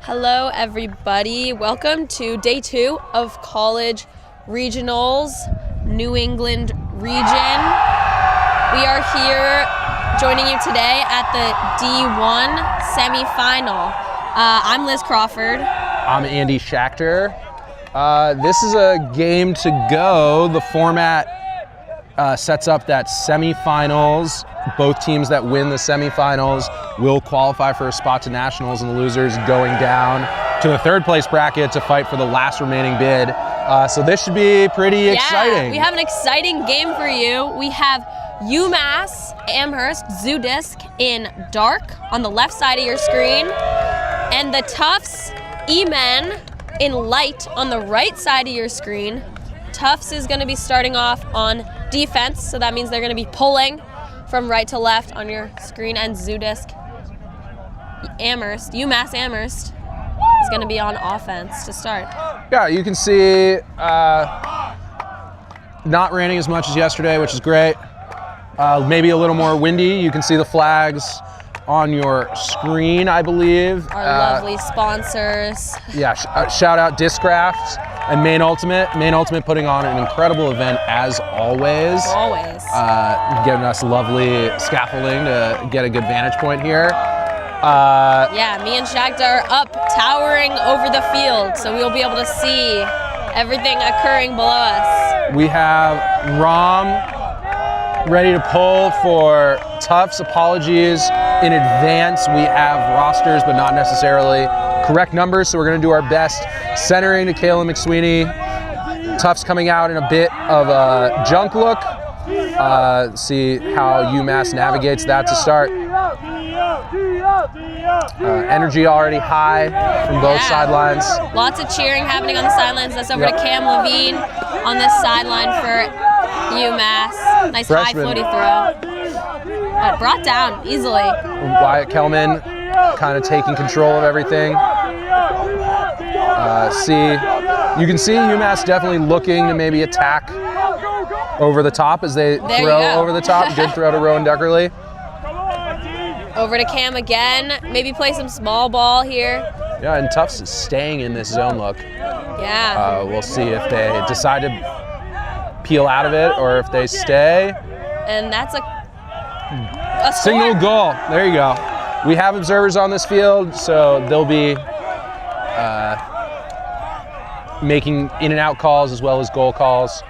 Hello everybody, welcome to day 2 of college regionals, New England region. We are here joining you today at the D1 semifinal. I'm Liz Crawford. I'm Andy Schachter. This is a game to go. The format sets up that semifinals. Both teams that win the semifinals will qualify for a spot to nationals, and the losers going down to the third place bracket to fight for the last remaining bid. So this should be pretty exciting. We have an exciting game for you. We have UMass Amherst Zoo Disc in dark on the left side of your screen, and the Tufts E-Men in light on the right side of your screen. Tufts is going to be starting off on defense, so that means they're going to be pulling from right to left on your screen, and Zoo Disc Amherst, UMass Amherst, is going to be on offense to start. Yeah, you can see not raining as much as yesterday, which is great. Maybe a little more windy. You can see the flags on your screen, I believe. Our lovely sponsors. Yeah, shout out Discraft and Main Ultimate. Main Ultimate putting on an incredible event as always. Always. Giving us lovely scaffolding to get a good vantage point here. Yeah, me and Shagda are up, towering over the field, so we'll be able to see everything occurring below us. We have Rom ready to pull for Tufts. Apologies in advance. We have rosters, but not necessarily correct numbers, so we're going to do our best. Centering to Kayla McSweeney. Tufts coming out in a bit of a junk look. See how UMass navigates that to start. Energy already high from both sidelines. Lots of cheering happening on the sidelines. That's over to Cam Levine on this sideline for UMass. Nice Freshman. high floaty throw. But brought down easily. Wyatt Kelman kind of taking control of everything. You can see UMass definitely looking to maybe attack over the top as they throw over the top. Good throw to Rowan Deckerly. Over to Cam again. Maybe play some small ball here. Yeah, and Tufts is staying in this zone look. Yeah. We'll see if they decide to peel out of it or if they stay. And that's a single goal. There you go. We have observers on this field, so they'll be making in and out calls as well as goal calls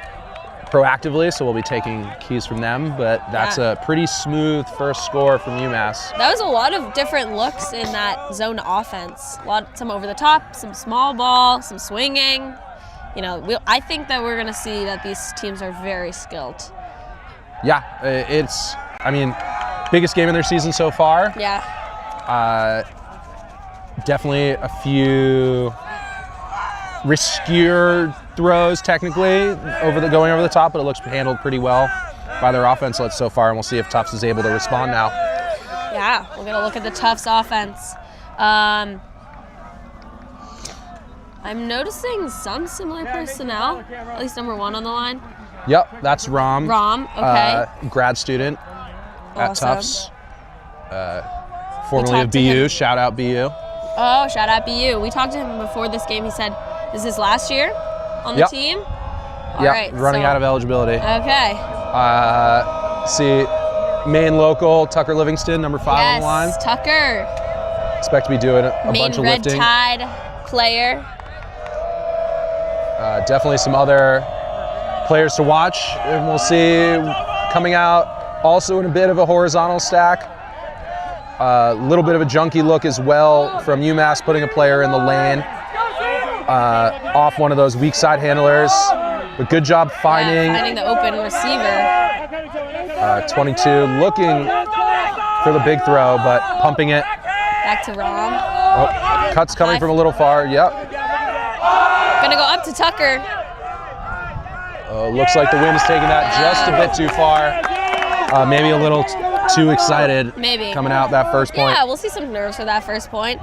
proactively, so we'll be taking keys from them, but that's a pretty smooth first score from UMass. That was a lot of different looks in that zone offense. Some over the top, some small ball, some swinging. You know, I think that we're going to see that these teams are very skilled. Yeah, biggest game of their season so far. Yeah. Definitely a few riskier throws technically going over the top, but it looks handled pretty well by their offense so far, and we'll see if Tufts is able to respond now. Yeah, we're gonna look at the Tufts offense. I'm noticing some similar personnel, at least number 1 on the line. Yep, that's Rom. Okay. Grad student at Tufts, formerly of BU. Him. Shout out BU. Oh, shout out BU. We talked to him before this game. He said, this is last year on the team? All right, running out of eligibility. Okay. See, Maine local, Tucker Livingston, number 5 on the line. Yes, Tucker. Expect to be doing a bunch of lifting. Maine Red Tide player. Definitely some other players to watch, and we'll see coming out also in a bit of a horizontal stack. A little bit of a junky look as well from UMass, putting a player in the lane off one of those weak side handlers. But good job finding the open receiver. 22 looking for the big throw, but pumping it. Back to Rom. Oh, cuts coming from a little far. Yep. Gonna go up to Tucker. Looks like the wind is taking that just a bit too far. Maybe a little too excited. Maybe. Coming out that first point. Yeah, we'll see some nerves for that first point.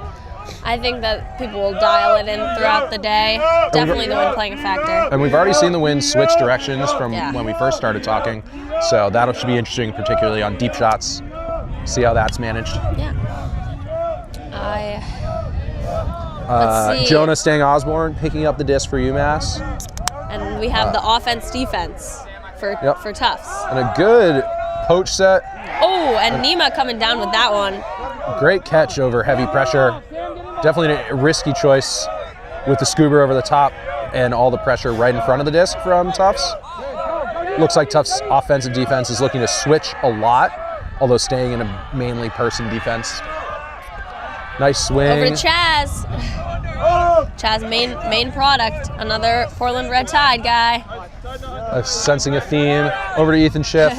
I think that people will dial it in throughout the day. Definitely the wind playing a factor. And we've already seen the wind switch directions from when we first started talking. So that should be interesting, particularly on deep shots. See how that's managed. Yeah. Let's see. Jonah Stang Osborne picking up the disc for UMass. And we have the offense-defense for Tufts. And a good poach set. Oh, and Nima coming down with that one. Great catch over heavy pressure. Definitely a risky choice with the scuba over the top and all the pressure right in front of the disc from Tufts. Looks like Tufts' offensive defense is looking to switch a lot, although staying in a mainly person defense. Nice swing. Over to Chaz. Chaz, main product. Another Portland Red Tide guy. Sensing a theme. Over to Ethan Schiff.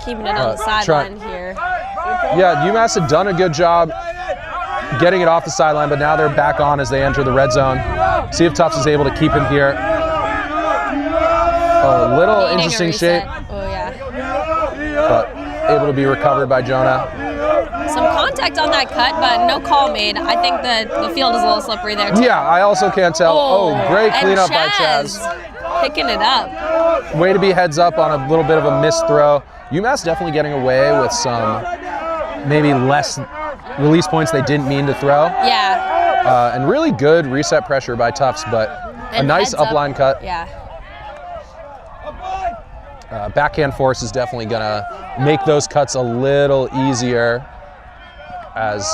Keeping it on the sideline here. Yeah, UMass had done a good job getting it off the sideline, but now they're back on as they enter the red zone. See if Tufts is able to keep him here. A little interesting shape. Oh, yeah. But able to be recovered by Jonah. Some contact on that cut, but no call made. I think the field is a little slippery there, too. Yeah, I also can't tell. Oh, great cleanup by Chaz. Picking it up. Way to be heads up on a little bit of a missed throw. UMass definitely getting away with some maybe less release points they didn't mean to throw. Yeah. And really good reset pressure by Tufts, but a nice upline cut. Yeah. Backhand force is definitely gonna make those cuts a little easier, as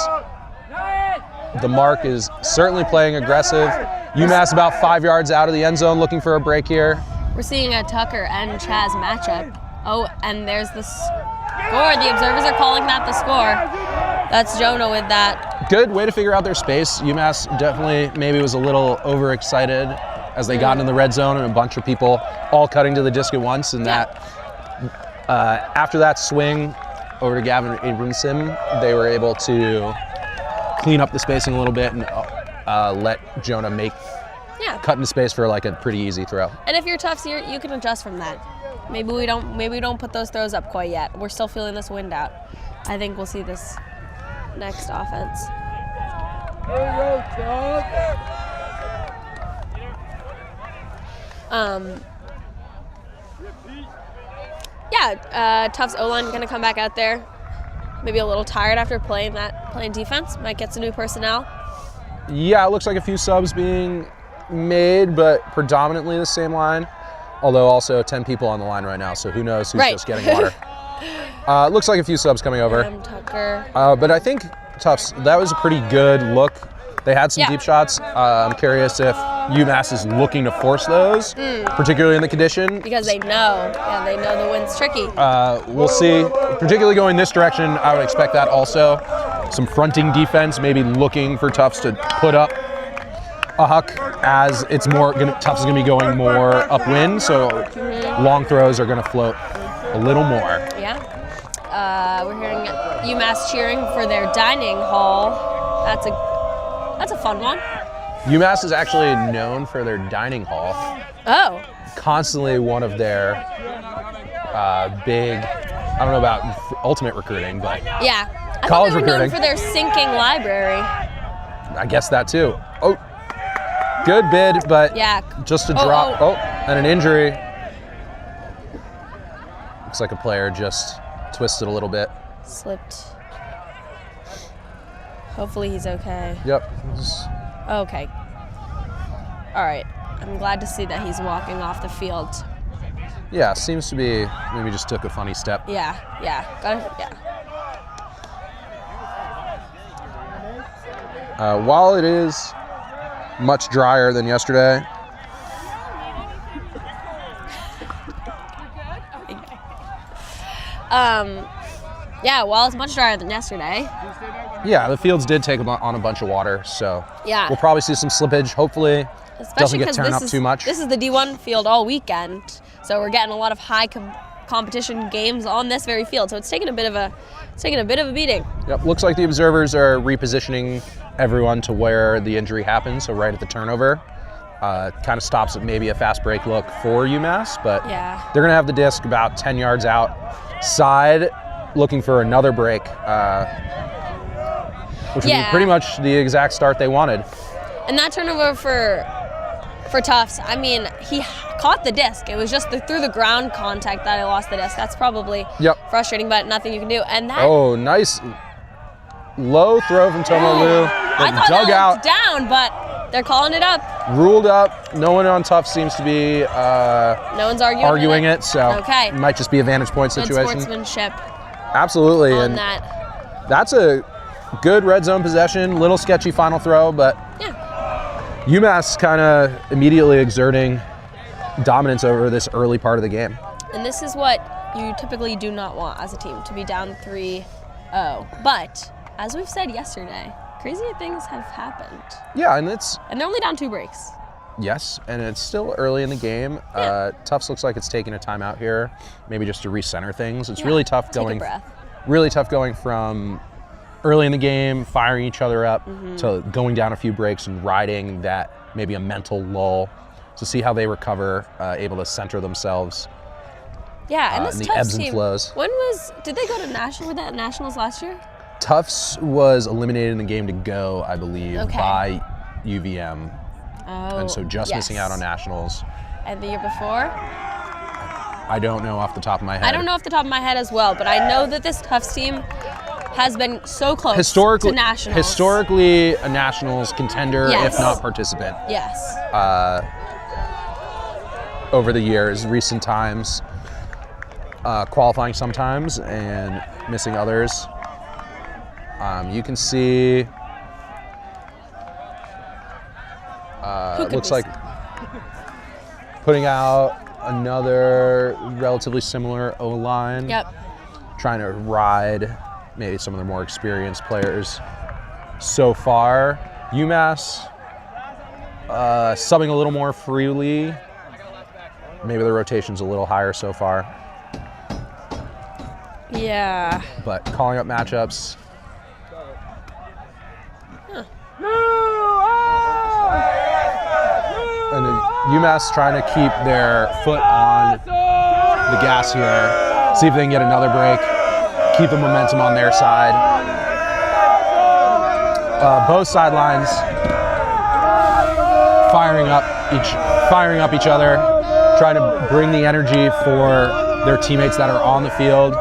the mark is certainly playing aggressive. UMass about 5 yards out of the end zone looking for a break here. We're seeing a Tucker and Chaz matchup. Oh, and there's the score. The observers are calling that the score. That's Jonah with that. Good way to figure out their space. UMass definitely maybe was a little overexcited as they got into the red zone and a bunch of people all cutting to the disc at once. And that after that swing over to Gavin Abramson, they were able to clean up the spacing a little bit and let Jonah cut into space for like a pretty easy throw. And if you're Tufts, you can adjust from that. Maybe we don't put those throws up quite yet. We're still feeling this wind out. I think we'll see this next offense. Tufts O-line gonna come back out there. Maybe a little tired after playing defense. Might get some new personnel. Yeah, it looks like a few subs being made, but predominantly the same line. Although also 10 people on the line right now, so who knows who's just getting water. Looks like a few subs coming over. Tucker. But I think Tufts, that was a pretty good look. They had some deep shots. I'm curious if UMass is looking to force those, particularly in the condition. Because they know. Yeah, they know the wind's tricky. We'll see. Particularly going this direction, I would expect that also. Some fronting defense, maybe looking for Tufts to put up a huck as it's Tufts is going to be going more upwind, so long throws are going to float a little more. Yeah. We're hearing UMass cheering for their dining hall. That's a fun one. UMass is actually known for their dining hall. Oh. Constantly one of their big, I don't know about ultimate recruiting, but college recruiting. Known for their sinking library. I guess that too. Oh, good bid, but just a drop. Oh, and an injury. Looks like a player just twisted a little bit. Slipped. Hopefully he's okay. Yep. Okay. All right. I'm glad to see that he's walking off the field. Yeah, seems to be, maybe just took a funny step. Yeah. While it is much drier than yesterday, while it's much drier than yesterday. Yeah, the fields did take on a bunch of water, so we'll probably see some slippage. Hopefully, doesn't get turned up too much. This is the D1 field all weekend, so we're getting a lot of high competition games on this very field. So it's taking a bit of a beating. Yep, looks like the observers are repositioning everyone to where the injury happened, so right at the turnover. Kind of stops at maybe a fast break look for UMass, but they're going to have the disc about 10 yards outside, looking for another break, which would be pretty much the exact start they wanted. And that turnover for Tufts, I mean, he caught the disc. It was just through the ground contact that I lost the disc. That's probably frustrating, but nothing you can do. And that. Oh, nice Low throw from Tomolu. I thought dug that out. was down, but they're calling it up. Ruled up. No one on Tufts seems to be No one's arguing it, so okay. it might just be a vantage point Good situation. sportsmanship Absolutely, on and that. that's a good red zone possession. Little sketchy final throw, but Yeah. UMass kind of immediately exerting dominance over this early part of the game. And this is what you typically do not want as a team, to be down 3-0. But as we've said yesterday, crazier things have happened. Yeah, and they're only down 2 breaks. yes, and it's still early in the game. Yeah. Tufts looks like it's taking a timeout here, maybe just to recenter things. It's Yeah, really tough take a going. breath. Really tough going from early in the game, firing each other up, Mm-hmm. to going down a few breaks and riding that maybe a mental lull to see how they recover, able to center themselves. Yeah, and this and the Tufts ebbs and team, flows. did they go to national? Were they at nationals last year? Tufts was eliminated in the game to go, I believe, Okay. by UVM, Oh, and so just missing out on nationals. And the year before? I don't know off the top of my head. I don't know off the top of my head as well, but I know that this Tufts team has been so close Historically, to nationals. historically a nationals contender, Yes. if not participant, Yes. over the years, recent times, qualifying sometimes and missing others. You can see, Who it could looks we like putting out another relatively similar O-line. Yep. Trying to ride maybe some of the more experienced players so far. UMass subbing a little more freely. Maybe the rotation's a little higher so far, Yeah. but calling up matchups. And then UMass trying to keep their foot on the gas here, see if they can get another break, keep the momentum on their side. Both sidelines firing up each other, trying to bring the energy for their teammates that are on the field.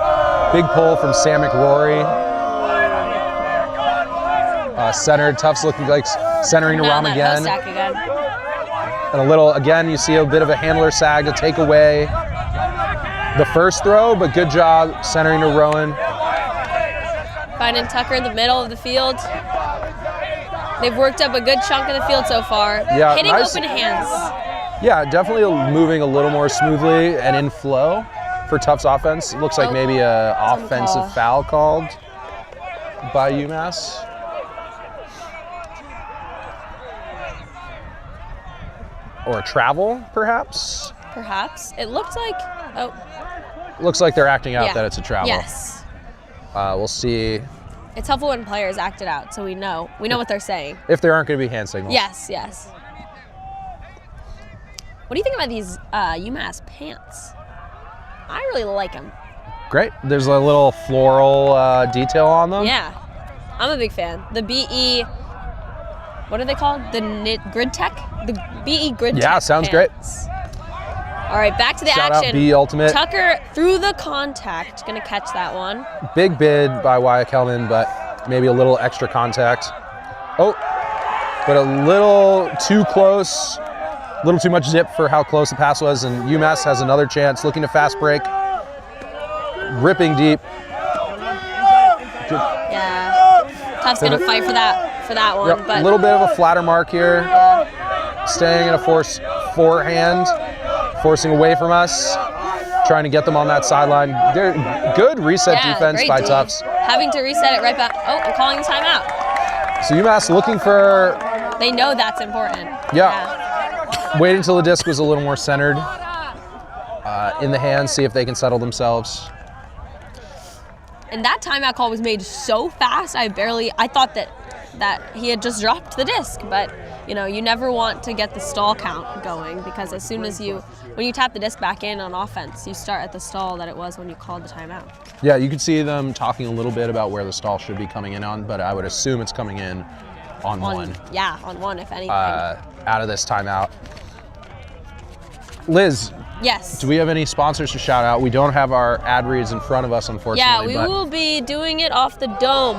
Big pull from Sam McRory. Centered, Tufts looking like centering to Now Rom that again. Hostak again. And a little, again, you see a bit of a handler sag to take away the first throw, but good job centering to Rowan. Finding Tucker in the middle of the field. They've worked up a good chunk of the field so far. Yeah, Hitting nice. open hands. Yeah, definitely moving a little more smoothly and in flow for Tufts offense. It looks like maybe a some offensive call. foul called by UMass. Or a travel, perhaps. Perhaps. It looked like, oh, Looks like they're acting out yeah. that it's a travel. Yes. We'll see It's helpful when players act it out, so we know what they're saying. if there aren't going to be hand signals. Yes, yes. What do you think about these UMass pants? I really like them. Great. There's a little floral detail on them. Yeah, I'm a big fan. The BE, what are they called? The Grid Tech? The BE Grid Tech. Yeah, sounds pants. All right, back to the Shout out action. BE Ultimate. Tucker through the contact, gonna catch that one. Big bid by Wyatt Kelman, but maybe a little extra contact. Oh, but a little too close. A little too much zip for how close the pass was, and UMass has another chance, looking to fast break. Ripping deep. Yeah, Tufts gonna fight for that one, Yep, but a little bit of a flatter mark here. Staying in a forehand, forcing away from us, trying to get them on that sideline. Good reset yeah, defense great by D. Tufts. Having to reset it right back. Oh, I'm calling timeout. So UMass looking for, They know that's important. yeah. Wait until the disc was a little more centered in the hand, see if they can settle themselves. And that timeout call was made so fast, I thought that he had just dropped the disc, but you never want to get the stall count going, because as soon as when you tap the disc back in on offense, you start at the stall that it was when you called the timeout. Yeah, you could see them talking a little bit about where the stall should be coming in on, but I would assume it's coming in on one. Yeah, on one, if anything. Out of this timeout. Liz, yes. do we have any sponsors to shout out? We don't have our ad reads in front of us, Yeah, unfortunately. we but will be doing it off the dome.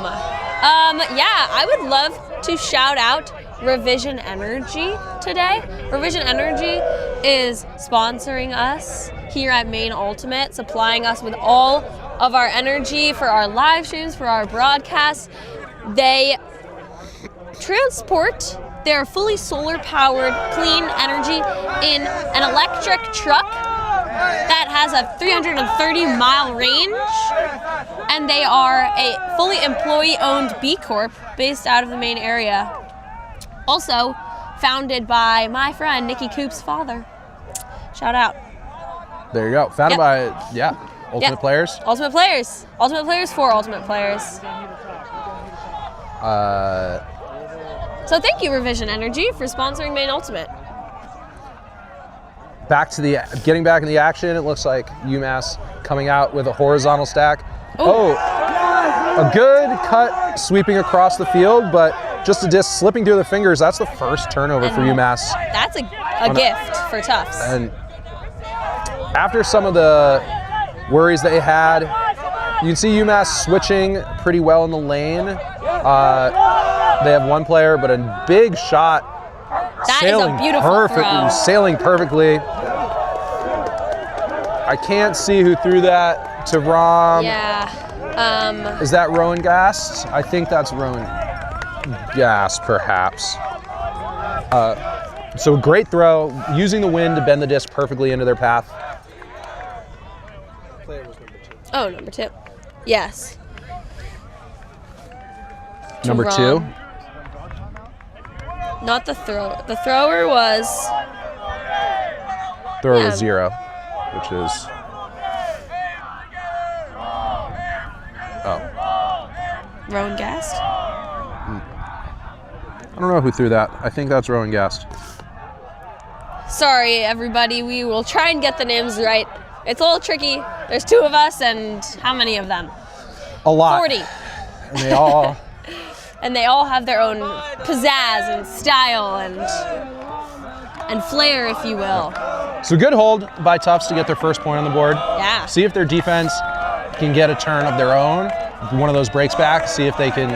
Yeah, I would love to shout out Revision Energy today. Revision Energy is sponsoring us here at Maine Ultimate, supplying us with all of our energy for our live streams, for our broadcasts. They transport their fully solar-powered clean energy in an electric truck that has a 330-mile range, and they are a fully employee-owned B Corp based out of the Maine area. Also founded by my friend Nikki Coop's father. Shout out. There you go. Founded by, Ultimate Yep. Players. Ultimate Players. Ultimate Players for Ultimate Players. So thank you, Revision Energy, for sponsoring Maine Ultimate. Getting back in the action, it looks like UMass coming out with a horizontal stack. Ooh. Oh, a good cut sweeping across the field, but just a disc slipping through the fingers. That's the first turnover for UMass. That's a gift for Tufts. And after some of the worries they had, you can see UMass switching pretty well in the lane. They have one player, but a big shot. That is a beautiful throw. Sailing perfectly. I can't see who threw that to Rom. Yeah. Is that Rowan Gast? I think that's Rowan Gast, perhaps. So great throw, using the wind to bend the disc perfectly into their path. Player was number 2. Oh, number 2. Yes. Number Rom. 2. Not the thrower. The thrower was... Throw Yeah. was 0, which is... Oh. Rowan Gast? I don't know who threw that. I think that's Rowan Gast. Sorry, everybody. We will try and get the names right. It's a little tricky. There's 2 of us, and how many of them? A lot. 40. And they all... And they all have their own pizzazz and style and flair, if you will. So good hold by Tufts to get their first point on the board. Yeah. See if their defense can get a turn of their own. One of those breaks back. See if they can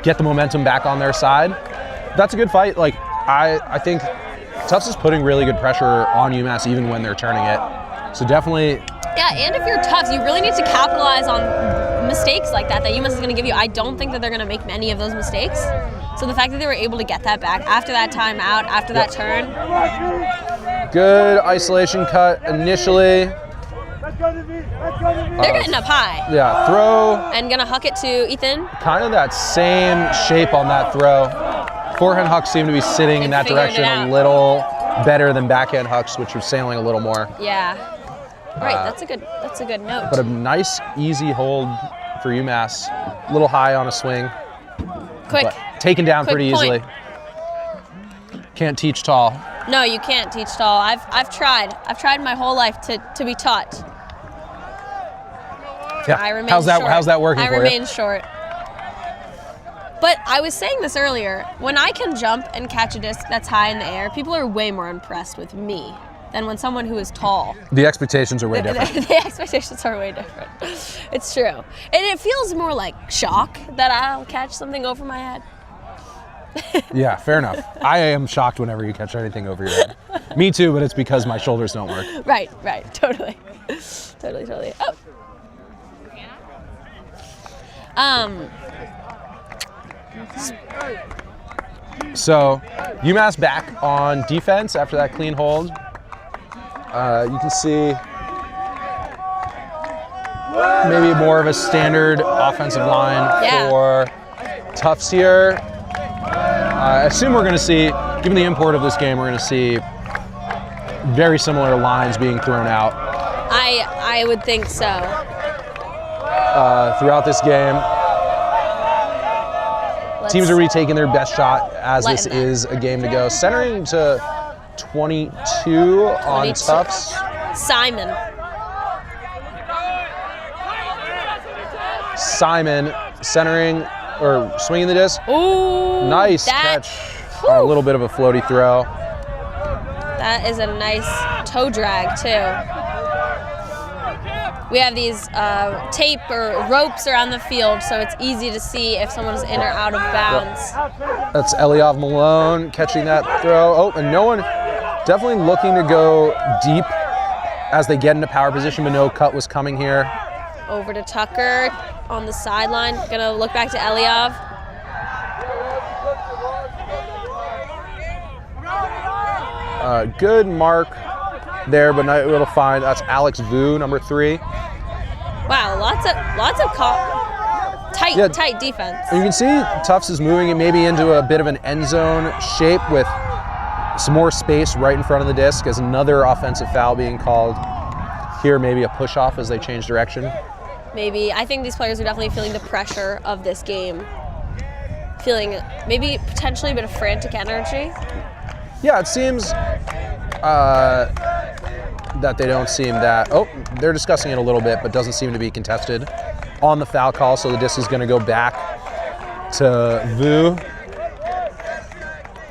get the momentum back on their side. That's a good fight. Like I think Tufts is putting really good pressure on UMass even when they're turning it. So definitely. Yeah, and if you're Tufts, you really need to capitalize on mistakes like that UMass is going to give you. I don't think that they're going to make many of those mistakes. So the fact that they were able to get that back after that timeout, after that turn. Good isolation cut initially. They're getting up high. Yeah, throw. And going to huck it to Ethan. Kind of that same shape on that throw. Forehand hucks seem to be sitting in that figuring it direction out. a little better than backhand hucks, which are sailing a little more. Yeah. Right, that's a good note. But a nice, easy hold for UMass. A little high on a swing. Quick. But taken down Quick pretty point. easily. Can't teach tall. No, you can't teach tall. I've tried. I've tried my whole life to be taught. Yeah. I remain how's that working I for you? remain short. But I was saying this earlier. When I can jump and catch a disc that's high in the air, people are way more impressed with me than when someone who is tall. The expectations are way different. The expectations are way different. It's true. And it feels more like shock that I'll catch something over my head. Yeah, fair enough. I am shocked whenever you catch anything over your head. Me too, but it's because my shoulders don't work. Right, totally. Totally. Oh. So, UMass back on defense after that clean hold. You can see maybe more of a standard offensive line for Tufts here. I assume we're going to see, given the import of this game, we're going to see very similar lines being thrown out. I would think so. Throughout this game. Teams are retaking their best shot as this is a game to go. Centering to 22 on Tufts. Simon centering or swinging the disc. Ooh, Nice catch. A little bit of a floaty throw. That is a nice toe drag too. we have these tape or ropes around the field, so it's easy to see if someone's in or out of bounds. That's Eliav Malone catching that throw. Oh, and no one definitely looking to go deep as they get into power position, but no cut was coming here. Over to Tucker on the sideline. Gonna look back to Eliav. Good mark there, but not able to find. That's Alex Vu, number 3. Wow, lots of tight defense. And you can see Tufts is moving it maybe into a bit of an end zone shape with some more space right in front of the disc as another offensive foul being called. Here, maybe a push-off as they change direction. Maybe. I think these players are definitely feeling the pressure of this game. Feeling maybe potentially a bit of frantic energy. Yeah, it seems that they don't seem that. Oh, they're discussing it a little bit, but doesn't seem to be contested on the foul call. So the disc is going to go back to Vu.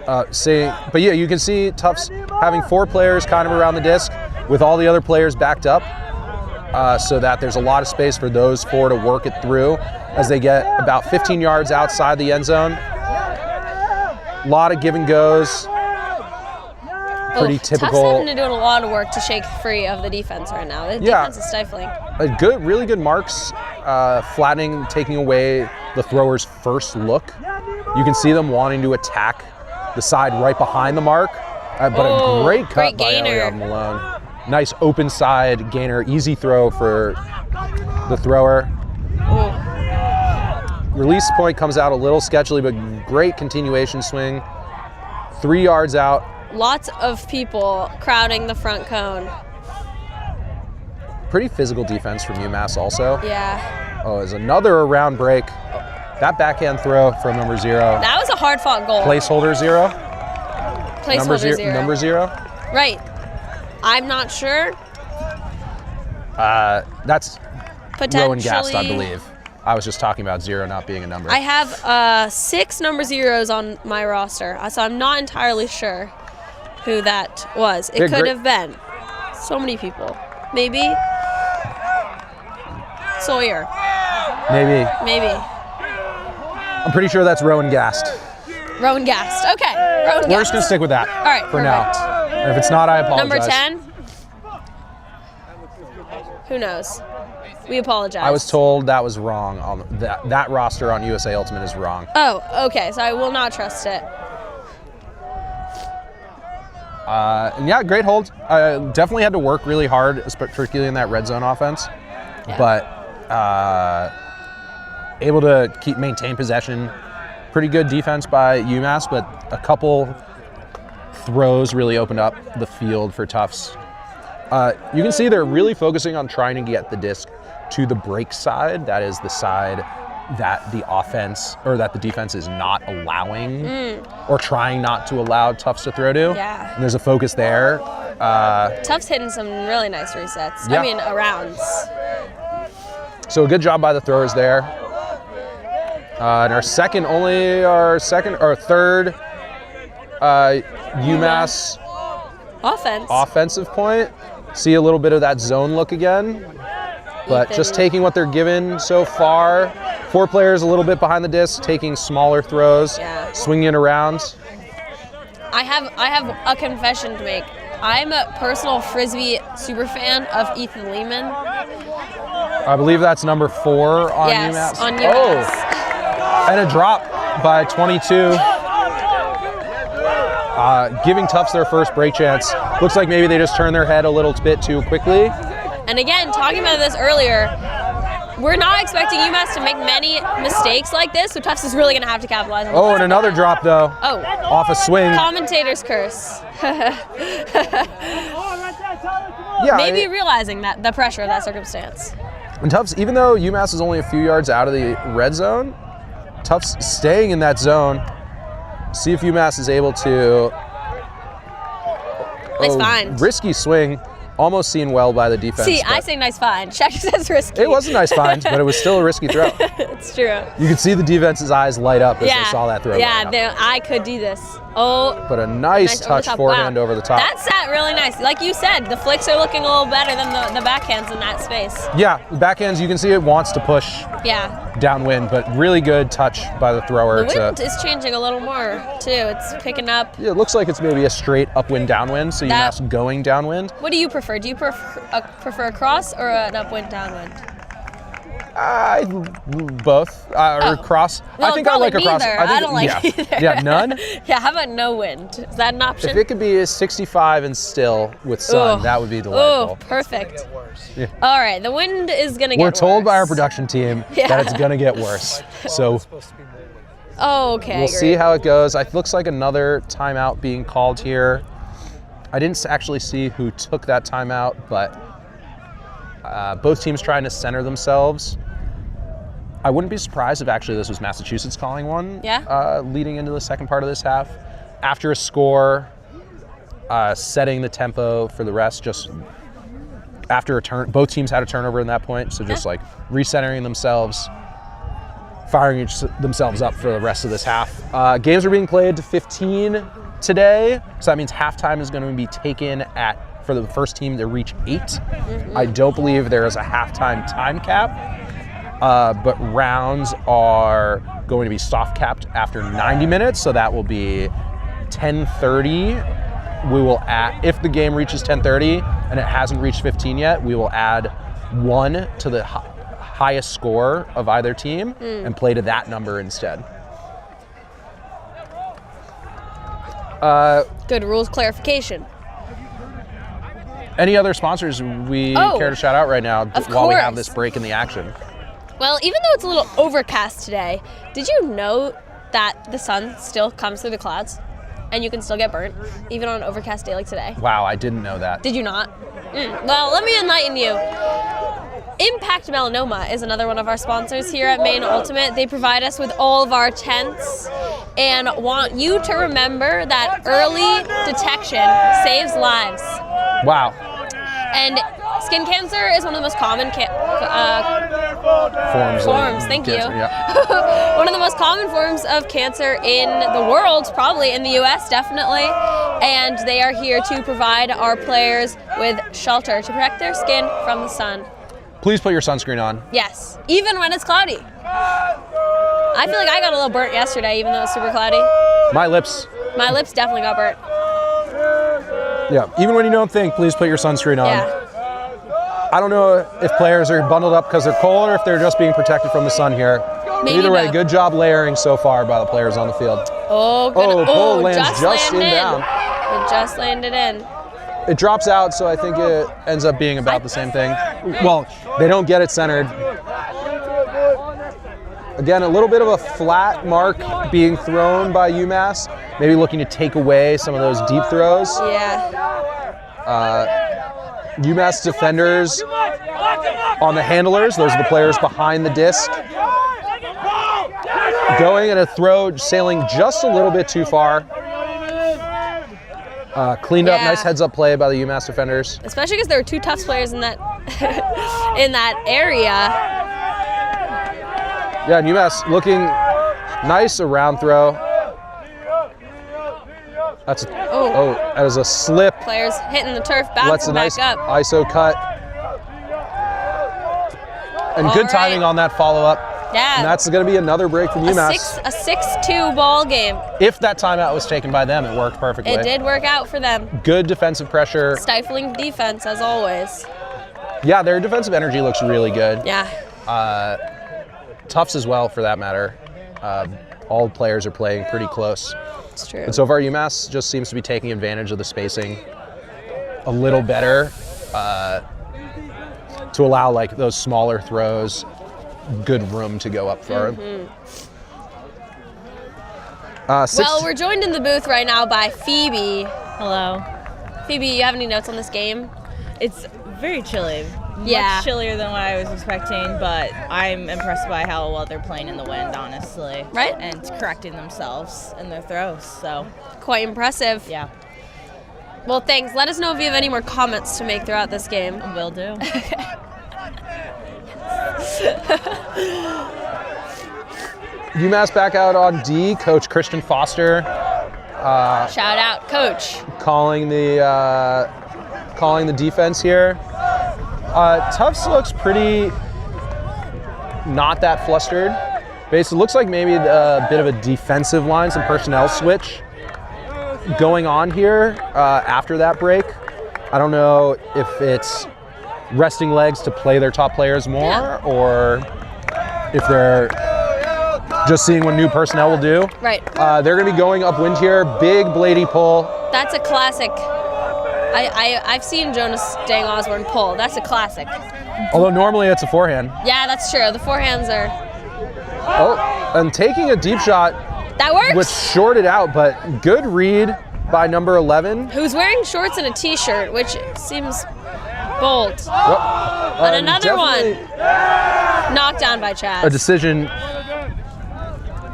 But yeah, you can see Tufts having 4 players kind of around the disc with all the other players backed up, so that there's a lot of space for those 4 to work it through as they get about 15 yards outside the end zone. A lot of give and goes. Pretty typical. Tufts having to do a lot of work to shake free of the defense right now. The defense is stifling. Really good marks, flattening, taking away the thrower's first look. You can see them wanting to attack the side right behind the mark, but a great cut by Eliav Malone. Nice open side gainer, easy throw for the thrower. Release point comes out a little sketchily, but great continuation swing. 3 yards out. Lots of people crowding the front cone. Pretty physical defense from UMass also. Yeah. Oh, there's another around break. That backhand throw from number 0. That was a hard-fought goal. Placeholder 0. Placeholder 0. Number 0. Right. I'm not sure. That's Potentially. Rowan Gast, I believe. I was just talking about 0 not being a number. I have 6 number 0s on my roster, so I'm not entirely sure who that was. It could have been so many people. Maybe Sawyer. Maybe. I'm pretty sure that's Rowan Gast. Rowan Gast. Okay. Rowan Gast. We're just going to stick with that. All right, for perfect. now. And if it's not, I apologize. Number 10? Who knows? We apologize. I was told that was wrong. That roster on USA Ultimate is wrong. Oh, okay. So I will not trust it. And yeah, great hold. Definitely had to work really hard, particularly in that red zone offense. Yeah. But able to maintain possession. Pretty good defense by UMass, but a couple throws really opened up the field for Tufts. You can see they're really focusing on trying to get the disc to the break side. That is the side that the offense or that the defense is not allowing or trying not to allow Tufts to throw to. Yeah. And there's a focus there. Tufts hitting some really nice resets. Yeah. I mean, arounds. So a good job by the throwers there. And our third UMass offensive point. See a little bit of that zone look again, but just taking what they're given so far. 4 players a little bit behind the disc, taking smaller throws, swinging it around. I have a confession to make. I'm a personal Frisbee super fan of Ethan Lehman. I believe that's number 4 on UMass. Yes, on UMass. Oh, and a drop by 22. Giving Tufts their first break chance. Looks like maybe they just turned their head a little bit too quickly. And again, talking about this earlier, we're not expecting UMass to make many mistakes like this, so Tufts is really going to have to capitalize on this. Oh, and another drop though. Oh. Off a swing. Commentator's curse. Yeah. Maybe realizing that the pressure of that circumstance. And Tufts, even though UMass is only a few yards out of the red zone, Tufts staying in that zone. See if UMass is able to. Nice find. Risky swing. Almost seen well by the defense. See, I say nice find. Shaq says risky. It was a nice find, but it was still a risky throw. It's true. You could see the defense's eyes light up as they saw that throw. Yeah, I could do this. Oh. But a nice touch forehand over the top. That sat really nice. Like you said, the flicks are looking a little better than the backhands in that space. Yeah, the backhands, you can see it wants to push downwind, but really good touch by the thrower. The wind is changing a little more, too. It's picking up. Yeah, it looks like it's maybe a straight upwind downwind, so UMass going downwind. What do you prefer? Do you prefer a cross or an upwind downwind? Both. Or cross. Well, I think I like a cross. I don't like either. Yeah, none? Yeah, how about no wind? Is that an option? If it could be 65 and still with sun, that would be delightful. Oh, perfect. Yeah. All right, the wind is going to get worse. We're told by our production team that it's going to get worse. So okay, we'll see how it goes. It looks like another timeout being called here. I didn't actually see who took that timeout, but both teams trying to center themselves. I wouldn't be surprised if actually this was Massachusetts calling one leading into the second part of this half. After a score, setting the tempo for the rest, just after a turn, both teams had a turnover in that point, so just like recentering themselves, firing themselves up for the rest of this half. Games are being played to 15 today, so that means halftime is going to be taken for the first team to reach 8. I don't believe there is a halftime time cap, but rounds are going to be soft capped after 90 minutes, so that will be 10:30. We will add, if the game reaches 10:30 and it hasn't reached 15 yet, we will add 1 to the highest score of either team and play to that number instead. Good rules clarification. Any other sponsors we care to shout out right now while we have this break in the action? Well, even though it's a little overcast today, did you know that the sun still comes through the clouds and you can still get burnt even on an overcast day like today? Wow, I didn't know that. Did you not? Well, let me enlighten you. Impact Melanoma is another one of our sponsors here at Maine Ultimate. They provide us with all of our tents and want you to remember that early detection saves lives. Wow. And skin cancer is one of the most common forms. Thank you. Yeah. One of the most common forms of cancer in the world, probably in the US, definitely. And they are here to provide our players with shelter to protect their skin from the sun. Please put your sunscreen on. Yes, even when it's cloudy. I feel like I got a little burnt yesterday, even though it's super cloudy. My lips definitely got burnt. Yeah, even when you don't think, please put your sunscreen on. Yeah. I don't know if players are bundled up because they're cold or if they're just being protected from the sun here. Maybe Either way, both. Good job layering so far by the players on the field. Pole lands just in down. It just landed in. It drops out, so I think it ends up being about the same thing. Well, they don't get it centered. Again, a little bit of a flat mark being thrown by UMass, maybe looking to take away some of those deep throws. Yeah. UMass defenders on the handlers, those are the players behind the disc. Going and a throw, sailing just a little bit too far. Cleaned up, nice heads-up play by the UMass defenders. Especially because there were 2 Tufts players in that in that area. Yeah, and UMass looking nice, a round throw. That was a slip. Players hitting the turf, bouncing Nice back up. ISO cut. And good timing on that follow-up. Yeah. And that's going to be another break from UMass. A 6-2 ball game. If that timeout was taken by them, it worked perfectly. It did work out for them. Good defensive pressure. Stifling defense, as always. Yeah, their defensive energy looks really good. Yeah. Tufts as well, for that matter. All players are playing pretty close. It's true. And so far, UMass just seems to be taking advantage of the spacing a little better to allow like those smaller throws good room to go up for. Well, we're joined in the booth right now by Phoebe. Hello. Phoebe, you have any notes on this game? It's very chilly. Yeah. Much chillier than what I was expecting, but I'm impressed by how well they're playing in the wind, honestly. Right. And correcting themselves in their throws, so. Quite impressive. Yeah. Well, thanks. Let us know if you have any more comments to make throughout this game. Will do. UMass back out on D. Coach Christian Foster Shout out, Coach. calling the defense here. Tufts looks pretty not that flustered. Basically, looks like maybe a bit of a defensive line, some personnel switch going on here after that break. I don't know if it's resting legs to play their top players more, or if they're just seeing what new personnel will do. Right. They're going to be going upwind here. Big Blady pull. That's a classic. I've seen Jonas Dang Osborne pull. That's a classic. Although normally it's a forehand. Yeah, that's true. The forehands are. Oh, and taking a deep shot, That works. which shorted out, but good read by number 11. Who's wearing shorts and a t-shirt, which seems bold. Yep. And another one. Definitely Knocked down by Chaz. A decision.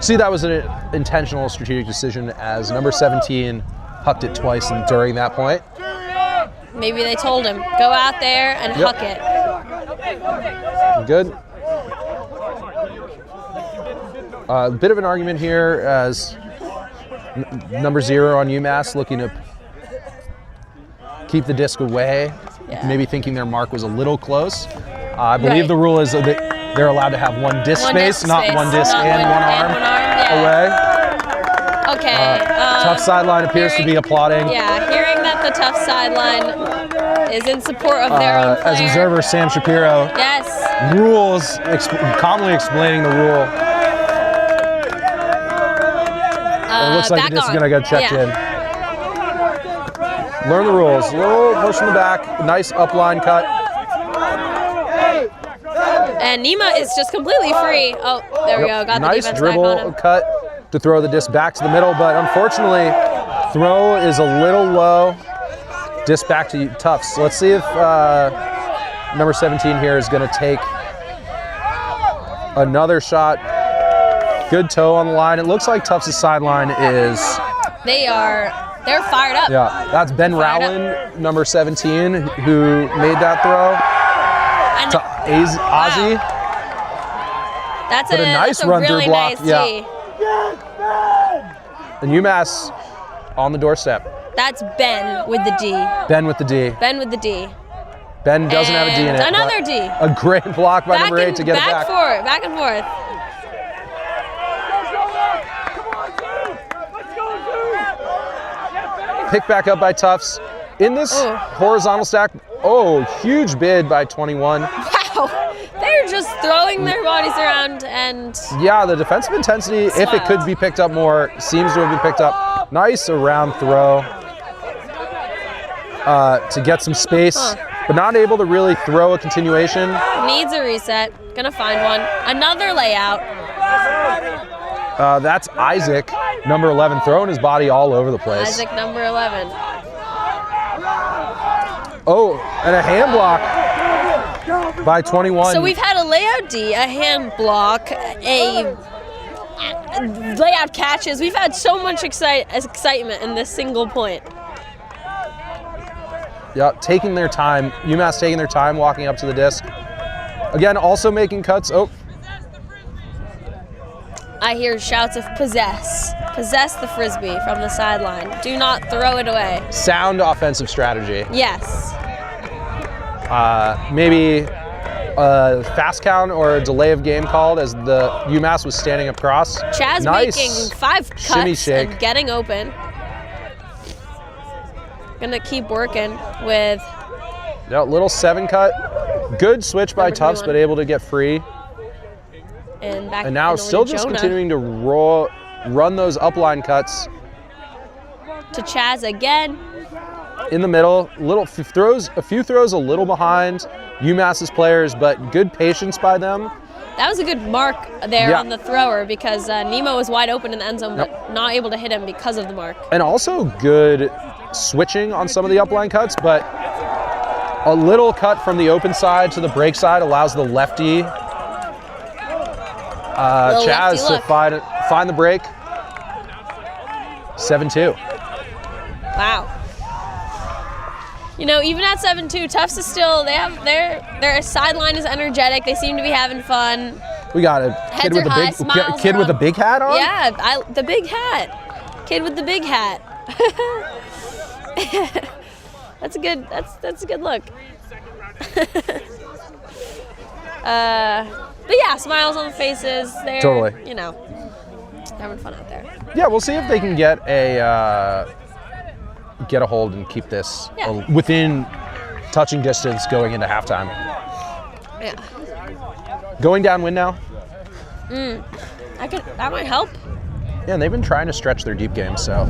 See, that was an intentional strategic decision as number 17 hucked it twice and during that point. Maybe they told him, go out there and Yep. huck it. Good. A bit of an argument here as number 0 on UMass looking to keep the disc away, Yeah. maybe thinking their mark was a little close. I believe Right. the rule is that they're allowed to have one disc One space, disc not space, one disc not and one arm yeah. away. Okay. Tough sideline appears to be applauding. Yeah, hearing that the tough sideline is in support of their own player. As observer Sam Shapiro, Yes. rules, calmly explaining the rule. It looks like back this is on. going to get checked Yeah. in. Learn the rules. Little push in the back, nice upline cut. And Nima is just completely free. Oh, there we go. Got the Nice defense back on dribble him. cut to throw the disc back to the middle, but unfortunately, throw is a little low. Disc back to Tufts. Let's see if number 17 here is going to take another shot. Good toe on the line. It looks like Tufts' sideline is. They're fired up. Yeah, that's Ben Fired up. Rowland, number 17, who made that throw And to Ozzy. that's But a nice that's a run through really block, nice yeah. tee. And UMass on the doorstep. That's Ben with the D. Ben with the D. Ben with the D. Ben doesn't have a D in it. And another but D. A great block by number 8 to get it back. Back and forth. Picked back up by Tufts. In this Oh. horizontal stack, huge bid by 21. Wow. They're just throwing their bodies around and Yeah, the defensive intensity, if it could be picked up more, seems to have been picked up. Nice around throw to get some space, but not able to really throw a continuation. needs a reset. Gonna find one. Another layout. That's Isaac, number 11, throwing his body all over the place. Isaac number 11. Oh, and a hand block by 21. So we've had a layout D, a hand block, a layout catches. We've had so much excitement in this single point. Yeah, taking their time. UMass taking their time walking up to the disc. Again, also making cuts. Oh, I hear shouts of possess. Possess the frisbee from the sideline. Do not throw it away. sound offensive strategy. Yes. Maybe a fast count or a delay of game called as the UMass was standing across. Chaz Nice making 5 shimmy cuts shake. and getting open. Gonna keep working with Yeah, little 7 cut. Good switch by Number Tufts, 21. but able to get free. and back. And now over still to just Jonah. continuing to run those upline cuts To Chaz again. in the middle. A few throws a little behind UMass's players, but good patience by them. That was a good mark there Yeah. on the thrower because Nemo was wide open in the end zone, but not able to hit him because of the mark. And also good switching on some of the upline cuts, but a little cut from the open side to the break side allows the lefty Little Chaz lefty to look. find the break. 7-2. Wow. You know, even at 7-2, Tufts is still, they have their sideline is energetic. They seem to be having fun. We got a kid with a big hat on? Yeah, the big hat. Kid with the big hat. That's a good look. But yeah, smiles on the faces. They're, totally. You know, having fun out there. Yeah, we'll see if they can get a hold and keep this within touching distance going into halftime. Yeah. Going downwind now. That might help. Yeah, and they've been trying to stretch their deep game, so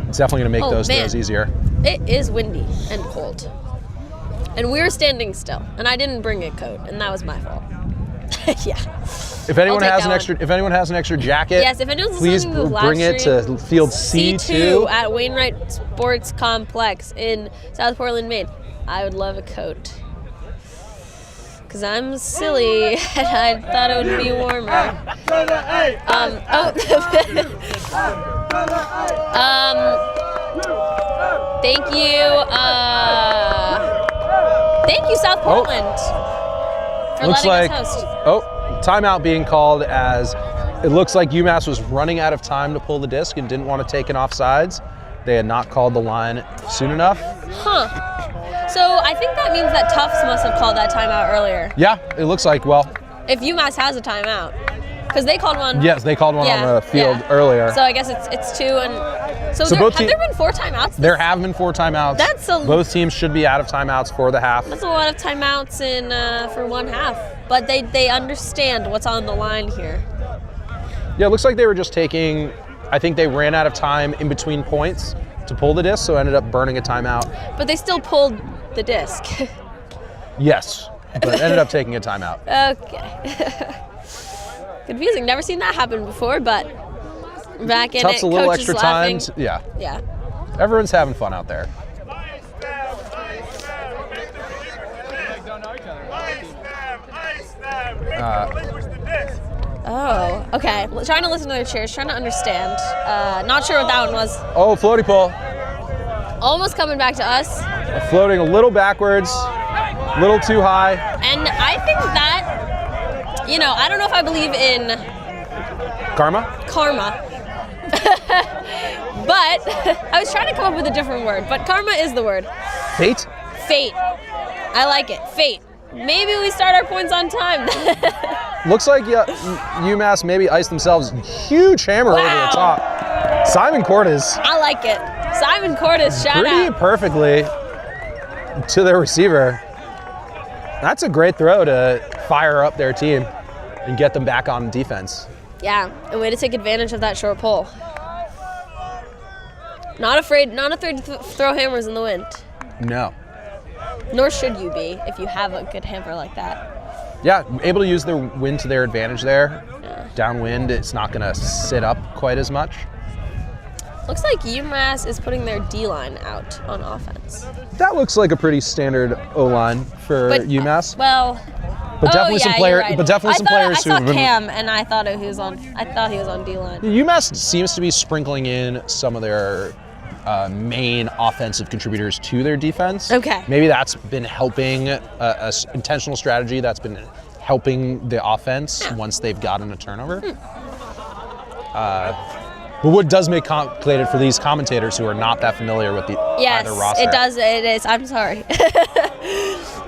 it's definitely going to make those throws easier. It is windy and cold. And we're standing still, and I didn't bring a coat, and that was my fault. Yeah. If anyone has an extra jacket, yes, if anyone's please listening to bring it to field C2 at Wainwright Sports Complex in South Portland, Maine. I would love a coat. Because I'm silly and I thought it would be warmer. Thank you, South Portland, for letting us host. Timeout being called as it looks like UMass was running out of time to pull the disc and didn't want to take an offsides. They had not called the line soon enough. Huh. So I think that means that Tufts must have called that timeout earlier. Yeah, it looks like, well. If UMass has a timeout. Because they called one. Yes, they called one on the field earlier. So I guess it's 2 and so have there been 4 timeouts? There have been 4 timeouts. Both teams should be out of timeouts for the half. That's a lot of timeouts for one half. But they understand what's on the line here. Yeah, it looks like they were just taking, I think they ran out of time in between points to pull the disc, so ended up burning a timeout. But they still pulled the disc. Yes, but ended up taking a timeout. Okay. Confusing. Never seen that happen before, but back in Tufts it. A little Coach extra is time. laughing. Yeah. Yeah. Everyone's having fun out there. Oh, okay. Trying to listen to their cheers, trying to understand. Not sure what that one was. Oh, floaty pole. Almost coming back to us. Floating a little backwards, a little too high. And I think that, I don't know if I believe in Karma. But I was trying to come up with a different word, but karma is the word. Fate? Fate. I like it. Fate. Maybe we start our points on time. Looks like UMass maybe iced themselves. Huge hammer over the top. Simon Cordes. I like it. Simon Cordes, shout pretty out. Perfectly to their receiver. That's a great throw to fire up their team and get them back on defense. Yeah, a way to take advantage of that short pole. Not afraid to throw hammers in the wind. No. Nor should you be if you have a good hammer like that. Yeah, able to use their wind to their advantage there. Yeah. Downwind, it's not going to sit up quite as much. Looks like UMass is putting their D-line out on offense. That looks like a pretty standard O-line for UMass. But definitely some players. Right. But definitely some players who. I saw Cam, and I thought he was on D-line. UMass seems to be sprinkling in some of their main offensive contributors to their defense. Okay. Maybe that's been helping a intentional strategy that's been helping the offense once they've gotten a turnover. But what does make complicated for these commentators who are not that familiar with either roster. Yes, it does. It is. I'm sorry.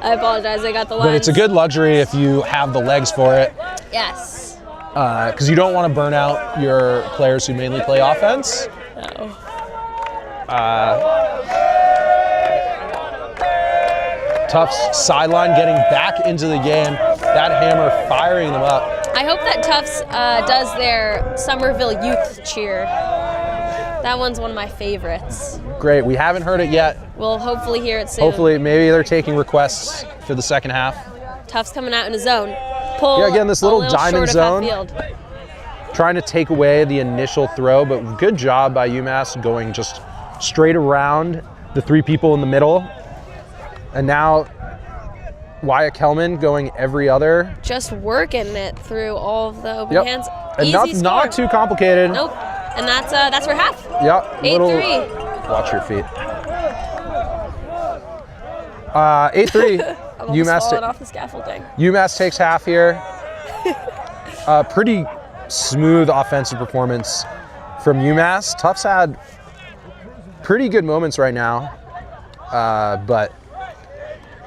I apologize. I got the lines. But it's a good luxury if you have the legs for it. Yes. Because you don't want to burn out your players who mainly play offense. No. Tufts sideline getting back into the game. That hammer firing them up. I hope that Tufts does their Somerville Youth cheer. That one's one of my favorites. Great. We haven't heard it yet. We'll hopefully hear it soon. Hopefully, maybe they're taking requests for the second half. Tufts coming out in a zone. Pull. Yeah, again, this little diamond zone. Field. Trying to take away the initial throw, but good job by UMass going just straight around the 3 people in the middle. And now Wyatt Kelman going every other. Just working it through all of the open hands. And not too complicated. Nope. And that's for half. Yep. 8-3. Watch your feet. 8-3. I'm almost falling off the scaffolding. UMass takes half here. Pretty smooth offensive performance from UMass. Tufts had pretty good moments right now, but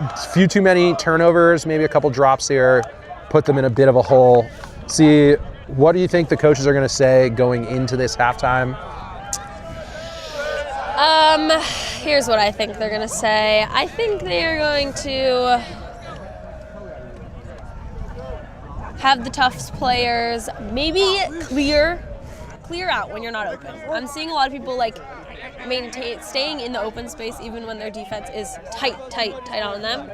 a few too many turnovers, maybe a couple drops here, put them in a bit of a hole. See, what do you think the coaches are going to say going into this halftime? Here's what I think they're going to say. I think they are going to have the Tufts players maybe clear out when you're not open. I'm seeing a lot of people like staying in the open space even when their defense is tight on them,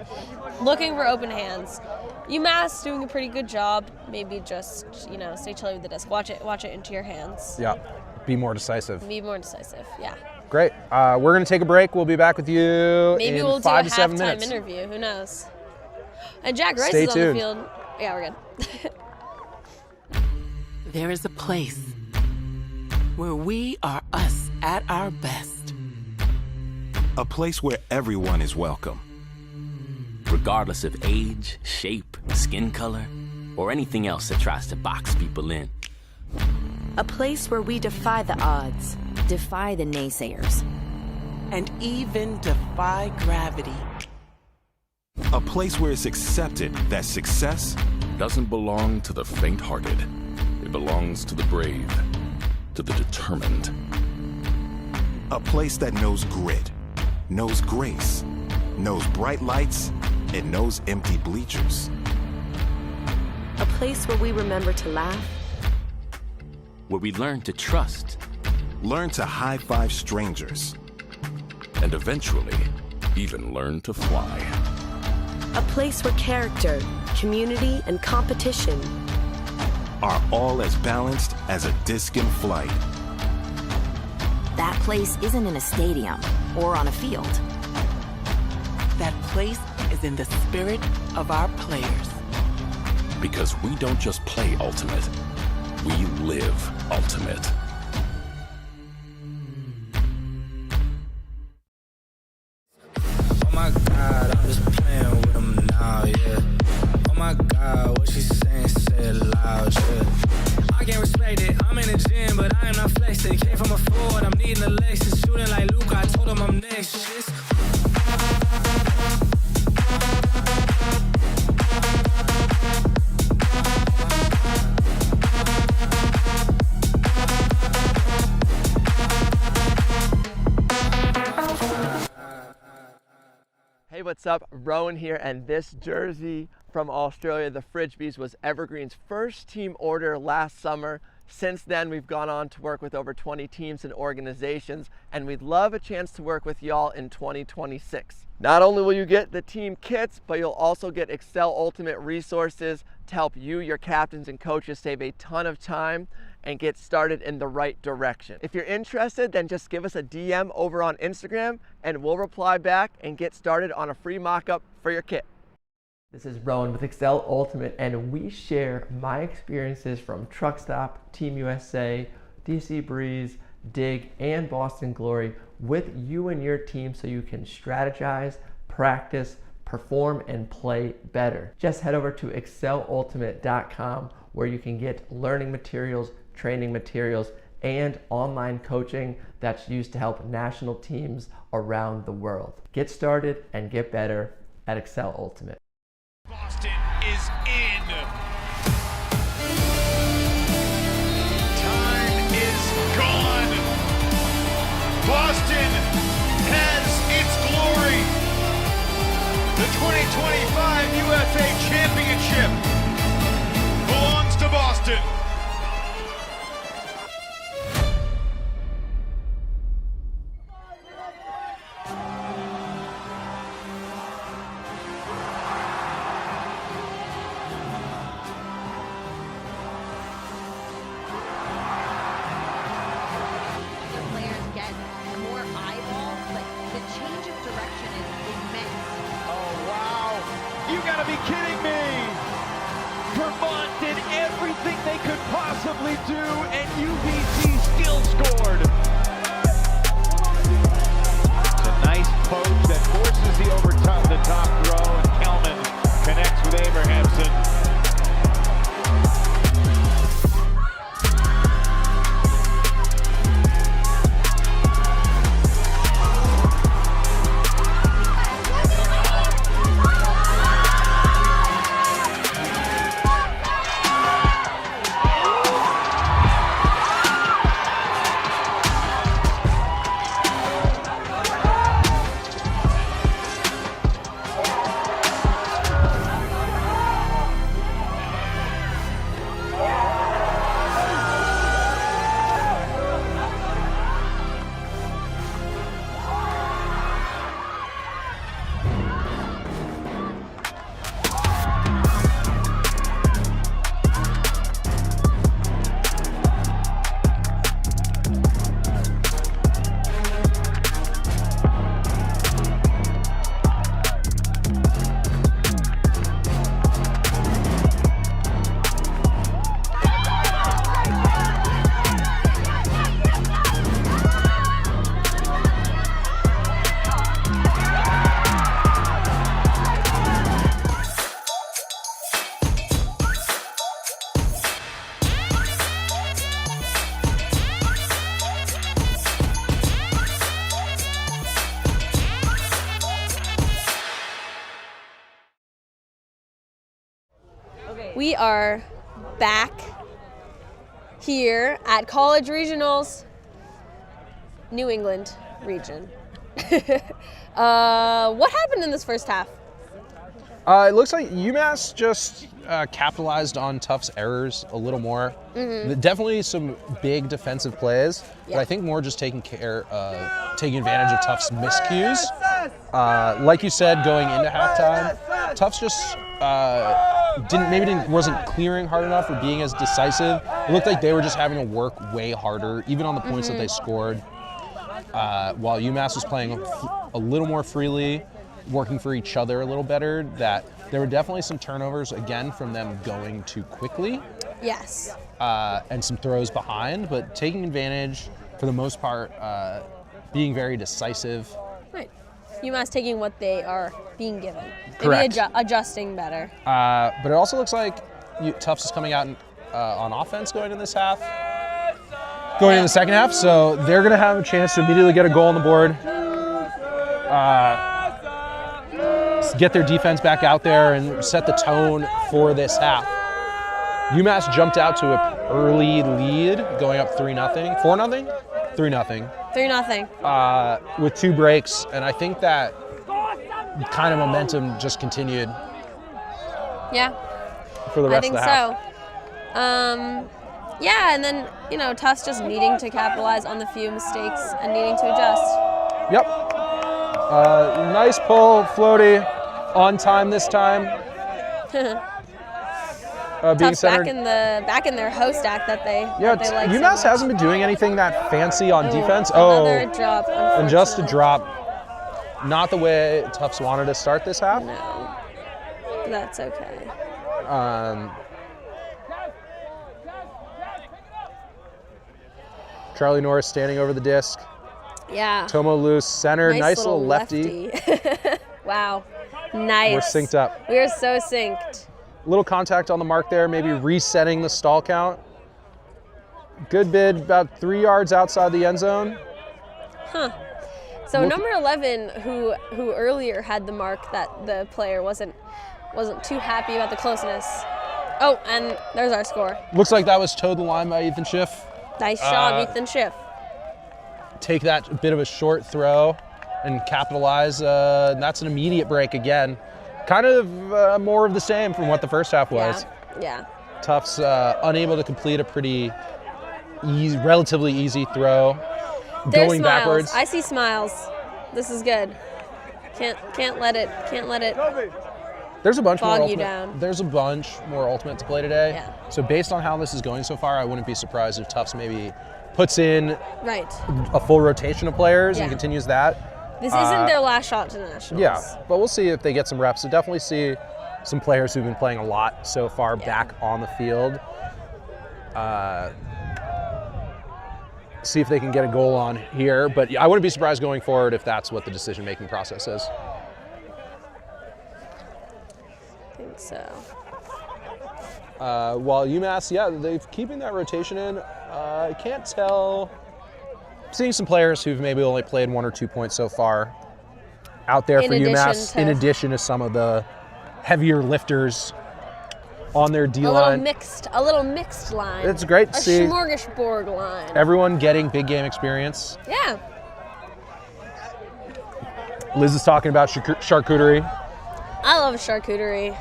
looking for open hands. UMass doing a pretty good job. Maybe just, stay chilly with the disc. Watch it into your hands. Yeah, be more decisive. Yeah. Great. We're going to take a break. We'll be back with you Maybe in we'll 5 do to a 7 halftime minutes. interview. Who knows? And Jack Rice Stay is tuned. on the field. Yeah, we're good. There is a place where we are us at our best. A place where everyone is welcome. Regardless of age, shape, skin color, or anything else that tries to box people in. A place where we defy the odds, defy the naysayers, And even defy gravity. A place where it's accepted that success doesn't belong to the faint-hearted. It belongs to the brave, to the determined. a place that knows grit, knows grace, knows bright lights, and knows empty bleachers. a place where we remember to laugh, Where we learn to trust. Learn to high-five strangers. And eventually, even learn to fly. a place where character, community, and competition Are all as balanced as a disc in flight. That place isn't in a stadium or on a field. That place is in the spirit of our players. Because we don't just play ultimate, we live ultimate. Oh my God, I'm just playing with them now, yeah. Oh my God, what she saying, say it loud, yeah. I can't respect it, I'm in the gym, but I am not flexing. Came from a Ford, I'm needing a Lexus. Shooting like Luke, I told him I'm next, shit. Hey, what's up? Rowan here, and this jersey from Australia, the Fridgebees, was Evergreen's first team order last summer. Since then, we've gone on to work with over 20 teams and organizations, and we'd love a chance to work with y'all in 2026. Not only will you get the team kits, but you'll also get Excel Ultimate resources to help you, your captains, and coaches save a ton of time and get started in the right direction. If you're interested, then just give us a DM over on Instagram and we'll reply back and get started on a free mock-up for your kit. This is Rowan with Excel Ultimate, and we share my experiences from Truck Stop, Team USA, DC Breeze, Dig, and Boston Glory with you and your team so you can strategize, practice, perform, and play better. Just head over to excelultimate.com where you can get learning materials, training materials, and online coaching that's used to help national teams around the world. Get started and get better at Excel Ultimate. Boston is in. Time is gone. Boston has its glory. The 2025 UFA Championship belongs to Boston. You gotta be kidding me! Vermont did everything they could possibly do, and UBC still scored. It's a nice post that forces the We are back here at College Regionals, New England region. What happened in this first half? It looks like UMass just capitalized on Tufts' errors a little more. Definitely some big defensive plays, but I think more just taking advantage of Tufts' miscues. Like you said, going into halftime, Tufts just wasn't clearing hard enough or being as decisive. It looked like they were just having to work way harder, even on the points that they scored. While UMass was playing a little more freely, working for each other a little better, that there were definitely some turnovers, again, from them going too quickly. Yes. And some throws behind, but taking advantage, for the most part, being very decisive. Right. UMass taking what they are being given. Correct. Maybe adjusting better. But it also looks like Tufts is coming out on offense going in this half. Going in the second half, so they're going to have a chance to immediately get a goal on the board. Get their defense back out there and set the tone for this half. UMass jumped out to an early lead, going up 3-0. 4-0? 3-0. 3-0. With 2 breaks, and I think that kind of momentum just continued. Yeah. For the rest of the half. I think so. Yeah, and then, Tufts just needing to capitalize on the few mistakes and needing to adjust. Yep. Nice pull, floaty, on time this time. Being Tufts back in their host act that they like UMass so hasn't been doing anything that fancy on defense. Another drop, and just a drop. Not the way Tufts wanted to start this half. No, that's okay. Charlie Norris standing over the disc. Yeah. Tomo loose, center, nice little lefty. Wow, nice. We're synced up. We are so synced. Little contact on the mark there, maybe resetting the stall count. Good bid, about 3 yards outside the end zone. Huh. So number 11, who earlier had the mark that the player wasn't too happy about the closeness. Oh, and there's our score. Looks like that was towed the line by Ethan Schiff. Nice job, Ethan Schiff. Take that bit of a short throw and capitalize. And that's an immediate break again. Kind of more of the same from what the first half was. Yeah. Tufts unable to complete a pretty relatively easy throw. There's going smiles. backwards. I see smiles. This is good. Can't let it There's a bunch more bog you ultimate. down. There's a bunch more ultimate to play today. Yeah. So based on how this is going so far, I wouldn't be surprised if Tufts maybe puts in a full rotation of players and continues that. This isn't their last shot to nationals. Yeah, but we'll see if they get some reps. So definitely see some players who've been playing a lot so far back on the field. See if they can get a goal on here, but I wouldn't be surprised going forward if that's what the decision-making process is. I think so. While UMass, they're keeping that rotation in. I can't tell. Seeing some players who've maybe only played 1 or 2 points so far out there for UMass, in addition to some of the heavier lifters on their D-line. A little mixed line. It's great to see. A smorgasbord line. Everyone getting big game experience. Yeah. Liz is talking about charcuterie. I love charcuterie.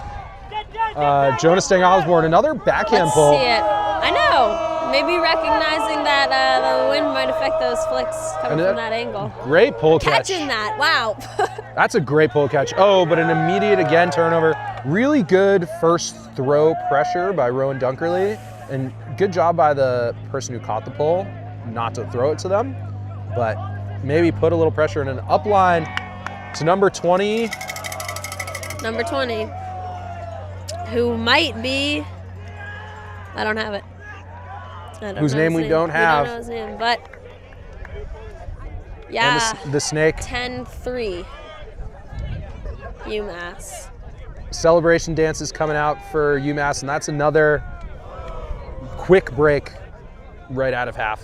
Jonas Stang Osborne, another backhand pull. Let's see it. I know. Maybe recognizing that the wind might affect those flicks coming from that angle. Great pull catch. Catching that. Wow. That's a great pull catch. Oh, but an immediate, again, turnover. Really good first throw pressure by Rowan Dunkerley. And good job by the person who caught the pull not to throw it to them, but maybe put a little pressure in an up line to number 20. Number 20, who might be, I don't have it. Whose name we don't have. We don't know his name, but yeah. And the snake. 10-3, UMass. Celebration dances coming out for UMass, and that's another quick break right out of half.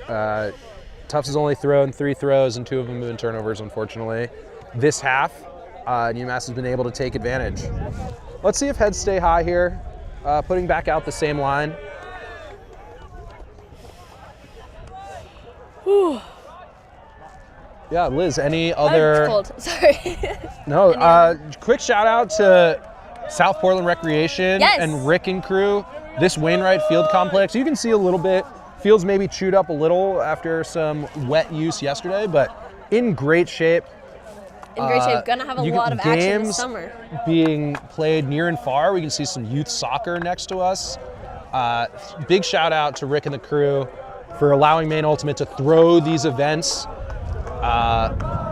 Tufts has only thrown 3 throws, and 2 of them have been turnovers, unfortunately. This half, UMass has been able to take advantage. Let's see if heads stay high here. Putting back out the same line. Whew. Yeah, Liz, any other? I'm cold. Sorry. No, quick shout out to South Portland Recreation and Rick and crew. This Wainwright Field Complex, you can see a little bit, field's maybe chewed up a little after some wet use yesterday, but in great shape. In great shape, gonna have a lot of action this summer. Being played near and far. We can see some youth soccer next to us. Big shout out to Rick and the crew for allowing Maine Ultimate to throw these events.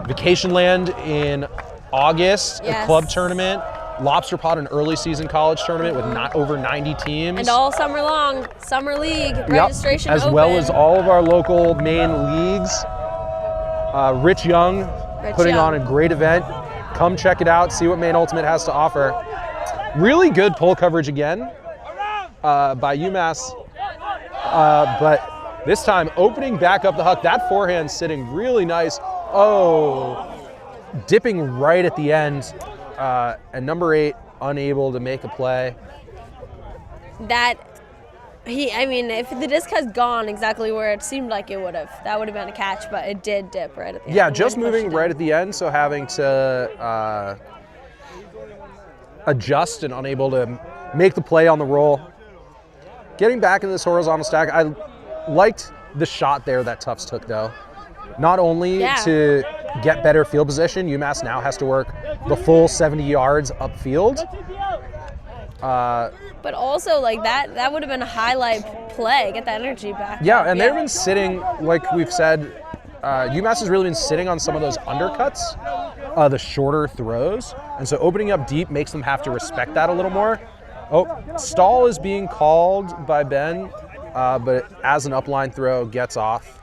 Vacation Land in August, a club tournament. Lobster Pot, an early season college tournament with over 90 teams. And all summer long, Summer League, registration as open. well as all of our local Maine leagues. Rich Young putting on a great event. Come check it out, see what Maine Ultimate has to offer. Really good pole coverage again by UMass, but this time opening back up the huck. That forehand sitting really nice. Oh, dipping right at the end. And number 8 unable to make a play. I mean, if the disc has gone exactly where it seemed like it would have, that would have been a catch, but it did dip right at the end. Yeah, just moving right at the end, so having to adjust and unable to make the play on the roll. Getting back into this horizontal stack, I liked the shot there that Tufts took, though. Not only to get better field position, UMass now has to work the full 70 yards upfield. But also, like, that would have been a highlight play, get that energy back. Yeah, and they've been sitting, like we've said, UMass has really been sitting on some of those undercuts, the shorter throws. And so opening up deep makes them have to respect that a little more. Oh, stall is being called by Ben, but as an upline throw, gets off.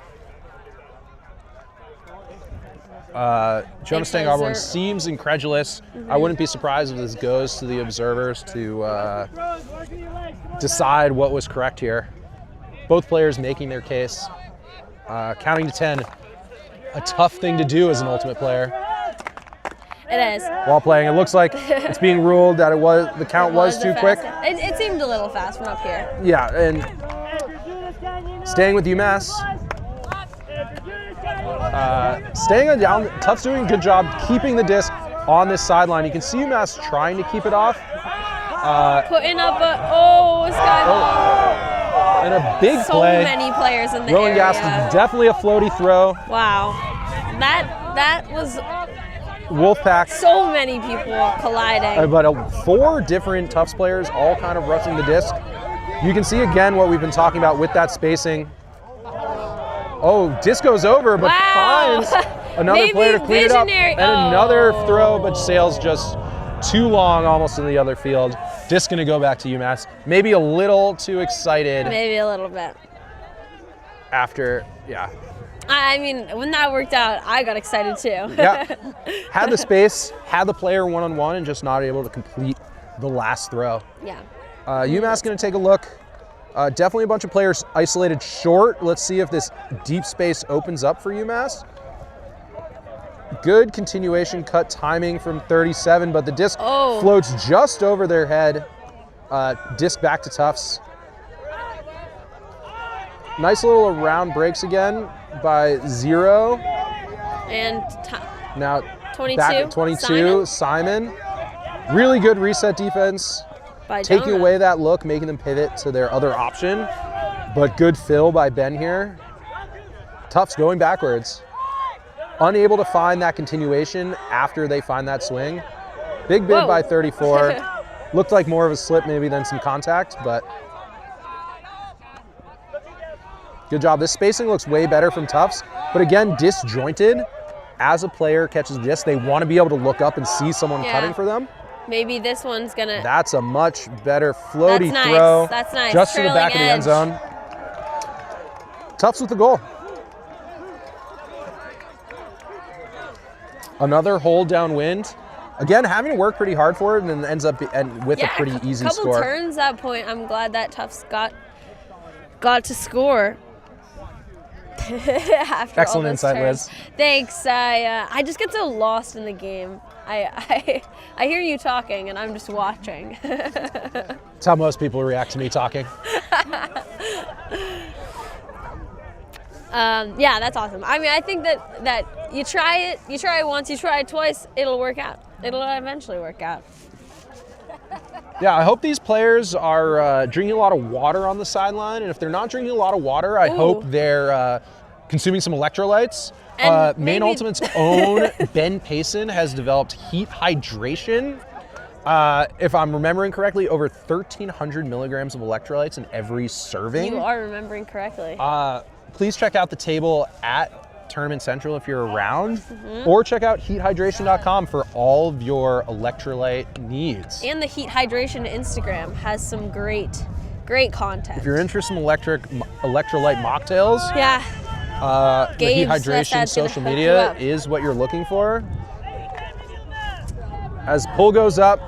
Jonas Stang-Auburn seems incredulous. I wouldn't be surprised if this goes to the observers to decide what was correct here. Both players making their case. Counting to 10, a tough thing to do as an Ultimate player. It is. While playing, it looks like it's being ruled that the count was too quick. It seemed a little fast from up here. Yeah, and staying with UMass. Staying on down, Tufts doing a good job keeping the disc on this sideline. You can see UMass trying to keep it off. Putting up a sky ball. And a big play. So many players in the Rowan area. Gaston, definitely a floaty throw. Wow, that was Wolfpack. so many people colliding. But 4 different Tufts players all kind of rushing the disc. You can see again what we've been talking about with that spacing. Oh, disc goes over, but finds another player to clean it up. And another throw, but sails just too long almost in the other field. Disc gonna go back to UMass. Maybe a little too excited. Maybe a little bit. After, yeah. I mean, when that worked out, I got excited too. Yeah. Had the space, had the player one-on-one, and just not able to complete the last throw. Yeah. UMass gonna take a look. Definitely a bunch of players isolated short. Let's see if this deep space opens up for UMass. Good continuation cut timing from 37, but the disc floats just over their head. Disc back to Tufts. Nice little around breaks again by 0. And now 22. Back at 22, Simon. Really good reset defense. Taking away that look, making them pivot to their other option. But good fill by Ben here. Tufts going backwards. Unable to find that continuation after they find that swing. Big bid by 34. Looked like more of a slip maybe than some contact, but good job. This spacing looks way better from Tufts, but again, disjointed. As a player catches this, they want to be able to look up and see someone cutting for them. Maybe this one's gonna. That's a much better floaty throw. That's nice. Just to the back of the end zone. Tufts with the goal. Another hold downwind. Again, having to work pretty hard for it, and then ends up with a pretty easy score. Couple turns that point. I'm glad that Tufts got to score. After Excellent all those insight, terms. Liz. Thanks. I just get so lost in the game. I hear you talking and I'm just watching. That's how most people react to me talking. Yeah, that's awesome. I mean, I think that you try it once, you try it twice, it'll work out. It'll eventually work out. Yeah, I hope these players are drinking a lot of water on the sideline, and if they're not drinking a lot of water, I hope they're consuming some electrolytes. Maine Ultimate's own Ben Payson has developed heat hydration. If I'm remembering correctly, over 1,300 milligrams of electrolytes in every serving. You are remembering correctly. Please check out the table at Tournament Central if you're around, or check out heathydration.com for all of your electrolyte needs. And the Heat Hydration Instagram has some great content. If you're interested in electrolyte mocktails, yeah. The Heat Hydration social media is what you're looking for. As pull goes up,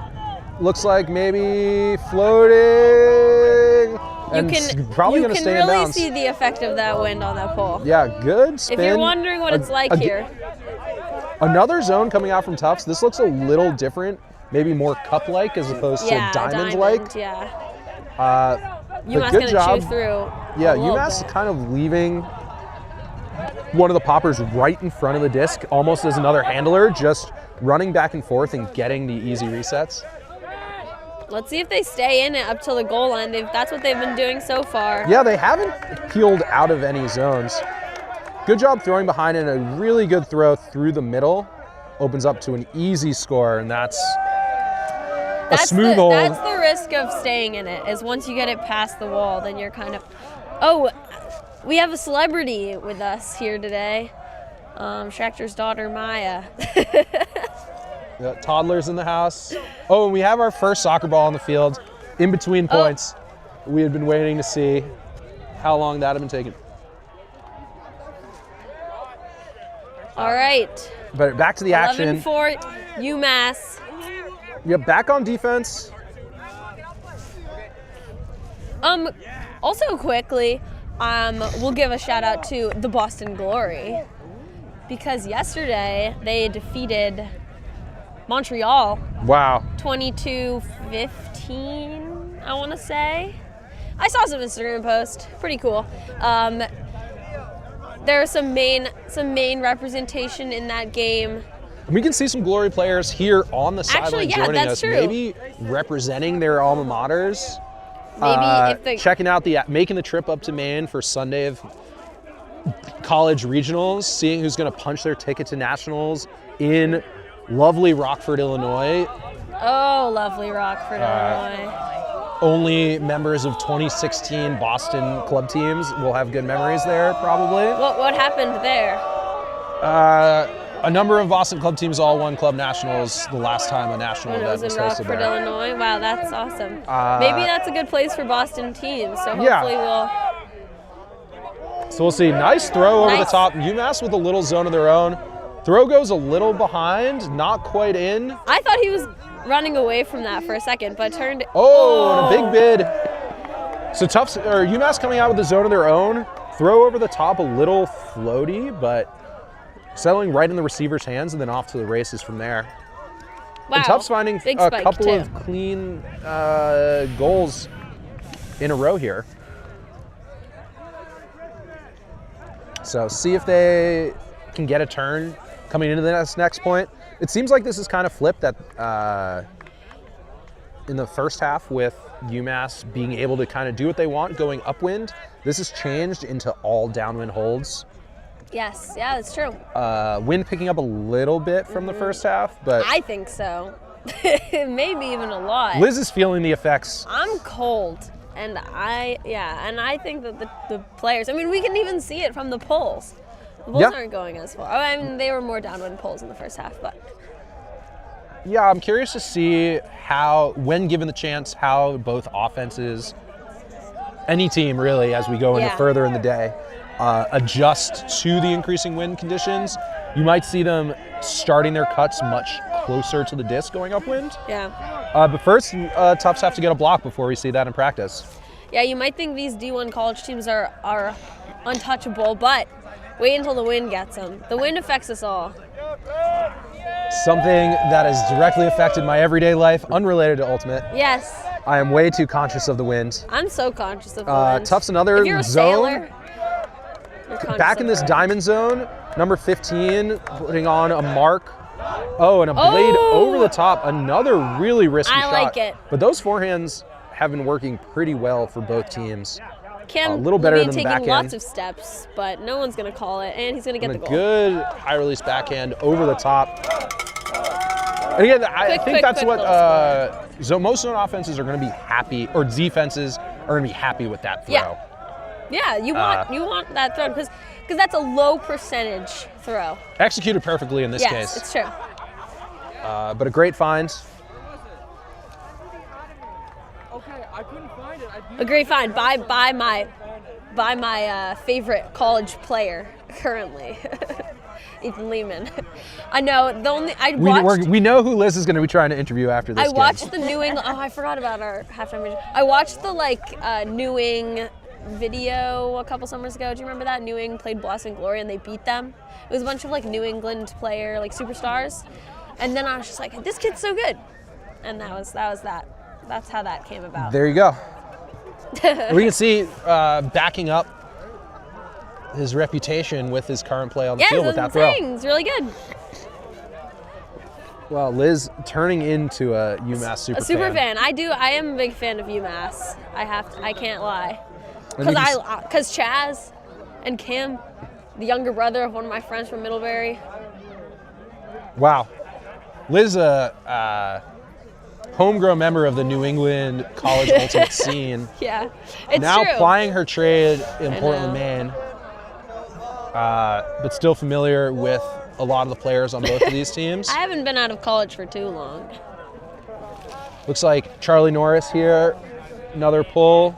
looks like maybe floating. And probably going to stay in bounds. You can really see the effect of that wind on that pole. Yeah, good spin. If you're wondering what it's like here. Another zone coming out from Tufts. This looks a little different, maybe more cup-like as opposed to diamond-like. Yeah. UMass going to chew through. Yeah, UMass is kind of leaving one of the poppers right in front of the disc, almost as another handler, just running back and forth and getting the easy resets. Let's see if they stay in it up till the goal line. That's what they've been doing so far. Yeah, they haven't peeled out of any zones. Good job throwing behind, and a really good throw through the middle opens up to an easy score, and that's a smooth hole. That's the risk of staying in it, is once you get it past the wall, then you're kind of... Oh, we have a celebrity with us here today. Schachter's daughter, Maya. Yeah, toddlers in the house. Oh, and we have our first soccer ball on the field in between points. We had been waiting to see how long that had been taking. All right. But back to the action. 11 for UMass. Yep, back on defense. Also quickly, we'll give a shout out to the Boston Glory, because yesterday they defeated Montreal. Wow. 22-15, I want to say. I saw some Instagram posts. Pretty cool. There's some Maine representation in that game. We can see some Glory players here on the sideline joining us. True. Maybe representing their alma maters. Maybe if checking out making the trip up to Maine for Sunday of college regionals, seeing who's going to punch their ticket to nationals in lovely Rockford, Illinois. Oh, lovely Rockford, Illinois. Only members of 2016 Boston club teams will have good memories there, probably. What happened there? A number of Boston club teams all won club nationals the last time a national event was hosted Rockford, there. Illinois. Wow, that's awesome. Maybe that's a good place for Boston teams. So hopefully So we'll see. Nice throw over the top. UMass with a little zone of their own. Throw goes a little behind, not quite in. I thought he was running away from that for a second, but turned. Oh, and a big bid. So UMass coming out with a zone of their own. Throw over the top, a little floaty, but settling right in the receiver's hands and then off to the races from there. Wow. And Tufts finding Big a spike couple too. of clean goals in a row here. So see if they can get a turn coming into the next point. It seems like this is kind of flipped in the first half with UMass being able to kind of do what they want going upwind. This has changed into all downwind holds. Yes, yeah, that's true. Wind picking up a little bit from the first half, but I think so. Maybe even a lot. Liz is feeling the effects. I'm cold, and I think that the players, I mean, we can even see it from the polls. The polls aren't going as far. I mean, they were more downwind polls in the first half, but. Yeah, I'm curious to see how, when given the chance, how both offenses, any team really, as we go into further in the day, adjust to the increasing wind conditions. You might see them starting their cuts much closer to the disc going upwind. Yeah. But first, Tufts have to get a block before we see that in practice. Yeah, you might think these D1 college teams are untouchable, but Wait until the wind gets them. The wind affects us all. Something that has directly affected my everyday life, unrelated to Ultimate. Yes. I am way too conscious of the wind. I'm so conscious of the wind. Tufts another if you're a zone. Sailor, you're conscious Back in of this the wind. diamond zone, number 15 putting on a mark. Oh, and a blade over the top. Another really risky shot. I like it. But those forehands have been working pretty well for both teams. Cam a little better will than be the taking backhand. lots of steps, but no one's going to call it, and he's going to get And the a goal. good high release backhand over the top. And again, I think that's what most zone offenses are going to be happy, or defenses are going to be happy with that throw. Yeah, you want that throw because that's a low percentage throw. Executed perfectly in this case. Yes, it's true. But a great find. Okay, I couldn't find it. A great find by my favorite college player currently, Ethan Lehman. I know We know who Liz is going to be trying to interview after this. I watched the New England. Oh, I forgot about our halftime video. I watched the New England video a couple summers ago. Do you remember that? New England played Blessing Glory and they beat them. It was a bunch of New England player superstars, and then I was just like, this kid's so good, and that was that. That's how that came about. There you go. We can see backing up his reputation with his current play on the field with that throw. It's really good. Well, Liz turning into a UMass super fan. A super fan. I am a big fan of UMass. I can't lie. Because Chaz and Kim, the younger brother of one of my friends from Middlebury. Wow. Liz, homegrown member of the New England college ultimate scene. Yeah, it's now true. Plying her trade in Portland, Maine, but still familiar with a lot of the players on both of these teams. I haven't been out of college for too long. Looks like Charlie Norris here, another pull.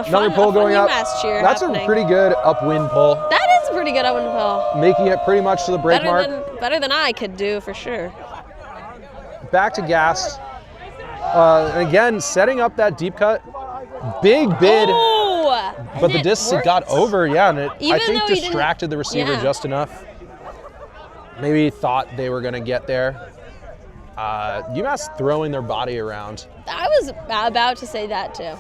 Another pull going up. That's a pretty good upwind pull. That is a pretty good upwind pull. Making it pretty much to the break mark. Better than I could do for sure. Back to gas. And again, setting up that deep cut. Big bid. But the disc got over, and it I think distracted the receiver just enough. Maybe thought they were going to get there. UMass throwing their body around. I was about to say that too.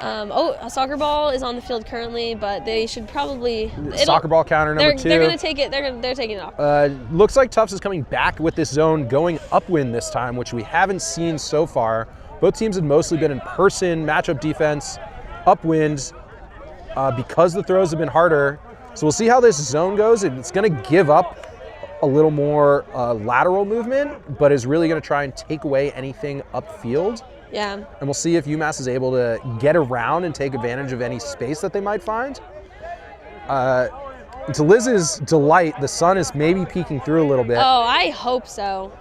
A soccer ball is on the field currently, but they should probably soccer ball counter number 2. They're going to take it. They're taking it off. Looks like Tufts is coming back with this zone, going upwind this time, which we haven't seen so far. Both teams have mostly been in person, matchup defense, upwind, because the throws have been harder. So we'll see how this zone goes. It's going to give up a little more lateral movement, but is really going to try and take away anything upfield. Yeah. And we'll see if UMass is able to get around and take advantage of any space that they might find. To Liz's delight, the sun is maybe peeking through a little bit. Oh, I hope so.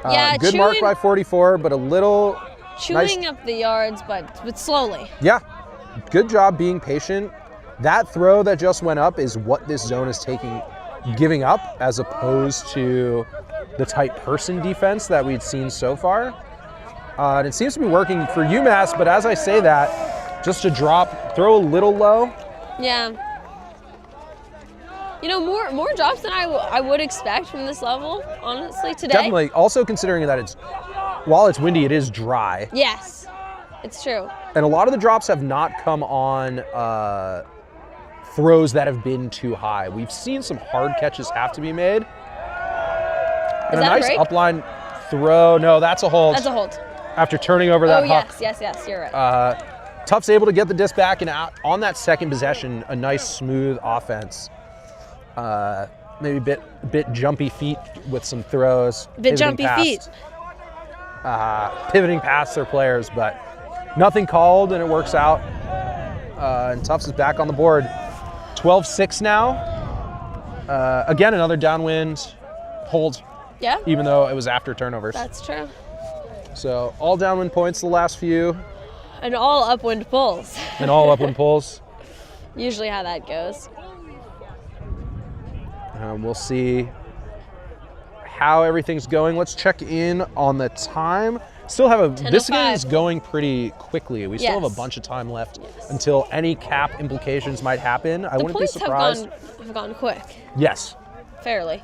Yeah, good mark by 44, but a little chewing up the yards, but slowly. Yeah, good job being patient. That throw that just went up is what this zone is giving up, as opposed to the tight person defense that we'd seen so far. And it seems to be working for UMass, but as I say that, just to throw a little low. Yeah. You know, more drops than I would expect from this level, honestly, today. Definitely. Also considering that while it's windy, it is dry. Yes, it's true. And a lot of the drops have not come on throws that have been too high. We've seen some hard catches have to be made. And a nice upline throw. No, that's a hold. That's a hold. After turning over that huck. Yes, you're right. Tufts able to get the disc back, and out on that second possession, a nice smooth offense. Maybe a bit jumpy feet with some throws. Pivoting past their players, but nothing called, and it works out. And Tufts is back on the board. 12-6 now. Again, another downwind hold. Yeah. Even though it was after turnovers. That's true. So all downwind points the last few. And all upwind pulls. Usually how that goes. We'll see how everything's going. Let's check in on the time. Still have a, 10:05. this game is going pretty quickly. We still have a Yes. bunch of time left until any cap implications might happen. I The wouldn't be points surprised. have gone quick, Yes. fairly.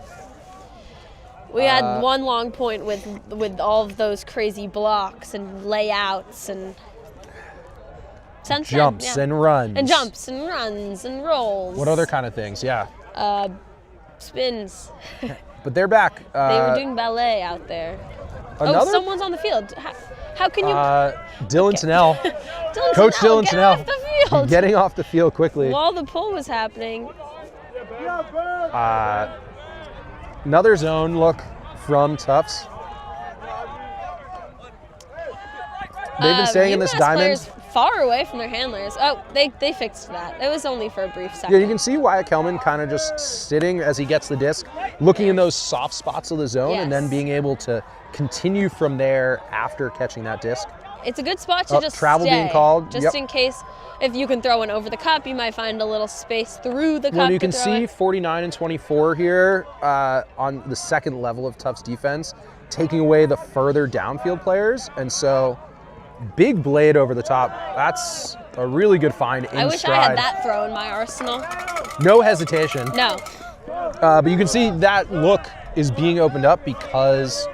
We had one long point with all of those crazy blocks and layouts and since then, Jumps yeah. and runs. And jumps and runs and rolls. What other kind of things? Yeah. Spins. But they're back. They were doing ballet out there. Another? Oh, someone's on the field. How can you? Dylan Tennell. Coach Dylan get Tennell. off the field. Getting off the field quickly. While the pull was happening. Another zone look from Tufts. They've been staying in this UMass diamond. players far away from their handlers. Oh, they fixed that. It was only for a brief second. Yeah, you can see Wyatt Kelman kind of just sitting as he gets the disc, looking in those soft spots of the zone, and then Yes. being able to continue from there after catching that disc. It's a good spot to just travel stay, being called. just Yep. in case if you can throw one over the cup, you might find a little space through the cup. Well, you to can throw see it. 49 and 24 here on the second level of Tufts defense, taking away the further downfield players, and so big blade over the top. That's a really good find in I wish stride. I had that throw in my arsenal. No hesitation. No. But you can see that look is being opened up because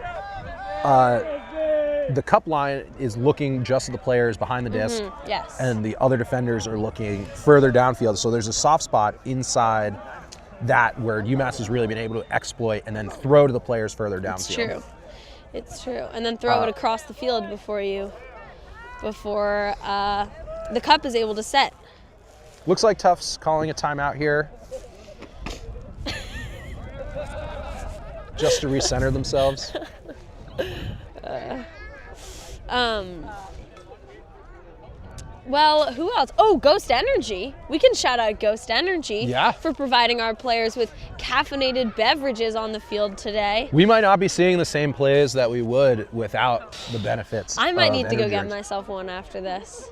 the cup line is looking just at the players behind the disc, Yes. and the other defenders are looking further downfield. So there's a soft spot inside that where UMass has really been able to exploit and then throw to the players further downfield. It's true. It's true. And then throw it across the field before the cup is able to set. Looks like Tufts calling a timeout here. Just to recenter themselves. Well, who else? Oh, Ghost Energy. We can shout out Ghost Energy Yeah. for providing our players with caffeinated beverages on the field today. We might not be seeing the same plays that we would without the benefits. I might of need to go energy get drinks. myself one after this.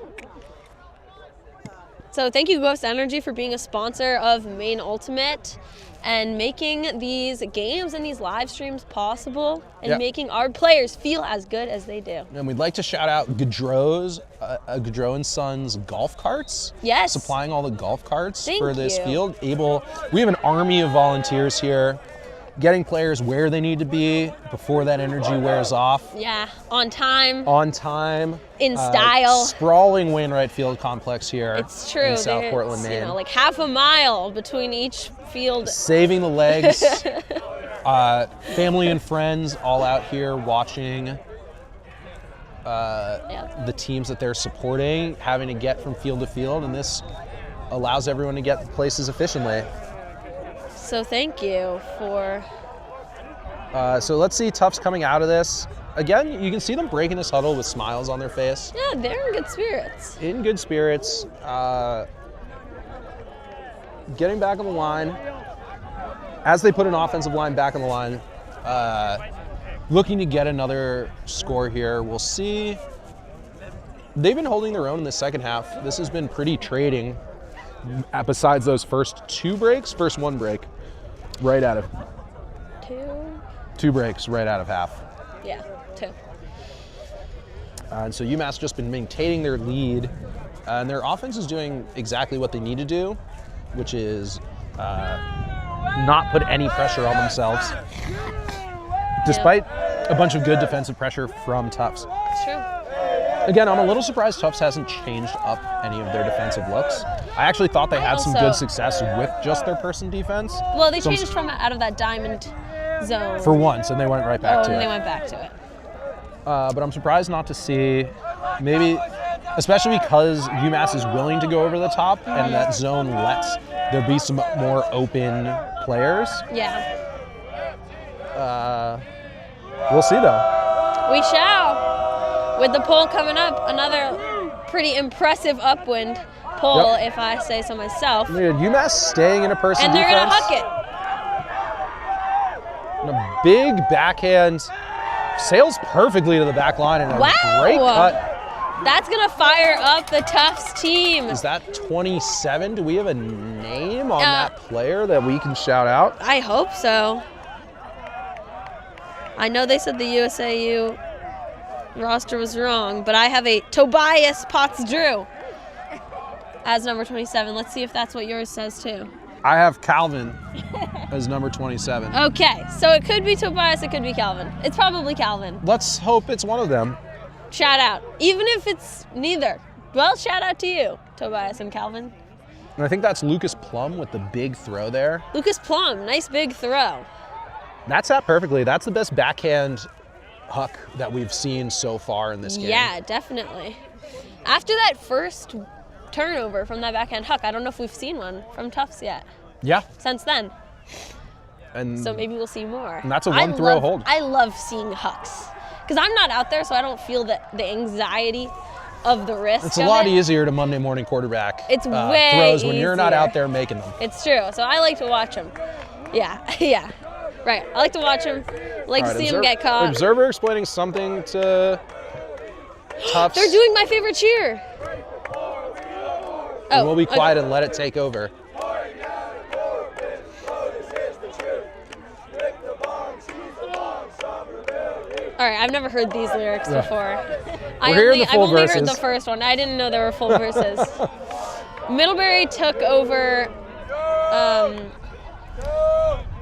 So thank you, Ghost Energy, for being a sponsor of Maine Ultimate and making these games and these live streams possible and Yep. making our players feel as good as they do. And we'd like to shout out Gaudreau's, Gaudreau and Sons golf carts. Yes. Supplying all the golf carts Thank for this you. field. We have an army of volunteers here, getting players where they need to be before that energy wears off. Yeah, on time, On time. in style. Sprawling Wainwright Field complex here. It's true. In South There's, Portland, Maine. like half a mile between each field. Saving the legs. Family and friends all out here watching the teams that they're supporting, having to get from field to field, and this allows everyone to get places efficiently. So thank you for. So let's see Tufts coming out of this. Again, you can see them breaking this huddle with smiles on their face. Yeah, they're in good spirits. In good spirits. Getting back on the line. As they put an offensive line back on the line, looking to get another score here. We'll see. They've been holding their own in the second half. This has been pretty trading. Besides those first first one break, right out of two breaks, right out of half. Yeah, 2. And so UMass just been maintaining their lead, and their offense is doing exactly what they need to do, which is not put any pressure on themselves, despite a bunch of good defensive pressure from Tufts. It's true. Again, I'm a little surprised Tufts hasn't changed up any of their defensive looks. I actually thought they had some also- good success with just their person defense. Well, they So I'm changed from out of that diamond zone. for once, and they went right back to and it. they went back to it. But I'm surprised not to see, maybe, especially because UMass is willing to go over the top, and that zone lets there be some more open players. Yeah. We'll see though. We shall. With the pull coming up, another pretty impressive upwind pull, Yep. if I say so myself. UMass staying in a person And they're defense. gonna huck it. And a big backhand, sails perfectly to the back line, and a Wow. great cut. That's gonna fire up the Tufts team. Is that 27? Do we have a name on that player that we can shout out? I hope so. I know they said the USAU roster was wrong, but I have a Tobias Potts-Drew as number 27. Let's see if that's what yours says too. I have Calvin as number 27. Okay, so it could be Tobias, it could be Calvin. It's probably Calvin. Let's hope it's one of them. Shout out. Even if it's neither. Well, shout out to you, Tobias and Calvin. And I think that's Lucas Plum with the big throw there. Lucas Plum, nice big throw. That's that perfectly. That's the best backhand huck that we've seen so far in this game. Yeah, definitely. After that first turnover from that backhand huck, I don't know if we've seen one from Tufts yet. Yeah. Since then. And so maybe we'll see more. And that's a one-throw hold. I love seeing hucks. Because I'm not out there, so I don't feel the anxiety of the risk. It's a lot easier to Monday morning quarterback it's way throws when you're not easier. out there making them. It's true. So I like to watch them. Yeah, yeah. Right. I like to watch them. Like to see them get caught. Observer explaining something to Tufts. They're doing my favorite cheer. And we'll be quiet and let it take over. All right, I've never heard these lyrics before. I've only heard the first one. I didn't know there were full verses. Middlebury took over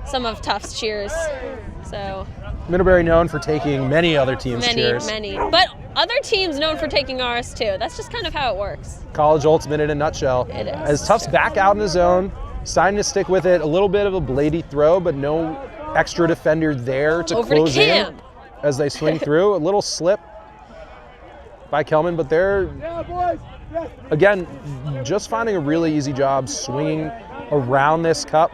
some of Tufts' cheers. So Middlebury known for taking many other teams' cheers. Many. But other teams known for taking ours too. That's just kind of how it works. College ultimate in a nutshell. It is. As Tufts back out in the zone, starting to stick with it. A little bit of a blady throw, but no extra defender there to Over close to in Cam. as they swing through. A little slip by Kelman, but they're, again, just finding a really easy job swinging around this cup.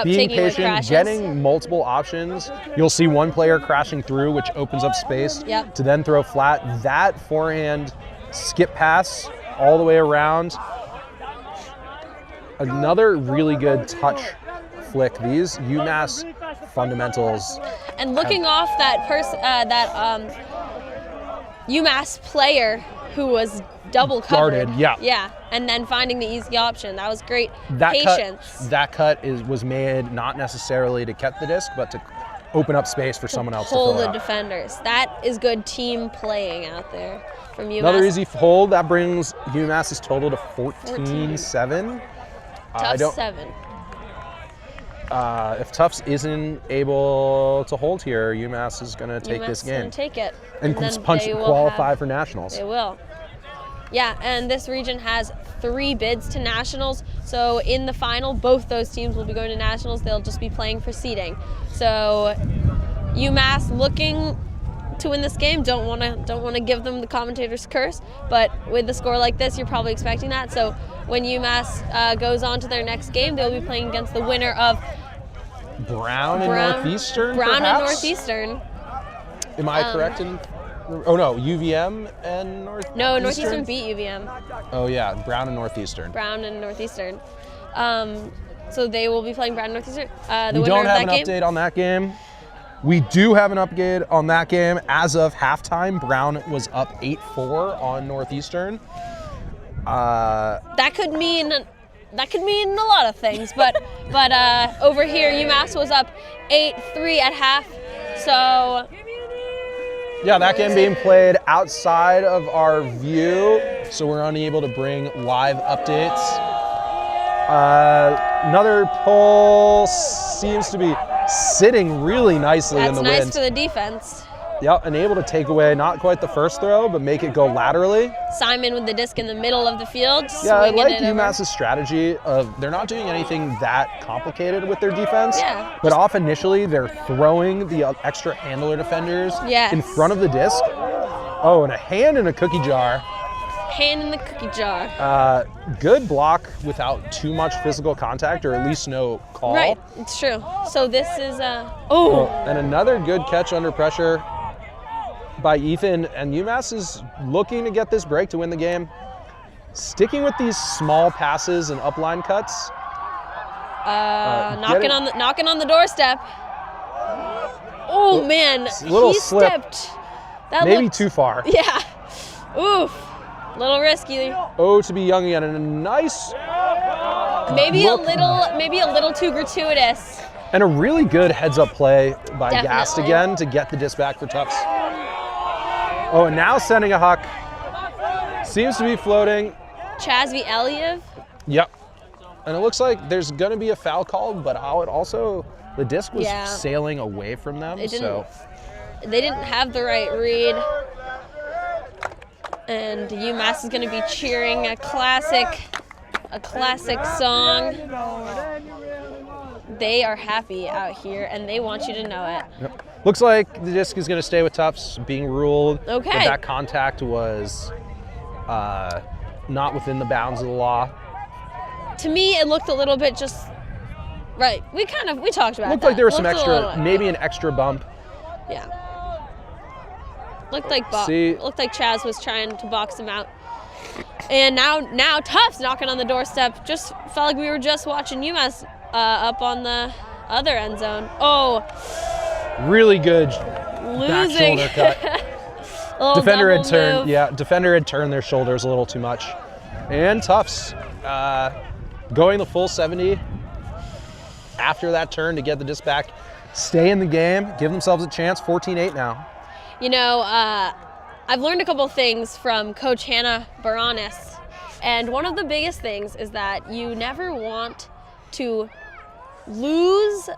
Being patient, getting multiple options. You'll see one player crashing through, which opens up space to then throw flat. That forehand skip pass all the way around. Another really good touch flick. These UMass fundamentals. And looking off that UMass player who was double covered. Guarded, yeah. Yeah, and then finding the easy option. That was great patience. That cut was made not necessarily to cut the disc, but to open up space for someone else to pull fill the out. defenders. That is good team playing out there from UMass. Another easy hold. That brings UMass's total to 14-7. Tufts 7. If Tufts isn't able to hold here, UMass is going to take this game. Going to take it. And qualify for nationals. They will. Yeah, and this region has 3 bids to nationals. So in the final, both those teams will be going to nationals. They'll just be playing for seeding. So UMass looking to win this game. Don't want to give them the commentator's curse, but with a score like this, you're probably expecting that. So when UMass goes on to their next game, they'll be playing against the winner of Brown and Northeastern. Brown perhaps? and Northeastern. Am I correct in? Oh no, UVM and Northeastern. No, Northeastern beat UVM. Oh yeah, Brown and Northeastern. Brown and Northeastern. So they will be playing Brown and Northeastern. We don't have an update on that game. We do have an update on that game. As of halftime, Brown was up 8-4 on Northeastern. That could mean a lot of things, but over here UMass was up 8-3 at half. So yeah, that game being played outside of our view, so we're unable to bring live updates. Another pole seems to be sitting really nicely in the wind. That's nice for the defense. Yep, and able to take away not quite the first throw, but make it go laterally. Simon with the disc in the middle of the field. Yeah, I like UMass's strategy of they're not doing anything that complicated with their defense. Yeah. But off initially, they're throwing the extra handler defenders in front of the disc. Oh, and a hand in a cookie jar. Hand in the cookie jar. Good block without too much physical contact, or at least no call. Right, it's true. So this is and another good catch under pressure by Ethan, and UMass is looking to get this break to win the game. Sticking with these small passes and upline cuts. Knocking on the doorstep. Oh man, little he slip. stepped. That Maybe looked, too far. Yeah. Oof. Little risky. Oh, to be young again, and a nice. Maybe a little too gratuitous. And a really good heads-up play by Definitely. Gast again to get the disc back for Tufts. Oh, and now sending a huck. Seems to be floating. Chazvi Eliev. Yep. And it looks like there's going to be a foul called, but how it also, the disc was Yeah. sailing away from them. It didn't, so they didn't have the right read. And UMass is going to be cheering a classic song. They are happy out here, and they want you to know it. Yep. Looks like the disc is going to stay with Tufts, being ruled. Okay. That contact was not within the bounds of the law. To me, it looked a little bit just right. We talked about Looked that. like there was some Looked a little- extra, maybe an extra bump. Yeah. Looked like Chaz was trying to box him out. And now Tufts knocking on the doorstep. Just felt like we were just watching UMass up on the other end zone. Oh, Really good back losing. shoulder cut. Little Defender had double turned, move. yeah, defender had turned their shoulders a little too much. And Tufts going the full 70 after that turn to get the disc back. Stay in the game, give themselves a chance, 14-8 now. You know, I've learned a couple things from Coach Hannah Baranis, and one of the biggest things is that you never want to lose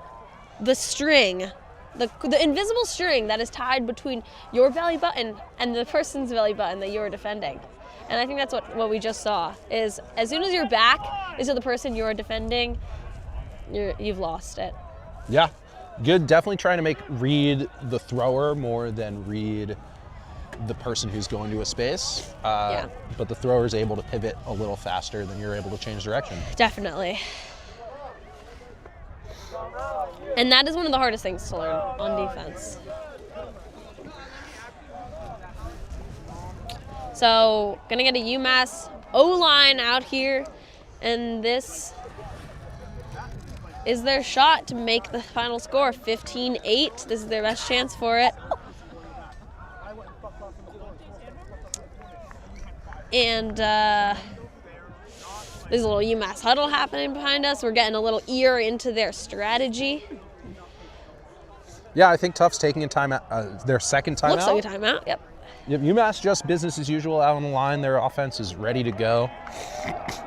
the string, the invisible string that is tied between your belly button and the person's belly button that you're defending. And I think that's what we just saw, is as soon as your back is to the person you're defending, you've lost it. Yeah, good. Definitely trying to read the thrower more than read the person who's going to a space. But the thrower is able to pivot a little faster than you're able to change direction. Definitely. And that is one of the hardest things to learn on defense. So, gonna get a UMass O-line out here, and this is their shot to make the final score, 15-8. This is their best chance for it. And there's a little UMass huddle happening behind us. We're getting a little ear into their strategy. Yeah, I think Tufts taking a timeout, their second timeout. Looks like a timeout, yep. Yep, UMass just business as usual out on the line. Their offense is ready to go.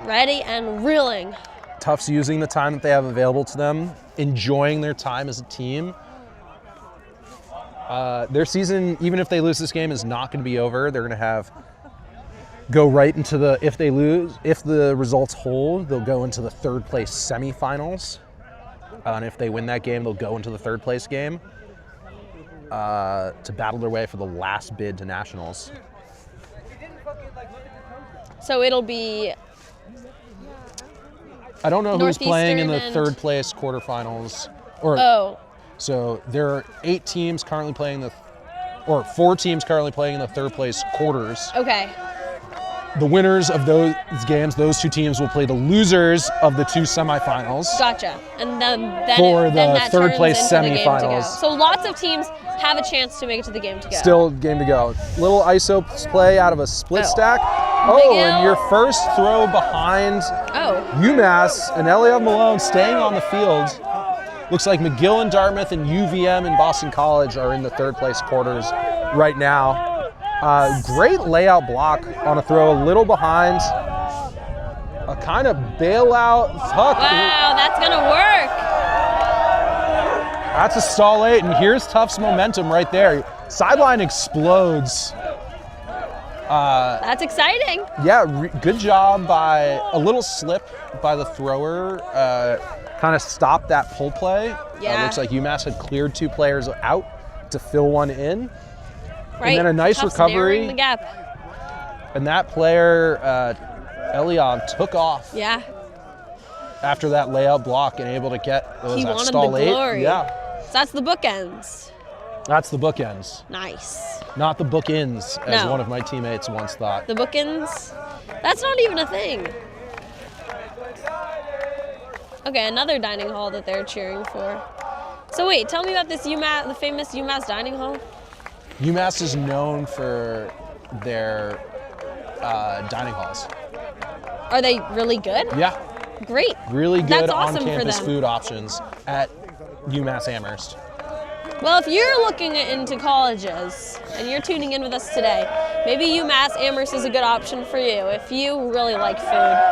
Ready and reeling. Tufts using the time that they have available to them, enjoying their time as a team. Their season, even if they lose this game, is not going to be over. They're going to go right into if the results hold, they'll go into the third place semifinals. And if they win that game, they'll go into the third place game to battle their way for the last bid to nationals. So it'll be... I don't know who's playing in the and- third place quarterfinals. So there are 8 teams currently playing 4 teams currently playing in the third place quarters. Okay. The winners of those games, those 2 teams will play the losers of the 2 semifinals. Gotcha. And then For the that third turns place into the game to go. semifinals. So lots of teams have a chance to make it to the game to go. Still game to go. Little ISO play out of a split stack. Oh, Mcgill. and your first throw behind UMass and Elliot Malone staying on the field. Looks like Mcgill and Dartmouth and UVM and Boston College are in the third place quarters right now. Great layout block on a throw, a little behind. A kind of bailout hook. Wow, that's gonna work. That's a stall 8, and here's Tufts' momentum right there. Sideline explodes. That's exciting. Yeah, good job by a little slip by the thrower. Kind of stopped that pull play. Yeah. Looks like UMass had cleared 2 players out to fill one in. Right. And then a nice Tufts recovery. narrowing the gap. And that player, Eliav, took off Yeah. after that layout block and able to get He that wanted stall the 8. glory. Yeah, So that's the bookends. that's the bookends. Nice. Not the bookends, as No. one of my teammates once thought. The bookends. That's not even a thing. Okay, another dining hall that they're cheering for. So wait, tell me about this UMass, the famous UMass dining hall. UMass is known for their dining halls. Are they really good? Yeah, Great. really good That's awesome for on-campus them. food options at UMass Amherst. Well, if you're looking into colleges and you're tuning in with us today, maybe UMass Amherst is a good option for you if you really like food.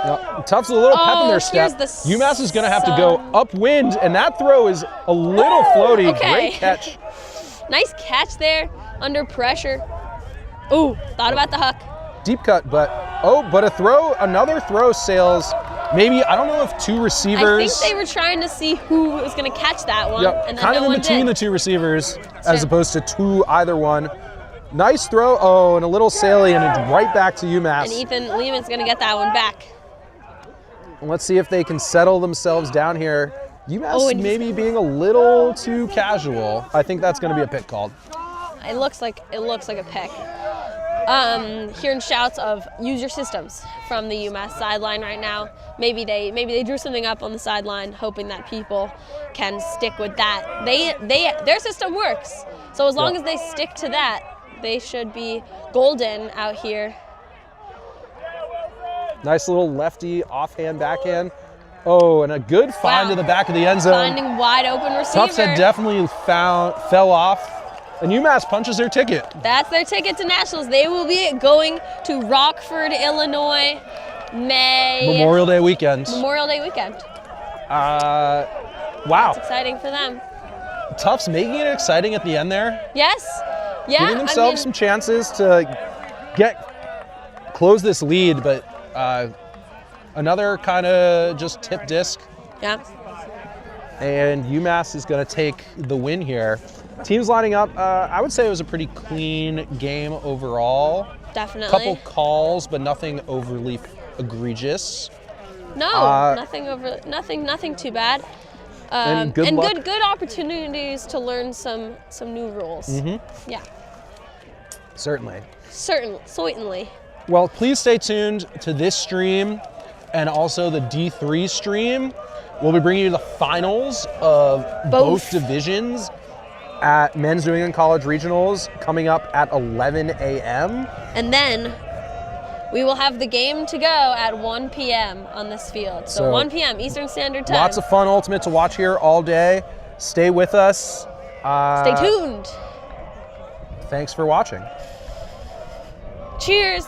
Yep. Tufts a little pep in their step. UMass is going to have to go upwind, and that throw is a little floaty. Okay. Great catch. Nice catch there under pressure. Ooh, thought about the huck. Deep cut, but another throw sails. Maybe, I don't know if two receivers. I think they were trying to see who was going to catch that one. Yep, And then kind no of in one between did. the two receivers as opposed to two either one. Nice throw, oh, and a little saily, and it's right back to UMass. And Ethan Lehman's going to get that one back. And let's see if they can settle themselves down here. UMass maybe being a little too casual. I think that's going to be a pick called. It looks like a pick. Hearing shouts of use your systems from the UMass sideline right now. Maybe they drew something up on the sideline, hoping that people can stick with that. Their system works. So as long as they stick to that, they should be golden out here. Nice little lefty offhand backhand. Oh, and a good find to the back of the end zone. Finding wide open receiver. Tufts had definitely fell off. And UMass punches their ticket. That's their ticket to nationals. They will be going to Rockford, Illinois, Memorial Day weekend. Wow. That's exciting for them. Tufts making it exciting at the end there. Yes. Yeah. Giving themselves some chances to close this lead, but another kind of just tip disc. Yeah. And UMass is going to take the win here. Teams lining up, I would say it was a pretty clean game overall. Definitely. Couple calls, but nothing overly egregious. No, nothing too bad. And good luck. good opportunities to learn some new rules. Mm-hmm. Yeah. Certainly. Certainly. Well, please stay tuned to this stream and also the D3 stream. We'll be bringing you the finals of both divisions at Men's New England College Regionals coming up at 11 a.m. And then we will have the game to go at 1 p.m. on this field. So 1 p.m. Eastern Standard Time. Lots of fun ultimate to watch here all day. Stay with us. Stay tuned. Thanks for watching. Cheers.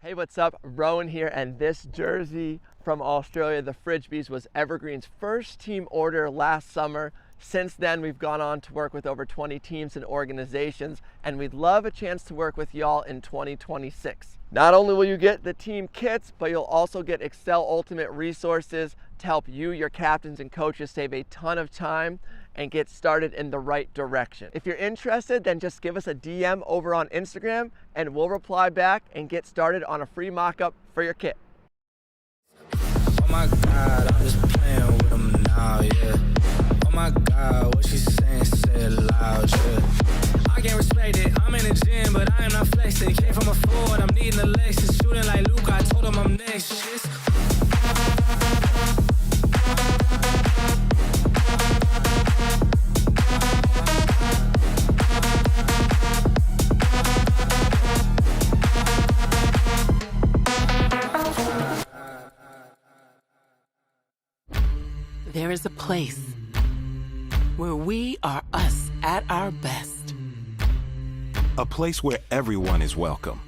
Hey, what's up? Rowan here, and this jersey from Australia, the Frisbees, was Evergreen's first team order last summer. Since then, we've gone on to work with over 20 teams and organizations, and we'd love a chance to work with y'all in 2026. Not only will you get the team kits, but you'll also get Excel Ultimate resources to help you, your captains, and coaches save a ton of time and get started in the right direction. If you're interested, then just give us a DM over on Instagram and we'll reply back and get started on a free mock-up for your kit. Oh my God, I'm just playing with them now, yeah. Oh my God, what she saying, say it loud, yeah. I can't respect it, I'm in the gym, but I am not flexing. Came from a forward, I'm needing the Lexus. Shooting like Luke, I told him I'm next, shit. There is a place where we are us at our best. A place where everyone is welcome.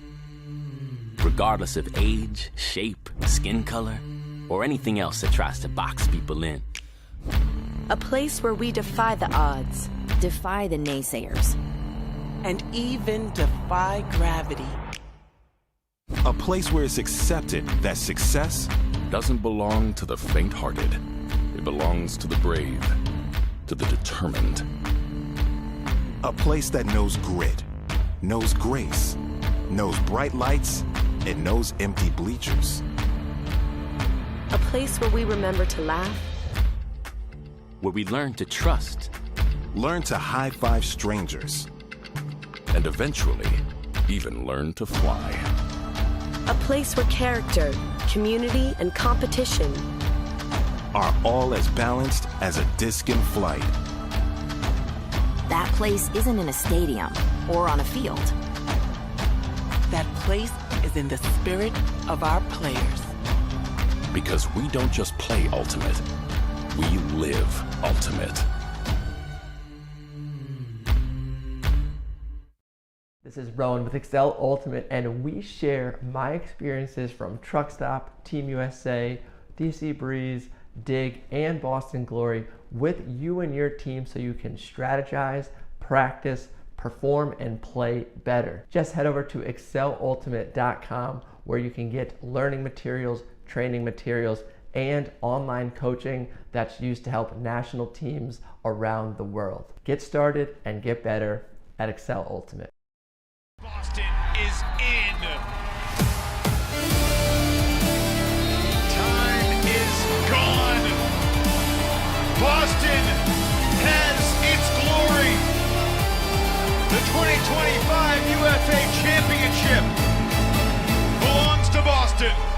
Regardless of age, shape, skin color, or anything else that tries to box people in. A place where we defy the odds, defy the naysayers, and even defy gravity. A place where it's accepted that success doesn't belong to the faint-hearted. It belongs to the brave, to the determined. A place that knows grit, knows grace, knows bright lights, and knows empty bleachers. a place where we remember to laugh where we learn to trust. Learn to high-five strangers. And eventually, even learn to fly. A place where character, community, and competition are all as balanced as a disc in flight. That place isn't in a stadium or on a field. That place is in the spirit of our players. Because we don't just play Ultimate, we live Ultimate. This is Rowan with Excel Ultimate, and we share my experiences from Truck Stop, Team USA, DC Breeze, Dig, and Boston Glory with you and your team so you can strategize, practice, perform, and play better. Just head over to excelultimate.com where you can get learning materials, training materials, and online coaching that's used to help national teams around the world. Get started and get better at Excel Ultimate. Boston is in. Time is gone. Boston has its glory. The 2025 UFA Championship belongs to Boston.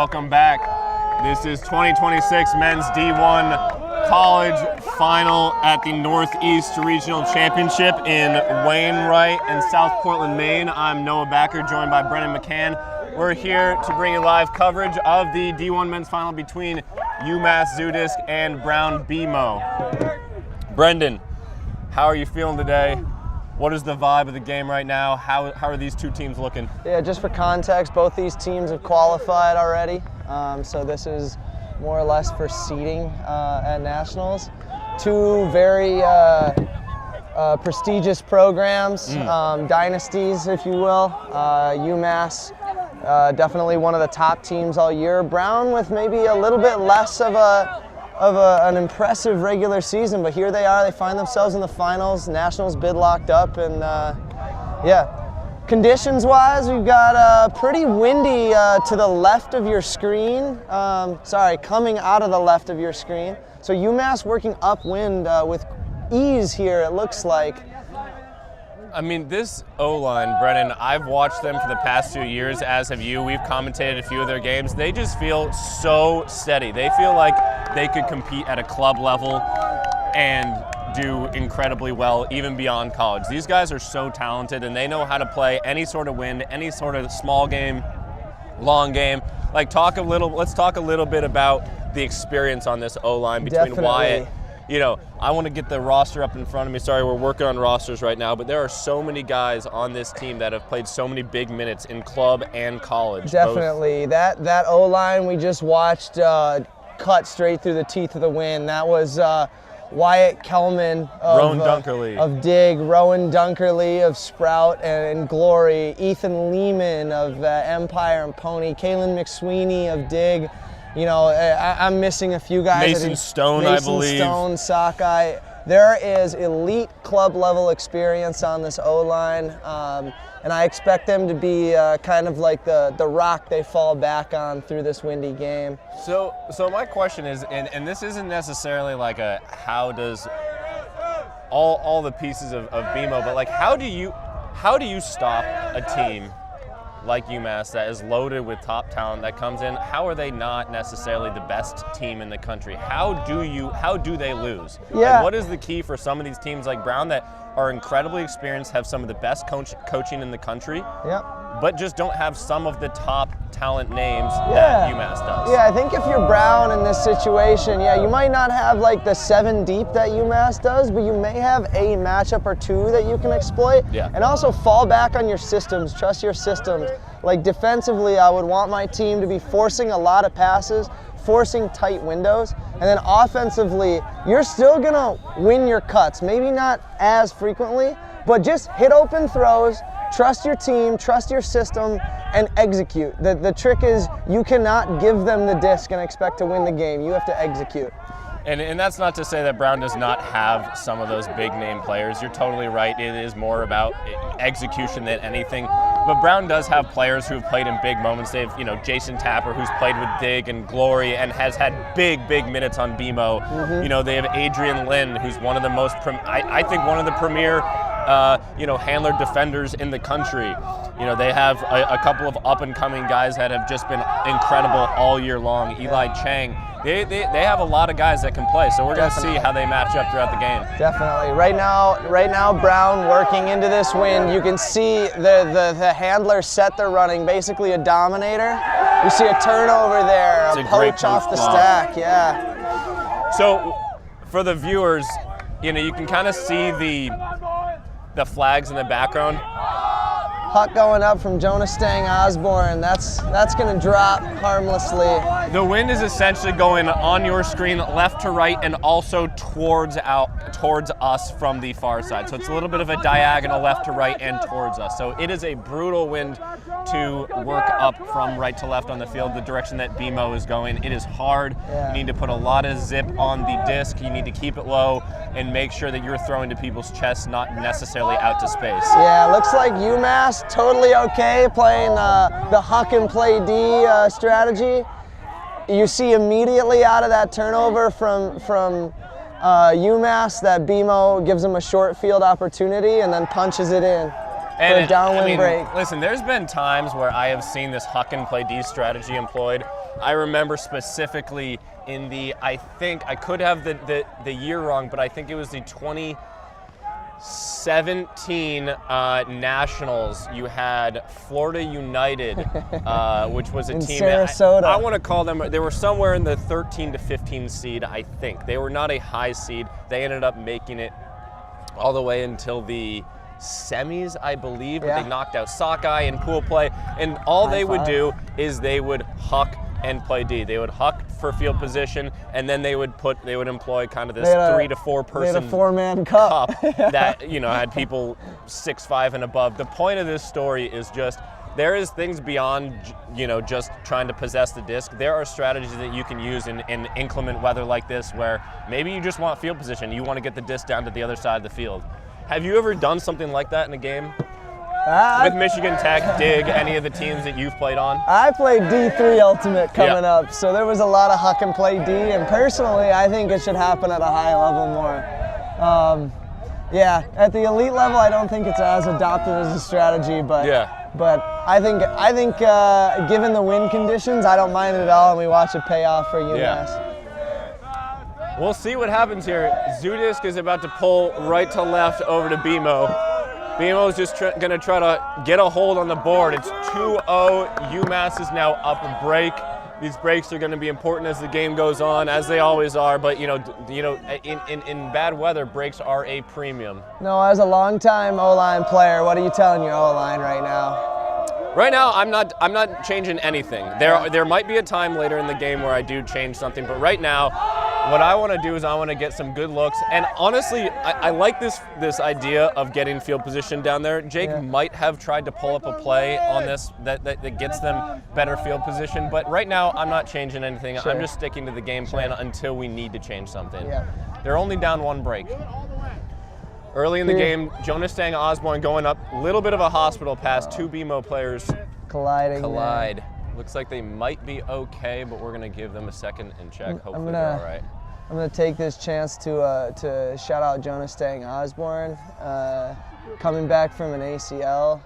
welcome back. This is 2026 Men's D1 College Final at the Northeast Regional Championship in Wainwright and South Portland, Maine. I'm Noah Backer, joined by Brendan McCann. We're here to bring you live coverage of the D1 Men's Final between UMass Zudisk and Brown BMO. Brendan, how are you feeling today? What is the vibe of the game right now? How are these two teams looking? Yeah, just for context, both these teams have qualified already. So this is more or less for seeding at Nationals. Two very prestigious programs, dynasties, if you will. UMass, definitely one of the top teams all year. Brown with maybe a little bit less of an impressive regular season, but here they are. They find themselves in the finals. Nationals bid locked up, and yeah. Conditions-wise, we've got pretty windy to the left of your screen. Coming out of the left of your screen. So UMass working upwind with ease here, it looks like. I mean, this O-line, Brennan, I've watched them for the past 2 years, as have you. We've commentated a few of their games. They just feel so steady. They feel like they could compete at a club level and do incredibly well, even beyond college. These guys are so talented, and they know how to play any sort of wind, any sort of small game, long game. Let's talk a little bit about the experience on this O-line between Definitely. Wyatt. You know, I want to get the roster up in front of me. Sorry, we're working on rosters right now, but there are so many guys on this team that have played so many big minutes in club and college. Definitely. That O-line we just watched cut straight through the teeth of the wind. That was Wyatt Kelman of Dig, Rowan Dunkerley of Sprout and Glory, Ethan Lehman of Empire and Pony, Kalen McSweeney of Dig. You know, I'm missing a few guys. Mason Stone, I believe. Mason Stone, Sockeye. There is elite club level experience on this O-line, and I expect them to be kind of like the rock they fall back on through this windy game. So my question is, and this isn't necessarily like a how does all the pieces of BMO, but like how do you stop a team like UMass that is loaded with top talent that comes in? How are they not necessarily the best team in the country? How do they lose? Yeah. Like, what is the key for some of these teams like Brown that are incredibly experienced, have some of the best coaching in the country, but just don't have some of the top talent names that UMass does? Yeah, I think if you're Brown in this situation, you might not have like the 7 deep that UMass does, but you may have a matchup or two that you can exploit. Yeah. And also fall back on your systems, trust your systems. Like defensively, I would want my team to be forcing a lot of passes, forcing tight windows, and then offensively, you're still gonna win your cuts. Maybe not as frequently, but just hit open throws, trust your team, trust your system, and execute. The trick is you cannot give them the disc and expect to win the game. You have to execute. And that's not to say that Brown does not have some of those big name players. You're totally right. It is more about execution than anything. But Brown does have players who have played in big moments. They have, Jason Tapper, who's played with Dig and Glory and has had big minutes on BMO. Mm-hmm. They have Adrian Lynn, who's one of the most, I think one of the premier handler defenders in the country. They have a couple of up-and-coming guys that have just been incredible all year long. Eli Chang. They have a lot of guys that can play, so we're going to see how they match up throughout the game. Definitely. Right now, Brown working into this wind. You can see the handler set they're running, basically a dominator. You see a turnover there, a poach off the stack, So for the viewers, you can kind of see the flags in the background. Puck going up from Jonas Stang Osborne. That's going to drop harmlessly. The wind is essentially going on your screen left to right and also towards us from the far side. So it's a little bit of a diagonal left to right and towards us. So it is a brutal wind to work up from right to left on the field, the direction that BMO is going. It is hard. Yeah. You need to put a lot of zip on the disc. You need to keep it low and make sure that you're throwing to people's chests, not necessarily out to space. Yeah, looks like UMass totally okay playing the huck and play D strategy. You see immediately out of that turnover from UMass that BMO gives them a short field opportunity and then punches it in for a downwind break. Listen, there's been times where I have seen this huck and play D strategy employed I remember specifically in the, I think, I could have the year wrong, but I think it was the 2017 Nationals. You had Florida United, which was a in team. Sarasota. I want to call them, they were somewhere in the 13 to 15 seed, I think. They were not a high seed. They ended up making it all the way until the semis, I believe, but they knocked out sockeye in pool play, and all they would do is they would huck and play D. They would huck for field position, and then they would employ kind of this 3 to 4 person they had a 4-man cup that had people 6'5" and above. The point of this story is just there is things beyond just trying to possess the disc. There are strategies that you can use in inclement weather like this, where maybe you just want field position. You want to get the disc down to the other side of the field. Have you ever done something like that in a game? With Michigan Tech, Dig, any of the teams that you've played on? I played D3 Ultimate coming up, so there was a lot of huck and play D, and personally, I think it should happen at a high level more. At the elite level, I don't think it's as adopted as a strategy, but I think given the wind conditions, I don't mind it at all, and we watch it pay off for UMass. We'll see what happens here. Zudisk is about to pull right to left over to BMO. BMO is just going to try to get a hold on the board. It's 2-0. UMass is now up a break. These breaks are going to be important as the game goes on, as they always are. But in bad weather, breaks are a premium. No, as a longtime O-line player, what are you telling your O-line right now? Right now, I'm not changing anything. There might be a time later in the game where I do change something, but right now, what I want to do is I want to get some good looks. And honestly, I like this idea of getting field position down there. Jake might have tried to pull up a play on this that gets them better field position, but right now I'm not changing anything. I'm just sticking to the game plan until we need to change something. They're only down 1 break. Early in the game, Jonas Stang Osborne going up, a little bit of a hospital pass, 2 BMO players collide. Looks like they might be okay, but we're gonna give them a second and check. Hopefully they're all right. I'm gonna take this chance to shout out Jonas Stang Osborne, coming back from an ACL.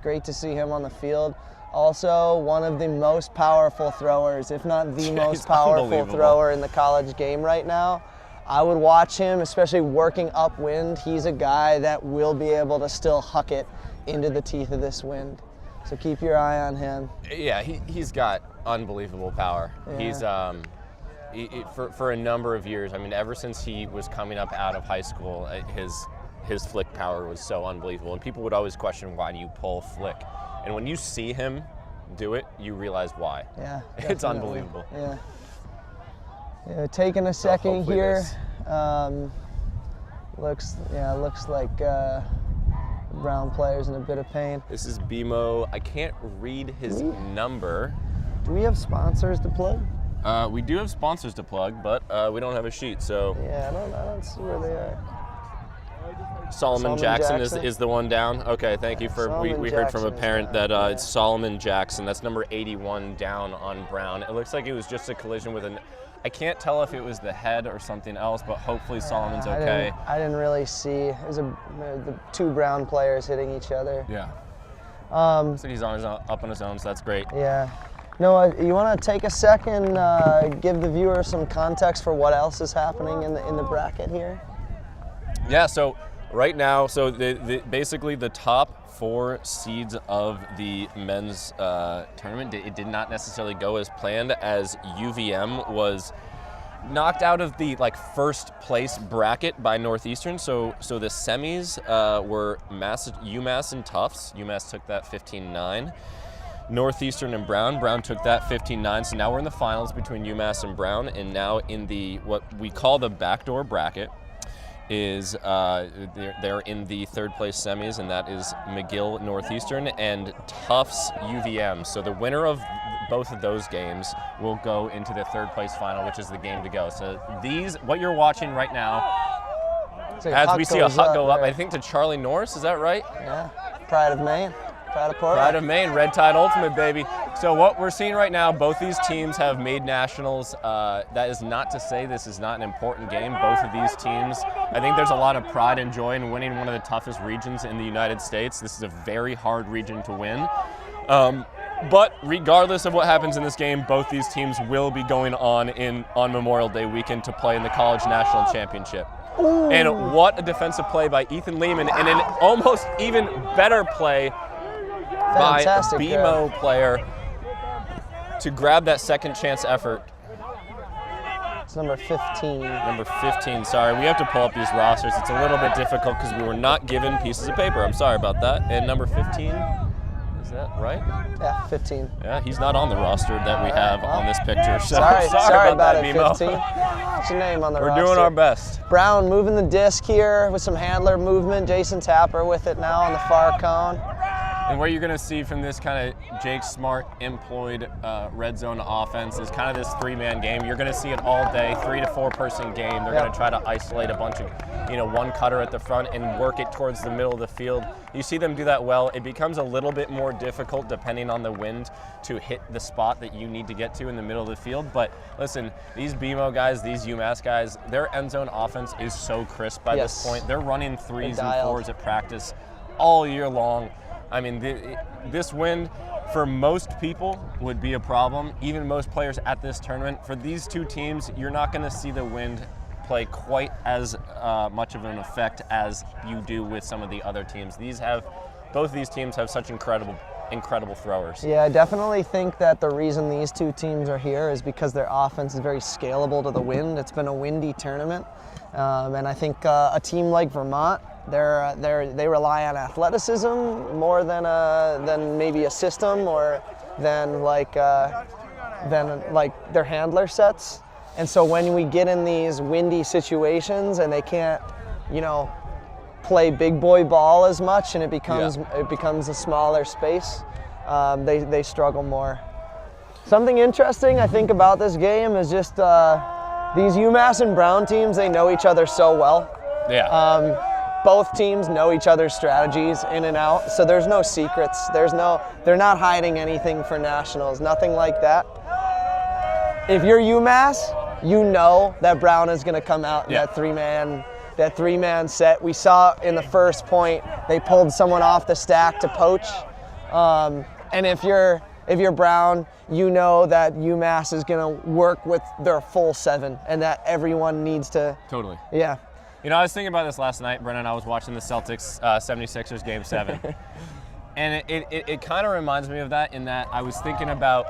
Great to see him on the field. Also, one of the most powerful throwers, if not the most powerful thrower in the college game right now. I would watch him, especially working upwind. He's a guy that will be able to still huck it into the teeth of this wind. So keep your eye on him. Yeah, he's got unbelievable power. He's for a number of years. I mean, ever since he was coming up out of high school, his flick power was so unbelievable. And people would always question, why do you pull flick? And when you see him do it, you realize why. Yeah, it's unbelievable. Yeah. Taking a second here. Looks like Brown player's in a bit of pain. This is BMO. I can't read his number. Do we have sponsors to plug? We do have sponsors to plug, but we don't have a sheet, so. Yeah, I don't see where they are. Solomon Jackson is the one down. Okay, thank you for, we heard from a parent that it's Solomon Jackson. That's number 81 down on Brown. It looks like it was just a collision with I can't tell if it was the head or something else, but hopefully Solomon's okay. I didn't really see. There's the 2 Brown players hitting each other. Yeah. So he's up on his own, so that's great. Yeah. Noah, you want to take a second, give the viewer some context for what else is happening in the bracket here? Yeah. So right now, basically the top 4 seeds of the men's tournament, it did not necessarily go as planned, as UVM was knocked out of the first place bracket by Northeastern. So the semis were UMass and Tufts. UMass took that 15-9. Northeastern and Brown took that 15-9. So now we're in the finals between UMass and Brown, and now in the what we call the backdoor bracket is they're in the 3rd place semis, and that is Mcgill Northeastern and Tufts UVM. So the winner of both of those games will go into the 3rd place final, which is the game to go. So what you're watching right now, as we see a huck go up, I think to Charlie Norris, is that right? Yeah, Pride of Maine. Pride of Maine, Red Tide Ultimate, baby. So what we're seeing right now, both these teams have made nationals. That is not to say this is not an important game. Both of these teams, I think there's a lot of pride and joy in winning one of the toughest regions in the United States. This is a very hard region to win. But regardless of what happens in this game, both these teams will be going on Memorial Day weekend to play in the College National Championship. Ooh. And what a defensive play by Ethan Lehman, and an almost even better play by a BMO player to grab that second chance effort. It's number 15. Number 15, sorry. We have to pull up these rosters. It's a little bit difficult because we were not given pieces of paper. I'm sorry about that. And number 15, is that right? Yeah, 15. Yeah, he's not on the roster that we have on this picture. So sorry about that, it, BMO. 15. What's your name on the roster? We're doing our best. Brown moving the disc here with some handler movement. Jason Tapper with it now on the far cone. And what you're going to see from this kind of Jake Smart employed red zone offense is kind of this three-man game. You're going to see it all day, 3 to 4 person game. They're going to try to isolate a bunch of, one cutter at the front and work it towards the middle of the field. You see them do that well. It becomes a little bit more difficult depending on the wind to hit the spot that you need to get to in the middle of the field. But listen, these BMO guys, these UMass guys, their end zone offense is so crisp by this point. They're running 3s and 4s at practice all year long. I mean, this wind for most people would be a problem, even most players at this tournament. For these two teams, you're not going to see the wind play quite as much of an effect as you do with some of the other teams. Both of these teams have such incredible throwers. Yeah, I definitely think that the reason these two teams are here is because their offense is very scalable to the wind. It's been a windy tournament, and I think a team like Vermont, they rely on athleticism more than maybe a system or than like their handler sets. And so when we get in these windy situations and they can't, play big boy ball as much, and it becomes a smaller space, they struggle more. Something interesting I think about this game is just these UMass and Brown teams, they know each other so well. Yeah. Both teams know each other's strategies in and out, so there's no secrets. They're not hiding anything for nationals, nothing like that. If you're UMass, you know that Brown is going to come out in that three-man set. We saw in the first point they pulled someone off the stack to poach, and if you're Brown, you know that UMass is going to work with their full 7, and that everyone needs to. Totally. Yeah. I was thinking about this last night, Brennan. I was watching the Celtics 76ers Game 7. And it kind of reminds me of that in that I was thinking about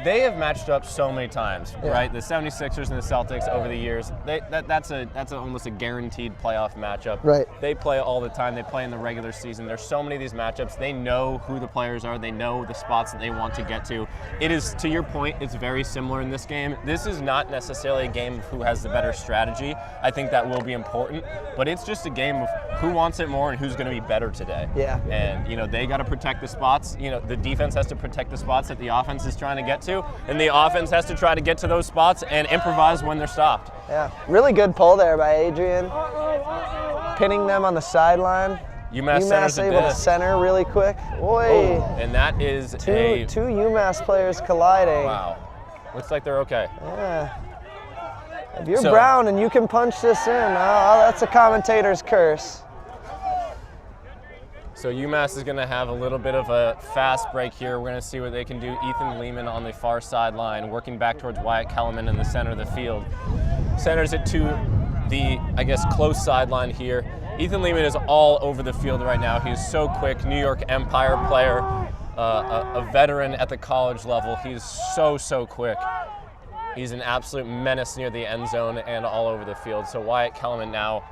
they have matched up so many times, right? The 76ers and the Celtics over the years, that's almost a guaranteed playoff matchup. Right. They play all the time. They play in the regular season. There's so many of these matchups. They know who the players are. They know the spots that they want to get to. It is, to your point, it's very similar in this game. This is not necessarily a game of who has the better strategy. I think that will be important, but it's just a game of who wants it more and who's going to be better today. Yeah. And, they got to protect the spots. The defense has to protect the spots that the offense is trying to get to, and the offense has to try to get to those spots and improvise when they're stopped. Yeah, really good pull there by Adrian, pinning them on the sideline. UMass able to center really quick. Boy. And that is two UMass players colliding. Wow. Looks like they're okay. Yeah. If you're Brown and you can punch this in, that's a commentator's curse. So UMass is going to have a little bit of a fast break here. We're going to see what they can do. Ethan Lehman on the far sideline, working back towards Wyatt Kellerman in the center of the field. Centers it to the, close sideline here. Ethan Lehman is all over the field right now. He's so quick, New York Empire player, a veteran at the college level. He's so quick. He's an absolute menace near the end zone and all over the field. So Wyatt Kellerman now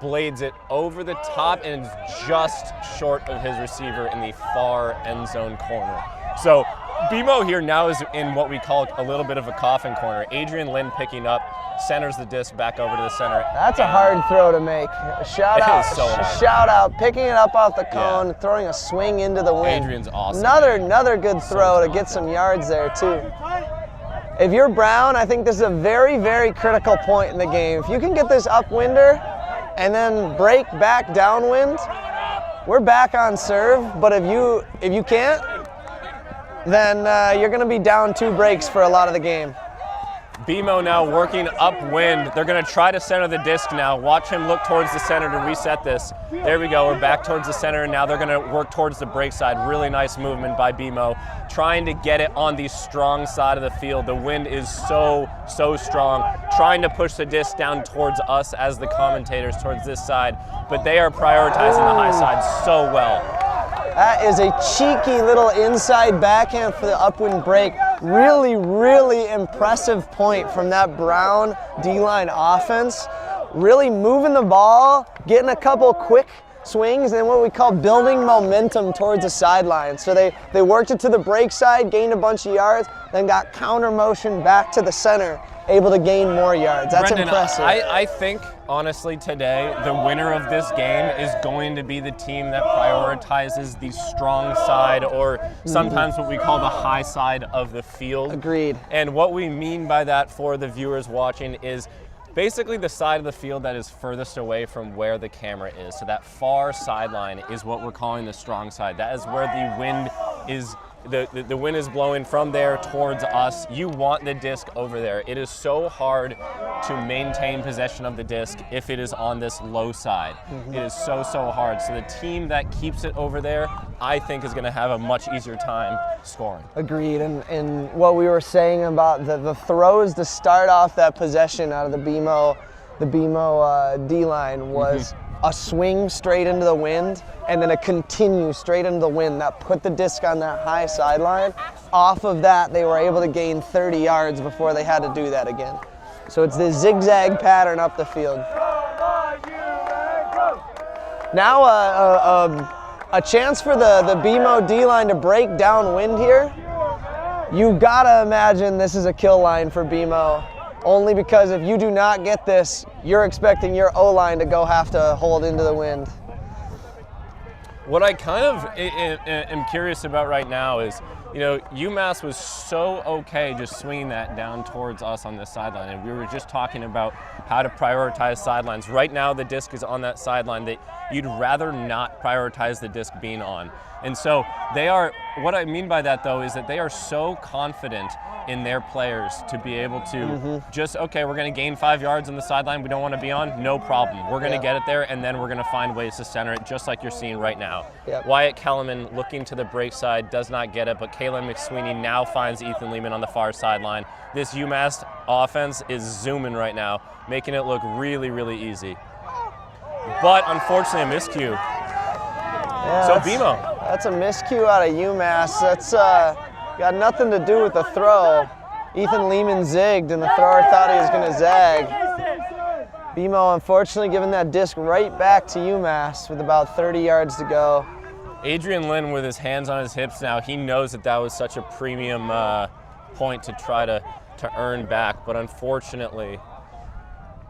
blades it over the top and is just short of his receiver in the far end zone corner. So BMO here now is in what we call a little bit of a coffin corner. Adrian Lynn picking up, centers the disc back over to the center. That's a hard throw to make. Shout out, picking it up off the cone, throwing a swing into the wind. Adrian's awesome. Another good throw to get some yards there too. If you're Brown, I think this is a very, very critical point in the game. If you can get this upwinder and then break back downwind, we're back on serve. But if you can't, then you're going to be down 2 breaks for a lot of the game. BMO now working upwind. They're going to try to center the disc now. Watch him look towards the center to reset this. There we go. We're back towards the center, and now they're going to work towards the break side. Really nice movement by BMO, trying to get it on the strong side of the field. The wind is so strong, trying to push the disc down towards us as the commentators towards this side, but they are prioritizing the high side so well. That is a cheeky little inside backhand for the upwind break. Really, really impressive point from that Brown D-line offense. Really moving the ball, getting a couple quick swings, and what we call building momentum towards the sideline. So they worked it to the break side, gained a bunch of yards, then got counter motion back to the center, able to gain more yards. That's Brendan, impressive. I think, honestly, today, the winner of this game is going to be the team that prioritizes the strong side, or sometimes what we call the high side of the field. Agreed. And what we mean by that for the viewers watching is basically the side of the field that is furthest away from where the camera is. So that far sideline is what we're calling the strong side. That is where the wind is. The wind is blowing from there towards us. You want the disc over there. It is so hard to maintain possession of the disc if it is on this low side. It is so hard. So the team that keeps it over there, I think, is going to have a much easier time scoring. Agreed. And what we were saying about the throws to start off that possession out of the BMO D-line was a swing straight into the wind, and then a continue straight into the wind that put the disc on that high sideline. Off of that, they were able to gain 30 yards before they had to do that again. So it's the zigzag pattern up the field. Now a chance for the BMO D-line to break downwind here. You gotta imagine this is a kill line for BMO. Only because if you do not get this, you're expecting your O-line to have to hold into the wind. What I kind of am curious about right now is, UMass was so okay just swinging that down towards us on this sideline, and we were just talking about how to prioritize sidelines. Right now the disc is on that sideline that you'd rather not prioritize the disc being on. And so what I mean by that though is that they are so confident in their players to be able to okay, we're going to gain 5 yards on the sideline we don't want to be on, no problem. We're going to get it there, and then we're going to find ways to center it, just like you're seeing right now. Wyatt Kellerman looking to the break side, does not get it, but Kalen McSweeney now finds Ethan Lehman on the far sideline. This UMass offense is zooming right now, making it look really, really easy. But unfortunately, a miscue. Yeah, so BMO. That's a miscue out of UMass. That's got nothing to do with the throw. Ethan Lehman zigged, and the thrower thought he was going to zag. BMO, unfortunately, giving that disc right back to UMass with about 30 yards to go. Adrian Lynn with his hands on his hips now. He knows that was such a premium point to try to earn back, but unfortunately,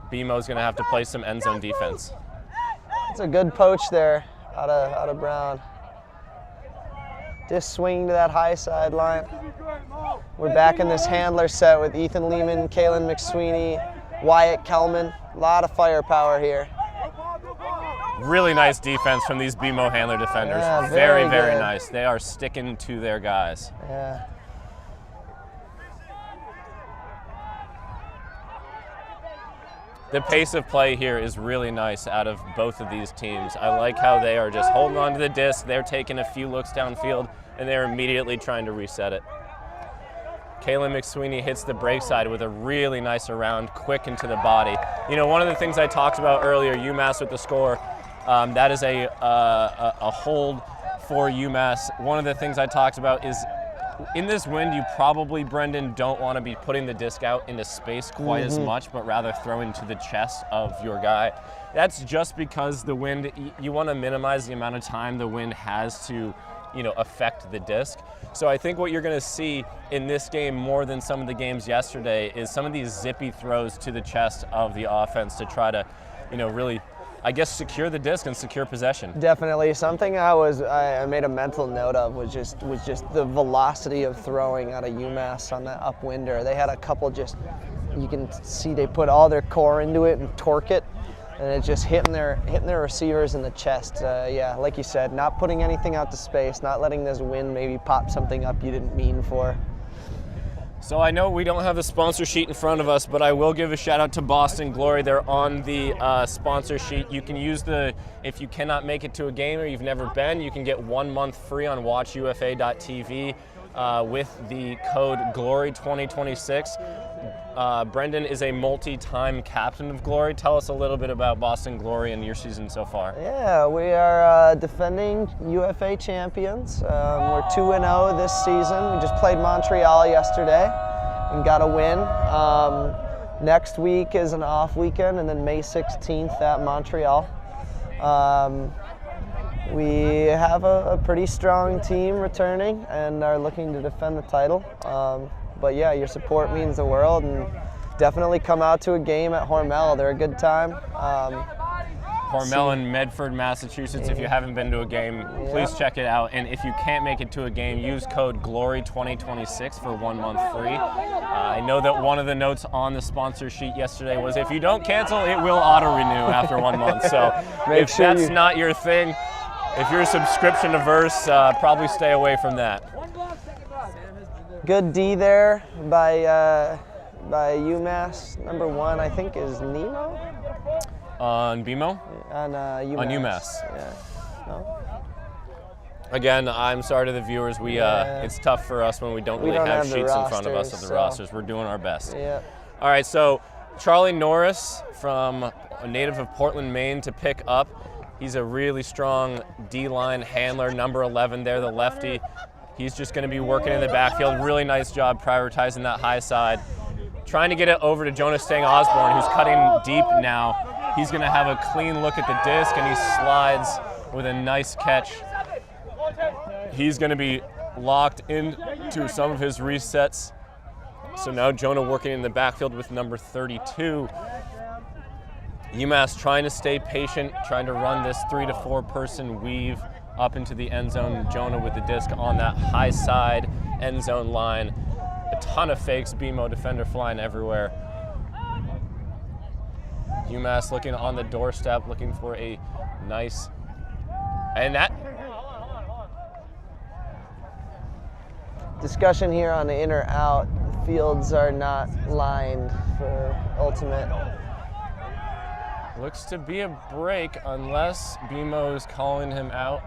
BMO's going to have to play some end zone defense. It's a good poach there out of Brown. Disc swinging to that high sideline. We're back in this handler set with Ethan Lehman, Kalen McSweeney, Wyatt Kelman. A lot of firepower here. Really nice defense from these BMO handler defenders. Yeah, very good. nice. They are sticking to their guys. Yeah. The pace of play here is really nice out of both of these teams. I like how they are just holding on to the disc. They're taking a few looks downfield, and they're immediately trying to reset it. Kalen McSweeney hits the break side with a really nice around, quick into the body. One of the things I talked about earlier, UMass with the score, that is a hold for UMass. One of the things I talked about is in this wind, you probably, Brendan, don't want to be putting the disc out into space quite as much, but rather throwing to the chest of your guy. That's just because the wind, you want to minimize the amount of time the wind has to, affect the disc. So I think what you're going to see in this game more than some of the games yesterday is some of these zippy throws to the chest of the offense to try to, really, I guess, secure the disc and secure possession. Definitely. Something I made a mental note of was just the velocity of throwing out of UMass on that upwinder. They had a couple you can see they put all their core into it and torque it, and it's just hitting their receivers in the chest. Yeah, like you said, not putting anything out to space, not letting this wind maybe pop something up you didn't mean for. So I know we don't have the sponsor sheet in front of us, but I will give a shout out to Boston Glory. They're on the sponsor sheet. You can use if you cannot make it to a game or you've never been, you can get 1 month free on watchufa.tv with the code GLORY2026. Brendan is a multi-time captain of Glory. Tell us a little bit about Boston Glory and your season so far. Yeah, we are defending UFA champions. We're 2-0 this season. We just played Montreal yesterday and got a win. Next week is an off weekend, and then May 16th at Montreal. We have a pretty strong team returning and are looking to defend the title. But yeah, your support means the world, and definitely come out to a game at Hormel. They're a good time. Hormel in Medford, Massachusetts. If you haven't been to a game, please check it out. And if you can't make it to a game, use code GLORY2026 for 1 month free. I know that one of the notes on the sponsor sheet yesterday was if you don't cancel, it will auto-renew after 1 month. So if that's not your thing, if you're subscription averse, probably stay away from that. Good D there by UMass. Number 1, I think, is Nemo? On BMO? On UMass. On UMass. Yeah. No? Again, I'm sorry to the viewers. It's tough for us when we don't really have sheets in front of us of the rosters. We're doing our best. Yeah. All right, so Charlie Norris, from a native of Portland, Maine, to pick up. He's a really strong D-line handler, number 11 there, the lefty. He's just going to be working in the backfield. Really nice job prioritizing that high side. Trying to get it over to Jonas Stang Osborne, who's cutting deep now. He's going to have a clean look at the disc, and he slides with a nice catch. He's going to be locked into some of his resets. So now Jonah working in the backfield with number 32. UMass trying to stay patient, trying to run this 3 to 4 person weave up into the end zone. Jonah with the disc on that high side end zone line. A ton of fakes, BMO defender flying everywhere. UMass looking on the doorstep, looking for a nice, and that. Discussion here on the in or out. The fields are not lined for ultimate. Looks to be a break unless BMO is calling him out.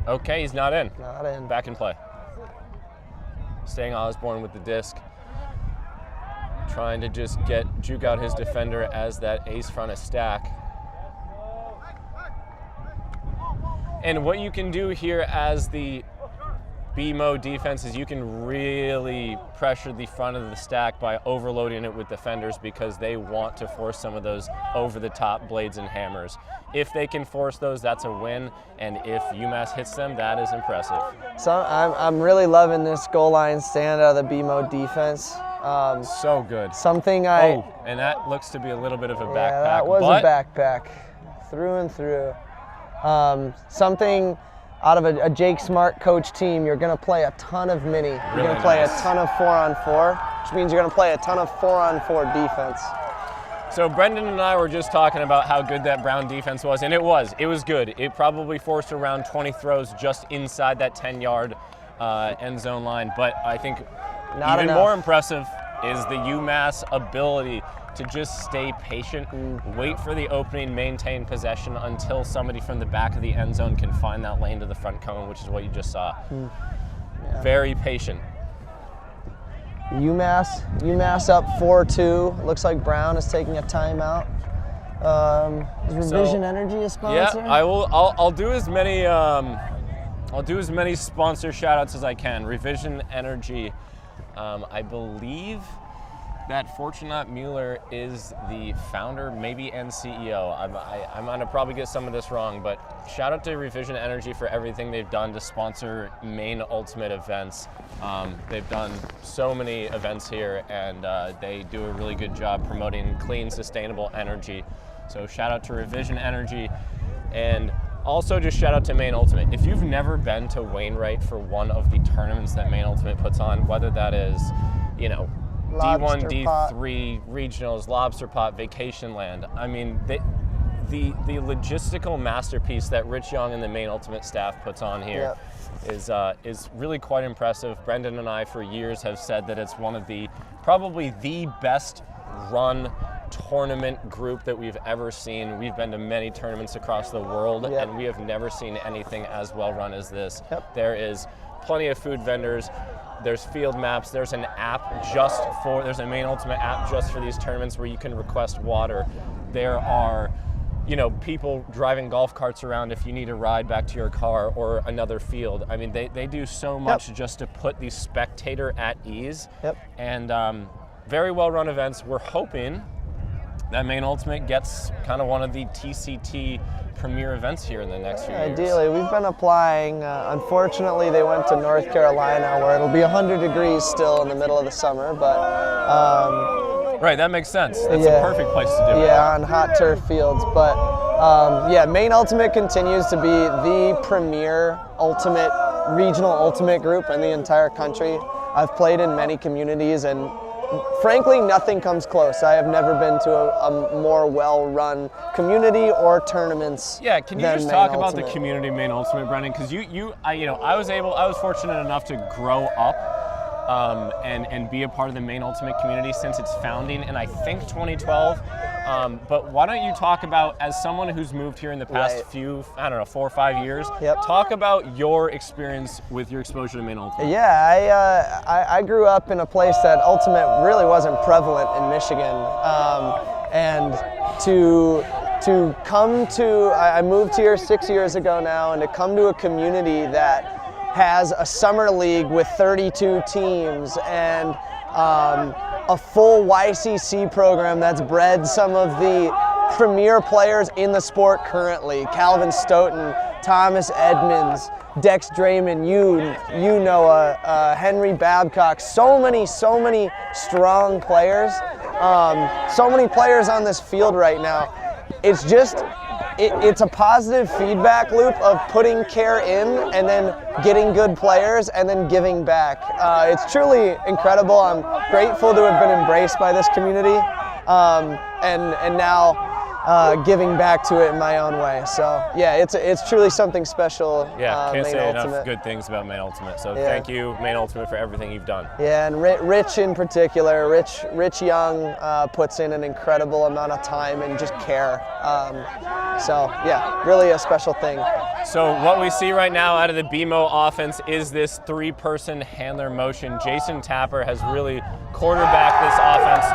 Okay, he's not in. Not in. Back in play. Staying Osborne with the disc. Trying to just juke out his defender as that ace front of stack. And what you can do here as the BMO defense is you can really pressure the front of the stack by overloading it with defenders because they want to force some of those over-the-top blades and hammers. If they can force those, that's a win, and if UMass hits them, that is impressive. So I'm really loving this goal line stand out of the BMO defense. So good. And that looks to be a little bit of a backpack. Yeah, that was a backpack, through and through. Something out of a Jake Smart coach team, you're going to play a ton of mini. You're going to play a ton of 4-on-4, which means you're going to play a ton of 4-on-4 defense. So Brendan and I were just talking about how good that Brown defense was, and it was good. It probably forced around 20 throws just inside that 10-yard end zone line, but I think even more impressive is the UMass ability to just stay patient, wait for the opening, maintain possession until somebody from the back of the end zone can find that lane to the front cone, which is what you just saw. Yeah. Very patient. UMass up 4-2. Looks like Brown is taking a timeout. Is Revision Energy a sponsor? Yeah, I'll do as many sponsor shout outs as I can. Revision Energy. I believe that Fortunat Mueller is the founder, maybe, and CEO. I'm going to probably get some of this wrong, but shout out to Revision Energy for everything they've done to sponsor Maine Ultimate events. They've done so many events here, and they do a really good job promoting clean, sustainable energy. So shout out to Revision Energy, and also just shout out to Maine Ultimate. If you've never been to Wainwright for one of the tournaments that Maine Ultimate puts on, whether that is, D1, D3, regionals, Lobster Pot, Vacation Land. I mean, the logistical masterpiece that Rich Young and the Maine Ultimate staff puts on here is really quite impressive. Brendan and I for years have said that it's one of probably the best run tournament group that we've ever seen. We've been to many tournaments across the world, and we have never seen anything as well run as this. There is plenty of food vendors. There's field maps. There's an app there's a Maine Ultimate app just for these tournaments where you can request water. There are, people driving golf carts around if you need a ride back to your car or another field. I mean, they do so much just to put the spectator at ease. And very well run events. We're hoping that Maine Ultimate gets kind of one of the TCT premier events here in the next few years. Ideally, we've been applying. Unfortunately, they went to North Carolina where it'll be 100 degrees still in the middle of the summer, but right, that makes sense. That's a perfect place to do it. Yeah, on hot turf fields. But Maine Ultimate continues to be the premier regional ultimate group in the entire country. I've played in many communities, and frankly, nothing comes close. I have never been to a more well-run community or tournaments. Yeah, can you just talk about the community Maine Ultimate, Brendan? Because I was fortunate enough to grow up and be a part of the Maine Ultimate community since its founding in, I think, 2012. But why don't you talk about, as someone who's moved here in the past 4 or 5 years, talk about your experience with your exposure to Maine Ultimate. Yeah, I grew up in a place that Ultimate really wasn't prevalent in Michigan. And to come to, I moved here 6 years ago now, and to come to a community that has a summer league with 32 teams and a full YCC program that's bred some of the premier players in the sport currently. Calvin Stoughton, Thomas Edmonds, Dex Draymond, Henry Babcock, so many strong players. So many players on this field right now. It's just, it's a positive feedback loop of putting care in and then getting good players and then giving back. It's truly incredible. I'm grateful to have been embraced by this community and now giving back to it in my own way. So yeah, it's truly something special. Yeah, can't Maine say Ultimate. enough good things about Maine Ultimate. So thank you, Maine Ultimate, for everything you've done. Yeah, and Rich in particular, Rich Young puts in an incredible amount of time and just care. So yeah, really a special thing. So what we see right now out of the BMO offense is this 3-person handler motion. Jason Tapper has really quarterbacked this offense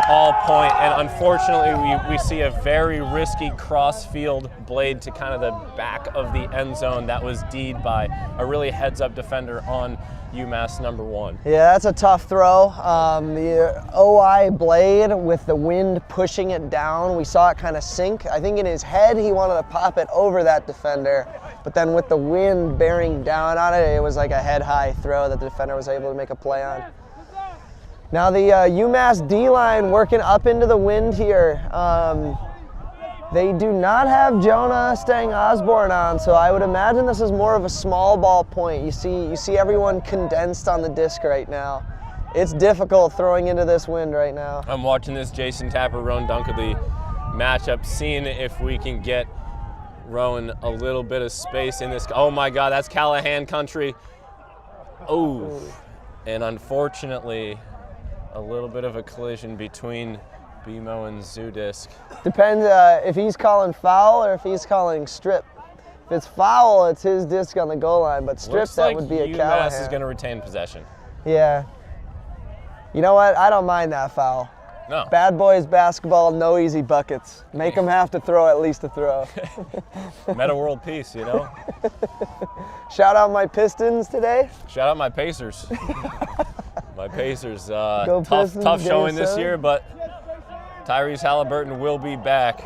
all point, and unfortunately we see a very risky cross-field blade to kind of the back of the end zone that was D'd by a really heads-up defender on UMass number 1. Yeah, that's a tough throw. The OI blade with the wind pushing it down, we saw it kind of sink. I think in his head he wanted to pop it over that defender, but then with the wind bearing down on it, it was like a head-high throw that the defender was able to make a play on. Now the UMass D-line working up into the wind here. They do not have Jonah Stang Osborne on, so I would imagine this is more of a small ball point. You see everyone condensed on the disc right now. It's difficult throwing into this wind right now. I'm watching this Jason Tapper, Rowan Dunkley matchup, seeing if we can get Rowan a little bit of space in this. Oh my God, that's Callahan country. Oh, and unfortunately, a little bit of a collision between BMO and Zudisk. Depends if he's calling foul or if he's calling strip. If it's foul, it's his disc on the goal line, but strip, that would be a Callahan. UMass is going to retain possession. Yeah. You know what? I don't mind that foul. No. Bad boys basketball, no easy buckets. Make them have to throw at least a throw. Meta world peace, you know? Shout out my Pistons today. Shout out my Pacers. My Pacers. Go Pistons, tough showing Game this 7. year, but Tyrese Halliburton will be back.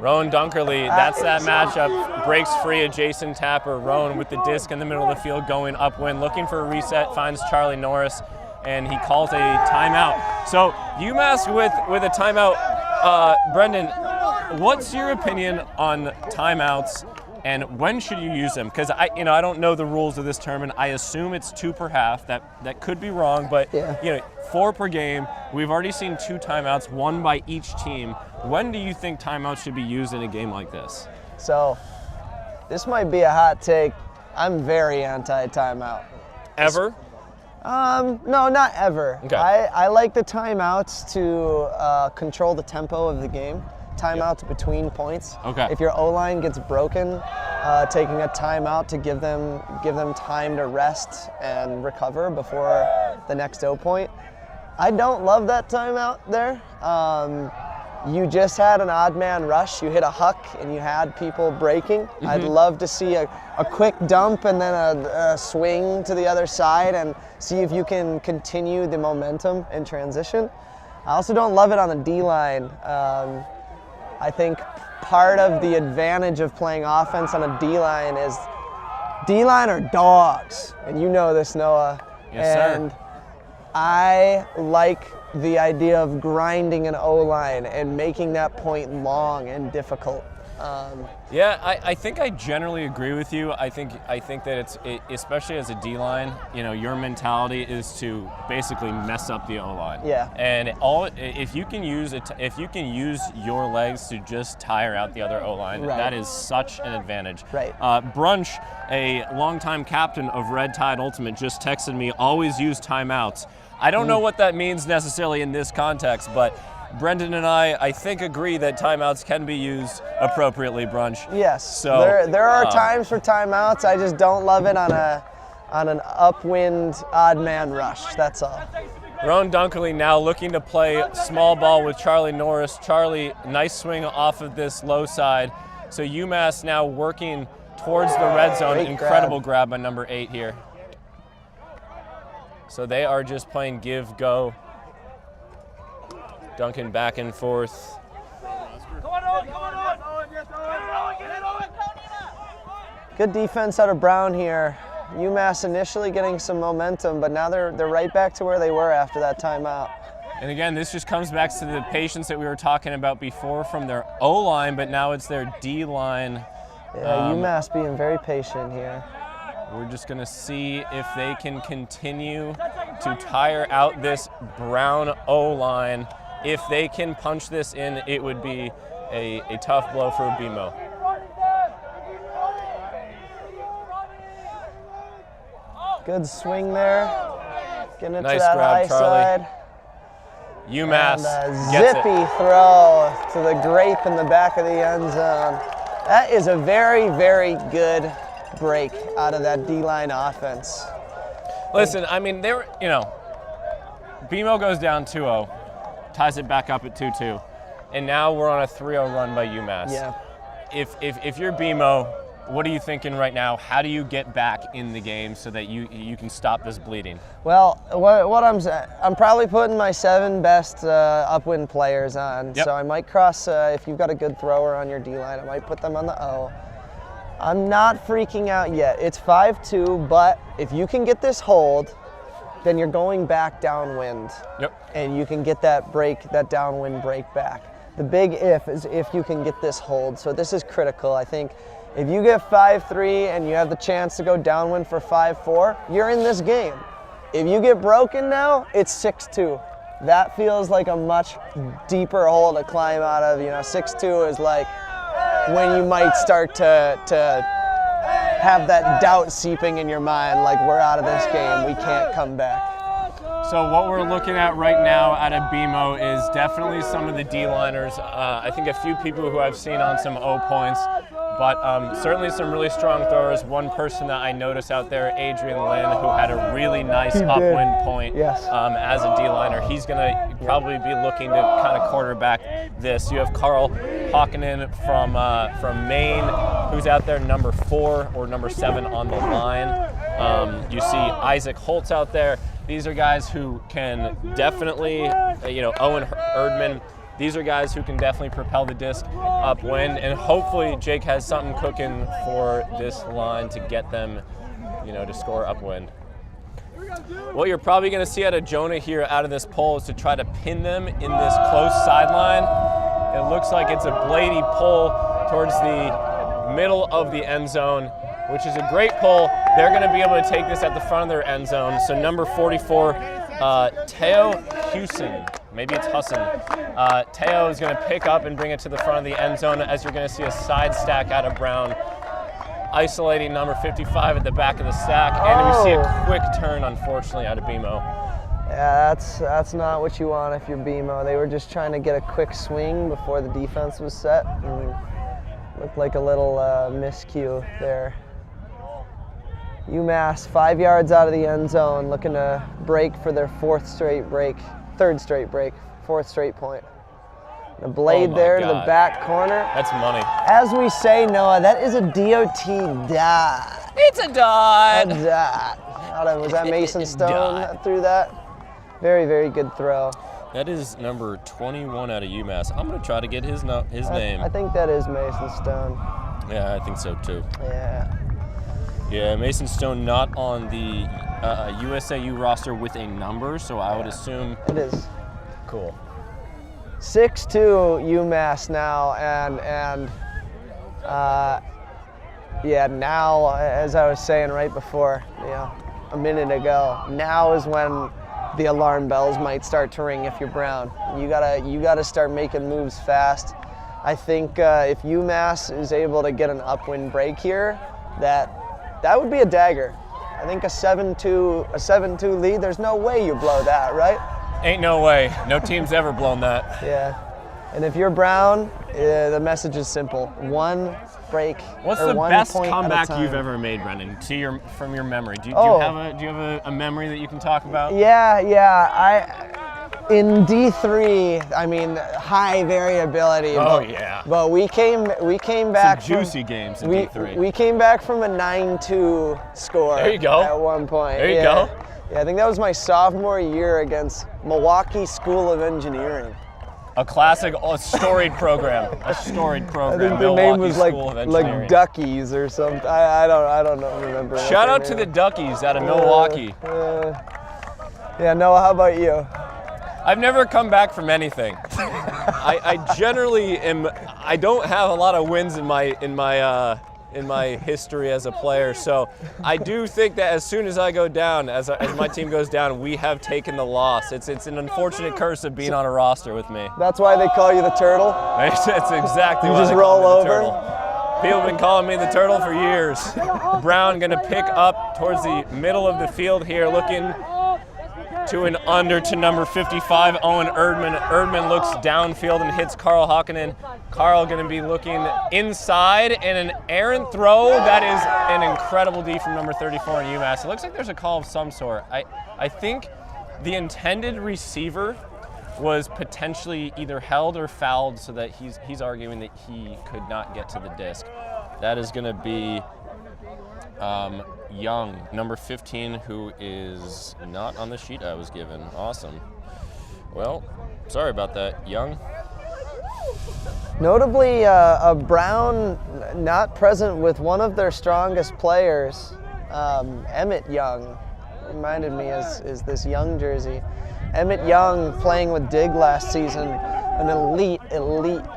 Rowan Dunkerley, that's that matchup. Breaks free of Jason Tapper. Rowan with the disc in the middle of the field going upwind, looking for a reset, finds Charlie Norris, and he calls a timeout. So UMass with a timeout. Brendan, what's your opinion on timeouts, and when should you use them? Because I don't know the rules of this tournament. I assume it's 2 per half. That could be wrong, but 4 per game. We've already seen 2 timeouts, 1 by each team. When do you think timeouts should be used in a game like this? So This might be a hot take. I'm very anti-timeout. Ever? No, not ever. Okay. I like the timeouts to control the tempo of the game. Timeouts between points. Okay. If your O-line gets broken, taking a timeout to give them time to rest and recover before the next O point. I don't love that timeout there. You just had an odd man rush. You hit a huck and you had people breaking. I'd love to see a quick dump and then a swing to the other side and see if you can continue the momentum in transition. I also don't love it on the D-line. I think part of the advantage of playing offense on a D-line is D-line are dogs, and you know this, Noah. Yes, and sir. I like the idea of grinding an O-line and making that point long and difficult. Yeah, I think I generally agree with you. I think that especially as a D-line, you know, your mentality is to basically mess up the O-line. Yeah. And if you can use your legs to just tire out the other O-line, Right. that is such an advantage. Right. Brunch, a longtime captain of Red Tide Ultimate, just texted me, always use timeouts. I don't know what that means necessarily in this context, but Brendan and I think, agree that timeouts can be used appropriately, Brunch. Yes. So there are times for timeouts. I just don't love it on an upwind odd man rush. That's all. Rowan Dunkley now looking to play small ball with Charlie Norris. Charlie, nice swing off of this low side. So UMass now working towards the red zone. Great Incredible grab by number 8 here. So they are just playing give, go. Duncan back and forth. Good defense out of Brown here. UMass initially getting some momentum, but now they're right back to where they were after that timeout. And again, this just comes back to the patience that we were talking about before from their O-line, but now it's their D-line. Yeah, UMass being very patient here. We're just going to see if they can continue to tire out this Brown O-line. If they can punch this in, it would be a tough blow for BMO. Good swing there. Getting it Nice to that grab, high Charlie. side. UMass And a gets zippy it. throw to the grape in the back of the end zone. That is a very, very good break out of that D-line offense. Listen, I mean, BMO goes down 2-0, ties it back up at 2-2, and now we're on a 3-0 run by UMass. Yeah. If you're BMO, what are you thinking right now? How do you get back in the game so that you can stop this bleeding? Well, what I'm probably putting my 7 best upwind players on. Yep. So I might cross, if you've got a good thrower on your D-line, I might put them on the O. I'm not freaking out yet. It's 5-2, but if you can get this hold, then you're going back downwind. Yep. And you can get that downwind break back. The big if is if you can get this hold. So this is critical. I think if you get 5-3 and you have the chance to go downwind for 5-4, you're in this game. If you get broken now, it's 6-2. That feels like a much deeper hole to climb out of. 6-2 is like when you might start to have that doubt seeping in your mind, like we're out of this game, we can't come back. So what we're looking at right now out of BMO is definitely some of the D-liners. I think a few people who I've seen on some O points, but certainly some really strong throwers. One person that I noticed out there, Adrian Lynn, who had a really nice upwind point as a D-liner. He's going to probably be looking to kind of quarterback this. You have Carl Hawkinen from Maine, who's out there number 4 or number 7 on the line. You see Isaac Holtz out there. These are guys who can definitely, Owen Erdman, these are guys who can definitely propel the disc upwind, and hopefully Jake has something cooking for this line to get them, to score upwind. What you're probably going to see out of Jonah here out of this pull is to try to pin them in this close sideline. It looks like it's a bladey pull towards the middle of the end zone, which is a great pull. They're going to be able to take this at the front of their end zone. So number 44, Teo Hewson, maybe it's Husson. Teo is going to pick up and bring it to the front of the end zone, as you're going to see a side stack out of Brown. isolating number 55 at the back of the stack, and we see a quick turn, unfortunately, out of BMO. Yeah, that's not what you want if you're BMO. They were just trying to get a quick swing before the defense was set. And looked like a little miscue there. UMass 5 yards out of the end zone, looking to break for their third straight break, fourth straight point. The blade there to the back corner. That's money. As we say, Noah, that is a DOT dot. It's a dot. A dot. Was that Mason Stone that threw that? Very, very good throw. That is number 21 out of UMass. I'm going to try to get his name. I think that is Mason Stone. Yeah, I think so too. Yeah. Yeah, Mason Stone not on the USAU roster with a number, so I would assume. It is. Cool. 6-2 UMass now, and yeah, now, as I was saying right before, a minute ago, now is when the alarm bells might start to ring if you're Brown. You gotta start making moves fast. I think if UMass is able to get an upwind break here, that would be a dagger. I think a 7-2 lead, there's no way you blow that, right? Ain't no way. No team's ever blown that. Yeah. And if you're Brown, the message is simple. One break. What's the best comeback you've ever made, Brendan? From your memory. Do you have a memory that you can talk about? Yeah. In D3, I mean, high variability. But we came back. Some juicy games in D3. We came back from a 9-2 score. There you go. At one point. There you go. Yeah, I think that was my sophomore year against Milwaukee School of Engineering. A classic, storied program. A storied program. I think the name was like Duckies or something. I don't know. Remember. Shout out to the Duckies out of Milwaukee. Yeah, Noah, how about you? I've never come back from anything. I generally am. I don't have a lot of wins in my history as a player. So I do think that as soon as I go down, as my team goes down, we have taken the loss. It's an unfortunate curse of being on a roster with me. That's why they call you the Turtle? It's exactly why you just they roll call me the over? Turtle. People have been calling me the Turtle for years. Brown going to pick up towards the middle of the field here, looking to an under to number 55, Owen Erdman. Erdman looks downfield and hits Carl Hockinen. Carl going to be looking inside, and an errant throw. That is an incredible D from number 34 in UMass. It looks like there's a call of some sort. I think the intended receiver was potentially either held or fouled, so that he's arguing that he could not get to the disc. That is going to be Young, number 15, who is not on the sheet I was given. Awesome. Well, sorry about that, Young. Notably, a Brown not present with one of their strongest players, Emmett Young. Reminded me is this Young jersey. Emmett Young playing with Dig last season, an elite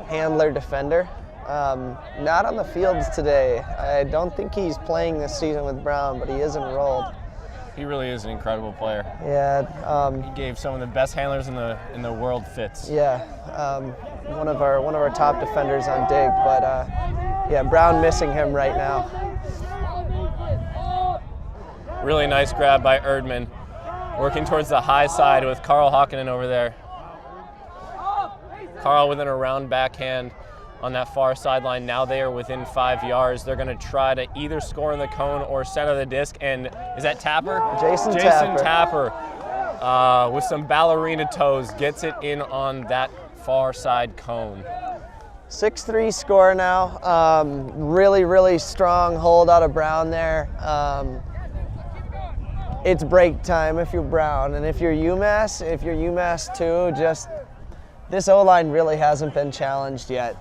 handler defender. Not on the fields today. I don't think he's playing this season with Brown, but he is enrolled. He really is an incredible player. Yeah. He gave some of the best handlers in the world fits. Yeah. One of our top defenders on Dig, but yeah, Brown missing him right now. Really nice grab by Erdman, working towards the high side with Carl Hockinen over there. Carl with an around backhand on that far sideline. Now they are within 5 yards. They're going to try to either score in the cone or center the disc. And is that Tapper? Jason Tapper. With some ballerina toes, gets it in on that far side cone. 6-3 score now. Really strong hold out of Brown there. It's break time if you're Brown, and if you're UMass too, just this O-line really hasn't been challenged yet.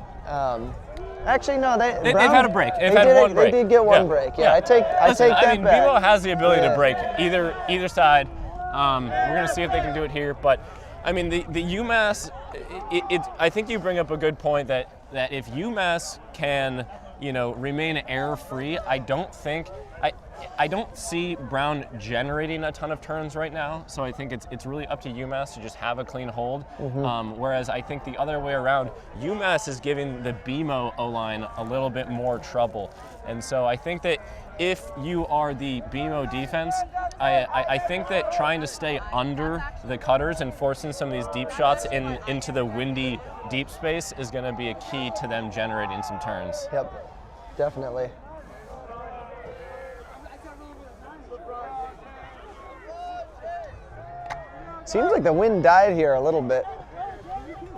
Actually, no, they've had a break. They've had one break. They did get one break. Yeah, I take that back. BMO has the ability to break either side. We're going to see if they can do it here, but I mean, the UMass. I think you bring up a good point that if UMass can remain air-free. I don't see Brown generating a ton of turns right now, so I think it's really up to UMass to just have a clean hold. Whereas I think the other way around, UMass is giving the BMO O-line a little bit more trouble. And so I think that if you are the BMO defense, I think that trying to stay under the cutters and forcing some of these deep shots into the windy deep space is going to be a key to them generating some turns. Yep, definitely. Seems like the wind died here a little bit.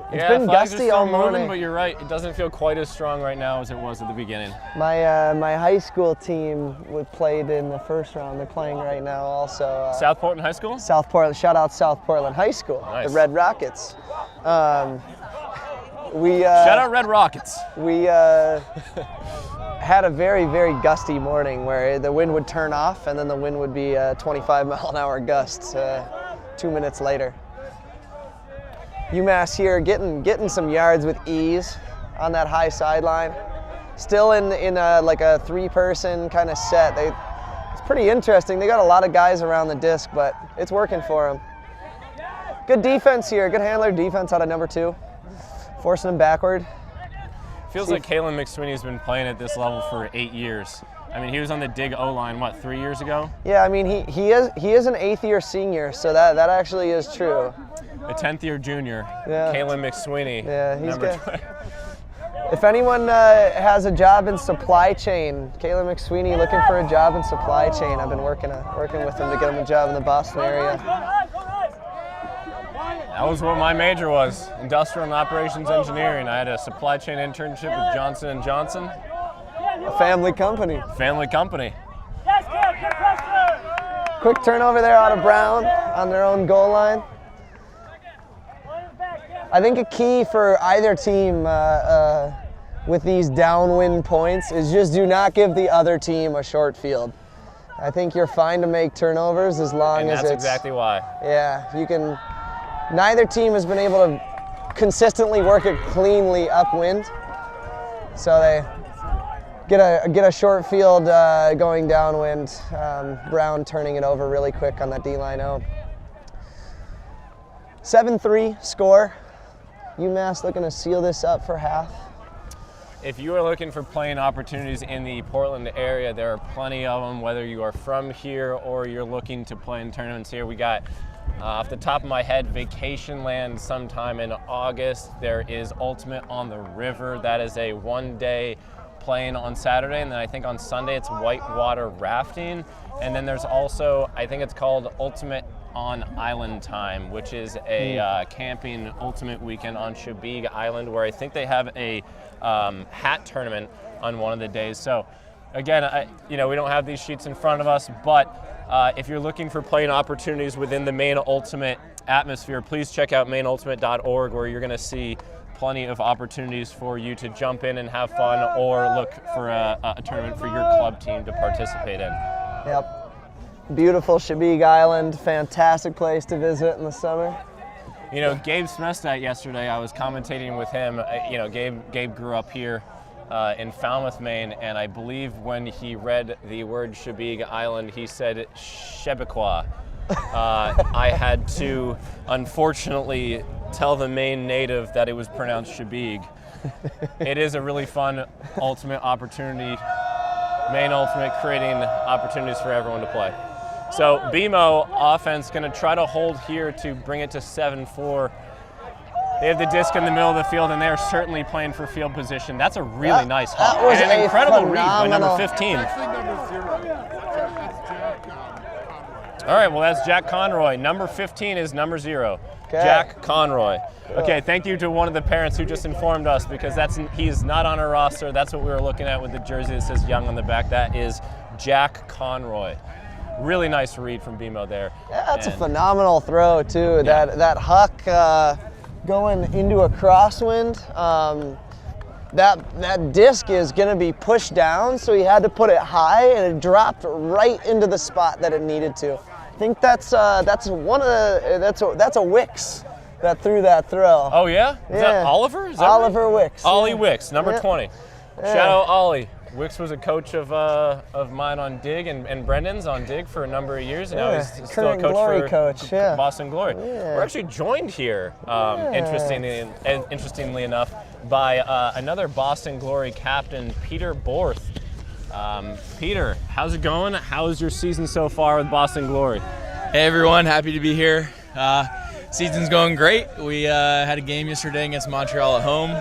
It's been flags gusty are still all morning. moving, but you're right. It doesn't feel quite as strong right now as it was at the beginning. My high school team played in the first round. They're playing right now also. South Portland High School? South Portland. Shout out South Portland High School. Nice. The Red Rockets. Shout out Red Rockets. We had a very, very gusty morning where the wind would turn off and then the wind would be 25-mile-an-hour gusts 2 minutes later. UMass here getting some yards with ease on that high sideline. Still in like a three-person kind of set. It's pretty interesting. They got a lot of guys around the disc, but it's working for them. Good defense here. Good handler defense out of number 2. Forcing them backward. Feels like Kalen McSweeney's been playing at this level for 8 years. I mean, he was on the dig O-line, 3 years ago? Yeah, I mean, he is an 8th-year senior, so that actually is true. A 10th-year junior, Kalen McSweeney. Yeah, he's good. If anyone has a job in supply chain, Kalen McSweeney looking for a job in supply chain. I've been working with him to get him a job in the Boston area. That was what my major was, industrial and operations engineering. I had a supply chain internship with Johnson & Johnson. A family company. Family company. Quick turnover there out of Brown on their own goal line. I think a key for either team with these downwind points is just do not give the other team a short field. I think you're fine to make turnovers as long as it's... that's exactly why. Yeah, you can... Neither team has been able to consistently work it cleanly upwind. So they get a short field going downwind. Brown turning it over really quick on that D-line out. 7-3 score. UMass looking to seal this up for half. If you are looking for playing opportunities in the Portland area, there are plenty of them, whether you are from here or you're looking to play in tournaments here. We got, off the top of my head, Vacation Land sometime in August. There is Ultimate on the River. That is a one-day playing on Saturday, and then I think on Sunday it's whitewater rafting. And then there's also, I think it's called Ultimate on Island Time, which is a camping ultimate weekend on Shabig Island, where I think they have a hat tournament on one of the days. So again, we don't have these sheets in front of us, but if you're looking for playing opportunities within the Maine Ultimate atmosphere, please check out maineultimate.org, where you're going to see plenty of opportunities for you to jump in and have fun, or look for a tournament for your club team to participate in. Yep. Beautiful Shabig Island, fantastic place to visit in the summer. Gabe Smestat yesterday, I was commentating with him. Gabe grew up here in Falmouth, Maine, and I believe when he read the word Shabig Island, he said Shebequa. I had to, unfortunately, tell the Maine native that it was pronounced Shabig. It is a really fun ultimate opportunity. Maine Ultimate creating opportunities for everyone to play. So BMO offense going to try to hold here to bring it to 7-4. They have the disc in the middle of the field, and they're certainly playing for field position. That's a really nice hop. And an incredible read by number 15. All right, well, that's Jack Conroy. Number 15 is number 0. Okay. Jack Conroy. Okay, thank you to one of the parents who just informed us, because he's not on our roster. That's what we were looking at with the jersey that says Young on the back. That is Jack Conroy. Really nice read from BMO there. Yeah, that's a phenomenal throw too. Yeah. That huck going into a crosswind. That disc is going to be pushed down, so he had to put it high, and it dropped right into the spot that it needed to. I think that's a Wicks that threw that throw. Oh yeah? Is that Oliver? Is that Oliver Wicks. Ollie Wicks, number 20. Shout out Ollie. Wicks was a coach of mine on Dig and Brendan's on Dig for a number of years, and now he's still a coach for Boston Glory. Yeah. We're actually joined here, interestingly enough, by another Boston Glory captain, Peter Borth. Peter, how's it going? How's your season so far with Boston Glory? Hey everyone, happy to be here. Season's going great. We had a game yesterday against Montreal at home.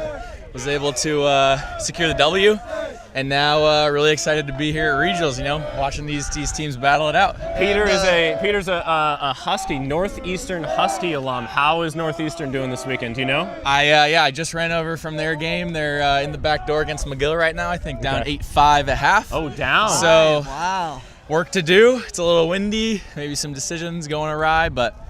Was able to secure the W, and now really excited to be here at regionals. Watching these teams battle it out. Peter's a Husky, Northeastern Husky alum. How is Northeastern doing this weekend? Do you know? I just ran over from their game. They're in the back door against Mcgill right now. I think down 8-5 at half. Oh, down. So wow. Work to do. It's a little windy. Maybe some decisions going awry, but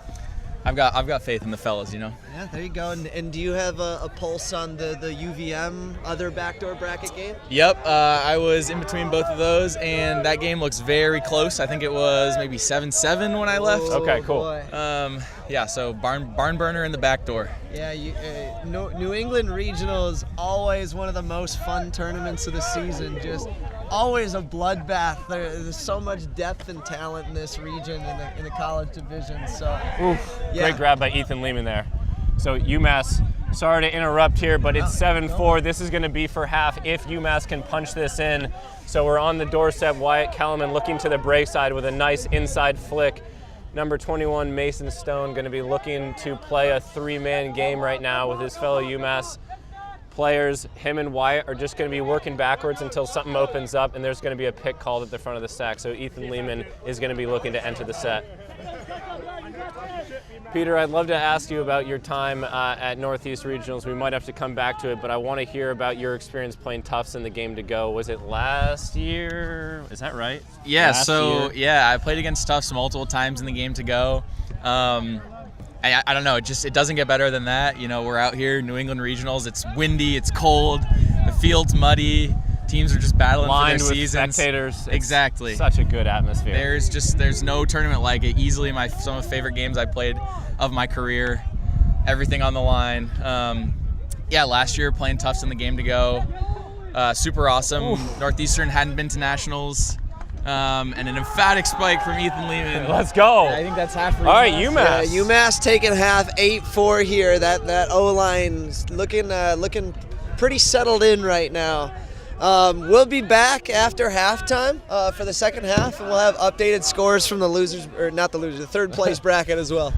I've got faith in the fellas, Yeah, there you go. And do you have a pulse on the UVM other backdoor bracket game? Yep, I was in between both of those, and that game looks very close. I think it was maybe 7-7 when I left. Okay, cool. Yeah, so barn burner in the back door. Yeah, New England Regional is always one of the most fun tournaments of the season. Just always a bloodbath. There's so much depth and talent in this region in the college division. So, Great grab by Ethan Lehman there. So UMass, sorry to interrupt here, but it's 7-4. This is going to be for half if UMass can punch this in. So we're on the doorstep. Wyatt Kellerman looking to the break side with a nice inside flick. Number 21, Mason Stone, going to be looking to play a three-man game right now with his fellow UMass players. Him and Wyatt are just going to be working backwards until something opens up, and there's going to be a pick called at the front of the stack. So Ethan Lehman is going to be looking to enter the set. Peter, I'd love to ask you about your time at Northeast Regionals. We might have to come back to it, but I want to hear about your experience playing Tufts in the game to go. Was it last year? Is that right? Yeah, I played against Tufts multiple times in the game to go. I don't know, it doesn't get better than that. We're out here, New England Regionals. It's windy, it's cold, the field's muddy. Teams are just battling lined for their with seasons. Spectators. Exactly. It's such a good atmosphere. There's no tournament like it. Easily some of the favorite games I played of my career. Everything on the line. Last year playing Tufts in the game to go. Super awesome. Oof. Northeastern hadn't been to nationals. And an emphatic spike from Ethan Lehman. Let's go. Yeah, I think that's half for UMass. All right, UMass. Yeah, UMass taking half, 8-4 here. That O-line's looking pretty settled in right now. We'll be back after halftime for the second half, and we'll have updated scores from the third place bracket as well.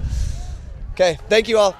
Okay, thank you all.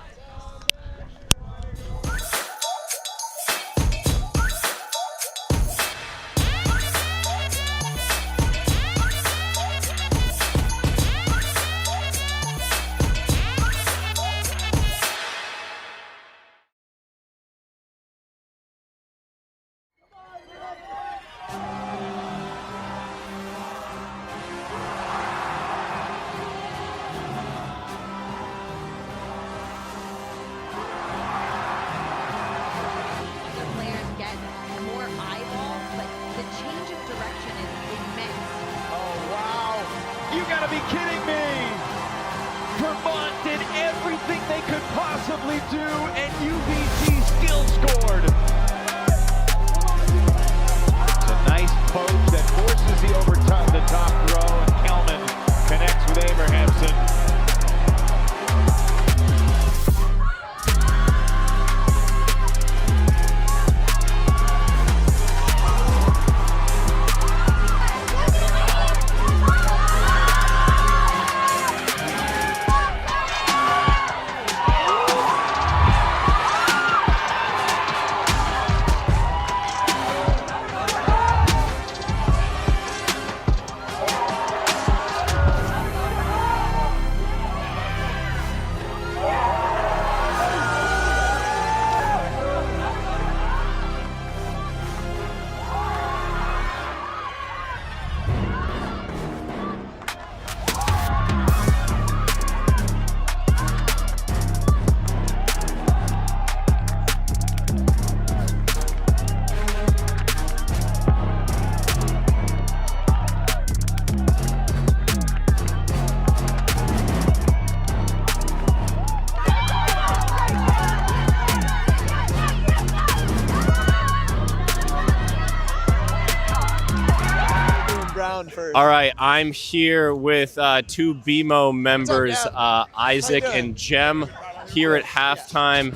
right, I'm here with two BMO members, Isaac and Jem, here at halftime.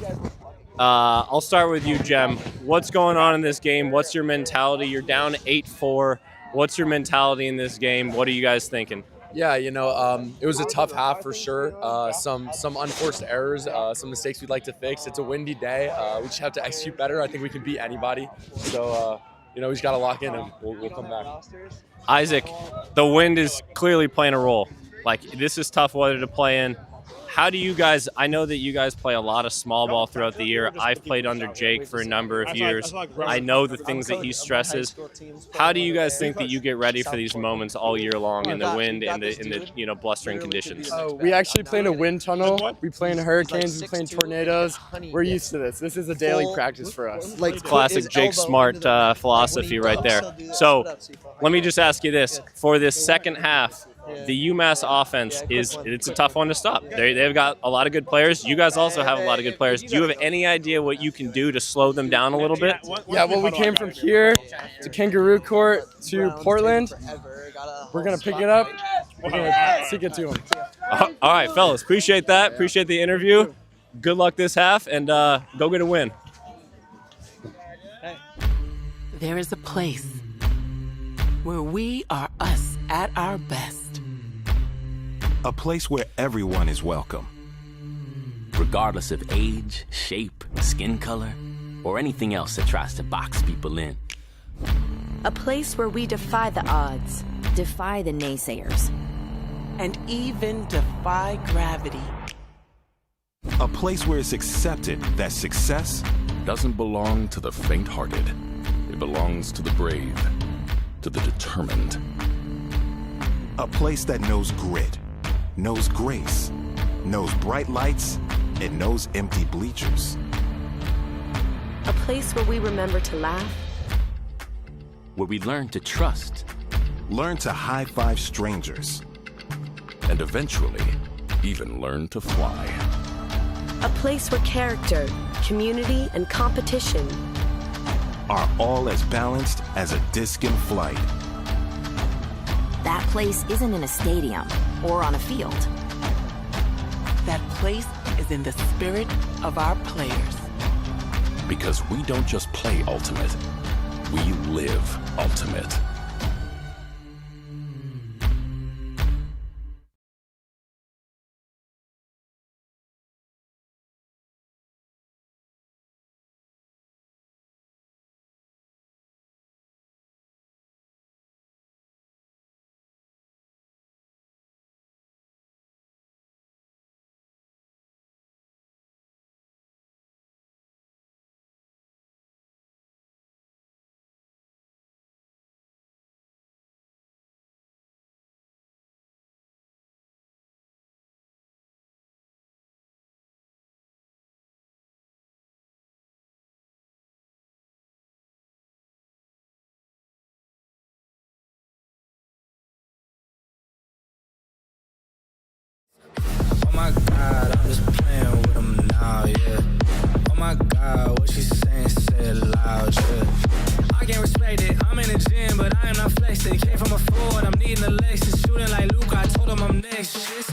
I'll start with you, Jem. What's going on in this game? What's your mentality? You're down 8-4. What's your mentality in this game? What are you guys thinking? Yeah, you know, it was a tough half for sure. Some unforced errors, some mistakes we'd like to fix. It's a windy day. We just have to execute better. I think we can beat anybody. So, you know, we just got to lock in and we'll come back. Isaac, the wind is clearly playing a role. Like, this is tough weather to play in. How do you guys, I know that you guys play a lot of small ball throughout the year. I've played under Jake for a number of years. I know the things that he stresses. How do you guys think that you get ready for these moments all year long in the wind and in the you know, blustering conditions? We actually play in a wind tunnel. We play in hurricanes. We play in tornadoes. We're used to this. This is a daily practice for us. Classic Jake Smart philosophy right there. So let me just ask you this. For this second half, the UMass offense it's a tough one to stop. They've got a lot of good players. You guys also have a lot of good players. Do you have any idea what you can do to slow them down a little bit? Yeah, well, we came from here to Kangaroo Court to Portland. We're going to pick it up. We're going to stick it to them. All right, fellas. Appreciate that. Appreciate the interview. Good luck this half, and go get a win. There is a place where we are us at our best. A place where everyone is welcome. Regardless of age, shape, skin color, or anything else that tries to box people in. A place where we defy the odds, defy the naysayers, and even defy gravity. A place where it's accepted that success doesn't belong to the faint-hearted. It belongs to the brave, to the determined. A place that knows grit, knows grace, knows bright lights, and knows empty bleachers. A place where we remember to laugh. Where we learn to trust. Learn to high-five strangers. And eventually, even learn to fly. A place where character, community, and competition are all as balanced as a disc in flight. That place isn't in a stadium or on a field. That place is in the spirit of our players. Because we don't just play ultimate, we live ultimate. Oh my God, I'm just playing with them now, yeah. Oh my God, what she saying, say it loud, yeah. I can't respect it, I'm in the gym, but I am not flexing. Came from a forward, I'm needing a Lexus. Shooting like Luke, I told him I'm next, shit.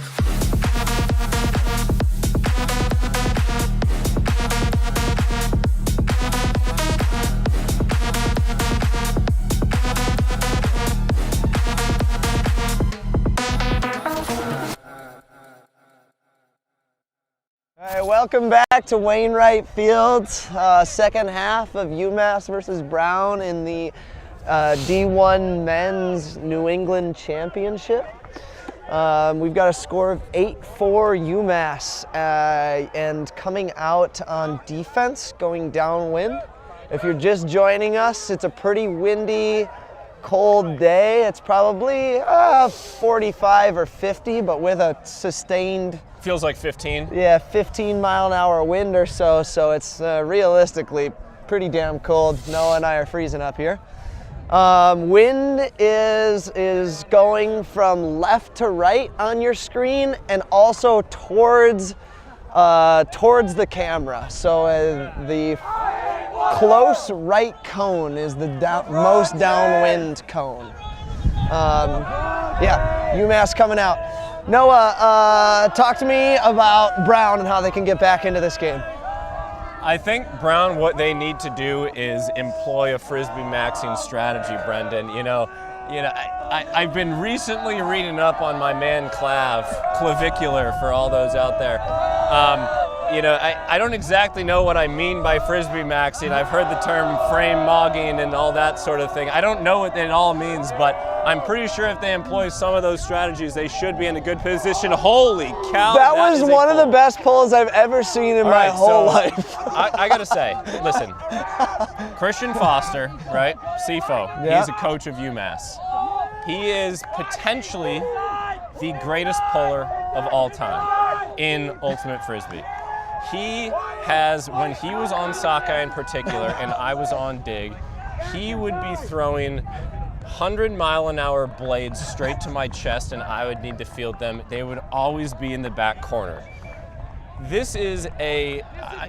All right, welcome back to Wainwright Field. Second half of UMass versus Brown in the D1 Men's New England Championship. We've got a score of 8-4 UMass, and coming out on defense, going downwind. If you're just joining us, it's a pretty windy, cold day. It's probably 45 or 50, but with a sustained... Feels like 15. Yeah, 15 mile an hour wind or so, so it's realistically pretty damn cold. Noah and I are freezing up here. Wind is going from left to right on your screen and also towards the camera. So the close right cone is the most downwind cone. Yeah, UMass coming out. Noah, talk to me about Brown and how they can get back into this game. I think Brown, what they need to do is employ a frisbee maxing strategy, Brendan. I've been recently reading up on my man clavicular for all those out there. I don't exactly know what I mean by frisbee maxing. I've heard the term frame mogging and all that sort of thing. I don't know what it all means, but I'm pretty sure if they employ some of those strategies, they should be in a good position. Holy cow! That was one of the best pulls I've ever seen in my whole life. I gotta say, listen, Christian Foster, right? CFO, Yeah. he's a coach of UMass. He is potentially the greatest puller of all time in Ultimate Frisbee. He has, when he was on sockeye in particular, and I was on dig, he would be throwing 100-mile-an-hour blades straight to my chest, and I would need to field them. They would always be in the back corner. This is a,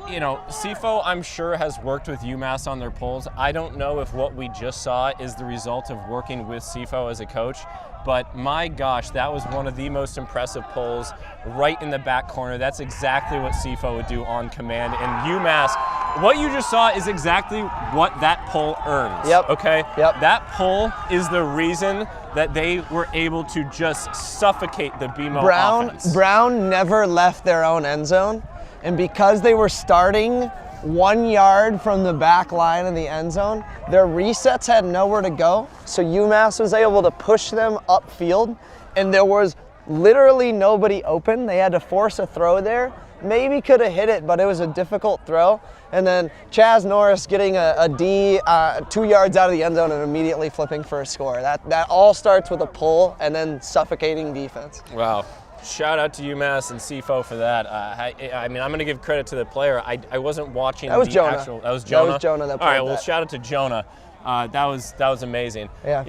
CFO, I'm sure, has worked with UMass on their pulls. I don't know if what we just saw is the result of working with CFO as a coach, but my gosh, that was one of the most impressive pulls right in the back corner. That's exactly what CFO would do on command. And UMass, what you just saw is exactly what that pull earns. Yep. Okay? Yep. That pull is the reason that they were able to just suffocate the BMO offense. Brown never left their own end zone, and because they were starting 1 yard from the back line of the end zone, their resets had nowhere to go, so UMass was able to push them upfield, and there was literally nobody open. They had to force a throw there. Maybe could have hit it, but it was a difficult throw. And then Chaz Norris getting a D 2 yards out of the end zone and immediately flipping for a score. That all starts with a pull and then suffocating defense. Wow. Shout out to UMass and CFO for that. I'm going to give credit to the player. I wasn't watching That was the Jonah. actual. That was Jonah. That was Jonah that All right. pulled Well, that. shout out to Jonah. That was amazing. Yeah.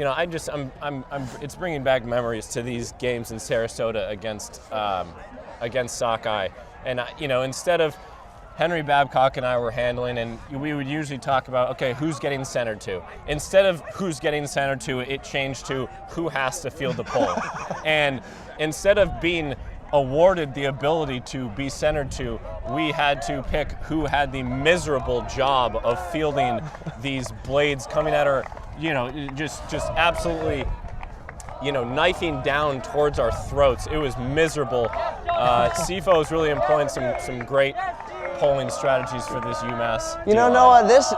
It's bringing back memories to these games in Sarasota against Sockeye, and instead of Henry Babcock and I were handling, and we would usually talk about, okay, who's getting centered to? Instead of who's getting centered to, it changed to who has to field the pull. And instead of being awarded the ability to be centered to, we had to pick who had the miserable job of fielding these blades coming at our, just absolutely, knifing down towards our throats. It was miserable. CFO is really employing some great polling strategies for this UMass. Noah, this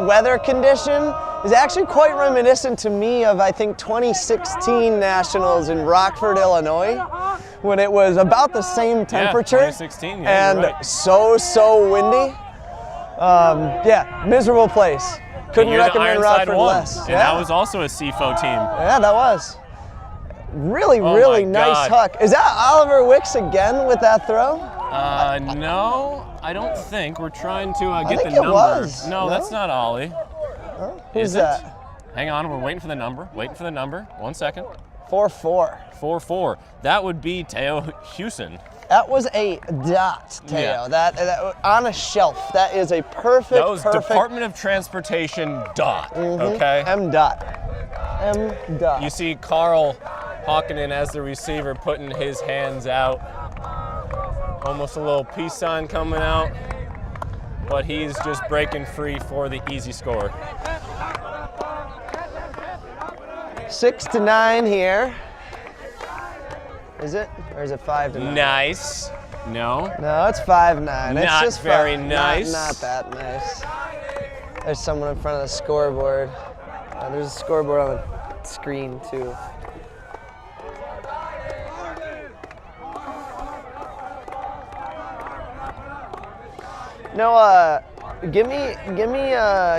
weather condition is actually quite reminiscent to me of, I think, 2016 Nationals in Rockford, Illinois, when it was about the same temperature. Yeah, 2016, yeah, and you're right. so windy. Miserable place. Couldn't And you're the recommend Ironside Rockford one. less. And that was also a CFO team. Yeah, that was. Really Oh nice God. huck. Is that Oliver Wicks again with that throw? No, I don't think. We're trying to get think the it number. was. No, No? that's not Ollie. Who's Is it? that? Hang on, we're waiting for the number. 1 second. 4-4. 4-4. That would be Teo Hewson. That was a dot, Teo. Yeah. That on a shelf. That is a perfect. That was Department of Transportation dot. Okay. M dot. You see Carl Hawkinen as the receiver putting his hands out. Almost a little peace sign coming out. But he's just breaking free for the easy score. 6-9 here. Is it? Or is it 5-9? Nice. No. No, it's 5-9. It's Not just very fun. nice. Not that nice. There's someone in front of the scoreboard. There's a scoreboard on the screen too. No, give me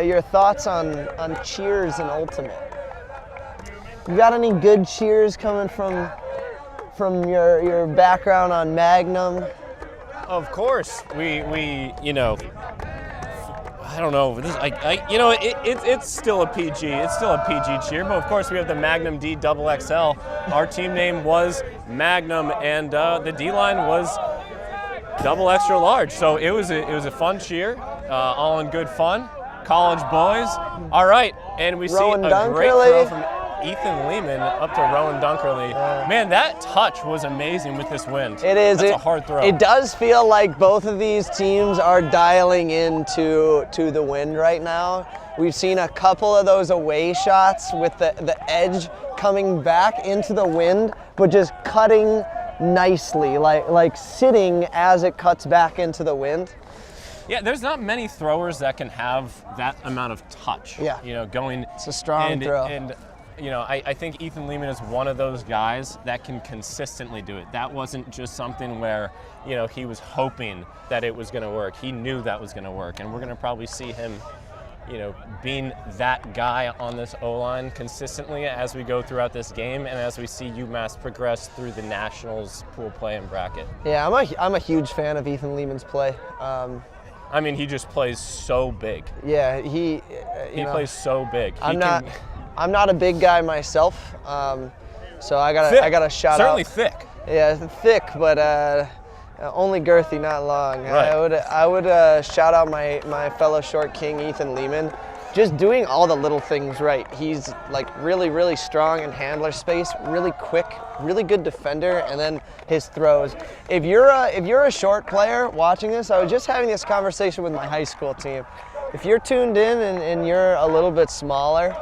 your thoughts on cheers and ultimate. You got any good cheers coming from your background on Magnum? Of course, we I don't know. It's still a PG. It's still a PG cheer, but of course we have the Magnum D Double XL. Our team name was Magnum, and the D line was Double Extra Large. So it was a fun cheer, all in good fun. College boys. All right, and we Rowan see a Dunkerley. great throw from Ethan Lehman up to Rowan Dunkerley. Man, that touch was amazing with this wind. It is. That's a hard throw. It does feel like both of these teams are dialing into the wind right now. We've seen a couple of those away shots with the edge coming back into the wind, but just cutting nicely, like sitting as it cuts back into the wind. Yeah, there's not many throwers that can have that amount of touch. Yeah. You know, going. It's a strong throw. And, you know, I think Ethan Lehman is one of those guys that can consistently do it. That wasn't just something where, you know, he was hoping that it was going to work. He knew that was going to work. And we're going to probably see him, you know, being that guy on this O-line consistently as we go throughout this game and as we see UMass progress through the Nationals pool play and bracket. Yeah, I'm a huge fan of Ethan Lehman's play. I mean, he just plays so big. Yeah, he plays so big. I'm not a big guy myself, so I gotta shout Certainly out. Certainly thick. Yeah, thick, but only girthy, not long. Right. I would shout out my fellow short king, Ethan Lehman, just doing all the little things right. He's like really, really strong in handler space, really quick, really good defender, and then his throws. If you're a short player watching this, I was just having this conversation with my high school team. If you're tuned in and you're a little bit smaller,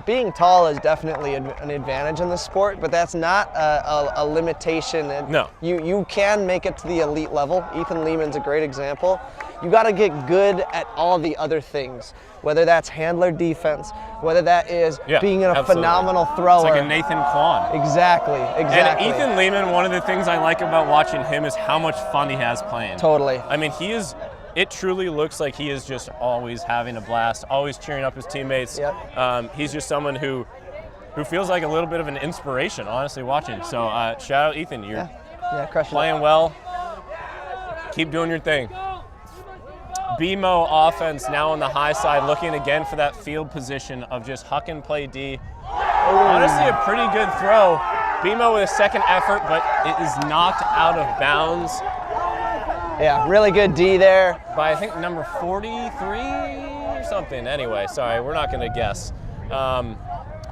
being tall is definitely an advantage in the sport, but that's not a limitation. No. You can make it to the elite level. Ethan Lehman's a great example. You got to get good at all the other things, whether that's handler defense, whether that is being a phenomenal thrower. It's like a Nathan Kwan. Exactly. And Ethan Lehman, one of the things I like about watching him is how much fun he has playing. Totally. I mean, it truly looks like he is just always having a blast, always cheering up his teammates. Yep. He's just someone who feels like a little bit of an inspiration, honestly, watching. So shout out Ethan, you're playing well. Keep doing your thing. BMO offense now on the high side, looking again for that field position of just huck and play D. Honestly, a pretty good throw. BMO with a second effort, but it is knocked out of bounds. Yeah, really good D there. By, I think, number 43 or something. Anyway, sorry, we're not going to guess.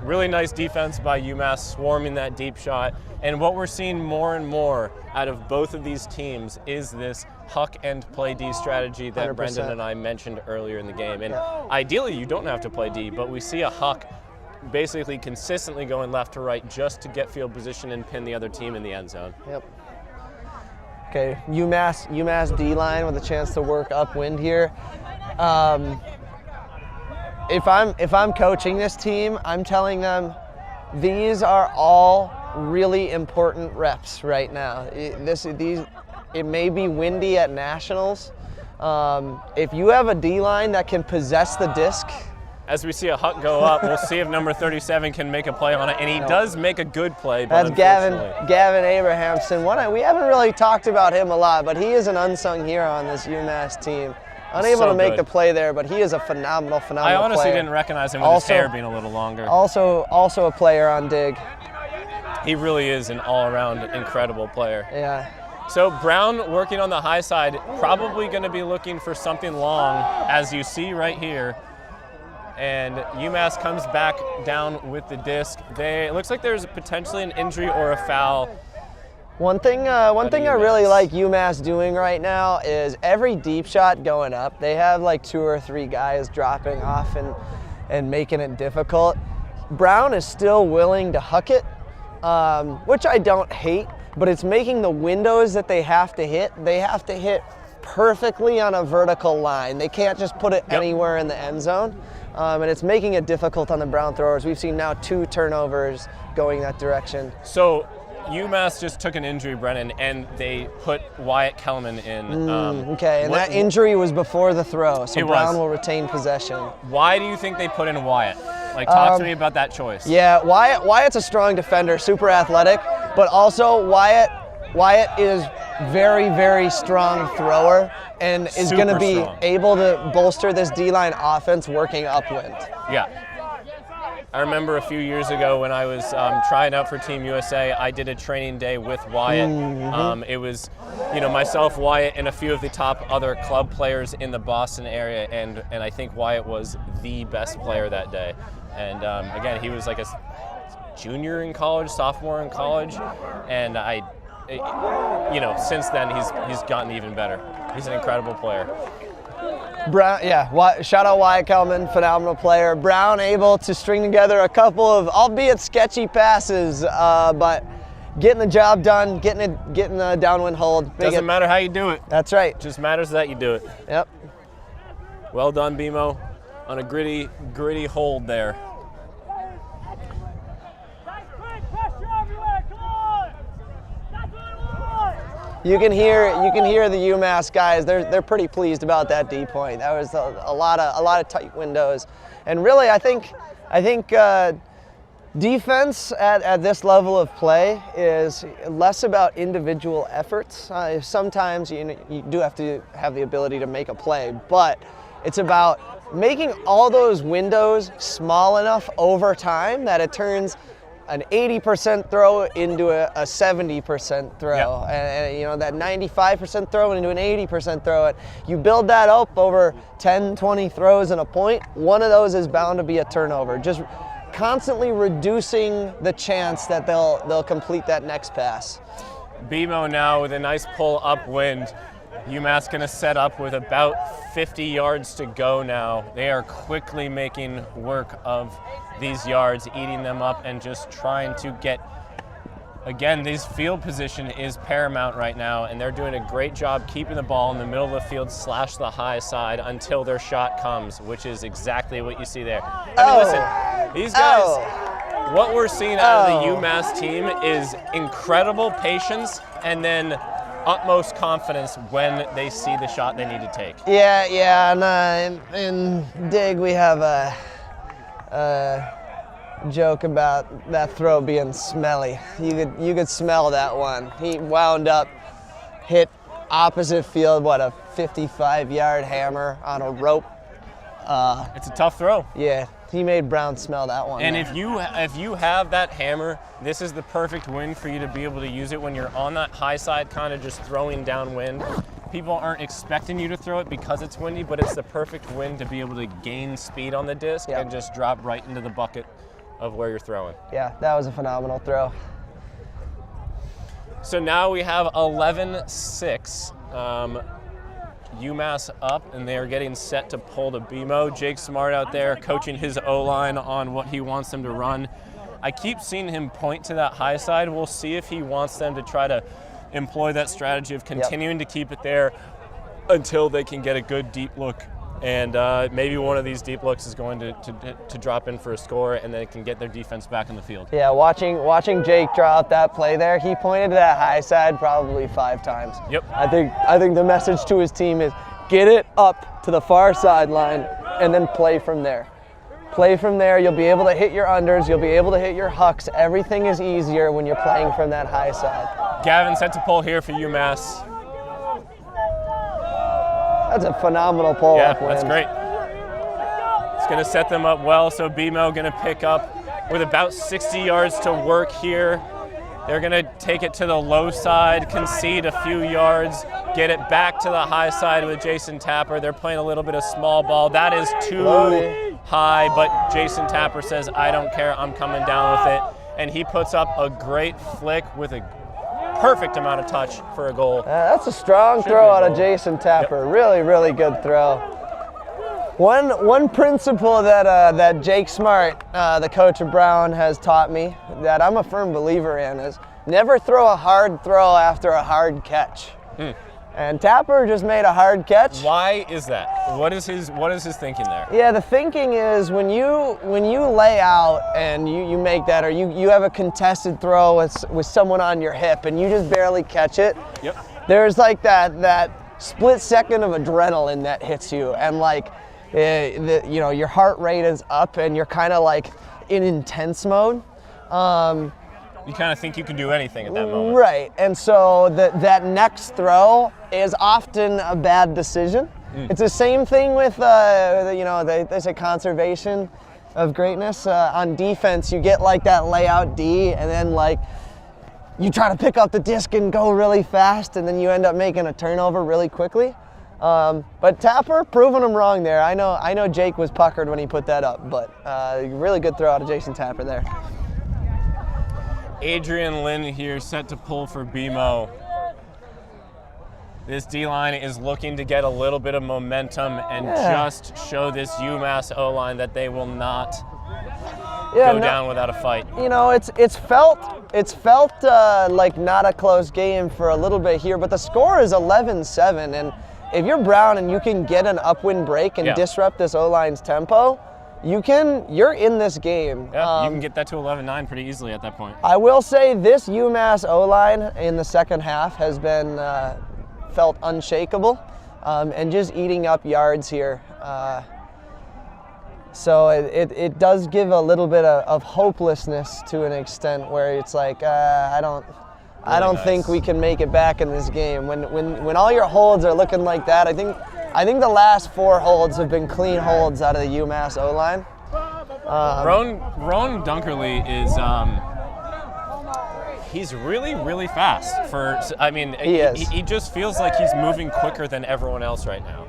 Really nice defense by UMass, swarming that deep shot. And what we're seeing more and more out of both of these teams is this huck and play D strategy that 100%. Brendan and I mentioned earlier in the game. And ideally, you don't have to play D, but we see a huck basically consistently going left to right just to get field position and pin the other team in the end zone. Yep. Okay, UMass D-line with a chance to work upwind here. If I'm coaching this team, I'm telling them these are all really important reps right now. It may be windy at Nationals. If you have a D-line that can possess the disc. As we see a huck go up, we'll see if number 37 can make a play on it, and he does make a good play. But that's Gavin Abrahamson. We haven't really talked about him a lot, but he is an unsung hero on this UMass team. Unable to make the play there, but he is a phenomenal player. I honestly didn't recognize him with his hair being a little longer. Also a player on dig. He really is an all-around incredible player. Yeah. So Brown working on the high side, probably going to be looking for something long, as you see right here. And UMass comes back down with the disc. It looks like there's potentially an injury or a foul. One thing I really like UMass doing right now is every deep shot going up, they have like 2 or 3 guys dropping off and making it difficult. Brown is still willing to huck it, which I don't hate, but it's making the windows that they have to hit perfectly on a vertical line. They can't just put it anywhere in the end zone. And it's making it difficult on the Brown throwers. We've seen now 2 turnovers going that direction. So UMass just took an injury, Brennan, and they put Wyatt Kelman in. Okay, and that injury was before the throw, so Brown will retain possession. Why do you think they put in Wyatt? Like, talk to me about that choice. Yeah, Wyatt's a strong defender, super athletic, but also Wyatt is very, very strong thrower and is going to be able to bolster this D-line offense working upwind. Yeah. I remember a few years ago when I was trying out for Team USA, I did a training day with Wyatt. It was, myself, Wyatt, and a few of the top other club players in the Boston area, and I think Wyatt was the best player that day. And again, he was like a junior in college, sophomore in college, and since then he's gotten even better. He's an incredible player. Brown, shout out Wyatt Kelman, phenomenal player. Brown able to string together a couple of, albeit sketchy passes, but getting the job done, getting the downwind hold. Doesn't matter how you do it. That's right. Just matters that you do it. Yep. Well done, BMO, on a gritty hold there. You can hear the UMass guys. They're pretty pleased about that D point. That was a lot of tight windows, and really I think defense at this level of play is less about individual efforts. Sometimes you do have to have the ability to make a play, but it's about making all those windows small enough over time that it turns an 80% throw into a 70% throw, yep. and that 95% throw into an 80% throw. You build that up over 10, 20 throws in a point, one of those is bound to be a turnover. Just constantly reducing the chance that they'll complete that next pass. BMO now with a nice pull upwind. UMass going to set up with about 50 yards to go now. They are quickly making work of these yards, eating them up, and just trying to get, again, this field position is paramount right now, and they're doing a great job keeping the ball in the middle of the field / the high side until their shot comes, which is exactly what you see there. Listen, these guys, what we're seeing out of the UMass team is incredible patience and then utmost confidence when they see the shot they need to take. Yeah, and in Dig we have a joke about that throw being smelly. You could smell that one. He wound up, hit opposite field, a 55-yard hammer on a rope. It's a tough throw. Yeah, he made Brown smell that one. And if you have that hammer, this is the perfect wind for you to be able to use it when you're on that high side, kind of just throwing downwind. People aren't expecting you to throw it because it's windy, but it's the perfect wind to be able to gain speed on the disc and just drop right into the bucket of where you're throwing. Yeah, that was a phenomenal throw. So now we have 11-6. UMass up, and they are getting set to pull to BMO. Jake Smart out there coaching his O-line on what he wants them to run. I keep seeing him point to that high side. We'll see if he wants them to try to employ that strategy of continuing to keep it there until they can get a good deep look. And maybe one of these deep looks is going to drop in for a score, and they can get their defense back in the field. Yeah, watching Jake draw up that play there, he pointed to that high side probably 5 times. Yep. I think the message to his team is get it up to the far sideline and then play from there. Play from there, you'll be able to hit your unders, you'll be able to hit your hucks. Everything is easier when you're playing from that high side. Gavin set to pull here for UMass. That's a phenomenal pull. Yeah, that's great. It's going to set them up well, so BMO going to pick up with about 60 yards to work here. They're going to take it to the low side, concede a few yards, get it back to the high side with Jason Tapper. They're playing a little bit of small ball. That is too high, but Jason Tapper says, I don't care, I'm coming down with it. And he puts up a great flick with a perfect amount of touch for a goal. That's a strong throw out of Jason Tapper. Yep. Really, really good throw. One principle that Jake Smart, the coach of Brown, has taught me that I'm a firm believer in is never throw a hard throw after a hard catch. And Tapper just made a hard catch. Why is that? What is his thinking there? Yeah, the thinking is when you lay out and you make that, or you have a contested throw with someone on your hip and you just barely catch it. Yep. There's like that split second of adrenaline that hits you, and like your heart rate is up and you're kind of like in intense mode. You kind of think you can do anything at that moment. Right, and so that next throw is often a bad decision. It's the same thing with, they say conservation. of greatness. On defense, you get like that layout D, and then like you try to pick up the disc and go really fast, and then you end up making a turnover really quickly. But Tapper, proving him wrong there. I know Jake was puckered when he put that up, but really good throw out of Jason Tapper there. Adrian Lynn here set to pull for BMO. This D-line is looking to get a little bit of momentum and just show this UMass O-line that they will not go down without a fight. You know, it's felt like not a close game for a little bit here, but the score is 11-7, and if you're Brown and you can get an upwind break and disrupt this O-line's tempo, you're in this game. Yeah, you can get that to 11-9 pretty easily at that point. I will say this UMass O-line in the second half has been felt unshakable and just eating up yards here. So it does give a little bit of hopelessness to an extent where it's like, I don't think we can make it back in this game. When all your holds are looking like that, I think the last 4 holds have been clean holds out of the UMass O-line. Rowan Dunkerley is he's really, really fast. He just feels like he's moving quicker than everyone else right now.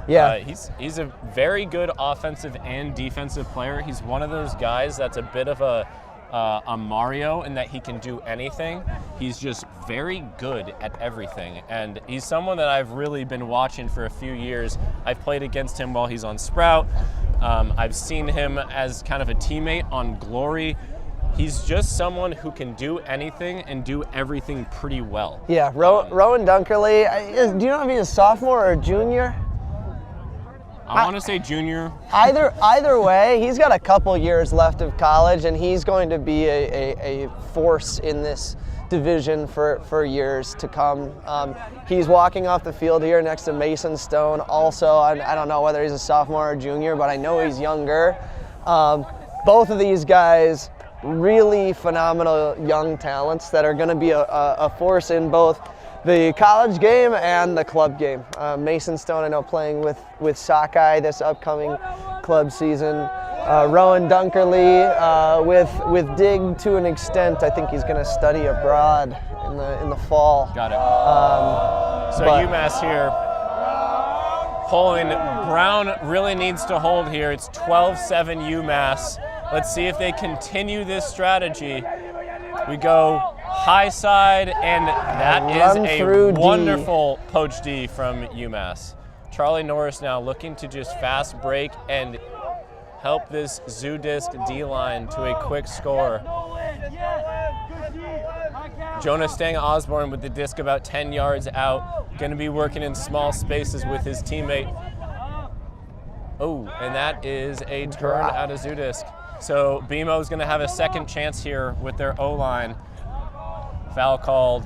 Yeah. He's a very good offensive and defensive player. He's one of those guys that's a bit of a Mario in that he can do anything. He's just very good at everything, and he's someone that I've really been watching for a few years. I've played against him while he's on Sprout. I've seen him as kind of a teammate on Glory. He's just someone who can do anything and do everything pretty well. Yeah, Rowan Dunkerley, do you know if he's a sophomore or a junior? I want to say junior. Either way, he's got a couple years left of college, and he's going to be a force in this division for years to come. He's walking off the field here next to Mason Stone. Also, I don't know whether he's a sophomore or junior, but I know he's younger. Both of these guys, really phenomenal young talents that are going to be a force in both the college game and the club game. Mason Stone, I know, playing with Sockeye this upcoming club season. Rowan Dunkerley with Dig to an extent. I think he's going to study abroad in the fall. Got it. UMass here pulling. Brown really needs to hold here. It's 12-7 UMass. Let's see if they continue this strategy. We go high side, and that is a wonderful poach D from UMass. Charlie Norris now looking to just fast break and help this Zoo Disc D-line to a quick score. Jonah Stang Osborne with the disc about 10 yards out, going to be working in small spaces with his teammate. Oh, and that is a turn out of Zoo Disc. So BMO is going to have a second chance here with their O-line. Foul called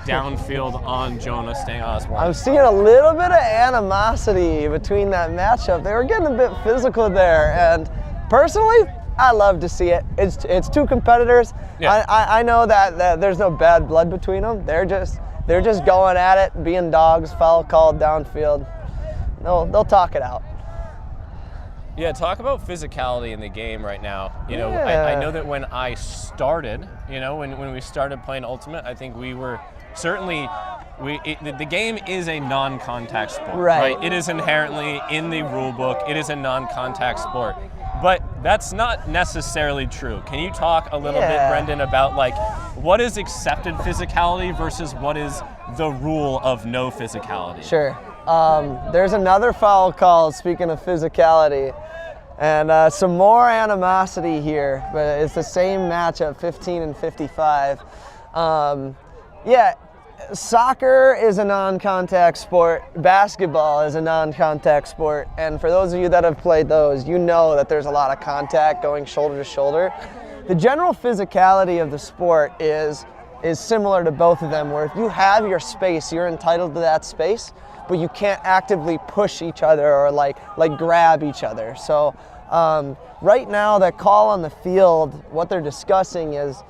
downfield on Jonah Stang Osborne. I'm seeing a little bit of animosity between that matchup. They were getting a bit physical there, and personally, I love to see it. It's two competitors. Yeah. I know that there's no bad blood between them. They're just going at it, being dogs. Foul called downfield. They'll talk it out. Yeah, talk about physicality in the game right now. I know that when I started, when we started playing Ultimate, I think we were certainly, the game is a non-contact sport, right? It is inherently in the rule book. It is a non-contact sport. But that's not necessarily true. Can you talk a little bit, Brendan, about what is accepted physicality versus what is the rule of no physicality? Sure. There's another foul call, speaking of physicality, and some more animosity here, but it's the same matchup, 15 and 55. Soccer is a non-contact sport. Basketball is a non-contact sport. And for those of you that have played those, you know that there's a lot of contact going shoulder to shoulder. The general physicality of the sport is similar to both of them, where if you have your space, you're entitled to that space, but you can't actively push each other or like grab each other. So right now, that call on the field, what they're discussing is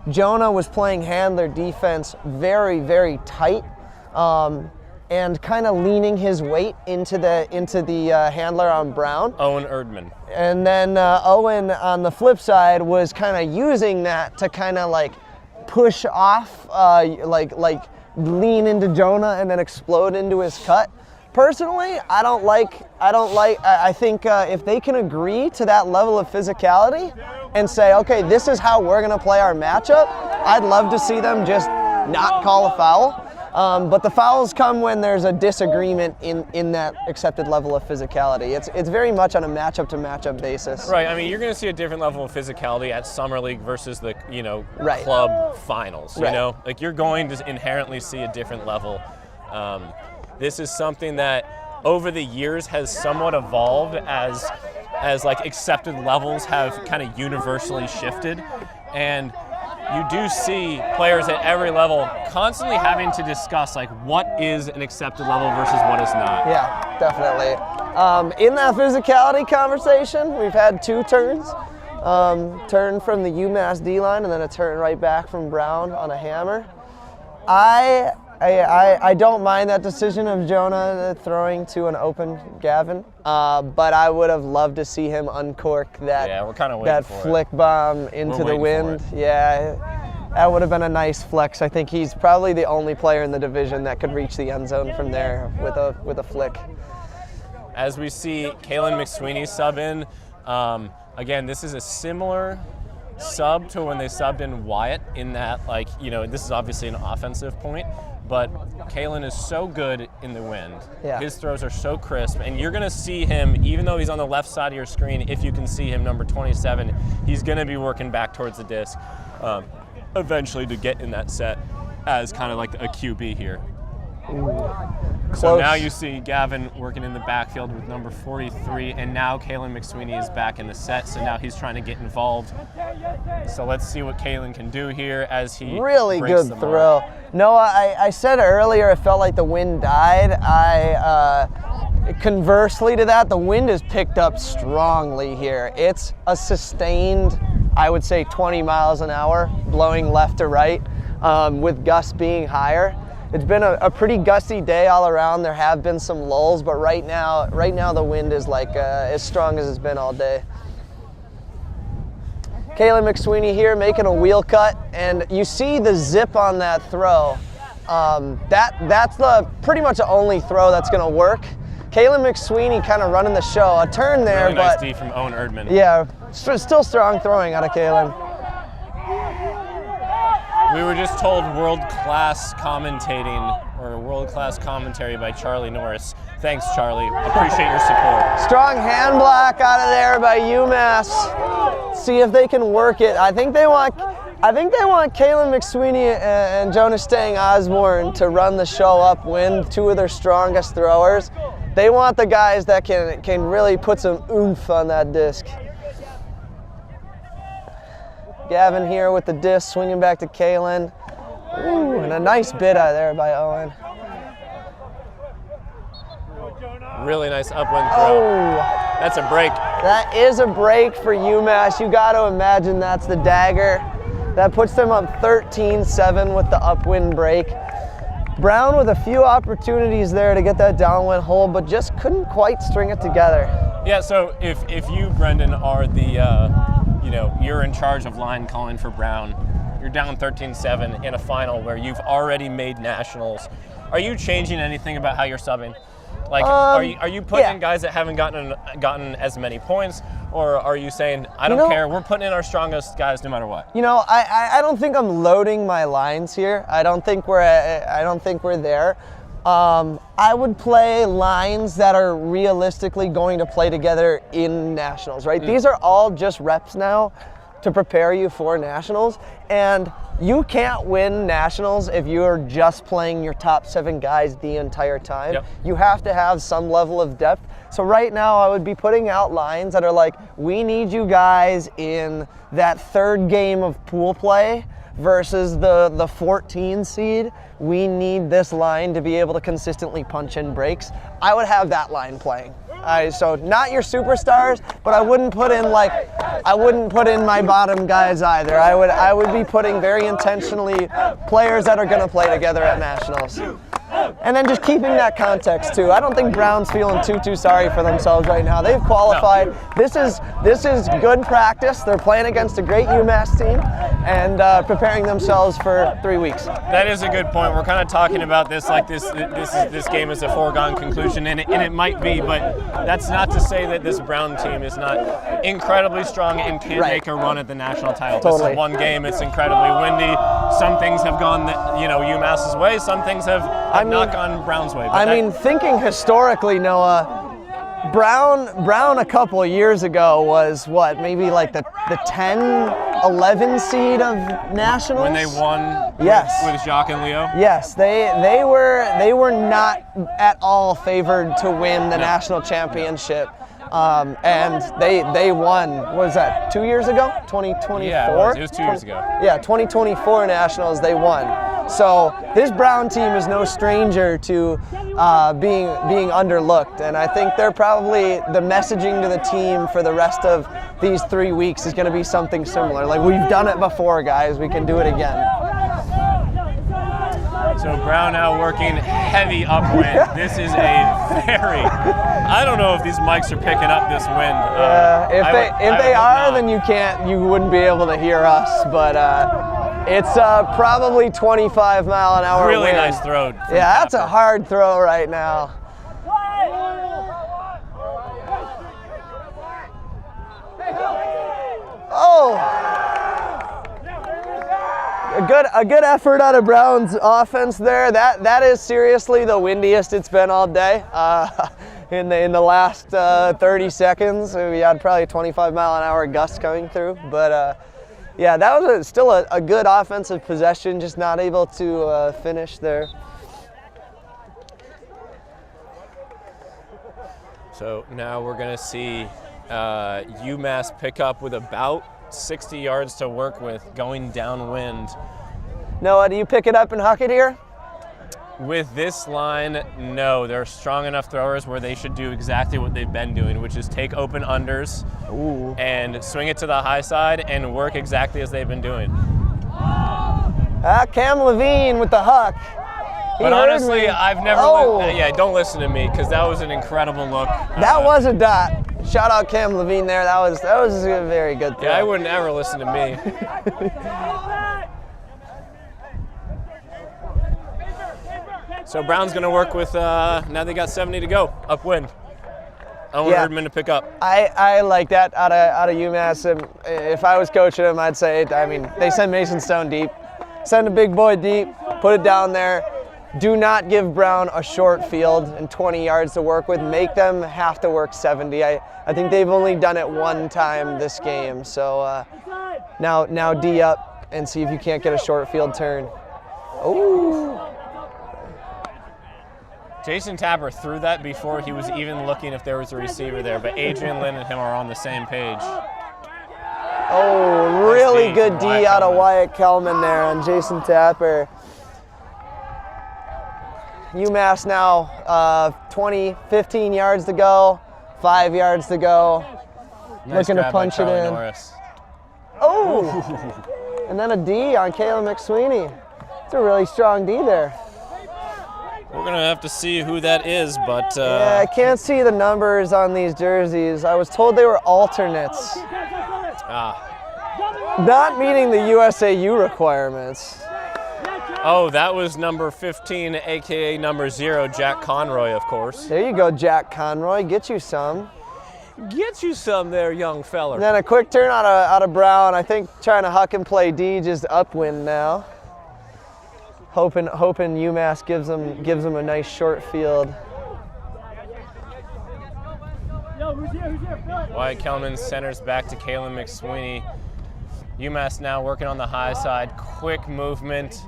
Jonah was playing handler defense very, very tight. and kind of leaning his weight into the handler on Brown. Owen Erdman. And then Owen on the flip side was kind of using that to kind of like push off, like lean into Jonah and then explode into his cut. Personally, I think if they can agree to that level of physicality and say, okay, this is how we're gonna play our matchup, I'd love to see them just not call a foul. But the fouls come when there's a disagreement in that accepted level of physicality. It's very much on a matchup to matchup basis. Right. I mean, you're going to see a different level of physicality at Summer League versus the club finals. You know, like you're going to inherently see a different level. This is something that over the years has somewhat evolved as like accepted levels have kind of universally shifted, and you do see players at every level constantly having to discuss like what is an accepted level versus what is not. Yeah, definitely. In that physicality conversation, we've had 2 turns. Turn from the UMass D-line and then a turn right back from Brown on a hammer. I don't mind that decision of Jonah throwing to an open Gavin, but I would have loved to see him uncork that flick bomb into the wind. Yeah, that would have been a nice flex. I think he's probably the only player in the division that could reach the end zone from there with a flick. As we see Kalen McSweeney sub in, again, this is a similar sub to when they subbed in Wyatt in that, like, you know, this is obviously an offensive point, but Kalen is so good in the wind. Yeah. His throws are so crisp, and you're going to see him, even though he's on the left side of your screen, if you can see him, number 27, he's going to be working back towards the disc eventually to get in that set as kind of like a QB here. So now you see Gavin working in the backfield with number 43, and now Kalen McSweeney is back in the set, so now he's trying to get involved. So let's see what Kalen can do here as he really breaks good the throw. mark. Noah, I said earlier it felt like the wind died. Conversely to that, the wind is picked up strongly here. It's a sustained, I would say, 20 miles an hour blowing left to right, with gusts being higher. It's been a pretty gusty day all around. There have been some lulls, but right now the wind is like as strong as it's been all day. Kalen McSweeney here making a wheel cut, and you see the zip on that throw. That's pretty much the only throw that's going to work. Kalen McSweeney kind of running the show. A turn there, really nice but D from Owen Erdman. Yeah, still strong throwing out of Kalen. We were just told world-class commentating, or world-class commentary by Charlie Norris. Thanks, Charlie. Appreciate your support. Strong hand block out of there by UMass. See if they can work it. I think they want Kalen McSweeney and Jonas Stang Osborne to run the show upwind, 2 of their strongest throwers. They want the guys that can really put some oomph on that disc. Gavin here with the disc, swinging back to Kalen. Ooh, and a nice bid out there by Owen. Really nice upwind throw. Oh, that's a break. That is a break for UMass. You got to imagine that's the dagger. That puts them up 13-7 with the upwind break. Brown with a few opportunities there to get that downwind hold, but just couldn't quite string it together. Yeah, so if you, Brendan, are the you're in charge of line calling for Brown. You're down 13-7 in a final where you've already made nationals. Are you changing anything about how you're subbing? Like, are you putting in guys that haven't gotten as many points, or are you saying, I don't care, we're putting in our strongest guys no matter what? You know, I don't think I'm loading my lines here. I don't think we're there. I would play lines that are realistically going to play together in nationals, right? These are all just reps now to prepare you for nationals, and you can't win nationals if you're just playing your top 7 guys the entire time. Yep. You have to have some level of depth. So right now I would be putting out lines that are like, we need you guys in that 3rd game of pool play versus the 14 seed. We need this line to be able to consistently punch in breaks. I would have that line playing. So not your superstars, but I wouldn't put in my bottom guys either. I would be putting very intentionally players that are going to play together at nationals. And then just keeping that context too. I don't think Brown's feeling too sorry for themselves right now. They've qualified. This is good practice. They're playing against a great UMass team and preparing themselves for 3 weeks. That is a good point. We're kind of talking about this like this game is a foregone conclusion, and it might be, but that's not to say that this Brown team is not incredibly strong and can make a run at the national title. This is one game. It's incredibly windy. Some things have gone, UMass's way. Some things have not gone Brown's way. But thinking historically, Noah, Brown a couple of years ago was what, maybe like the 10-11 seed of nationals when they won with Jacques and Leo. Yes, they were not at all favored to win the national championship. And they won, what was that, 2 years ago? 2024? Yeah, it was 2 years ago. Yeah, 2024 nationals, they won. So this Brown team is no stranger to being underlooked, and I think they're probably, the messaging to the team for the rest of these 3 weeks is going to be something similar. Like, we've done it before, guys, we can do it again. So Brown now working heavy upwind. This is a very, I don't know if these mics are picking up this wind. If they are, then you wouldn't be able to hear us, but it's probably 25-mile-an-hour really wind. Nice throw. Yeah, that's a hard throw right now. Oh! A good effort out of Brown's offense there. That is seriously the windiest it's been all day. In the last 30 seconds, we had probably 25-mile-an-hour gusts coming through. But yeah, that was still a good offensive possession, just not able to finish there. So now we're going to see UMass pick up with about 60 yards to work with going downwind. Noah, do you pick it up and huck it here? With this line, no. They're strong enough throwers where they should do exactly what they've been doing, which is take open unders and swing it to the high side and work exactly as they've been doing. Cam Levine with the huck. But honestly, I've never, don't listen to me, because that was an incredible look. That was a dot. Shout out Cam Levine there. That was a very good throw. Yeah, I wouldn't ever listen to me. So Brown's going to work with, now they got 70 to go, upwind. Owen Erdman to pick up. I like that out of UMass. And if I was coaching them, I'd say, they send Mason Stone deep. Send a big boy deep, put it down there. Do not give Brown a short field and 20 yards to work with. Make them have to work 70. I think they've only done it one time this game. So now D up and see if you can't get a short field turn. Ooh. Jason Tapper threw that before he was even looking if there was a receiver there, but Adrian Lynn and him are on the same page. Oh, really good D out of Wyatt Kelman there on Jason Tapper. UMass now 15 yards to go, 5 yards to go. Nice looking to punch it in. Norris. Oh! And then a D on Kayla McSweeney. It's a really strong D there. We're going to have to see who that is, but... yeah, I can't see the numbers on these jerseys. I was told they were alternates. Not meeting the USAU requirements. Oh, that was number 15, a.k.a. number 0, Jack Conroy, of course. There you go, Jack Conroy. Get you some. Get you some there, young feller. And then a quick turn out of Brown. I think trying to huck and play D, just upwind now. Hoping UMass gives them a nice short field. Wyatt Kelman centers back to Kalen McSweeney. UMass now working on the high side. Quick movement,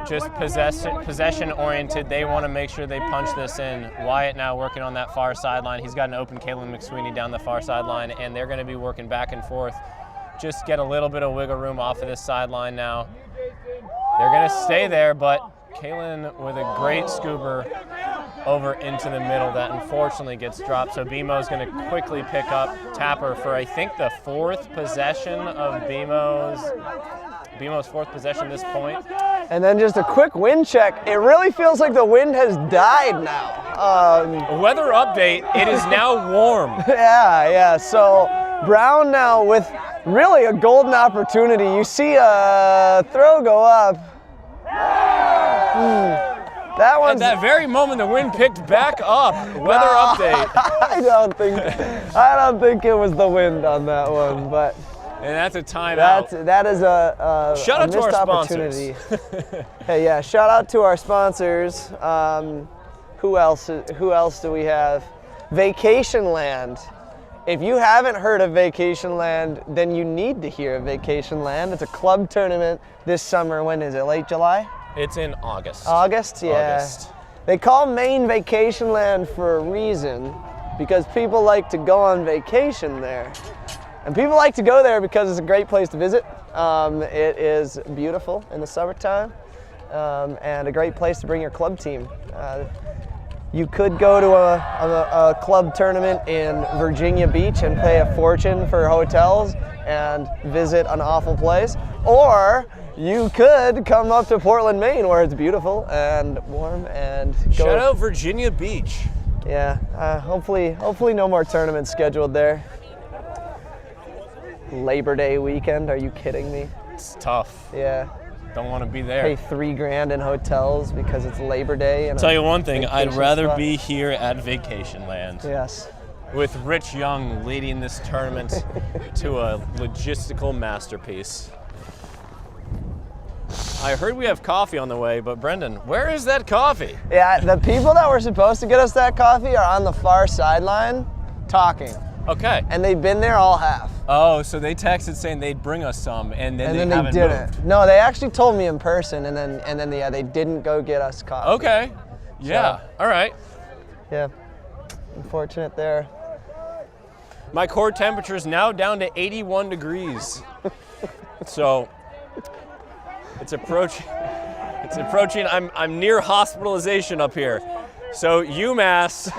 just possession oriented. They want to make sure they punch this in. Wyatt now working on that far sideline. He's got an open Kalen McSweeney down the far sideline, and they're going to be working back and forth. Just get a little bit of wiggle room off of this sideline now. They're going to stay there, but Kalen with a great scooper over into the middle that unfortunately gets dropped. So BMO's going to quickly pick up Tapper for, I think, the 4th possession of BMO's BMO's 4th possession at this point. And then just a quick wind check. It really feels like the wind has died now. Weather update, it is now warm. Yeah. So Brown now with really a golden opportunity. You see a throw go up. That one's... At that very moment, the wind picked back up. Weather update. I don't think it was the wind on that one, but... And that's a timeout. That is a shout out to our opportunity. sponsors. Hey, yeah, shout out to our sponsors. Who else do we have? Vacation Land. If you haven't heard of Vacation Land, then you need to hear of Vacation Land. It's a club tournament this summer. When is it? Late July? It's in August. August, yeah. August. They call Maine Vacation Land for a reason, because people like to go on vacation there. And people like to go there because it's a great place to visit. It is beautiful in the summertime, and a great place to bring your club team. You could go to a club tournament in Virginia Beach and pay a fortune for hotels and visit an awful place, or you could come up to Portland, Maine, where it's beautiful and warm and go. Shout out Virginia Beach. Yeah, hopefully no more tournaments scheduled there. Labor Day weekend, are you kidding me? It's tough. Yeah. Don't want to be there. Pay $3,000 in hotels because it's Labor Day. And tell you one thing, I'd rather spot. be here at Vacation Land. Yes. With Rich Young leading this tournament to a logistical masterpiece. I heard we have coffee on the way, but Brendan, where is that coffee? Yeah, the people that were supposed to get us that coffee are on the far sideline talking. Okay. And they've been there all half. Oh, so they texted saying they'd bring us some, and then they haven't didn't. moved. No, they actually told me in person, and then they didn't go get us coffee. Okay. Yeah. So, all right. Yeah. Unfortunate there. My core temperature is now down to 81 degrees. So it's approaching. It's approaching. I'm near hospitalization up here. So UMass.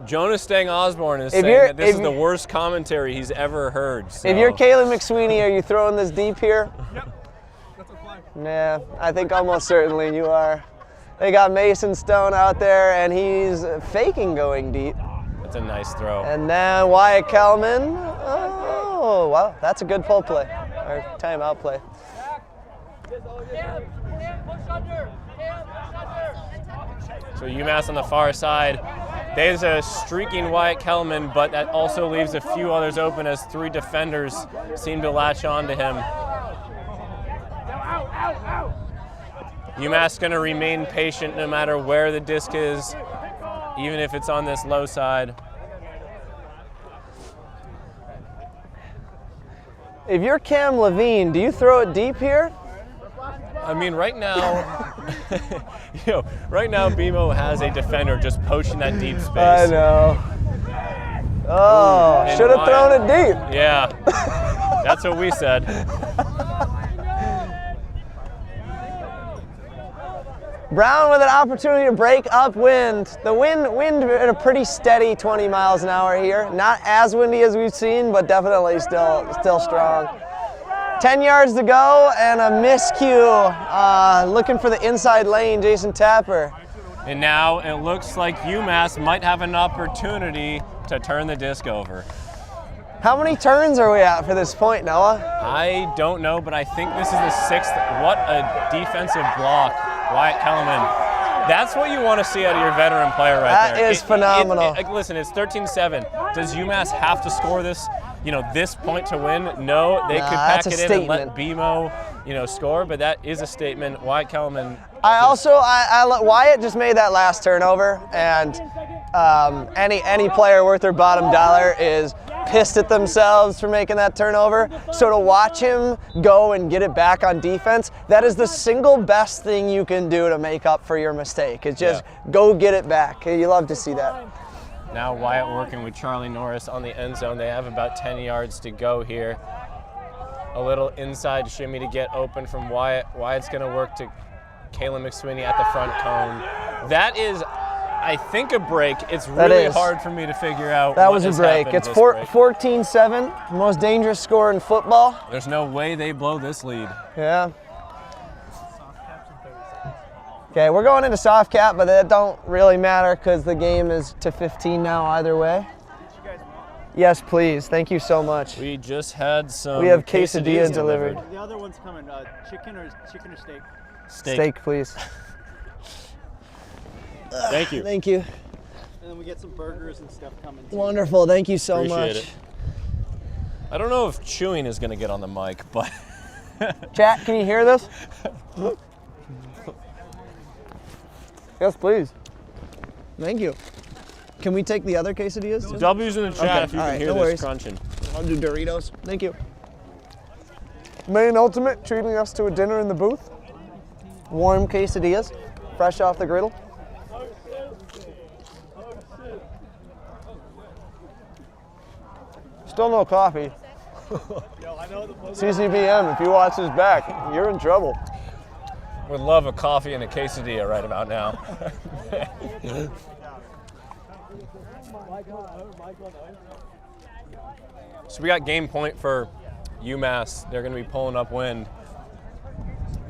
Jonas Stang Osborne is saying that this is the worst commentary he's ever heard. So. If you're Caleb McSweeney, are you throwing this deep here? Yep. That's a fly. Yeah, I think almost certainly you are. They got Mason Stone out there, and he's faking going deep. That's a nice throw. And then Wyatt Kelman. Oh, wow, that's a good pull play, or timeout play. So UMass on the far side. There's a streaking Wyatt Kelman, but that also leaves a few others open as 3 defenders seem to latch on to him. UMass going to remain patient no matter where the disc is, even if it's on this low side. If you're Cam Levine, do you throw it deep here? I mean, right now, right now BMO has a defender just poaching that deep space. I know. Oh, should have thrown it deep. Yeah, that's what we said. Brown with an opportunity to break upwind. The wind at a pretty steady 20 miles an hour here. Not as windy as we've seen, but definitely still strong. 10 yards to go and a miscue. Looking for the inside lane, Jason Tapper. And now it looks like UMass might have an opportunity to turn the disc over. How many turns are we at for this point, Noah? I don't know, but I think this is the 6th. What a defensive block, Wyatt Kelman. That's what you want to see out of your veteran player right there. That is phenomenal. Listen, it's 13-7. Does UMass have to score this, this point to win? No, they could pack it in and let BMO, score, but that is a statement. Wyatt Kelman. Wyatt just made that last turnover, and any player worth their bottom dollar is pissed at themselves for making that turnover. So to watch him go and get it back on defense, that is the single best thing you can do to make up for your mistake, is just go get it back. You love to see that. Now Wyatt working with Charlie Norris on the end zone. They have about 10 yards to go here. A little inside shimmy to get open from Wyatt. Wyatt's going to work to Caleb McSweeney at the front cone. That is, I think a break. It's That really is. hard for me to figure out That what was a has break. happened It's this break. 14-7, most dangerous score in football. There's no way they blow this lead. Yeah. Okay, we're going into soft cap, but that don't really matter because the game is to 15 now either way. Yes, please. Thank you so much. We just had some. We have quesadillas delivered. The other one's coming. Chicken or steak? Steak, please. Thank you. Thank you. And then we get some burgers and stuff coming too. Wonderful. Thank you so Appreciate much. it. I don't know if chewing is going to get on the mic, but. Chat, can you hear this? Yes, please. Thank you. Can we take the other quesadillas? too? W's in the chat Okay, if you all can right, hear no this worries. crunching. I'll do Doritos. Thank you. Main Ultimate treating us to a dinner in the booth. Warm quesadillas, fresh off the griddle. Still no coffee. CCBM, if you watch this back, you're in trouble. Would love a coffee and a quesadilla right about now. So we got game point for UMass. They're going to be pulling upwind.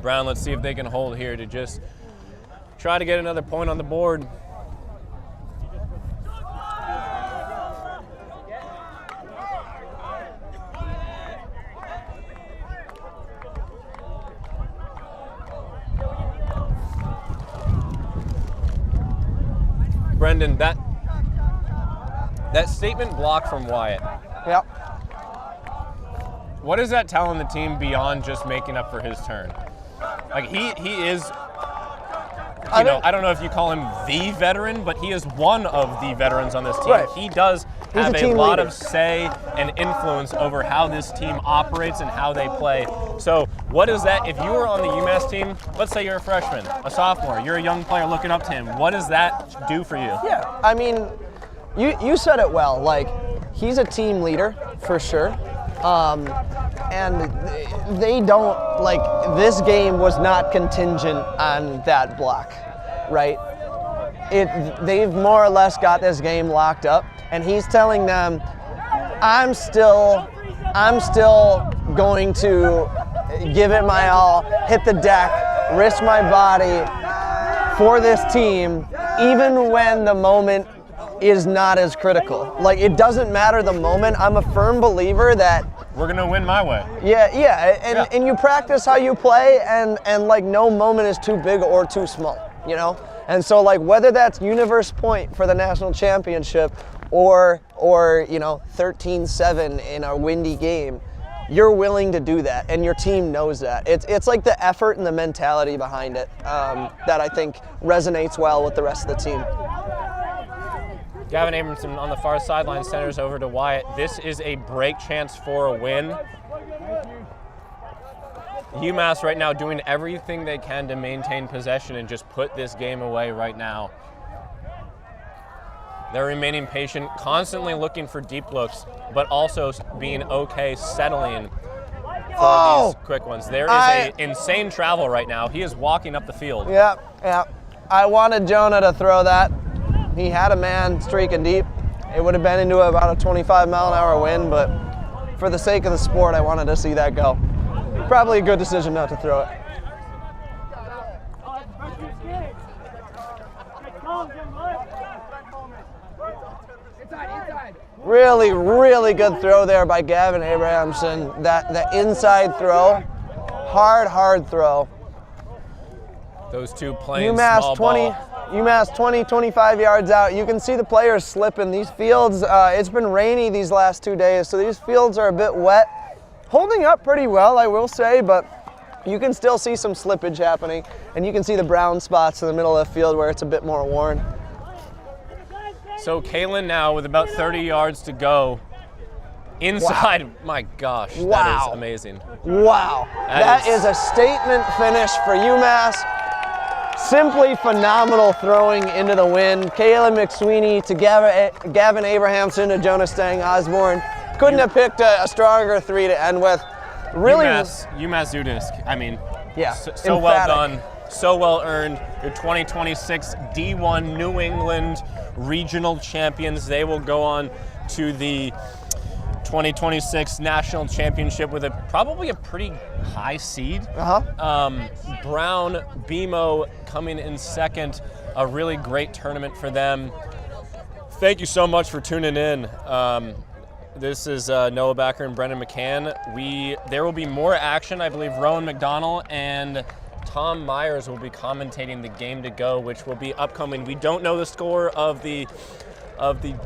Brown, let's see if they can hold here to just try to get another point on the board. Brendan, that statement block from Wyatt. Yep. What is that telling the team beyond just making up for his turn? Like he is, I don't know if you call him the veteran, but he is one of the veterans on this team. Right. He does He's have a a team lot leader. of say and influence over how this team operates and how they play. So what is that, if you were on the UMass team, let's say you're a freshman, a sophomore, you're a young player looking up to him, what does that do for you? Yeah, I mean, you said it well. Like, he's a team leader for sure, and they don't like this game was not contingent on that block, right? They've more or less got this game locked up, and he's telling them, I'm still going to give it my all, hit the deck, risk my body for this team, even when the moment is not as critical. Like, it doesn't matter the moment. I'm a firm believer that we're gonna win my way. And you practice how you play, and like no moment is too big or too small, you know? And so like whether that's universe point for the national championship or 13-7 in a windy game, you're willing to do that, and your team knows that. It's like the effort and the mentality behind it that I think resonates well with the rest of the team. Gavin Abramson on the far sideline centers over to Wyatt. This is a break chance for a win. UMass right now doing everything they can to maintain possession and just put this game away right now. They're remaining patient, constantly looking for deep looks, but also being okay settling for these quick ones. There is an insane travel right now. He is walking up the field. Yeah. I wanted Jonah to throw that. He had a man streaking deep. It would have been into about a 25-mile-an-hour wind, but for the sake of the sport, I wanted to see that go. Probably a good decision not to throw it. Really, really good throw there by Gavin Abrahamson. That inside throw, hard throw. Those two playing UMass small 20, ball. UMass 20, 25 yards out. You can see the players slipping. These fields, it's been rainy these last 2 days, so these fields are a bit wet. Holding up pretty well, I will say, but you can still see some slippage happening, and you can see the brown spots in the middle of the field where it's a bit more worn. So Kalen now with about 30 yards to go. Inside, wow. My gosh, wow. That is amazing. Wow, that is a statement finish for UMass. Simply phenomenal throwing into the wind. Kalen McSweeney to Gavin Abrahamson to Jonah Stang Osborne. Couldn't have picked a stronger three to end with. Really, UMass Zudisk. I mean, yeah, so well done. so well earned. Your 2026 D1 New England Regional Champions. They will go on to the 2026 National Championship with probably a pretty high seed. Brown, BMO coming in second. A really great tournament for them. Thank you so much for tuning in. This is Noah Backer and Brendan McCann. There will be more action. I believe Rowan McDonald and Tom Myers will be commentating the game to go, which will be upcoming. We don't know the score of the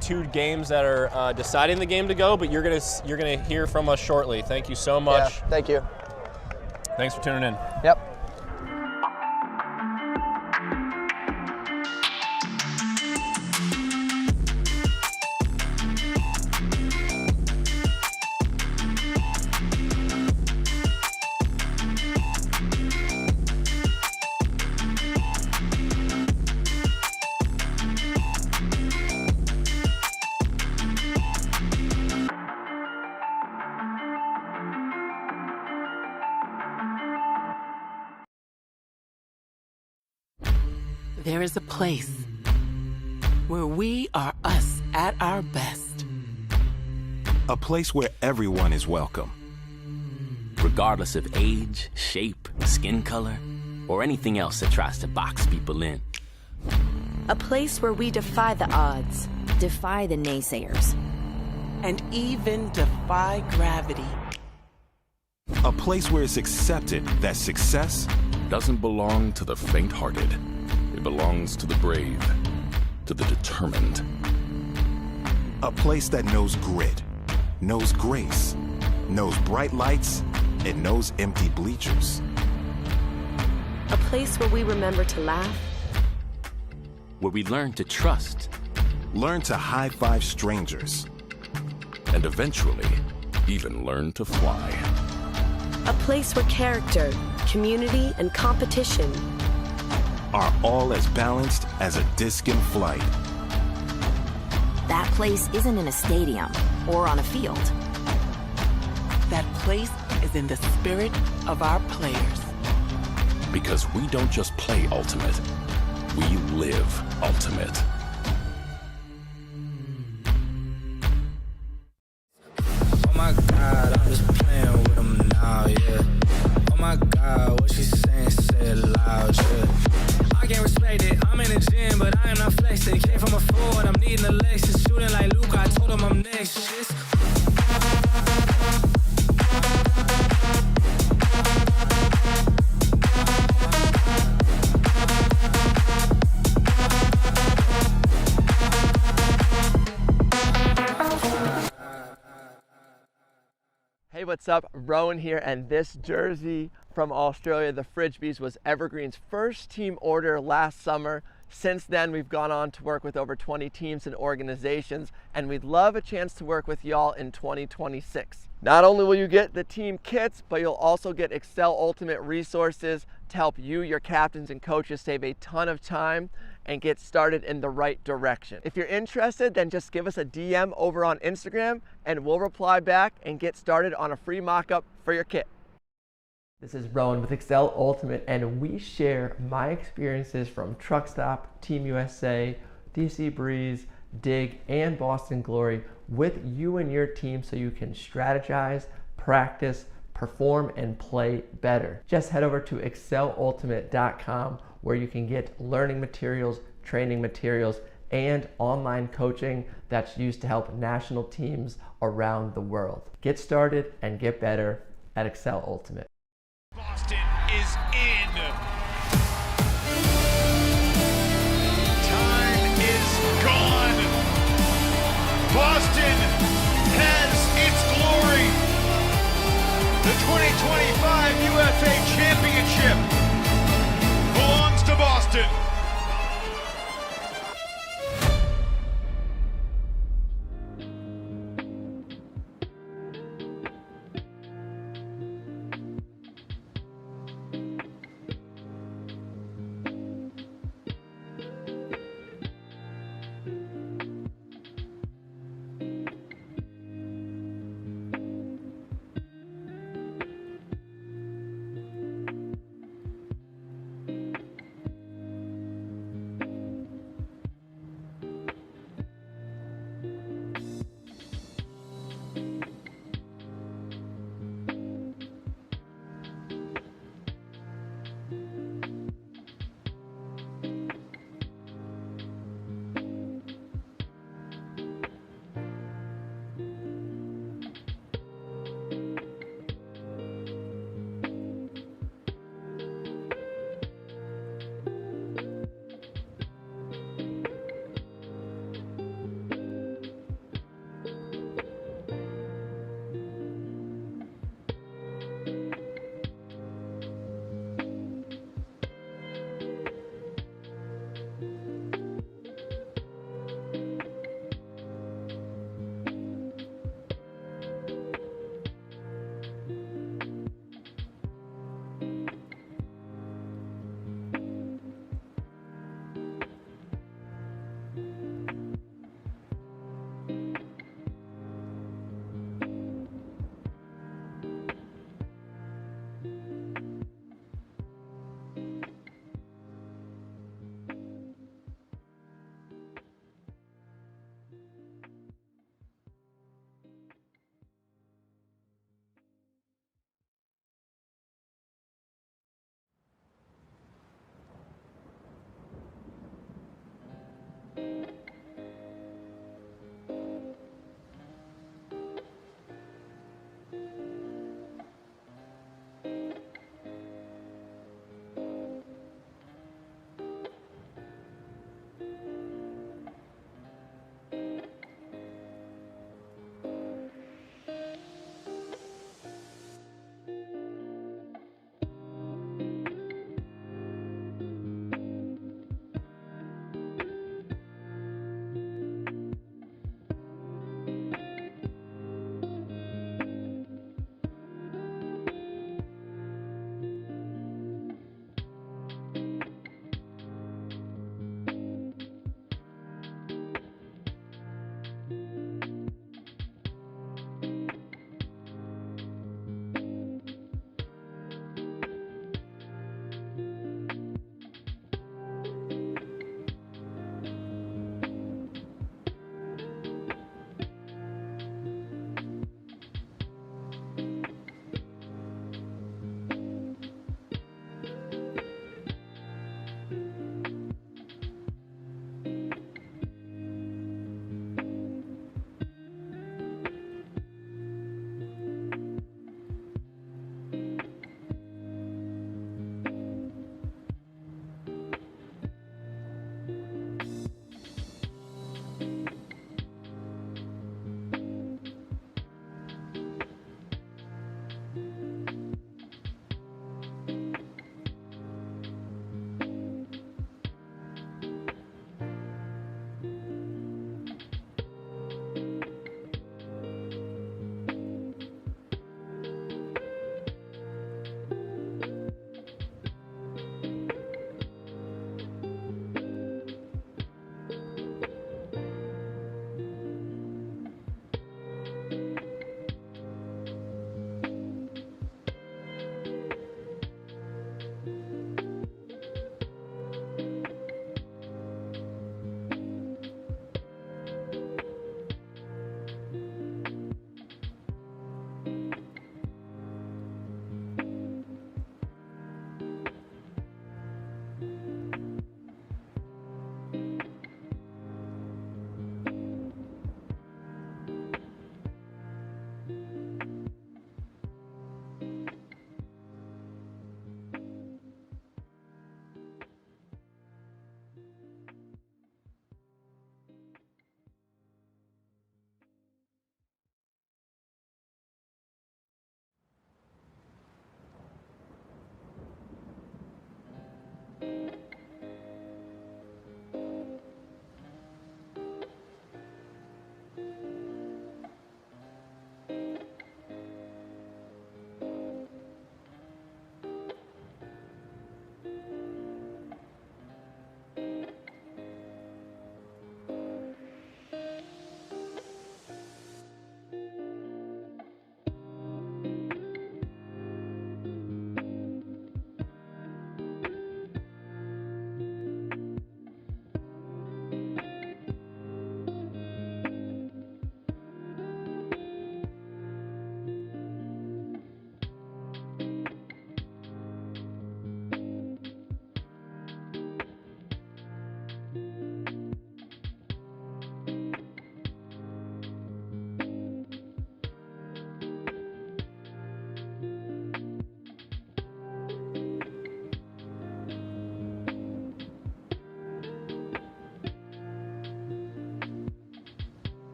two games that are deciding the game to go, but you're gonna hear from us shortly. Thank you so much. Yeah, thank you. Thanks for tuning in. Yep. There is a place where we are us at our best. A place where everyone is welcome. Regardless of age, shape, skin color, or anything else that tries to box people in. A place where we defy the odds, Defy the naysayers. And even defy gravity. A place where it's accepted that success doesn't belong to the faint-hearted. It belongs to the brave, to the determined. A place that knows grit, knows grace, knows bright lights, and knows empty bleachers. a place where we remember to laugh, where we learn to trust, learn to high-five strangers, and eventually even learn to fly. a place where character, community, and competition are all as balanced as a disc in flight. That place isn't in a stadium or on a field. That place is in the spirit of our players. Because we don't just play Ultimate, we live Ultimate. Oh my God, I'm just playing with them now, yeah. Oh my God, what she saying, say it loud, yeah. I can't respect it, I'm in the gym, but I am not flexing. Came from a forward, I'm needing a Lexus. Shooting like Luke, I told him I'm next, shit. Hey, what's up? Rowan here, and this jersey from Australia, the Frisbees, was Evergreen's first team order last summer. Since then, we've gone on to work with over 20 teams and organizations, and we'd love a chance to work with y'all in 2026. Not only will you get the team kits, but you'll also get Excel Ultimate resources to help you, your captains, and coaches save a ton of time and get started in the right direction. If you're interested, then just give us a DM over on Instagram and we'll reply back and get started on a free mock-up for your kit. This is Rowan with Excel Ultimate, and we share my experiences from Truck Stop, Team USA, DC Breeze, Dig, and Boston Glory with you and your team so you can strategize, practice, perform, and play better. Just head over to excelultimate.com where you can get learning materials, training materials, and online coaching that's used to help national teams around the world. Get started and get better at Excel Ultimate. Boston is in. Time is gone. Boston has its glory. The 2025 UFA Championship belongs to Boston.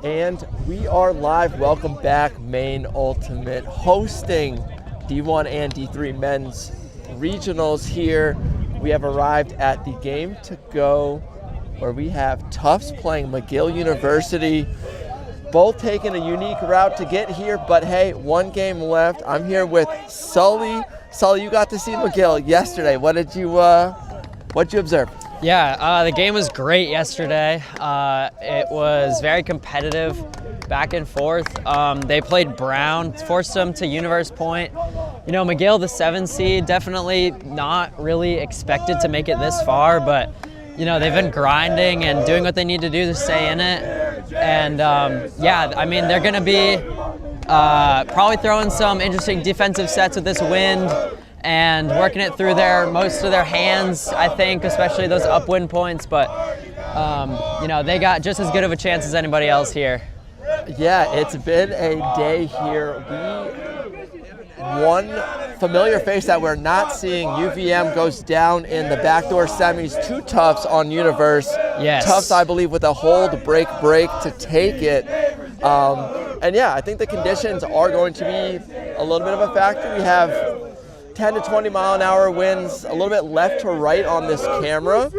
And we are live. Welcome back, Maine Ultimate, hosting D1 and D3 men's regionals here. We have arrived at the game to go where we have Tufts playing Mcgill University. Both taking a unique route to get here, but hey, one game left. I'm here with Sully. Sully, you got to see Mcgill yesterday. What'd you observe? Yeah, the game was great yesterday. It was very competitive, back and forth. They played Brown, forced them to universe point. You know, Mcgill, the 7 seed, definitely not really expected to make it this far, but you know, they've been grinding and doing what they need to do to stay in it. And yeah, I mean, they're gonna be probably throwing some interesting defensive sets with this wind and working it through most of their hands, I think, especially those upwind points. But you know, they got just as good of a chance as anybody else here. Yeah, it's been a day here. One familiar face that we're not seeing, UVM goes down in the backdoor semis to Tufts on Universe. Yes. Tufts, I believe, with a hold, break to take it. And yeah, I think the conditions are going to be a little bit of a factor. We have 10 to 20 mile an hour winds, a little bit left to right on this camera,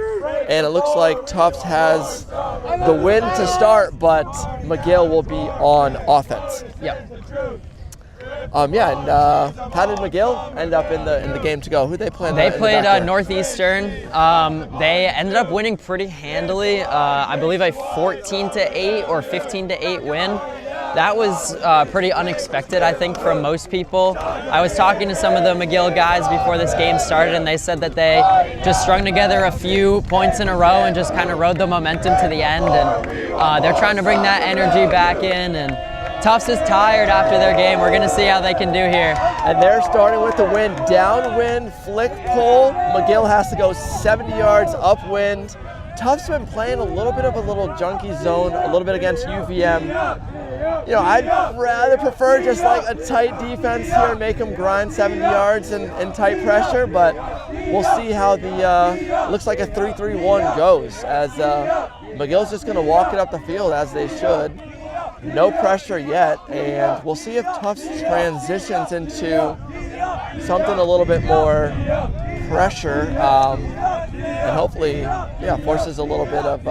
and it looks like Tufts has the wind to start, but Mcgill will be on offense. Yep. Yeah, and how did Mcgill end up in the game to go? Who they played? They played Northeastern. They ended up winning pretty handily. I believe a 14-8 or 15-8 win. That was pretty unexpected, I think, from most people. I was talking to some of the Mcgill guys before this game started, and they said that they just strung together a few points in a row and just kind of rode the momentum to the end. And they're trying to bring that energy back in. And Tufts is tired after their game. We're going to see how they can do here. And they're starting with the wind. Downwind, flick pull. Mcgill has to go 70 yards upwind. Tufts been playing a little bit of a little junky zone, a little bit against UVM. You know, I'd rather prefer just like a tight defense here and make them grind 70 yards in tight pressure, but we'll see how the, looks like a 3-3-1 goes, as Mcgill's just going to walk it up the field as they should. No pressure yet, and we'll see if Tufts transitions into something a little bit more pressure, and hopefully, yeah, forces a little bit of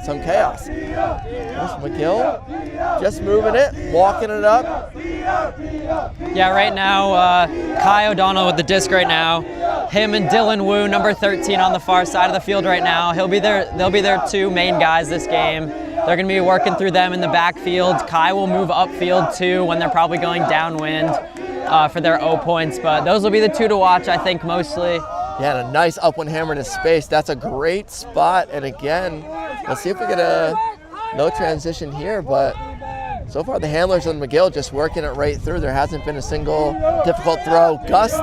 some chaos. There's Mcgill, just moving it, walking it up. Yeah, right now, Kai O'Donnell with the disc right now. Him and Dylan Wu, number 13, on the far side of the field right now. They'll be their two main guys this game. They're going to be working through them in the backfield. Kai will move upfield too when they're probably going downwind for their O points, but those will be the two to watch, I think, mostly. Yeah, and a nice upwind hammer to space. That's a great spot. And again, let's see if we get a no transition here, but so far the handlers on Mcgill just working it right through. There hasn't been a single difficult throw. Gust,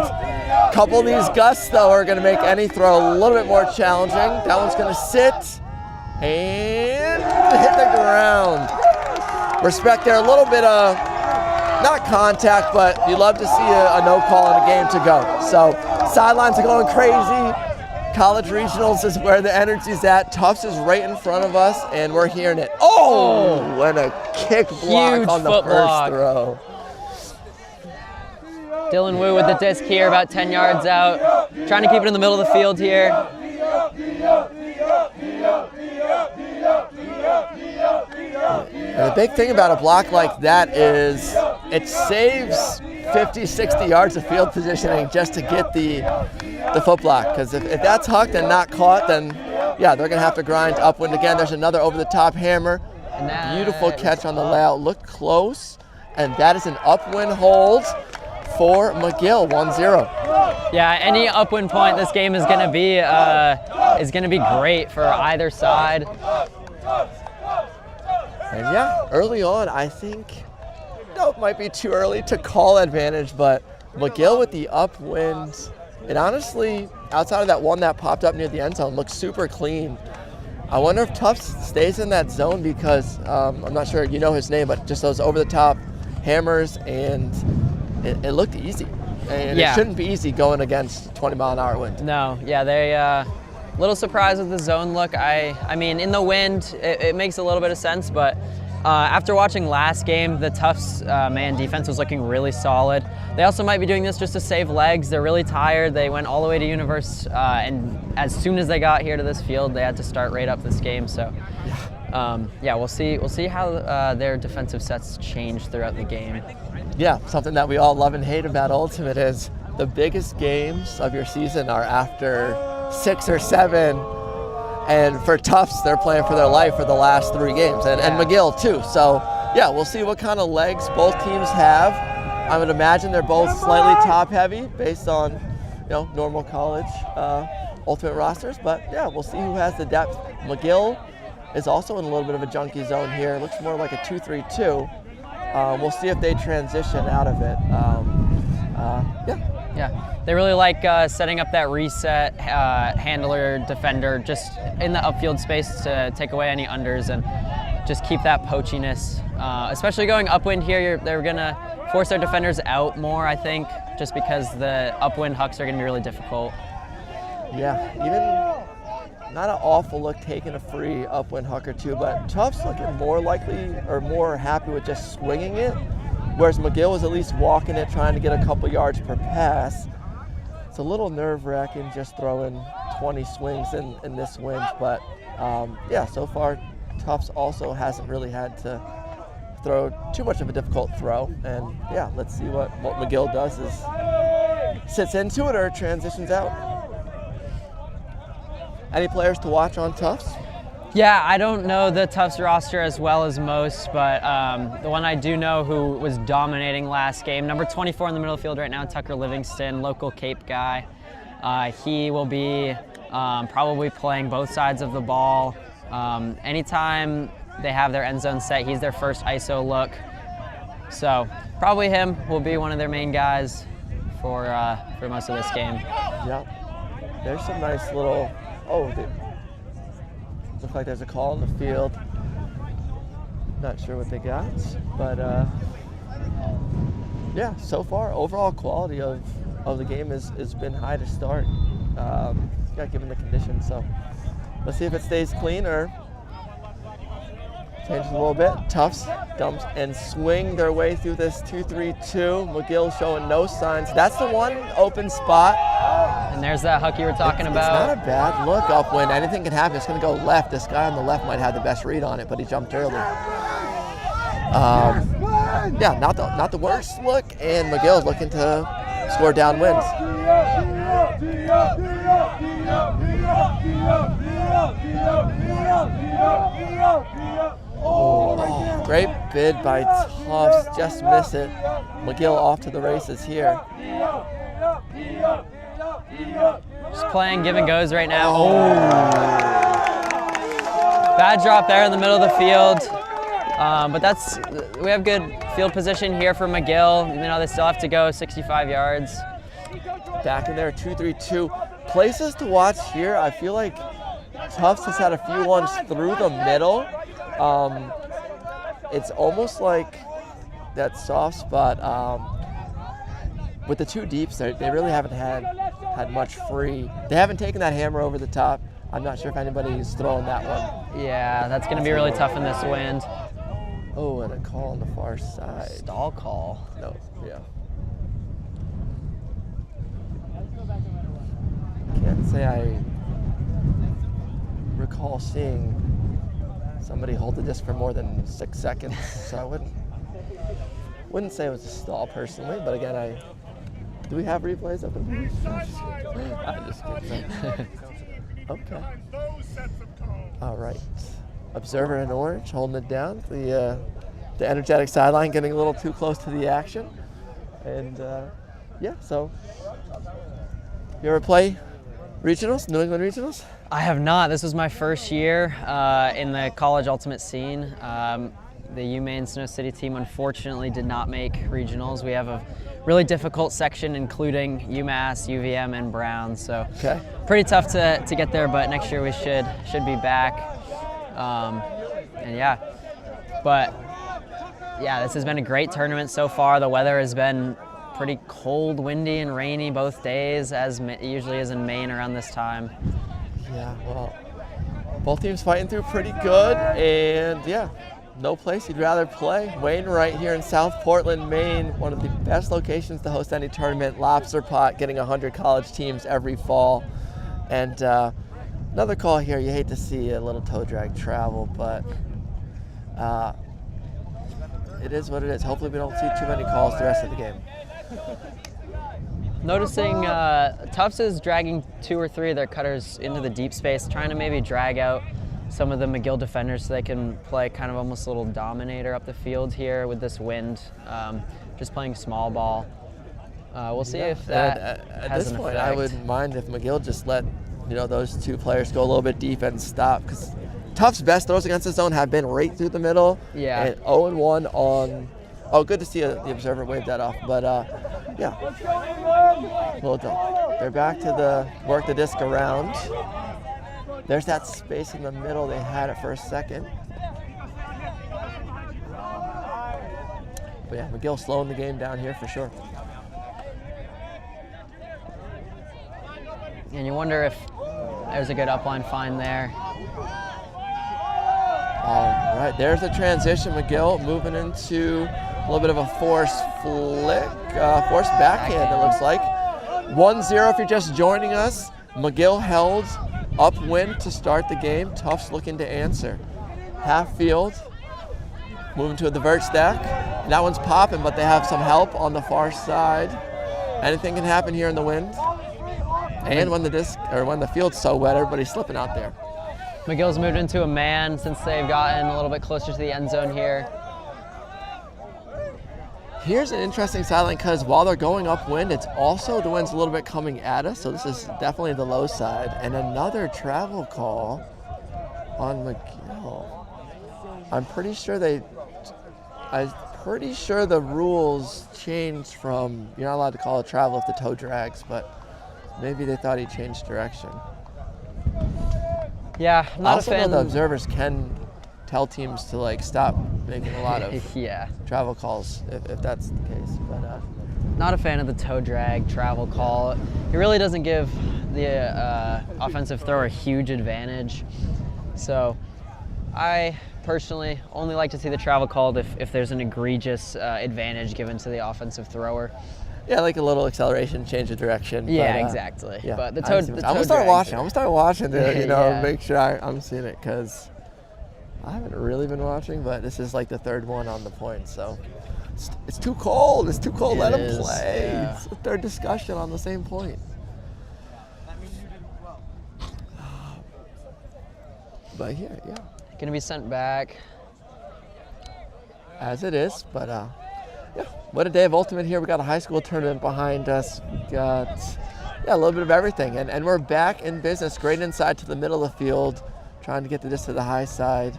couple of these gusts though are going to make any throw a little bit more challenging. That one's going to sit and hit the ground. Respect there, a little bit of, not contact, but you love to see a no call in a game to go. So sidelines are going crazy. College regionals is where the energy's at. Tufts is right in front of us, and we're hearing it. Oh, and a kick block huge on the foot first block. throw. Dylan Wu with the disc here, about 10 yards out. Trying to keep it in the middle of the field here. And the big thing about a block like that is it saves 50, 60 yards of field positioning just to get the foot block. Because if that's hucked and not caught, then yeah, they're going to have to grind upwind again. There's another over-the-top hammer. Beautiful catch on the layout. Looked close, and that is an upwind hold for Mcgill, 1-0. Yeah, any upwind point this game is going to be great for either side. And yeah, early on, I think, no, it might be too early to call advantage, but Mcgill with the upwind, and honestly, outside of that one that popped up near the end zone, looks super clean. I wonder if Tufts stays in that zone because I'm not sure you know his name, but just those over-the-top hammers, and it looked easy. And yeah, it shouldn't be easy going against 20-mile-an-hour wind. No, yeah, they little surprised with the zone look. I mean, in the wind, it makes a little bit of sense, but After watching last game, the Tufts man defense was looking really solid. They also might be doing this just to save legs. They're really tired. They went all the way to Universe, and as soon as they got here to this field, they had to start right up this game. So, yeah, we'll see how their defensive sets change throughout the game. Yeah, something that we all love and hate about Ultimate is the biggest games of your season are after 6 or 7. And for Tufts, they're playing for their life for the last 3 games, and Mcgill too. So yeah, we'll see what kind of legs both teams have. I would imagine they're both slightly top heavy based on, normal college Ultimate rosters. But yeah, we'll see who has the depth. Mcgill is also in a little bit of a junkie zone here. It looks more like a 2-3-2. We'll see if they transition out of it. Yeah, they really like setting up that reset handler defender just in the upfield space to take away any unders and just keep that poachiness. Especially going upwind here, they're gonna force their defenders out more, I think, just because the upwind hucks are gonna be really difficult. Yeah, even not an awful look taking a free upwind huck or two, but Tufts looking more likely or more happy with just swinging it. Whereas Mcgill was at least walking it, trying to get a couple yards per pass. It's a little nerve-wracking just throwing 20 swings in this wind, but yeah, so far Tufts also hasn't really had to throw too much of a difficult throw, and yeah, let's see what Mcgill does is sits into it or transitions out. Any players to watch on Tufts? Yeah, I don't know the Tufts roster as well as most, but the one I do know who was dominating last game, number 24 in the middle of the field right now, Tucker Livingston, local Cape guy. He will be probably playing both sides of the ball. Anytime they have their end zone set, he's their first ISO look. So probably him will be one of their main guys for most of this game. Yep. There's some nice little, looks like there's a call in the field. Not sure what they got, but yeah, so far overall quality of the game has been high to start. Given the conditions, so let's see if it stays clean or changes a little bit. Tufts dumps and swing their way through this 2-3-2. Mcgill showing no signs. That's the one open spot. And there's that huck you were talking about. It's not a bad look upwind. Anything can happen. It's going to go left. This guy on the left might have the best read on it, but he jumped early. Yeah, not the worst look, and McGill's looking to score downwind. Oh, great bid by Tufts, just miss it. Mcgill off to the races here. Just playing give and goes right now. Oh. Bad drop there in the middle of the field. But we have good field position here for Mcgill. They still have to go 65 yards. Back in there, 2-3-2. Places to watch here, I feel like Tufts has had a few ones through the middle. It's almost like that soft spot. With the two deeps, they really haven't had much free. They haven't taken that hammer over the top. I'm not sure if anybody's throwing that one. Yeah, that's going to be really tough in this wind. Oh, and a call on the far side. Stall call. No, yeah. Can't say I recall seeing somebody hold the disc for more than 6 seconds, so I wouldn't say it was a stall personally, but again, do we have replays up in here? I just kidding. Okay. All right. Observer in orange holding it down. The energetic sideline getting a little too close to the action. And yeah, so you ever play regionals, New England regionals? I have not. This was my first year in the college ultimate scene. The UMass Snow City team unfortunately did not make regionals. We have a really difficult section including UMass, UVM, and Brown, so pretty tough to get there, but next year we should be back. And yeah, but yeah, this has been a great tournament so far. The weather has been pretty cold, windy, and rainy both days, as it usually is in Maine around this time. Yeah, well, both teams fighting through pretty good, and yeah, no place you'd rather play. Wainwright here in South Portland, Maine, one of the best locations to host any tournament. Lobster pot, getting 100 college teams every fall. And another call here, you hate to see a little toe drag travel, but it is what it is. Hopefully we don't see too many calls the rest of the game. Noticing Tufts is dragging 2 or 3 of their cutters into the deep space, trying to maybe drag out some of the Mcgill defenders so they can play kind of almost a little dominator up the field here with this wind, just playing small ball. We'll see if that at has this an point, effect. I wouldn't mind if Mcgill just let those 2 players go a little bit deep and stop, because Tufts' best throws against the zone have been right through the middle. Yeah. And 0-1 on. Oh, good to see the observer wave that off. But yeah, well done. They're back to work the disc around. There's that space in the middle they had it for a second. But yeah, Mcgill slowing the game down here for sure. And you wonder if there's a good upline find there. All right, there's the transition. Mcgill moving into a little bit of a forced flick, forced backhand it looks like. 1-0 if you're just joining us. Mcgill held upwind to start the game. Tufts looking to answer. Half field, moving to a divert stack. That one's popping, but they have some help on the far side. Anything can happen here in the wind. And when the field's so wet, everybody's slipping out there. McGill's moved into a man since they've gotten a little bit closer to the end zone here. Here's an interesting sideline because while they're going upwind, it's also the wind's a little bit coming at us, so this is definitely the low side. And another travel call on Mcgill. I'm pretty sure the rules changed from you're not allowed to call a travel if the toe drags, but maybe they thought he changed direction. Yeah, I'm not also a fan. know the observers can tell teams to stop making a lot of travel calls if that's the case. But not a fan of the toe drag travel call. It really doesn't give the offensive thrower a huge advantage. So I personally only like to see the travel called if there's an egregious advantage given to the offensive thrower. Yeah, like a little acceleration, change of direction. Yeah, but, exactly. Yeah. But the I'm gonna start watching. I'm gonna start watching to make sure I'm seeing it, because I haven't really been watching, but this is like the 3rd one on the point, so it's too cold. It's too cold. Let him play. Yeah. It's the 3rd discussion on the same point. But here, yeah. Gonna be sent back. As it is, but yeah, what a day of ultimate here. We got a high school tournament behind us. We got a little bit of everything, and we're back in business. Great inside to the middle of the field, trying to get this to the high side.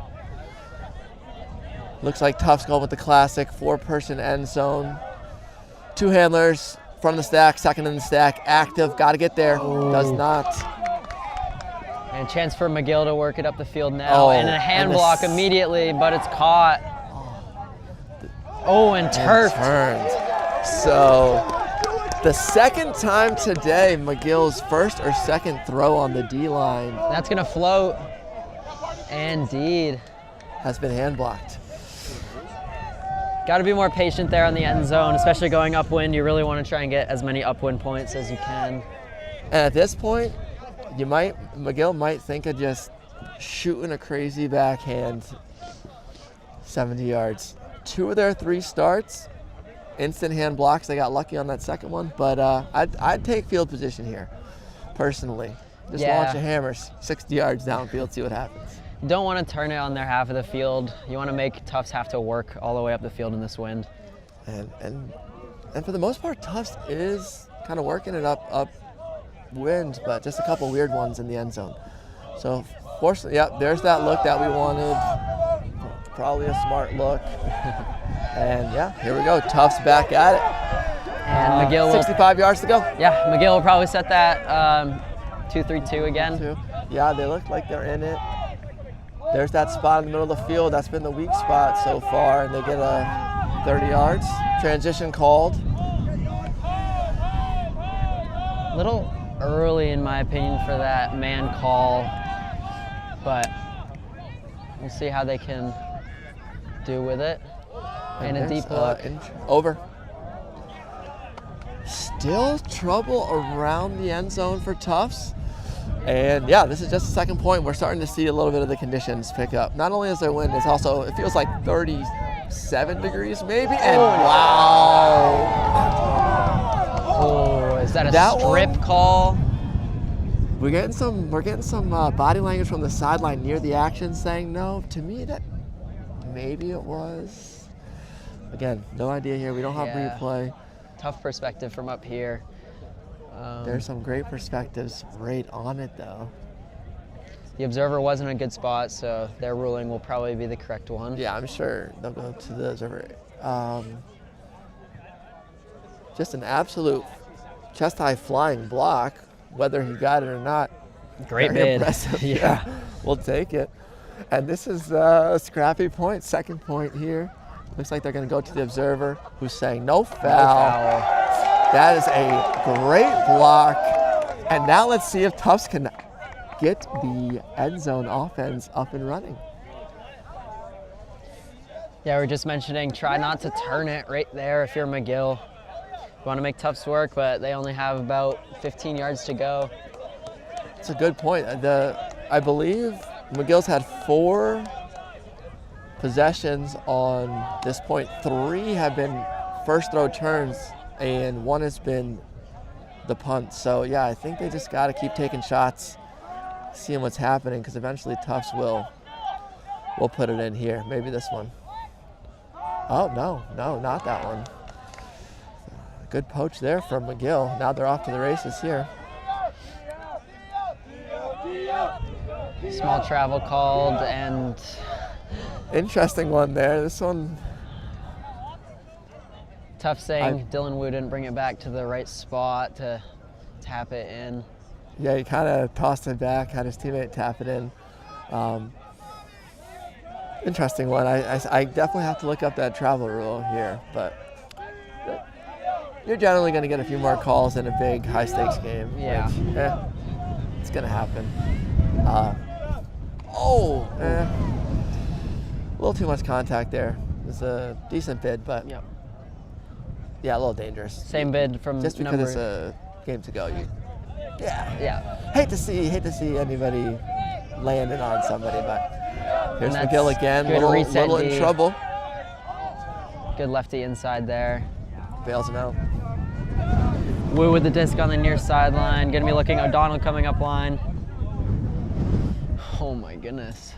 Looks like Tufts going with the classic 4-person end zone. 2 handlers, front of the stack, second in the stack, active, got to get there. Does not. And a chance for Mcgill to work it up the field now, and a hand block immediately, but it's caught. And turfed. Turned. So the 2nd time today, Mcgill's 1st or 2nd throw on the D line. That's gonna float. Indeed. Has been hand blocked. Got to be more patient there on the end zone, especially going upwind. You really want to try and get as many upwind points as you can. And at this point, Mcgill might think of just shooting a crazy backhand 70 yards. 2 of their 3 starts, instant hand blocks. They got lucky on that 2nd one, but I'd take field position here, personally. Just launch a hammer 60 yards downfield, see what happens. You don't want to turn it on their half of the field. You want to make Tufts have to work all the way up the field in this wind. And for the most part, Tufts is kind of working it up wind, but just a couple weird ones in the end zone. So fortunately, there's that look that we wanted. Probably a smart look. And here we go. Tufts back at it. And Mcgill 65 yards to go. Yeah, Mcgill will probably set that 2-3-2 again. Yeah, they look like they're in it. There's that spot in the middle of the field. That's been the weak spot so far, and they get 30 yards. Transition called. A little early, in my opinion, for that man call, but we'll see how they can do with it. And a deep look. Over. Still trouble around the end zone for Tufts. And yeah, this is just the second point. We're starting to see a little bit of the conditions pick up. Not only is there wind, it's also, it feels like 37 degrees maybe. And wow. Oh, is that a strip call? We're getting some body language from the sideline near the action saying no. To me, that maybe it was. Again, no idea here. We don't have replay. Tough perspective from up here. There's some great perspectives right on it, though. The observer wasn't a good spot, so their ruling will probably be the correct one. Yeah, I'm sure they'll go to the observer. Just an absolute chest-high flying block, whether he got it or not. Great Very bid. Impressive. Yeah. We'll take it. And this is a scrappy point, second point here. Looks like they're going to go to the observer, who's saying no foul. No foul. That is a great block. And now let's see if Tufts can get the end zone offense up and running. Yeah, we're just mentioning try not to turn it right there if you're Mcgill. You want to make Tufts work, but they only have about 15 yards to go. It's a good point. I believe McGill's had 4 possessions on this point. 3 have been first throw turns, and 1 has been the punt. So yeah, I think they just got to keep taking shots, seeing what's happening, because eventually Tufts will put it in here. Maybe this one. Oh no, not that one. Good poach there from Mcgill. Now they're off to the races here. Small travel called, and interesting one there. This one. Tough saying Dylan Wu didn't bring it back to the right spot to tap it in. Yeah, he kind of tossed it back, had his teammate tap it in. Interesting one. I definitely have to look up that travel rule here, but you're generally going to get a few more calls in a big high-stakes game. Yeah. Which, it's going to happen. A little too much contact there. It's a decent bid, but yeah, a little dangerous. Same bid from just because it's a game to go. Yeah. Hate to see anybody landing on somebody, but here's Mcgill again, little in trouble. Good lefty inside there. Bails him out. Wu with the disc on the near sideline. Gonna be looking O'Donnell coming up line. Oh my goodness.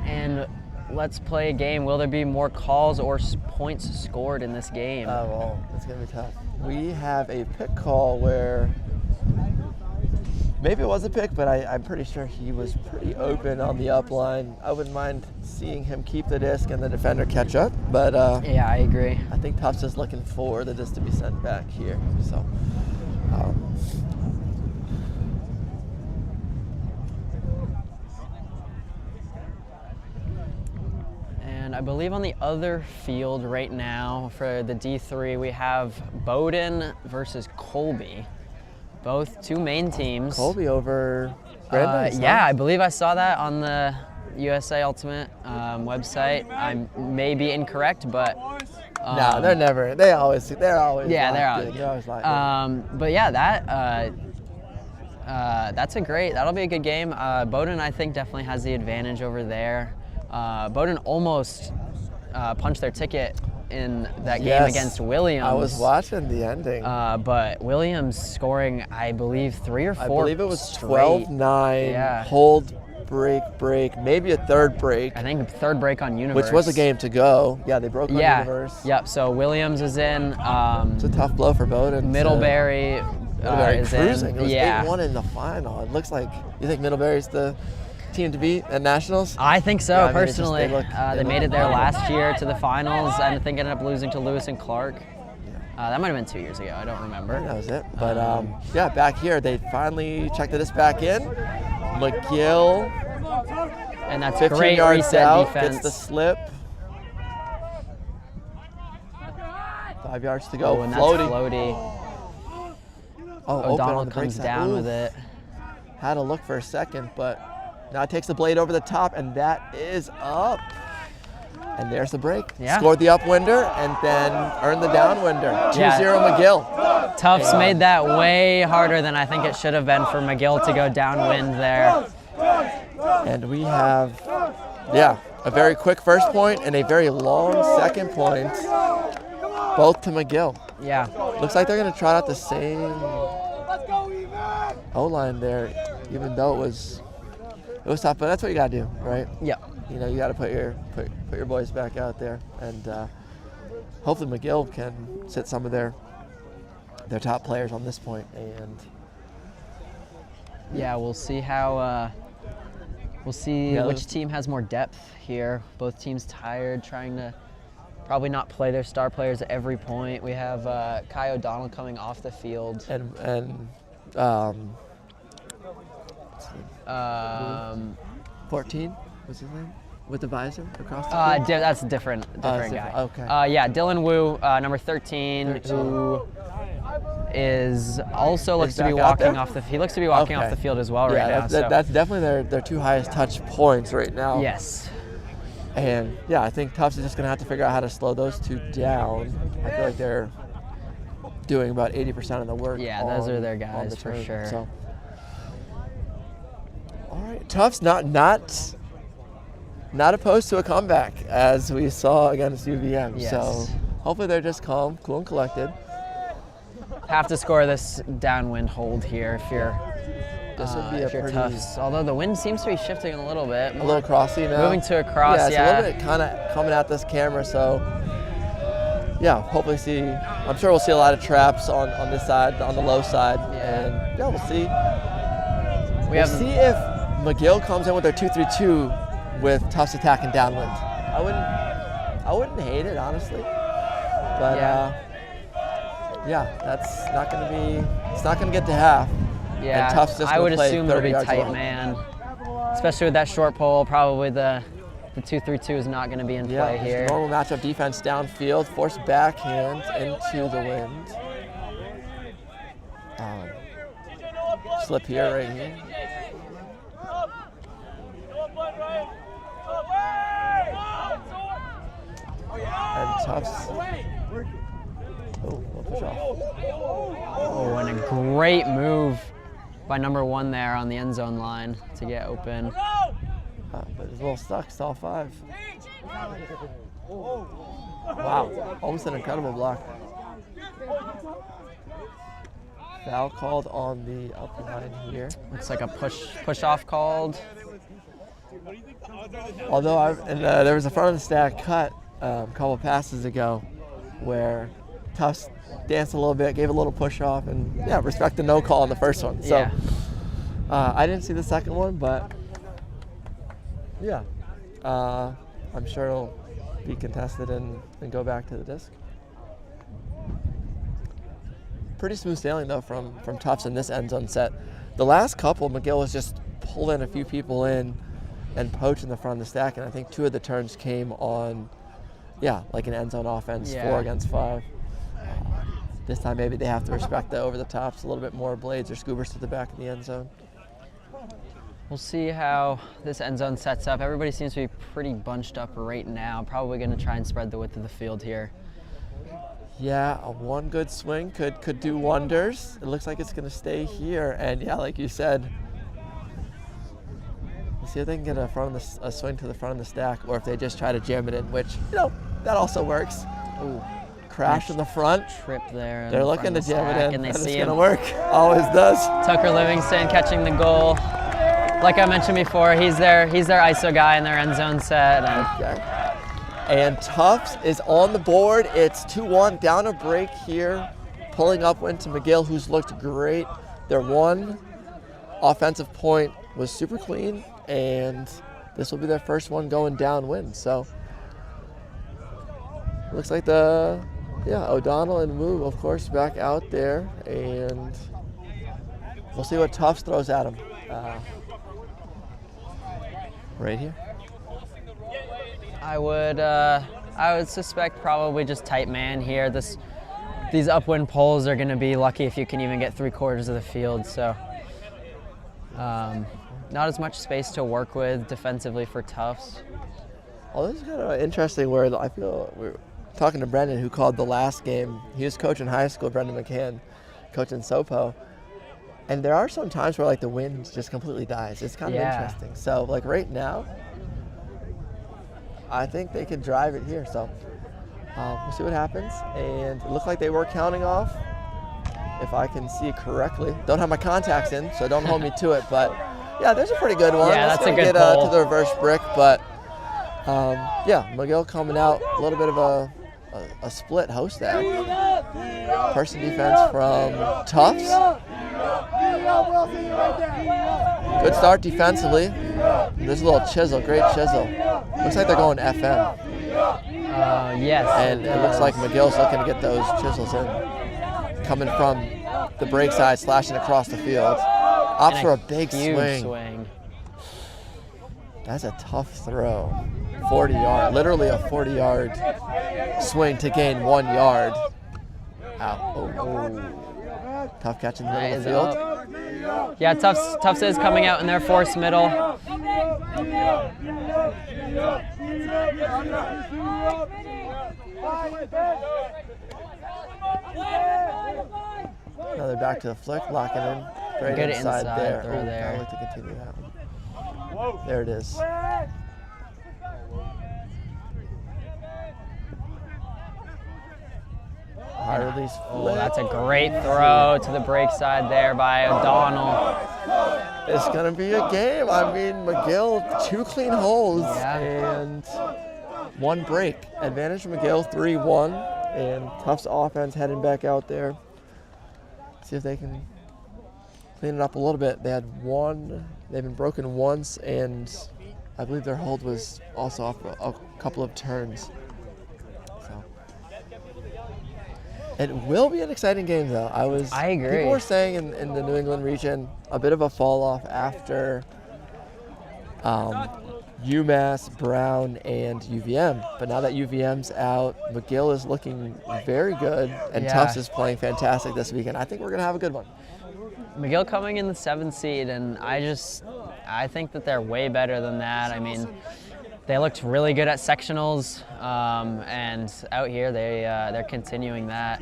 And let's play a game. Will there be more calls or points scored in this game? Oh, well, it's going to be tough. We have a pick call where maybe it was a pick, but I'm pretty sure he was pretty open on the up line. I wouldn't mind seeing him keep the disc and the defender catch up, but yeah, I agree. I think Tufts is looking for the disc to be sent back here. So. And I believe on the other field right now for the D3, we have Bowdoin versus Colby. Both 2 main teams. Colby over Brandeis. Yeah, I believe I saw that on the USA Ultimate website. I may be incorrect, but no, they're always yeah, they're always like but yeah, that'll be a good game. Bowdoin, I think, definitely has the advantage over there. Bowdoin almost punched their ticket in that game against Williams. I was watching the ending. But Williams scoring, I believe, 3 or 4 I believe it was straight. 12-9, hold, break, maybe a third break. I think third break on Universe. Which was a game to go. Yeah, they broke on Universe. Yep, so Williams is in. It's a tough blow for Bowdoin. Middlebury is cruising. in. It was 8-1 in the final. It looks like, you think Middlebury's the team to beat at Nationals? I think so, yeah, personally. They made it there last year to the finals. I think ended up losing to Lewis and Clark. That might have been 2 years ago. I don't remember. That was it. But yeah, back here, they finally checked this back in. Mcgill. And that's 15 great yards reset out, defense. Gets the slip. 5 yards to go. And floaty. that's floaty. Oh, O'Donnell comes down with it. Had to look for a second, but Now it takes the blade over the top, and that is up. And there's the break. Yeah. Scored the upwinder and then earned the downwinder. 2-0 Mcgill. Tufts made that way harder than I think it should have been for Mcgill to go downwind there. And we have, a very quick first point and a very long second point, both to Mcgill. Yeah. Looks like they're going to try out the same O-line there, even though it was tough. But that's what you got to do, right? Yeah. You know, you got to put your boys back out there, and hopefully Mcgill can sit some of their top players on this point. And yeah, we'll see how. We'll see which team has more depth here. Both teams tired, trying to probably not play their star players at every point. We have Kai O'Donnell coming off the field. And 14, what's his name? With the visor across the field? That's a different guy. Okay. Dylan Wu, number 13, who is also looks to be walking off the. He looks to be walking off the field as well right now. That's definitely their two highest touch points right now. Yes. And I think Tufts is just gonna have to figure out how to slow those two down. I feel like they're doing about 80% of the work. Yeah, those are their guys for sure. So. All right, Tufts not opposed to a comeback as we saw against UVM. Yes. So hopefully they're just calm, cool, and collected. Have to score this downwind hold here if you're Tufts. Although the wind seems to be shifting a little bit. A little crossy now. Moving to a cross, it's a little bit kind of coming at this camera, so hopefully I'm sure we'll see a lot of traps on this side, on the low side, and we'll see. We'll see if Mcgill comes in with their 2-3-2 with Tufts attacking downwind. I wouldn't hate it, honestly, but that's not going to be. It's not going to get to half. Yeah, and Tufts just I would play assume it'll be 30 yards tight long. man, especially with that short pole. Probably the 2-3-2 is not going to be in play here. Normal matchup defense downfield, force backhand into the wind. Slip here, right here. And Tufts. We'll push off. Oh, and a great move by number 1 there on the end zone line to get open. But it's a little stuck, stall 5. Wow, almost an incredible block. Foul called on the up line here. Looks like a push off called. Although there was a front of the stack cut a couple passes ago where Tufts danced a little bit, gave a little push off, and respect the no call on the first one. So I didn't see the second one, but I'm sure it'll be contested and go back to the disc. Pretty smooth sailing though from Tufts in this end zone set. The last couple, Mcgill was just pulling a few people in and poaching the front of the stack, and I think 2 of the turns came on, like an end zone offense, 4 against 5. This time maybe they have to respect the over the tops a little bit more, blades or scoobers to the back of the end zone. We'll see how this end zone sets up. Everybody seems to be pretty bunched up right now. Probably going to try and spread the width of the field here. Yeah, one good swing could do wonders. It looks like it's going to stay here, and like you said, we'll see if they can get a swing to the front of the stack, or if they just try to jam it in, which that also works. Ooh. Crash in the front. Trip there. They're looking to jam it in, and they see it's him. Gonna work. Always does. Tucker Livingston catching the goal. Like I mentioned before, he's their ISO guy in their end zone set. And Tufts is on the board. It's 2-1, down a break here. Pulling upwind to Mcgill, who's looked great. Their one offensive point was super clean, and this will be their first one going downwind. So looks like O'Donnell and Wu, of course, back out there, and we'll see what Tufts throws at him. Right here. I would suspect probably just tight man here. These upwind poles are going to be lucky if you can even get 3/4 of the field. So not as much space to work with defensively for Tufts. Well, this is kind of interesting where I feel we're talking to Brendan, who called the last game. He was coaching high school, Brendan McCann, coaching Sopo. And there are some times where like the wind just completely dies. It's kind of interesting. So like right now, I think they could drive it here. So we'll see what happens. And it looked like they were counting off, if I can see correctly. Don't have my contacts in, so don't hold me to it. But yeah, there's a pretty good one. Yeah, that's a good get pull. to the reverse brick, but yeah, Mcgill coming out a little bit of a split host there. Person defense from Tufts. Good start defensively. There's a little chisel, great chisel. Looks like they're going FM. Yes. And it looks like Mcgill's looking to get those chisels in. Coming from the break side, slashing across the field. Opts for a big swing. That's a tough throw. 40 yard, literally a 40-yard swing to gain 1 yard. Ow. Oh. Tough catch in the middle of the field. Yeah, Tufts is coming out in their forced middle. Now they're back to the flick, locking in. Great Good inside there. throw there. I'd like to continue that one. There it is. High release flick. Oh, that's a great throw to the break side there by O'Donnell. It's going to be a game. I mean, Mcgill, 2 clean holds and 1 break. Advantage Mcgill, 3-1. And Tufts offense heading back out there. See if they can clean it up a little bit. They had 1, they've been broken once, and I believe their hold was also off a couple of turns. So it will be an exciting game, though. I agree. People were saying in the New England region a bit of a fall off after UMass, Brown, and UVM. But now that UVM's out, Mcgill is looking very good, and Tufts is playing fantastic this weekend. I think we're going to have a good one. Mcgill coming in the 7th seed, and I think that they're way better than that. I mean, they looked really good at sectionals, and out here they're continuing that.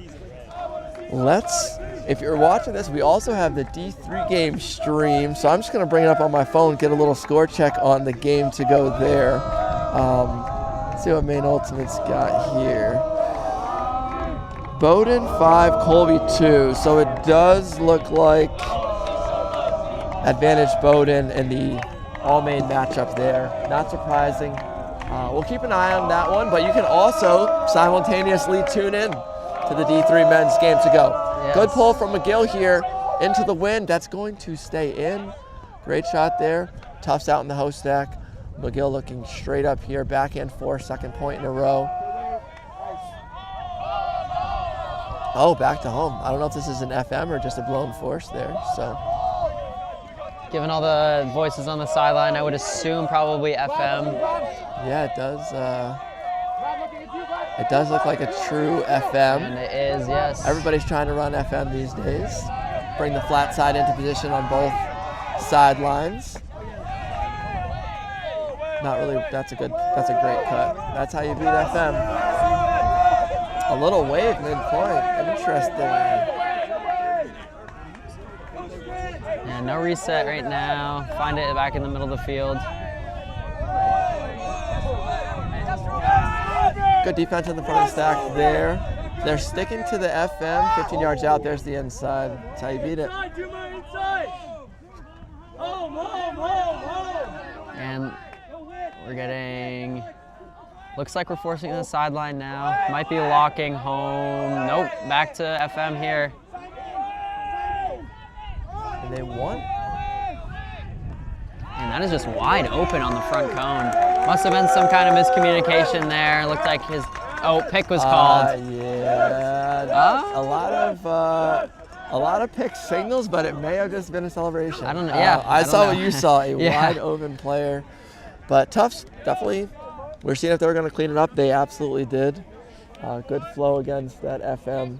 If you're watching this, we also have the D3 game stream, so I'm just going to bring it up on my phone, get a little score check on the game to go there. See what Maine Ultimate's got here. Bowdoin 5, Colby 2, so it does look like advantage Bowdoin in the all-Maine matchup there. Not surprising. We'll keep an eye on that one, but you can also simultaneously tune in to the D3 men's game to go. Yes. Good pull from Mcgill here into the wind. That's going to stay in. Great shot there. Tufts out in the host stack. Mcgill looking straight up here. Backhand 4, 2nd point in a row. Oh, back to home. I don't know if this is an FM or just a blown force there. So, given all the voices on the sideline, I would assume probably FM. Yeah, it does. It does look like a true FM. And it is, yes. Everybody's trying to run FM these days. Bring the flat side into position on both sidelines. Not really, that's a great cut. That's how you beat FM. A little wave midpoint, interesting. Yeah, no reset right now. Find it back in the middle of the field. Good defense in the front of the stack there. They're sticking to the FM, 15 yards out, there's the inside. That's how you beat it. And we're getting, looks like we're forcing the sideline now. Might be locking home. Nope, back to FM here. And they won. And that is just wide open on the front cone. Must have been some kind of miscommunication there. Looked like his, pick was called. Yeah, a lot of pick signals, but it may have just been a celebration. I don't know, yeah. I saw know. what you saw, a Yeah. wide open player. But Tufts, definitely, we're seeing if they were going to clean it up. They absolutely did. Good flow against that FM.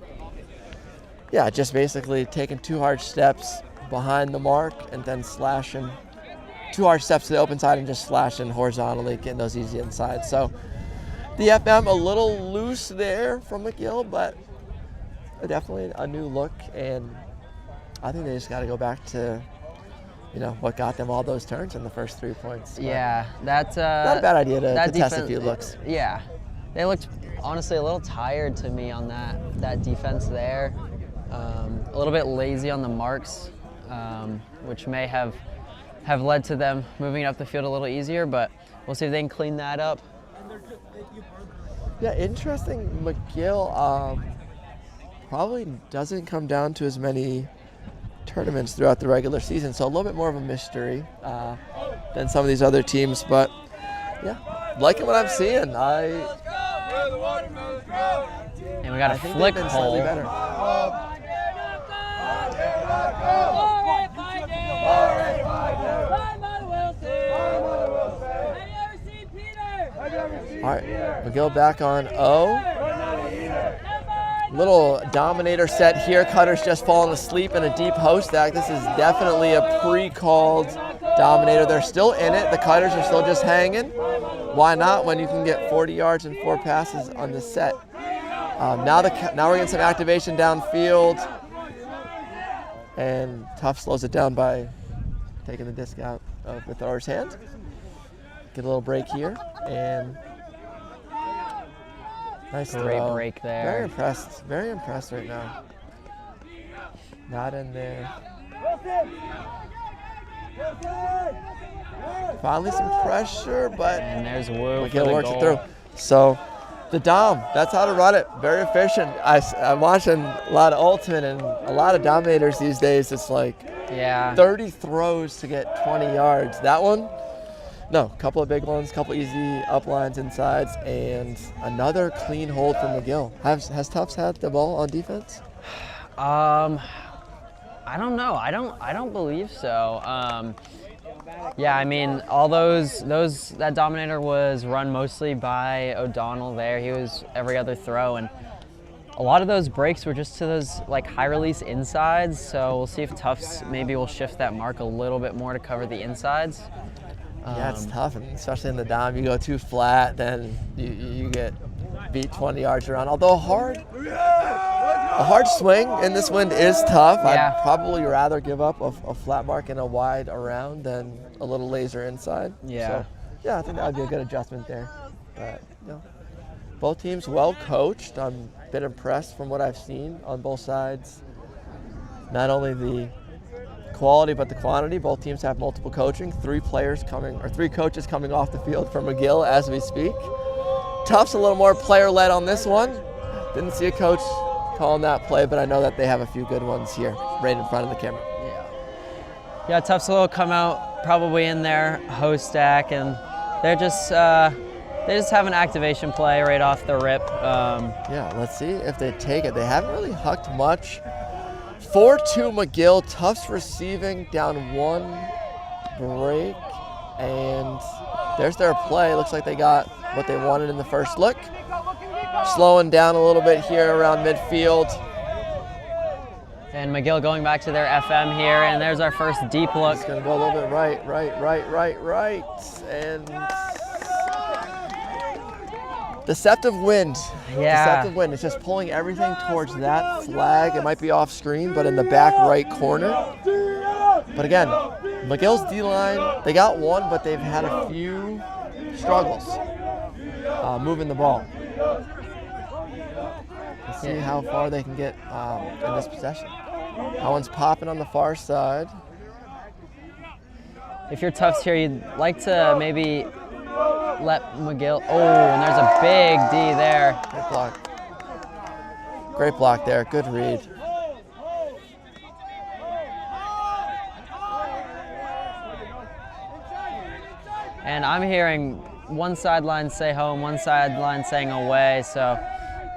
Yeah, just basically taking 2 hard steps behind the mark and then slashing 2 hard steps to the open side and just slashing horizontally, getting those easy inside. So the FM a little loose there from Mcgill, but definitely a new look, and I think they just got to go back to, you know, what got them all those turns in the first 3 points. But yeah, that's not a bad idea to test a few looks. Yeah, they looked honestly a little tired to me on that defense there. A little bit lazy on the marks, which may have led to them moving up the field a little easier, but we'll see if they can clean that up. Yeah, interesting. Mcgill probably doesn't come down to as many tournaments throughout the regular season, so a little bit more of a mystery than some of these other teams. But yeah, liking what I'm seeing. And we got a flick been hole. slightly better. All right, Mcgill back on O. Little dominator set here. Cutter's just fallen asleep in a deep host stack. This is definitely a pre-called dominator. They're still in it. The Cutters are still just hanging. Why not when you can get 40 yards and 4 passes on this set? Now we're getting some activation downfield, and Tufts slows it down by taking the disc out of the thrower's hand. Get a little break here, and nice Great throw. break there. Very impressed right now. Not in there. Finally some pressure, but and there's Wu Mcgill works it through. So the Dom, that's how to run it. Very efficient. I'm watching a lot of Ultimate and a lot of Dominators these days. It's like 30 throws to get 20 yards. That one, no, a couple of big ones, couple easy uplines, insides, and another clean hold from Mcgill. Has Tufts had the ball on defense? I don't know. I don't believe so. Yeah, I mean, all that Dominator was run mostly by O'Donnell there. He was every other throw, and a lot of those breaks were just to those like high release insides. So we'll see if Tufts maybe will shift that mark a little bit more to cover the insides. Yeah, it's tough, and especially in the Dom. You go too flat, then you get beat 20 yards around. Although a hard swing in this wind is tough. Yeah. I'd probably rather give up a flat mark and a wide around than a little laser inside. Yeah. So, yeah, I think that would be a good adjustment there. But, you know, both teams well coached. I'm a bit impressed from what I've seen on both sides. Not only the quality but the quantity. Both teams have multiple coaching. 3 coaches coming off the field from Mcgill as we speak. Tufts a little more player-led on this one. Didn't see a coach calling that play, but I know that they have a few good ones here right in front of the camera. Yeah, Tufts will come out probably in their host stack, and they just have an activation play right off the rip. Yeah, let's see if they take it. They haven't really hucked much. 4-2 Mcgill. Tufts receiving down 1 break, and there's their play. Looks like they got what they wanted in the first look. Slowing down a little bit here around midfield. And Mcgill going back to their FM here, and there's our first deep look. It's gonna go a little bit right, and deceptive wind. Yeah. Deceptive wind. It's just pulling everything towards that flag. It might be off screen, but in the back right corner. But again, McGill's D-line, they got 1, but they've had a few struggles moving the ball. Let's see how far they can get in this possession. That one's popping on the far side. If you're Tufts here, you'd like to maybe let Mcgill. Oh, and there's a big D there. Great block. Great block there. Good read. And I'm hearing one sideline say home, one sideline saying away, so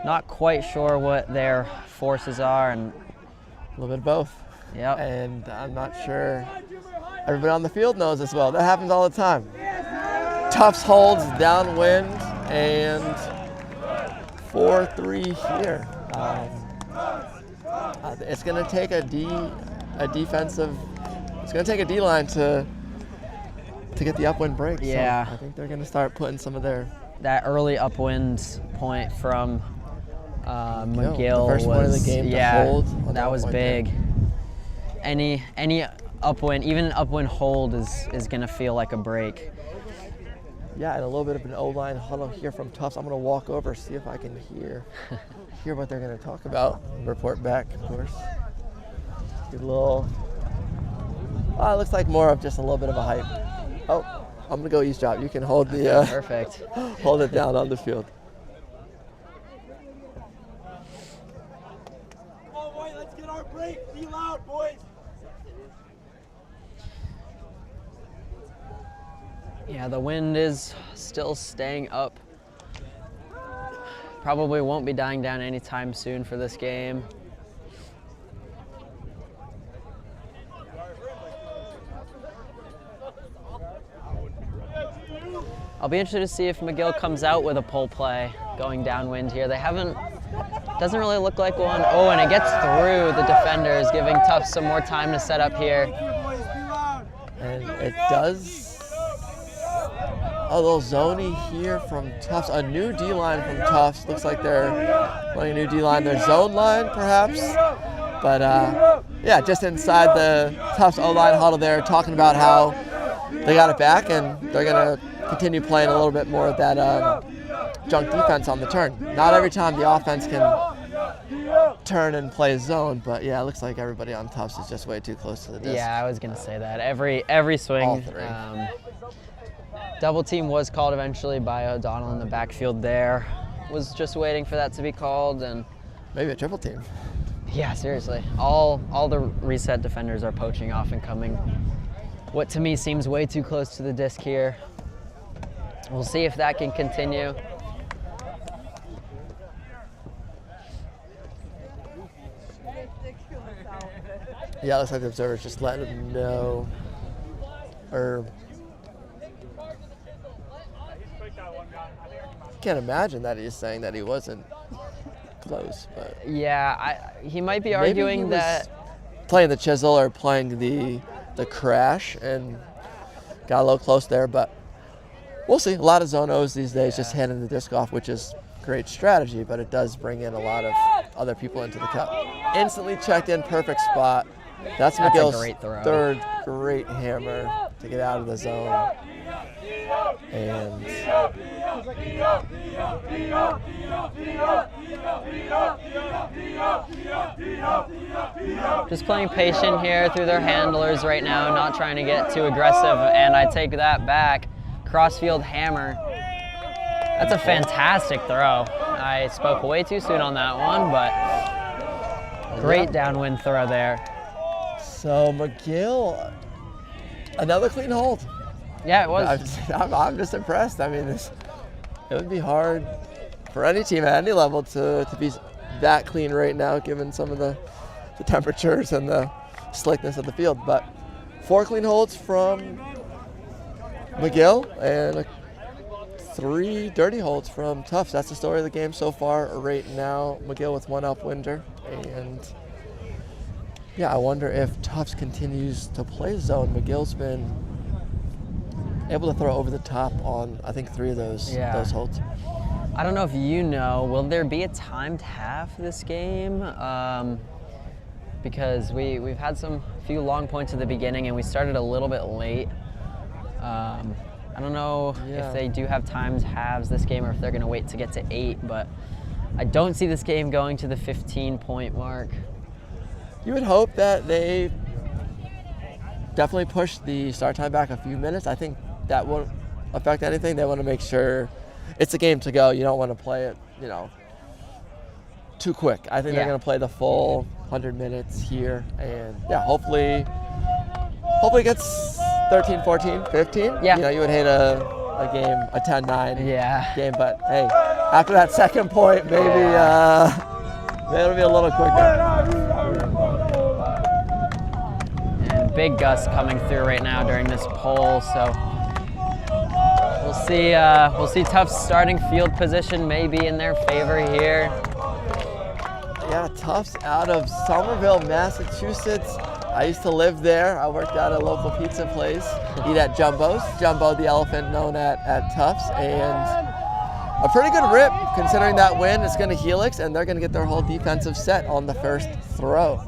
not quite sure what their forces are. And a little bit of both. Yep. And I'm not sure everybody on the field knows as well. That happens all the time. Tufts holds downwind and 4-3 here. It's going to take a defensive. It's going to take a D-line to to get the upwind break. Yeah. So I think they're going to start putting some of their... That early upwind point from Mcgill the first was, point of the game to hold on that was big. There. Any upwind, even an upwind hold is going to feel like a break. Yeah, and a little bit of an O-line huddle here from Tufts. I'm going to walk over, see if I can hear what they're going to talk about. Report back, of course. Get a little... it looks like more of just a little bit of a hype. Oh, I'm going to go eavesdrop. You can hold the... Perfect. Hold it down on the field. Come on, boy, let's get our break. Be loud, boys. Yeah, the wind is still staying up. Probably won't be dying down anytime soon for this game. I'll be interested to see if Mcgill comes out with a pull play going downwind here. They haven't, doesn't really look like one. Oh, and it gets through the defenders, giving Tufts some more time to set up here. And it does. A little zony here from Tufts. A new D-line from Tufts. Looks like they're playing a new D-line. Their zone line, perhaps. But yeah, just inside the Tufts O-line huddle there, talking about how they got it back and they're going to continue playing a little bit more of that junk defense on the turn. Not every time the offense can turn and play zone, but yeah, it looks like everybody on Tufts is just way too close to the disc. Yeah, I was going to say that. Every swing. All three. Double team was called eventually by O'Donnell in the backfield there. Was just waiting for that to be called, and maybe a triple team. Yeah, seriously. All the reset defenders are poaching off and coming what to me seems way too close to the disc here. We'll see if that can continue. Yeah, it looks like the observer's just letting them know, or can't imagine that he's saying that he wasn't close. But yeah, he might be arguing that playing the chisel or playing the crash and got a little close there, but we'll see. A lot of zone O's these days, just handing the disc off, which is great strategy, but it does bring in a lot of other people into the cut. Instantly checked in, perfect spot. That's Mcgill's third great hammer to get out of the zone. And just playing patient here through their handlers right now, not trying to get too aggressive, and I take that back. Crossfield hammer. That's a fantastic throw. I spoke way too soon on that one, but great downwind throw there. So Mcgill, another clean hold. Yeah, it was. I'm just impressed. I mean, it would be hard for any team at any level to be that clean right now, given some of the temperatures and the slickness of the field. But 4 clean holds from Mcgill and 3 dirty holds from Tufts. That's the story of the game so far right now. Mcgill with 1 upwinder, and yeah, I wonder if Tufts continues to play zone. Mcgill's been able to throw over the top on, I think, 3 of those holds. I don't know if you know, will there be a timed half this game? Because we've had a few long points at the beginning and we started a little bit late. I don't know if they do have timed halves this game or if they're going to wait to get to 8, but I don't see this game going to the 15-point mark. You would hope that they definitely push the start time back a few minutes. I think that won't affect anything. They want to make sure it's a game to go. You don't want to play it, too quick. I think they're going to play the full 100 minutes here, and yeah, hopefully it gets 13, 14, 15. Yeah. You would hate a game, a 10-9 game, but hey, after that second point, maybe it'll be a little quicker. And big gusts coming through right now during this poll, so we'll see Tufts starting field position maybe in their favor here. Yeah, Tufts out of Somerville, Massachusetts. I used to live there. I worked at a local pizza place, eat at Jumbo's. Jumbo, the elephant known at Tufts, and a pretty good rip considering that win is going to helix, and they're going to get their whole defensive set on the first throw.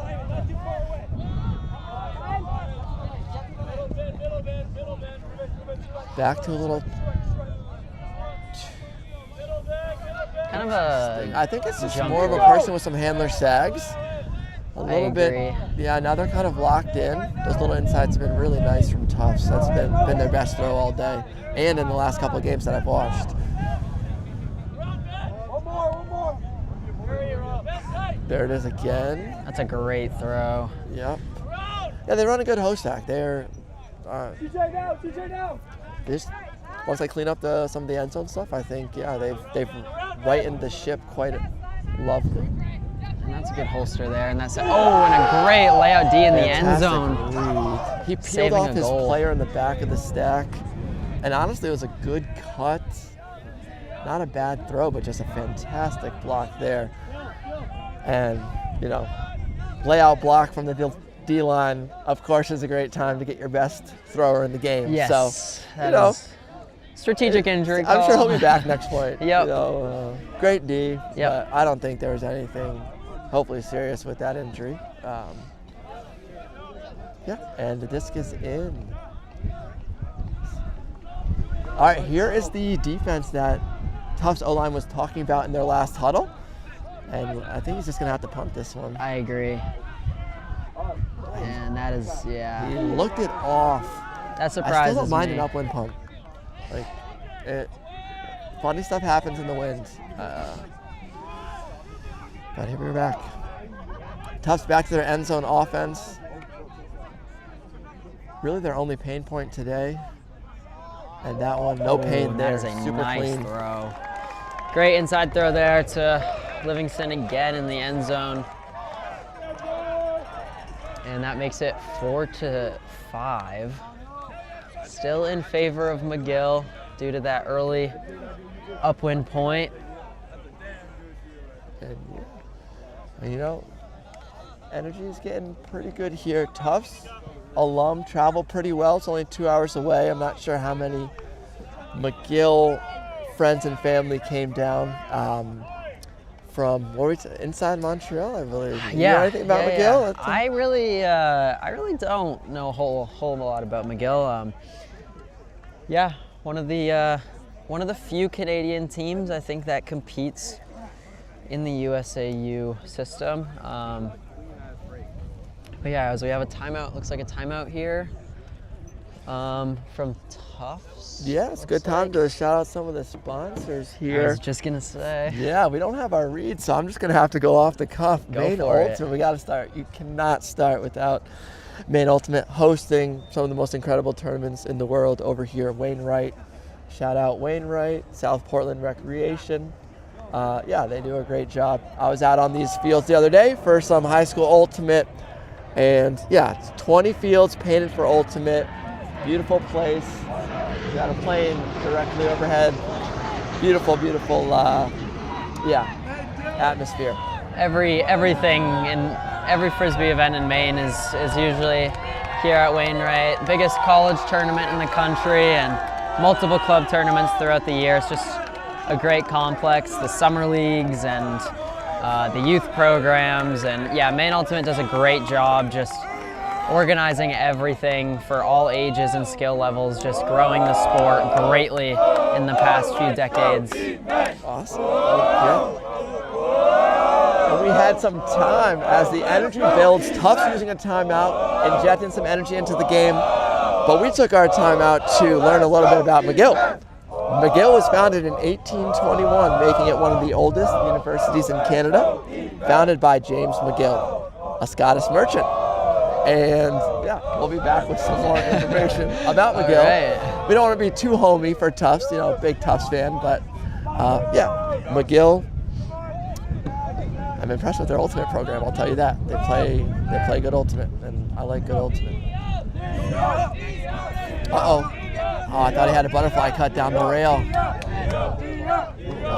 Back to a little. Kind of a. I think it's just jump more of a ball. person with some handler sags. A little bit. Yeah, now they're kind of locked in. Those little insides have been really nice from Tufts. That's been their best throw all day, and in the last couple of games that I've watched. There it is again. That's a great throw. Yep. Yeah, they run a good host act. They're. This, once they clean up some of the end zone stuff, I think they've rightened the ship quite lovely. And that's a good holster there, and that's and a great layout D in the end zone. Read. He peeled Saving off a his goal. player in the back of the stack, and honestly, it was a good cut. Not a bad throw, but just a fantastic block there. And layout block from the D-line, of course, is a great time to get your best thrower in the game. Yes, so that is strategic injury I'm call. sure he'll be back next point. Yep. Great D. Yep. But I don't think there was anything hopefully serious with that injury. And the disc is in. All right, here is the defense that Tufts O-line was talking about in their last huddle. And I think he's just going to have to punt this one. I agree. And that is, He looked it off. That surprises me. I still don't mind an upwind punt. Funny stuff happens in the wind. But here we're back. Tufts back to their end zone offense. Really their only pain point today. And that one, no pain there. That is a super nice clean. throw. Great inside throw there to Livingston again in the end zone. And that makes it 4-5. Still in favor of Mcgill due to that early upwind point. And energy is getting pretty good here. Tufts alum travel pretty well. It's only 2 hours away. I'm not sure how many Mcgill friends and family came down from inside Montreal, I believe. You know anything about Mcgill? Yeah. I really don't know a whole lot about Mcgill. One of the few Canadian teams I think that competes in the USAU system. As we have a timeout, looks like a timeout here from Tufts. Yeah, it's a good time to shout out some of the sponsors here. I was just gonna say. Yeah, we don't have our read, so I'm just gonna have to go off the cuff. Maine Ultimate, we gotta start. You cannot start without Maine Ultimate hosting some of the most incredible tournaments in the world over here. Wainwright, shout out Wainwright, South Portland Recreation. They do a great job. I was out on these fields the other day for some high school Ultimate, and it's 20 fields painted for Ultimate. Beautiful place. You got a plane directly overhead. Beautiful, atmosphere. Everything in every Frisbee event in Maine is usually here at Wainwright. Biggest college tournament in the country and multiple club tournaments throughout the year. It's just a great complex. The summer leagues and the youth programs, and Maine Ultimate does a great job just organizing everything for all ages and skill levels, just growing the sport greatly in the past few decades. Awesome. And we had some time as the energy builds. Tufts using a timeout, injecting some energy into the game, but we took our timeout to learn a little bit about Mcgill. Mcgill was founded in 1821, making it one of the oldest universities in Canada, founded by James Mcgill, a Scottish merchant. And we'll be back with some more information about Mcgill. Right. We don't want to be too homey for Tufts, big Tufts fan, but Mcgill, I'm impressed with their Ultimate program, I'll tell you that. They play good Ultimate, and I like good Ultimate. Oh, I thought he had a butterfly cut down the rail.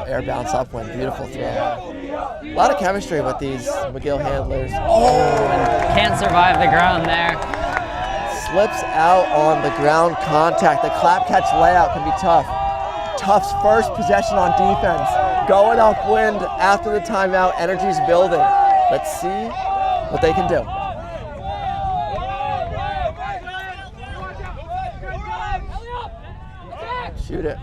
Air bounce upwind, beautiful throw. A lot of chemistry with these Mcgill handlers. Oh! Can't survive the ground there. Slips out on the ground contact. The clap catch layout can be tough. Tufts' first possession on defense. Going upwind after the timeout. Energy's building. Let's see what they can do. Shoot it.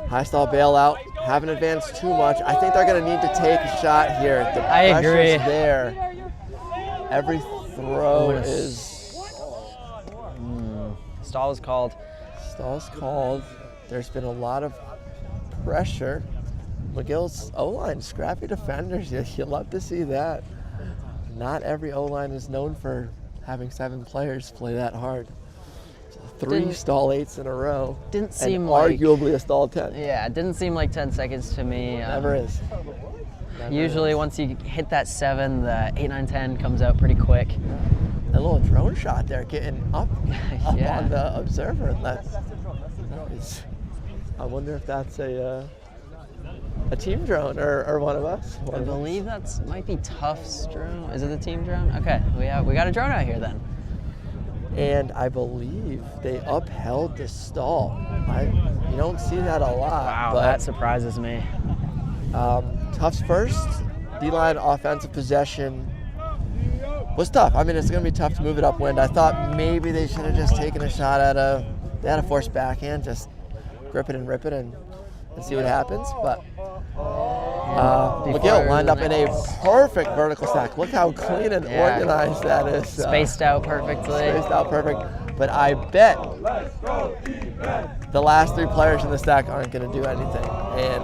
High stall bailout. Haven't advanced too much. I think they're going to need to take a shot here. The I agree. pressure's there. Every throw is... Stall is called. Stall's called. There's been a lot of pressure. McGill's O-line, scrappy defenders. You love to see that. Not every O-line is known for having 7 players play that hard. 3 stall 8s in a row. Didn't seem and like arguably a stall 10. Yeah, it didn't seem like 10 seconds to me. Never is. Usually once you hit that 7, the 8, 9, 10 comes out pretty quick. A little drone shot there, getting up Yeah. on the observer. That is, I wonder if that's a team drone or one of us. I believe that's might be Tufts drone. Is it the team drone? Okay, we got a drone out here then. And I believe they upheld the stall. You don't see that a lot. Wow, but, that surprises me. Tufts' first D-line offensive possession was tough. I mean, it's going to be tough to move it upwind. I thought maybe they should have just taken a shot at they had a forced backhand, just grip it and rip it and see what happens. But Mcgill lined up in a perfect vertical stack. Look how clean and organized that is. Spaced out perfectly. Spaced out perfect. But I bet the last 3 players in the stack aren't going to do anything, and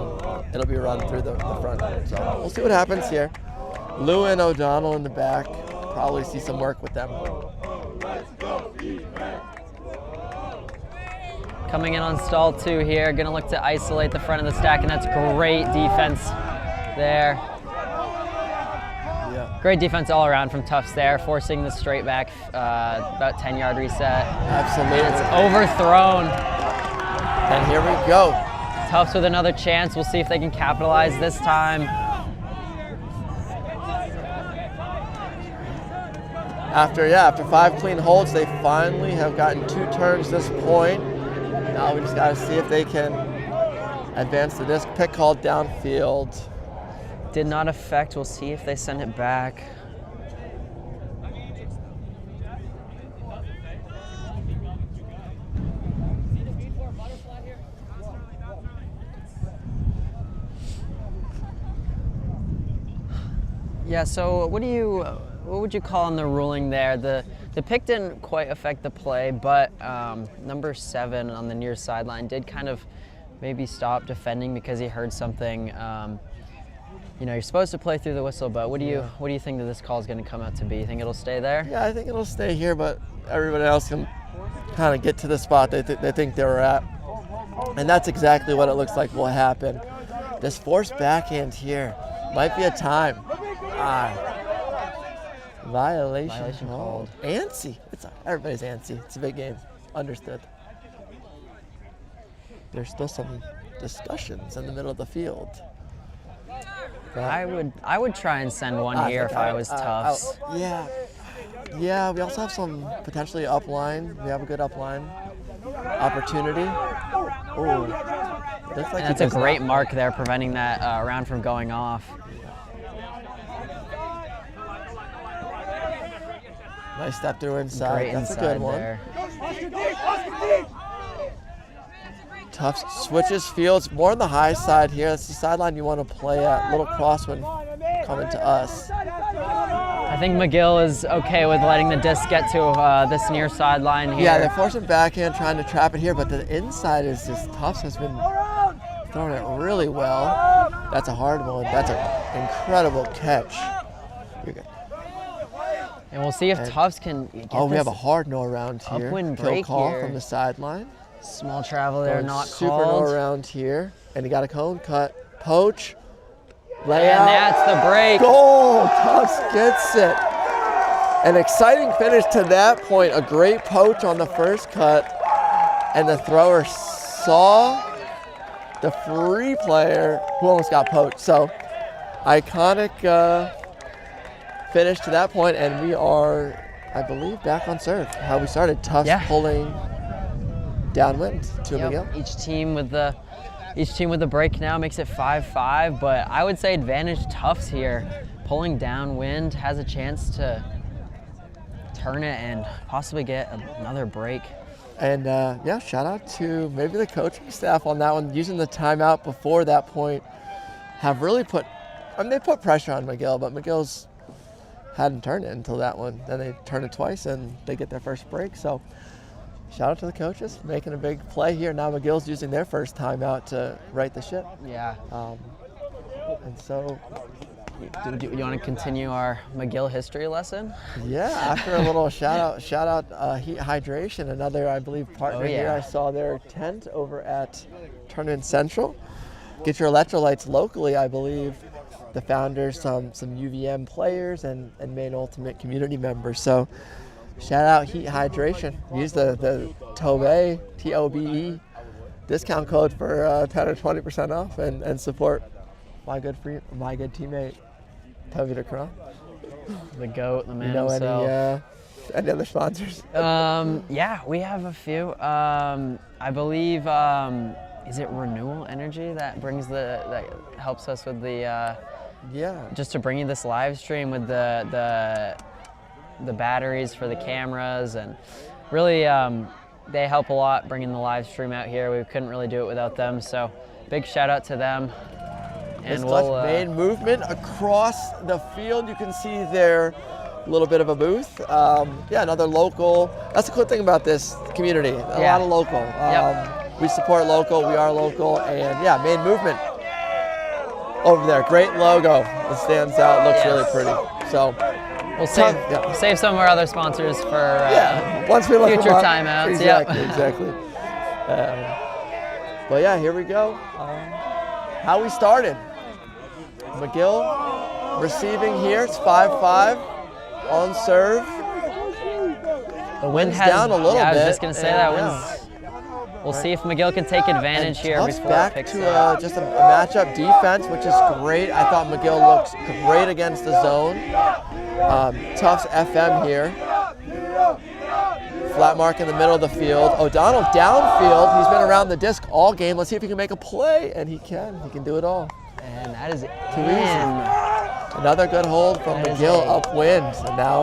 it'll be run through the front. So we'll see what happens here. Lou and O'Donnell in the back. Probably see some work with them. Coming in on stall 2 here, gonna look to isolate the front of the stack, and that's great defense there. Yeah. Great defense all around from Tufts there, forcing the straight back, about 10-yard reset. Absolutely. And it's overthrown. And here we go. Tufts with another chance. We'll see if they can capitalize this time. After 5 clean holds, they finally have gotten 2 turns this point. Now we just got to see if they can advance the disc. Pick called downfield. Did not affect. We'll see if they send it back. Yeah, so what would you call on the ruling there? The pick didn't quite affect the play, but number 7 on the near sideline did kind of maybe stop defending because he heard something. You're supposed to play through the whistle, but what do you think that this call is going to come out to be? You think it'll stay there? Yeah, I think it'll stay here, but everybody else can kind of get to the spot they think they were at. And that's exactly what it looks like will happen. This forced backhand here might be a time. Violation called. Antsy. Everybody's antsy. It's a big game. Understood. There's still some discussions in the middle of the field. I would try and send one here if I was Tufts. Yeah, we also have some potentially upline. We have a good upline opportunity. Oh, looks like that's a great mark there, preventing that round from going off. Nice step through inside. Great That's inside a good one. there. Tufts switches fields, more on the high side here. That's the sideline you want to play at. Little crosswind coming to us. I think Mcgill is okay with letting the disc get to this near sideline here. Yeah, they're forcing backhand, trying to trap it here, but the inside is just, Tufts has been throwing it really well. That's a hard one. That's an incredible catch. You're good. And we'll see if Tufts can get we have a hard no around here. Upwind Kill break call here. From the sideline. Small travel there, not super called. no around here. And he got a cone cut. Poach. Layout. And that's the break. Goal! Tufts gets it. An exciting finish to that point. A great poach on the first cut. And the thrower saw the free player who almost got poked. So iconic finish to that point, and we are, I believe, back on serve. How we started, Tufts pulling downwind to Mcgill. Each team with the break now makes it 5-5, but I would say advantage Tufts here. Pulling downwind has a chance to turn it and possibly get another break. And yeah, shout out to maybe the coaching staff on that one, using the timeout before that point. Have really put, they put pressure on Mcgill, but McGill's hadn't turned it until that one. Then they turn it twice and they get their first break. So shout out to the coaches making a big play here. Now McGill's using their first timeout to right the ship. Yeah. And so, do you want to continue our Mcgill history lesson? Yeah, after a little shout out Heat Hydration, another, I believe, partner here. I saw their tent over at Tournament Central. Get your electrolytes locally, I believe. The founders, some UVM players, and Maine Ultimate community members. So shout out Heat Hydration. Use the TOBE, TOBE discount code for 10 or 20% off and support my good teammate, Toby DeCron. The GOAT, the man himself. Any other sponsors? Yeah, we have a few. I believe, is it Renewal Energy that helps us with the, just to bring you this live stream with the batteries for the cameras, and really they help a lot bringing the live stream out here. We couldn't really do it without them, so big shout out to them. And we'll main movement across the field. You can see there a little bit of a booth. Another local. That's the cool thing about this community. A lot of local. We support local. We are local, and main movement over there. Great logo. It stands out. Looks really pretty. So we'll save some of our other sponsors for once we look future timeouts. Exactly. But yeah, here we go. How we started. Mcgill receiving here. It's 5-5 on serve. The wind has down a little bit. I was just gonna say that. We'll see if Mcgill can take advantage here before back it picks to up. Just a matchup defense, which is great. I thought Mcgill looks great against the zone. Tufts FM here. Flat mark in the middle of the field. O'Donnell downfield. He's been around the disc all game. Let's see if he can make a play, and he can. He can do it all. And that is too easy. Another good hold from Mcgill upwind. And now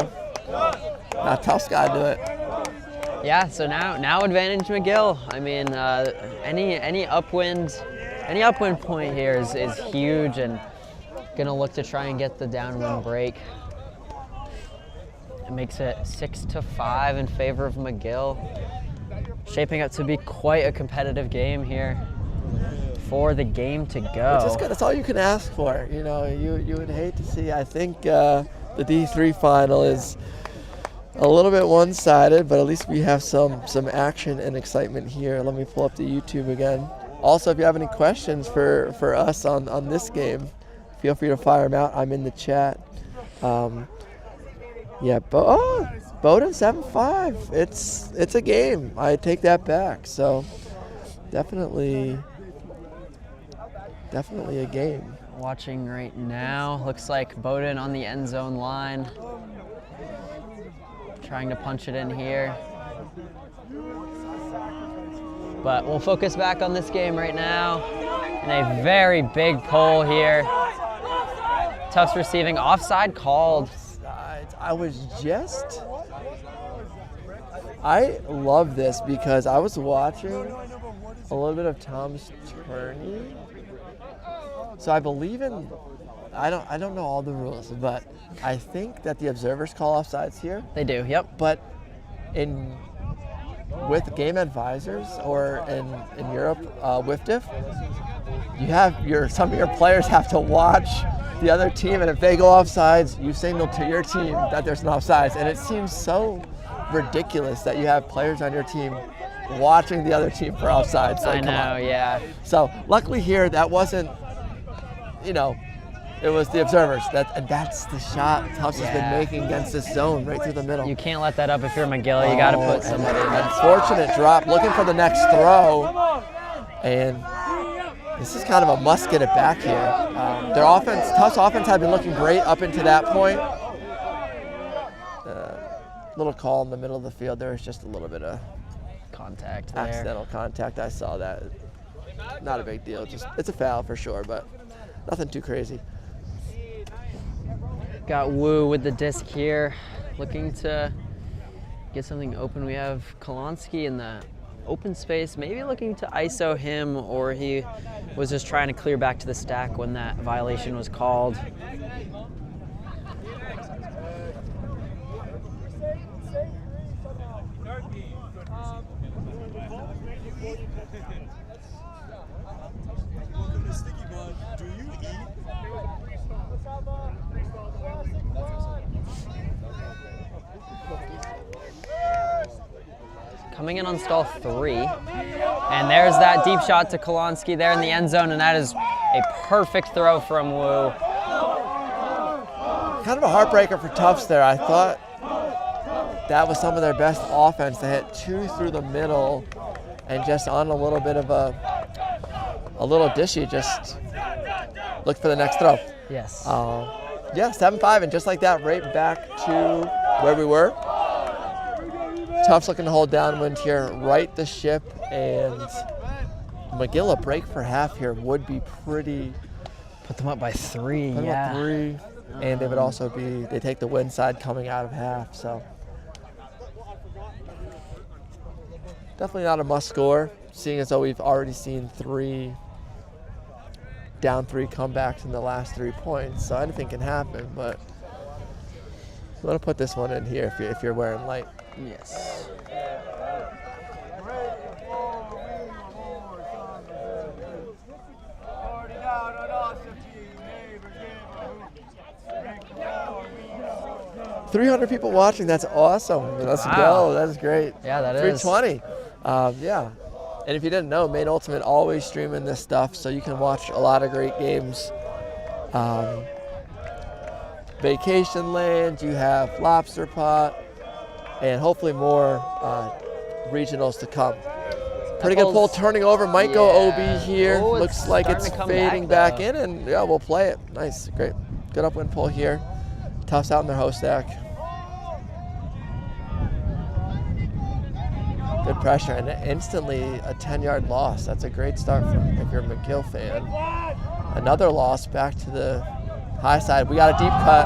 Tufts got to do it. Yeah, so now advantage Mcgill. I mean, any upwind point here is huge, and gonna look to try and get the downwind break. It makes it 6-5 in favor of Mcgill. Shaping up to be quite a competitive game here for the game to go. Which is good. That's all you can ask for. You know, you would hate to see. I think the D3 final is a little bit one-sided, but at least we have some action and excitement here. Let me pull up the YouTube again. Also, if you have any questions for us on this game, feel free to fire them out. I'm in the chat. Bowdoin 7-5. It's a game. I take that back. So definitely a game. Watching right now, looks like Bowdoin on the end zone line. Trying to punch it in here. But we'll focus back on this game right now. And a very big pull here. Tufts receiving, offside called. I love this because I was watching a little bit of Tom's tourney. So I believe in, I don't know all the rules, but I think that the observers call offsides here. They do, yep. But with game advisors or in Europe, with diff, some of your players have to watch the other team, and if they go offsides, you signal to your team that there's an offsides. And it seems so ridiculous that you have players on your team watching the other team for offsides. I know, yeah. So luckily here, that wasn't, it was the observers. And that's the shot Tufts has been making against this zone right through the middle. You can't let that up if you're Mcgill. You got to put somebody in. Unfortunate drop, looking for the next throw. And This is kind of a must get it back here. Their offense, Tufts offense had been looking great up until that point. Little call in the middle of the field. There was just a little bit of contact there. Accidental contact. I saw that. Not a big deal. Just it's a foul for sure, but nothing too crazy. Got Wu with the disc here, looking to get something open. We have Kolonsky in the open space, maybe looking to ISO him, or he was just trying to clear back to the stack when that violation was called. Coming in on stall 3, and there's that deep shot to Kolonsky there in the end zone, and that is a perfect throw from Wu. Kind of a heartbreaker for Tufts there. I thought that was some of their best offense. They hit 2 through the middle, and just on a little bit of a little dishy, just look for the next throw. Yes. Yeah, 7-5, and just like that, right back to where we were. Tufts looking to hold downwind here, right the ship, and Mcgill a break for half here would be pretty. Put them up by 3, Put them up 3, and they would also be, they take the wind side coming out of half, so. Definitely not a must score, seeing as though we've already seen 3 down 3 comebacks in the last 3 points, so anything can happen, but I'm gonna put this one in here if you're wearing light. Yes. $300 people watching. That's awesome. Let's go. That's great. Yeah, that 320. Yeah. And if you didn't know, Maine Ultimate always streaming this stuff, so you can watch a lot of great games. Vacation Land, you have Lobster Pot, and hopefully more regionals to come. Pretty good pull, turning over, might go OB here. Oh, looks like it's fading back in, and yeah, we'll play it. Nice, great. Good upwind pull here. Tufts out in their host stack. Good pressure, and instantly a 10-yard loss. That's a great start if you're a Mcgill fan. Another loss back to the high side. We got a deep cut.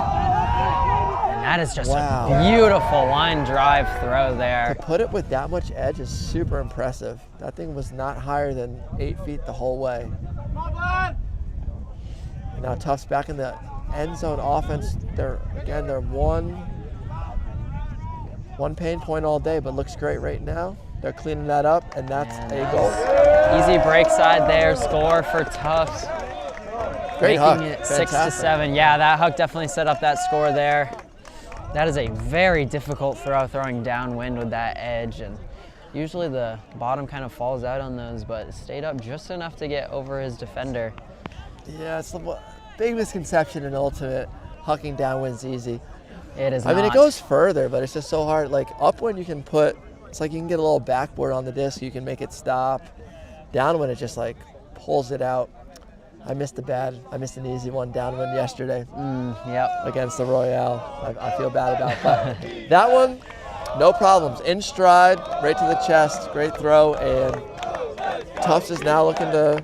And that is just a beautiful line drive throw there. To put it with that much edge is super impressive. That thing was not higher than 8 feet the whole way. And now Tufts back in the end zone offense. They're one pain point all day, but looks great right now. They're cleaning that up, and that's a goal. Easy break side there, score for Tufts. Great hook. Making it 6-7. Yeah, that hook definitely set up that score there. That is a very difficult throw, throwing downwind with that edge, and usually the bottom kind of falls out on those, but it stayed up just enough to get over his defender. Yeah, it's a big misconception in Ultimate. Hucking downwind's easy. It is I mean, it goes further, but it's just so hard. Like upwind, you can put, it's like you can get a little backboard on the disc. You can make it stop. Downwind, it just like pulls it out. I missed an easy one downwind yesterday. Yep. Against the Royale. I feel bad about that. That one, no problems. In stride, right to the chest, great throw, and Tufts is now looking to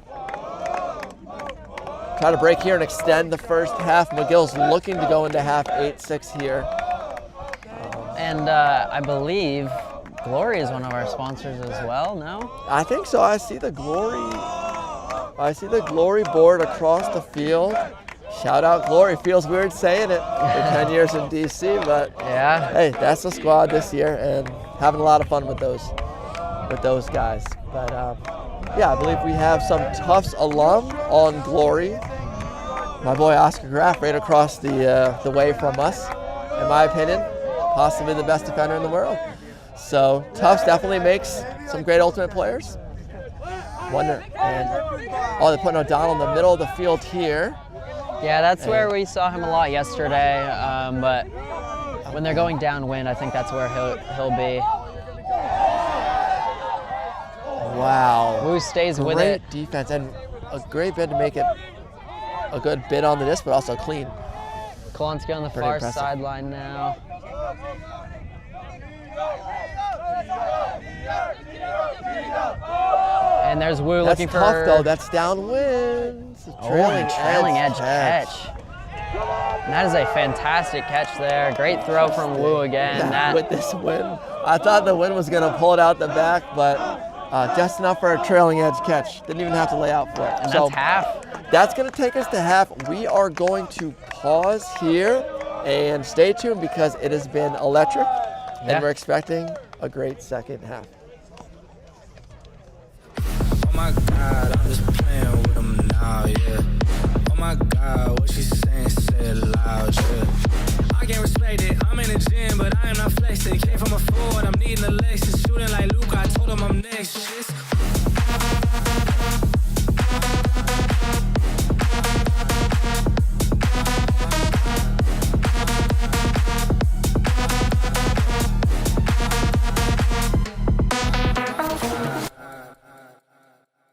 try to break here and extend the first half. McGill's looking to go into half 8-6 here. And I believe Glory is one of our sponsors as well, no? I think so. I see the Glory board across the field. Shout out Glory. Feels weird saying it. For 10 years in DC, but yeah. Hey, that's the squad this year, and having a lot of fun with those guys. But yeah, I believe we have some Tufts alum on Glory. My boy Oscar Graff right across the way from us. In my opinion, possibly the best defender in the world. So Tufts definitely makes some great Ultimate players. They're putting O'Donnell in the middle of the field here. Yeah, that's where we saw him a lot yesterday, but when they're going downwind, I think that's where he'll be. Wow. Wu stays with it. Great defense, and a great bid to make it a good bid on the disc, but also clean. Kolonski on the Pretty far impressive. sideline now. And there's Wu That's looking for. tough though. That's downwind. Trailing edge catch. And that is a fantastic catch there. Great throw from Wu again. With this wind, I thought the wind was gonna pull it out the back, but just enough for a trailing edge catch. Didn't even have to lay out for it. And that's half. That's gonna take us to half. We are going to pause here and stay tuned because it has been electric, and we're expecting a great second half. Oh my God, I'm just playing with them now, yeah. Oh my God, what she saying, say it loud, yeah. I can't respect it, I'm in the gym, but I am not flexing. Came from a Ford, I'm needing a Lexus. Shooting like Luke, I told him I'm next, shit.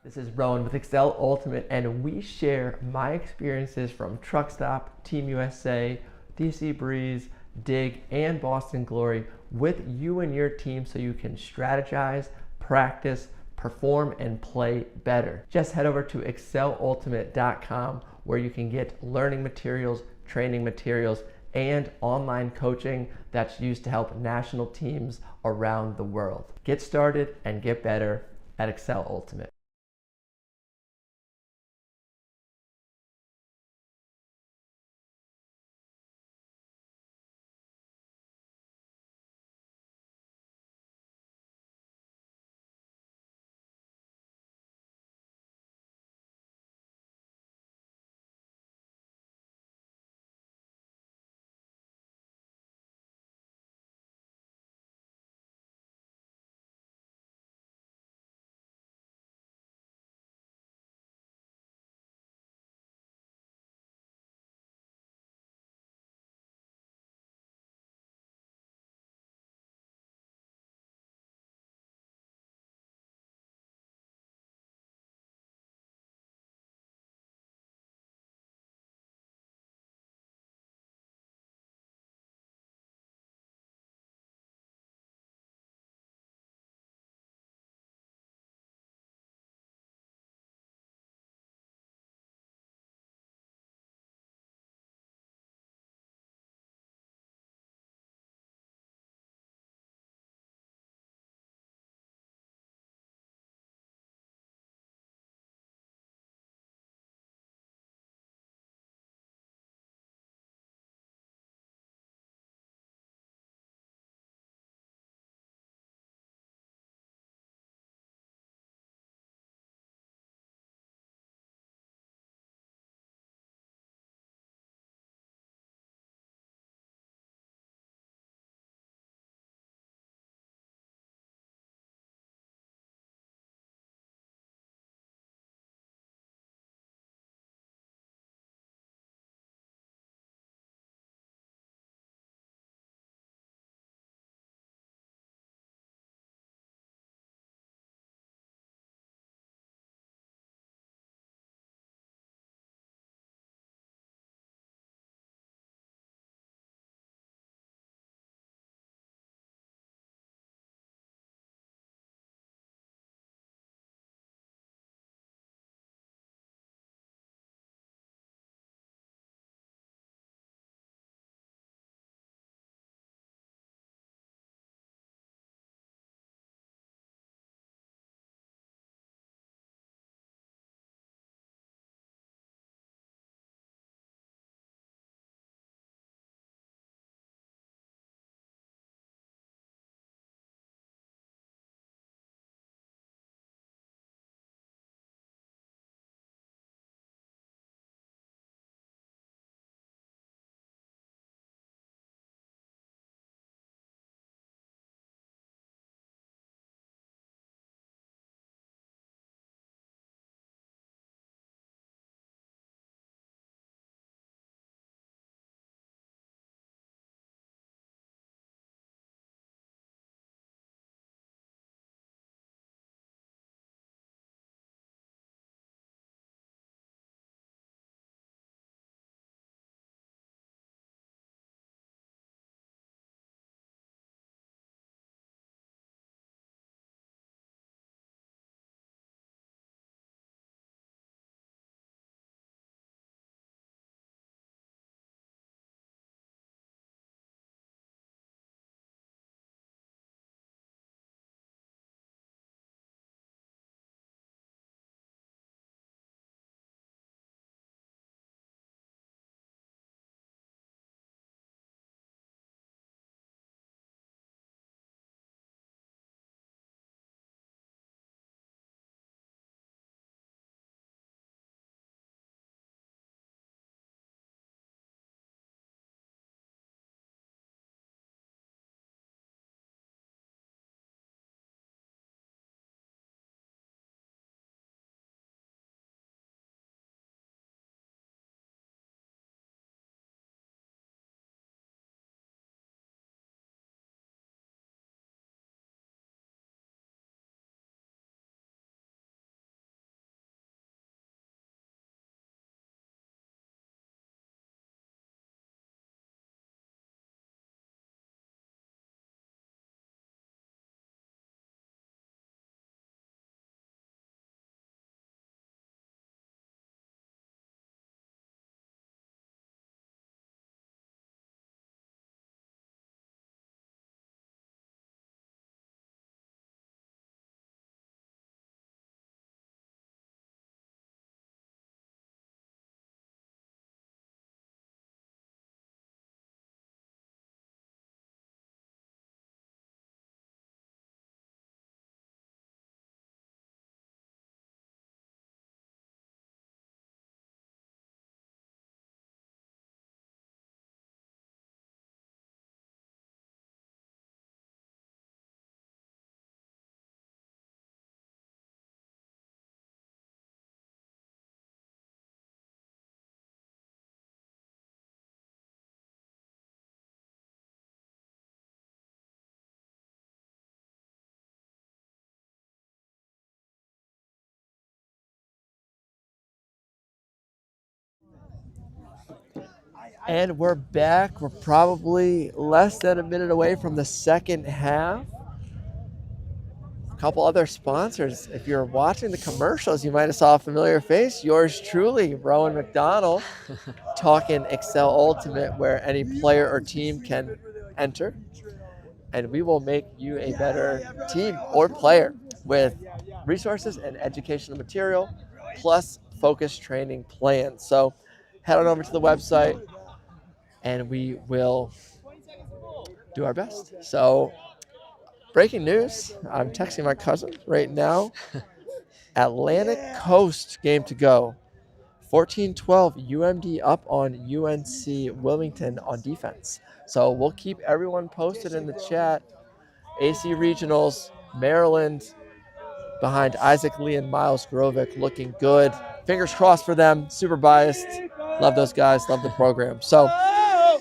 This is Rowan with Excel Ultimate, and we share my experiences from Truck Stop, Team USA, DC Breeze, Dig, and Boston Glory with you and your team so you can strategize, practice, perform, and play better. Just head over to excelultimate.com where you can get learning materials, training materials, and online coaching that's used to help national teams around the world. Get started and get better at Excel Ultimate. And we're back. We're probably less than a minute away from the second half. A couple other sponsors. If you're watching the commercials, you might have saw a familiar face. Yours truly, Rowan McDonald, talking Excel Ultimate, where any player or team can enter. And we will make you a better team or player with resources and educational material, plus focused training plans. So head on over to the website, and we will do our best. So, breaking news, I'm texting my cousin right now. Atlantic Coast game to go. 14-12, UMD up on UNC Wilmington on defense. So we'll keep everyone posted in the chat. AC Regionals, Maryland behind Isaac Lee and Miles Grovick looking good. Fingers crossed for them. Super biased. Love those guys. Love the program. So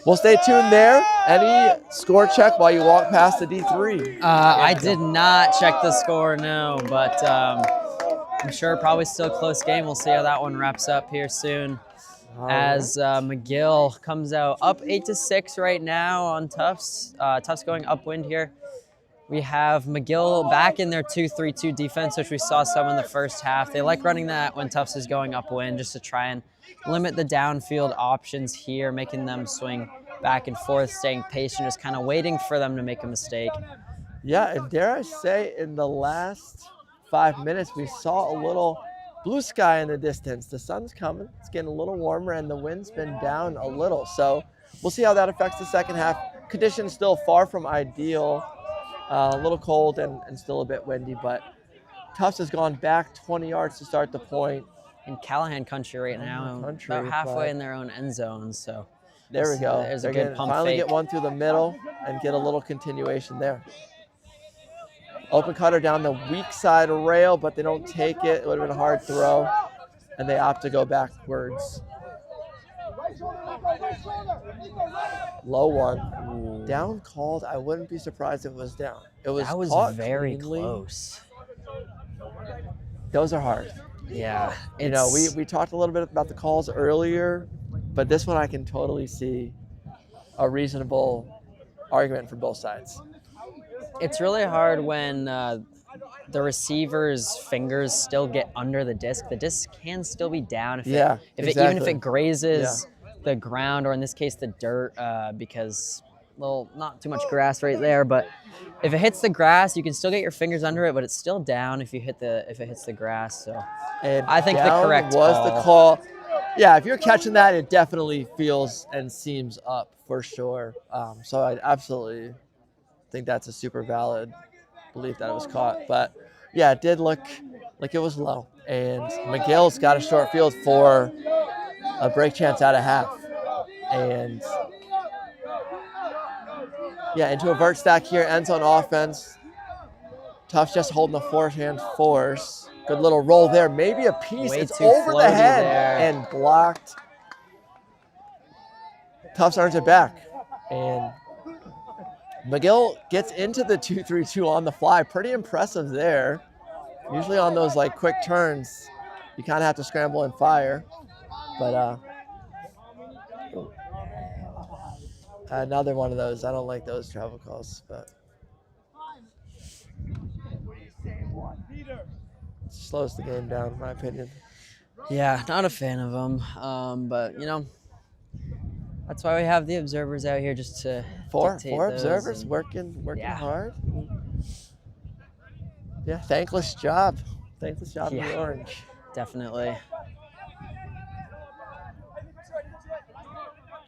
we'll stay tuned there. Any score check while you walk past the D3? I did not check the score, no, but I'm sure probably still a close game. We'll see how that one wraps up here soon. As Mcgill comes out up 8-6 right now on Tufts. Tufts going upwind here. We have Mcgill back in their 2-3-2 defense, which we saw some in the first half. They like running that when Tufts is going upwind just to try and limit the downfield options here, making them swing back and forth, staying patient, just kind of waiting for them to make a mistake. Yeah, and dare I say, in the last 5 minutes, we saw a little blue sky in the distance. The sun's coming. It's getting a little warmer, and the wind's been down a little. So we'll see how that affects the second half. Conditions still far from ideal. A little cold and still a bit windy, but Tufts has gone back 20 yards to start the point. In Callahan country right now, about halfway in their own end zone. So there we go. There's a good pump finally fake. Get one through the middle and get a little continuation there. Open cutter down the weak side rail, but they don't take it. It would have been a hard throw, and they opt to go backwards. Low one. Ooh. Down called. I wouldn't be surprised if it was down. That was very cleanly. close. Those are hard. Yeah. You know, we talked a little bit about the calls earlier, but this one I can totally see a reasonable argument for both sides. It's really hard when the receiver's fingers still get under the disc. The disc can still be down if even if it grazes the ground, or in this case the dirt, because not too much grass right there. But if it hits the grass, you can still get your fingers under it, but it's still down if it hits the grass. So I think the correct the call. Yeah, if you're catching that, it definitely feels and seems up for sure. So I absolutely think that's a super valid belief that it was caught. But yeah, it did look like it was low. And Mcgill's got a short field for a break chance out of half. And yeah, into a vert stack here, end zone offense. Tufts just holding the forehand force. Good little roll there. Maybe a piece. It's over the head and blocked. Tufts earns it back. And Mcgill gets into the 2-3-2 on the fly. Pretty impressive there. Usually on those like quick turns, you kind of have to scramble and fire. But another one of those. I don't like those travel calls, but slows the game down, in my opinion. Yeah, not a fan of them. But, you know, that's why we have the observers out here, just to Four dictate observers and working hard. Yeah, thankless job. Thankless job in the orange. Definitely.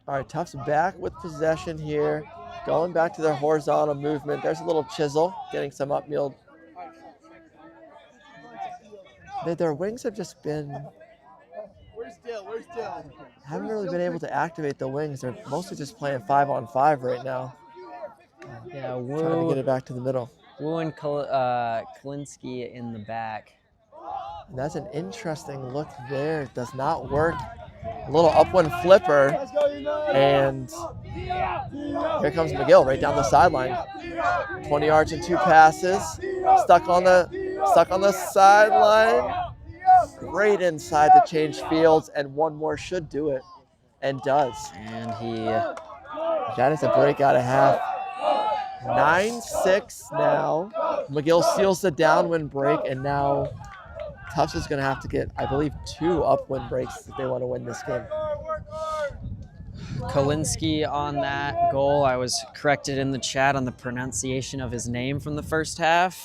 All right, Tufts back with possession here. Going back to their horizontal movement. There's a little chisel, getting some upfield. Their wings have just been... Haven't really been able to activate the wings. They're mostly just playing 5-on-5 right now. Yeah, trying to get it back to the middle. Wu and Kalinsky in the back. And that's an interesting look there. It does not work. A little upwind flipper, and here comes Mcgill right down the sideline. 20 yards and 2 passes. Stuck on the sideline. Right inside the change fields, and one more should do it. and does. And that is a break out of half. 9-6 now. Mcgill seals the downwind break, and now Tufts is going to have to get, I believe, 2 upwind breaks if they want to win this game. Kolinski on that goal. I was corrected in the chat on the pronunciation of his name from the first half.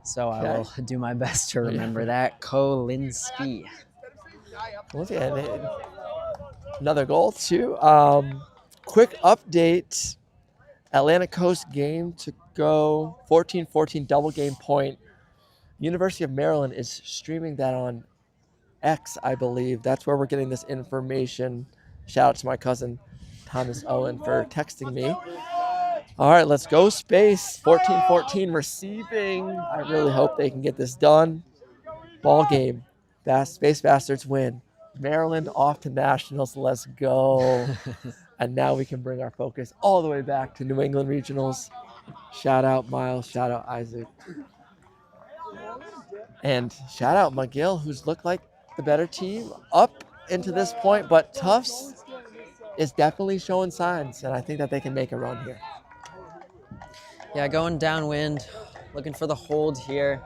So I will do my best to remember that. Kolinski. Another goal, too. Quick update. Atlantic Coast game to go. 14-14 double game point. University of Maryland is streaming that on X, I believe. That's where we're getting this information. Shout out to my cousin, Thomas Owen, for texting me. All right, let's go Space. 14-14 receiving. I really hope they can get this done. Ball game. Space Bastards win. Maryland off to nationals. Let's go. And now we can bring our focus all the way back to New England Regionals. Shout out Miles. Shout out Isaac. And shout out Mcgill, who's looked like the better team up into this point. But Tufts is definitely showing signs, and I think that they can make a run here. Yeah, going downwind, looking for the hold here.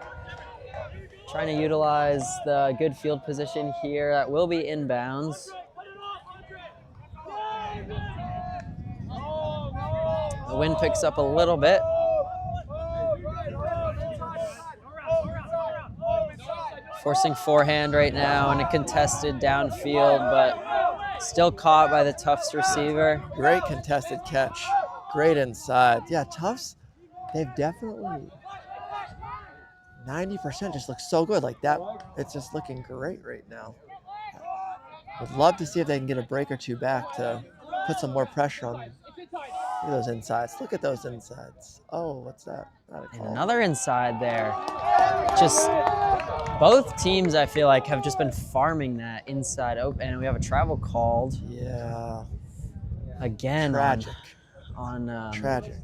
Trying to utilize the good field position here. That will be inbounds. The wind picks up a little bit. Forcing forehand right now in a contested downfield, but still caught by the Tufts receiver. Great contested catch. Great inside. Yeah, Tufts, they've definitely 90% just looks so good. Like that, it's just looking great right now. Would love to see if they can get a break or two back to put some more pressure on. Look at those insides. Look at those insides. Oh, what's that? And another inside there. Just both teams, I feel like, have just been farming that inside open. And we have a travel called. Yeah. Again. Tragic. On tragic.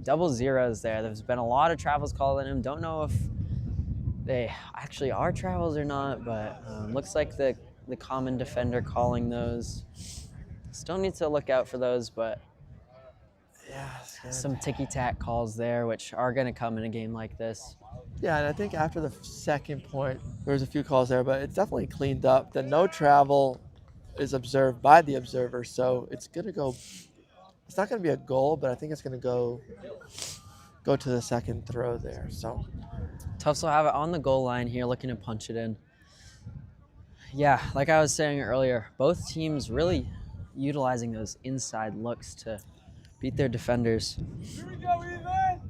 Double zeros there. There's been a lot of travels called in him. Don't know if they actually are travels or not, but looks like the common defender calling those. Still need to look out for those, but yeah, some ticky-tack calls there, which are going to come in a game like this. Yeah, and I think after the second point, there was a few calls there, but it's definitely cleaned up. The no travel is observed by the observer, so it's going to go. It's not going to be a goal, but I think it's going to go to the second throw there. So Tufts will have it on the goal line here, looking to punch it in. Yeah, like I was saying earlier, both teams really utilizing those inside looks to beat their defenders. Here we go, Ethan.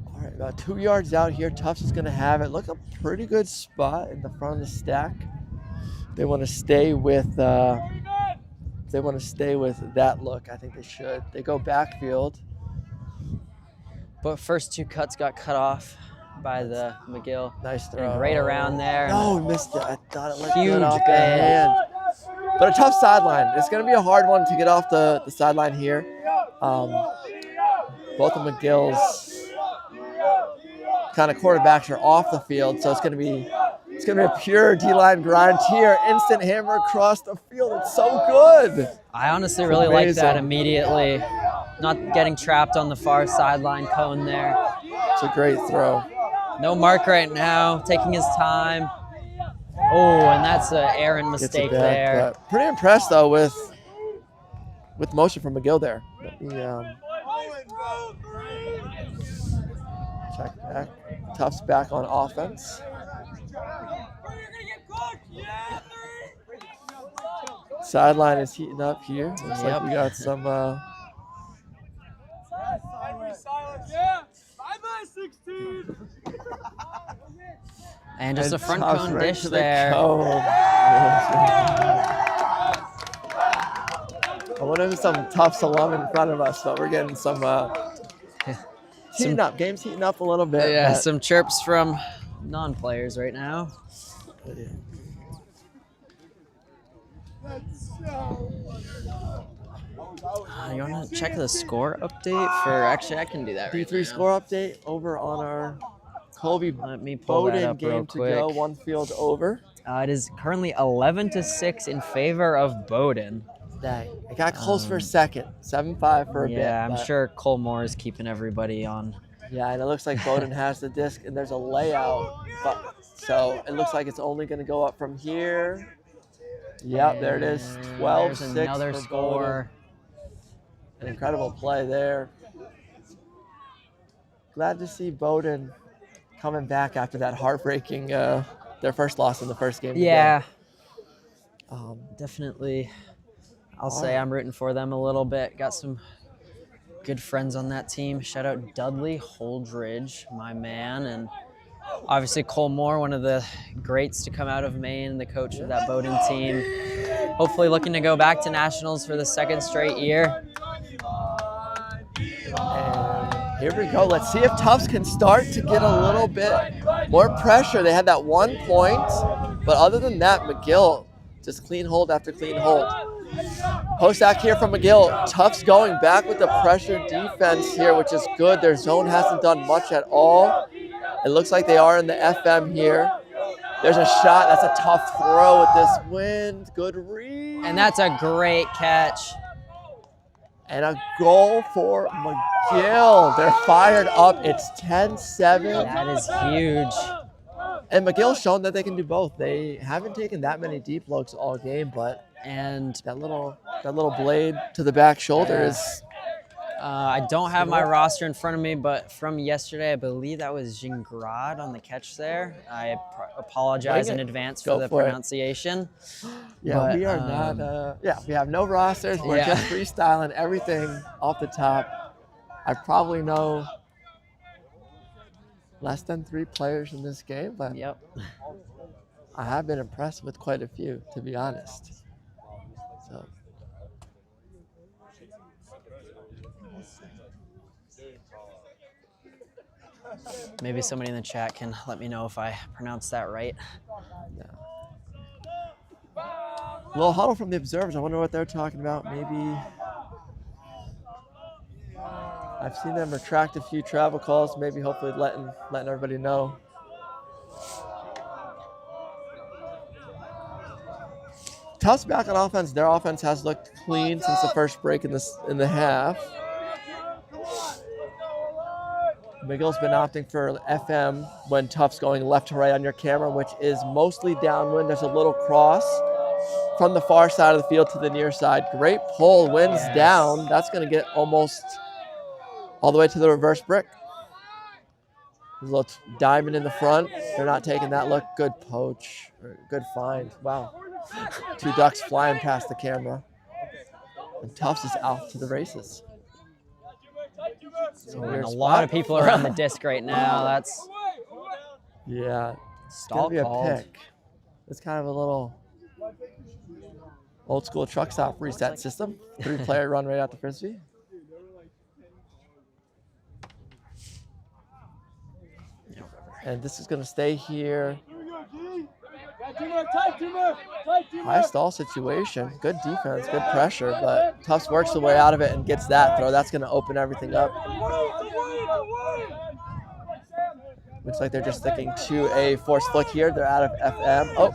All right, about 2 yards out here, Tufts is going to have it. Look, a pretty good spot in the front of the stack. They want to stay with. They want to stay with that look. I think they should. They go backfield. But first 2 cuts got cut off by the Mcgill. Nice throw. And right around there. No, missed it. I thought it looked huge good off the hand. But a tough sideline. It's going to be a hard one to get off the sideline here. Both of McGill's kind of quarterbacks are off the field, so it's going to be a pure D-line grind here. Instant hammer across the field. It's so good. I honestly really like that immediately. Not getting trapped on the far sideline cone there. It's a great throw. No mark right now, taking his time. Oh, and that's an errant mistake there. Pretty impressed, though, with motion from Mcgill there. Check back. Tufts back on offense. Sideline is heating up here. Looks like we got some. And just a front cone dish there. I wonder if some Tufts alum in front of us, but we're getting some heating up. Game's heating up a little bit. Yeah, some chirps from non-players right now. You want to check the score update for? Actually, I can do that right D3 now. score update over on our Colby Let me pull that Bowdoin up real game to go, quick. one field over. It is currently 11-6 in favor of Bowdoin. Dang, it got close for a second, 7-5 for a bit. Yeah, I'm but- sure Cole Moore is keeping everybody on. Yeah, and it looks like Bowdoin has the disc, and there's a layout. So it looks like it's only going to go up from here. Yep, there it is, 12-6 There's another for score. Bowdoin. An incredible play there. Glad to see Bowdoin coming back after that heartbreaking, their first loss in the first game. Yeah, today. definitely. I'll say I'm rooting for them a little bit. Got some good friends on that team. Shout out Dudley Holdridge, my man, and obviously Cole Moore, one of the greats to come out of Maine, the coach of that Bowdoin team. Hopefully looking to go back to nationals for the second straight year. And here we go. Let's see if Tufts can start to get a little bit more pressure. They had that 1 point, but other than that, Mcgill just clean hold after clean hold. Post act here from Mcgill. Tufts going back with the pressure defense here, which is good. Their zone hasn't done much at all. It looks like they are in the FM here. There's a shot. That's a tough throw with this wind. Good read. And that's a great catch. And a goal for Mcgill. They're fired up. It's 10-7. That is huge. And McGill's shown that they can do both. They haven't taken that many deep looks all game, but that little blade to the back shoulder is. I don't have my roster in front of me, but from yesterday, I believe that was Jingrad on the catch there. I apologize in advance for the pronunciation. Yeah, but, we are not. We have no rosters. We're just freestyling everything off the top. I probably know less than 3 players in this game, but I have been impressed with quite a few, to be honest. So. Maybe somebody in the chat can let me know if I pronounced that right. Little huddle from the observers. I wonder what they're talking about. Maybe I've seen them retract a few travel calls. Maybe hopefully letting everybody know. Tufts back on offense. Their offense has looked clean since the first break in the half. Mcgill's been opting for FM when Tufts going left to right on your camera, which is mostly downwind. There's a little cross from the far side of the field to the near side. Great pull, winds down. That's going to get almost all the way to the reverse brick. There's a little diamond in the front. They're not taking that look. Good poach. Good find. Wow. 2 ducks flying past the camera. And Tufts is out to the races. So a lot of people around the disc right now. That's it's gonna be a pick. It's kind of a little old school truck stop reset system. 3-player run right out the frisbee. And this is gonna stay here. High stall situation. Good defense, good pressure, but Tufts works the way out of it and gets that throw. That's going to open everything up. Looks like they're just sticking to a forced flick here. They're out of FM. Oh.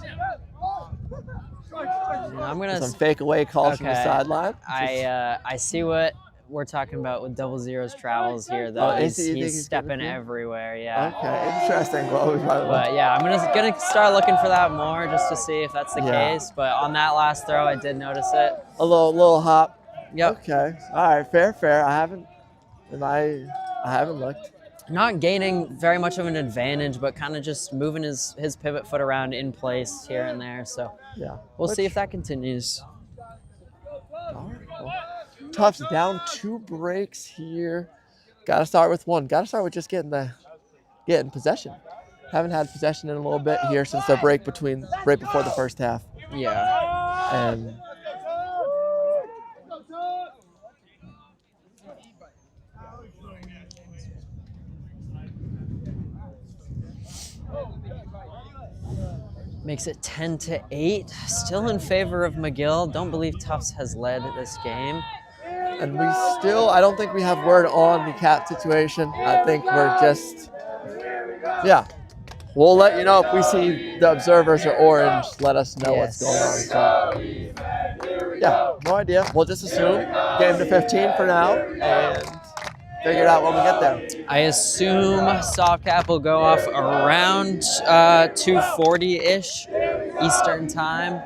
I'm gonna some fake away calls from the sideline. I see what we're talking about with Double Zero's travels here, though. He's stepping everywhere, Okay, interesting. Well, but yeah, I'm gonna start looking for that more just to see if that's the case. But on that last throw, I did notice it. A little hop. Yep. Okay. All right. Fair. I haven't looked. Not gaining very much of an advantage, but kind of just moving his pivot foot around in place here and there. So we'll see if that continues. All right. Well, Tufts down 2 breaks here. Got to start with one. Got to start with just getting possession. Haven't had possession in a little bit here since the break right before the first half. Yeah. And makes it 10-8. Still in favor of Mcgill. Don't believe Tufts has led this game. And I don't think we have word on the cap situation. I think we're just Yeah. We'll let you know if we see the observers are orange. Let us know what's going on. So, yeah, no idea. We'll just assume game to 15 for now and figure it out when we get there. I assume soft cap will go off around 2:40-ish Eastern time.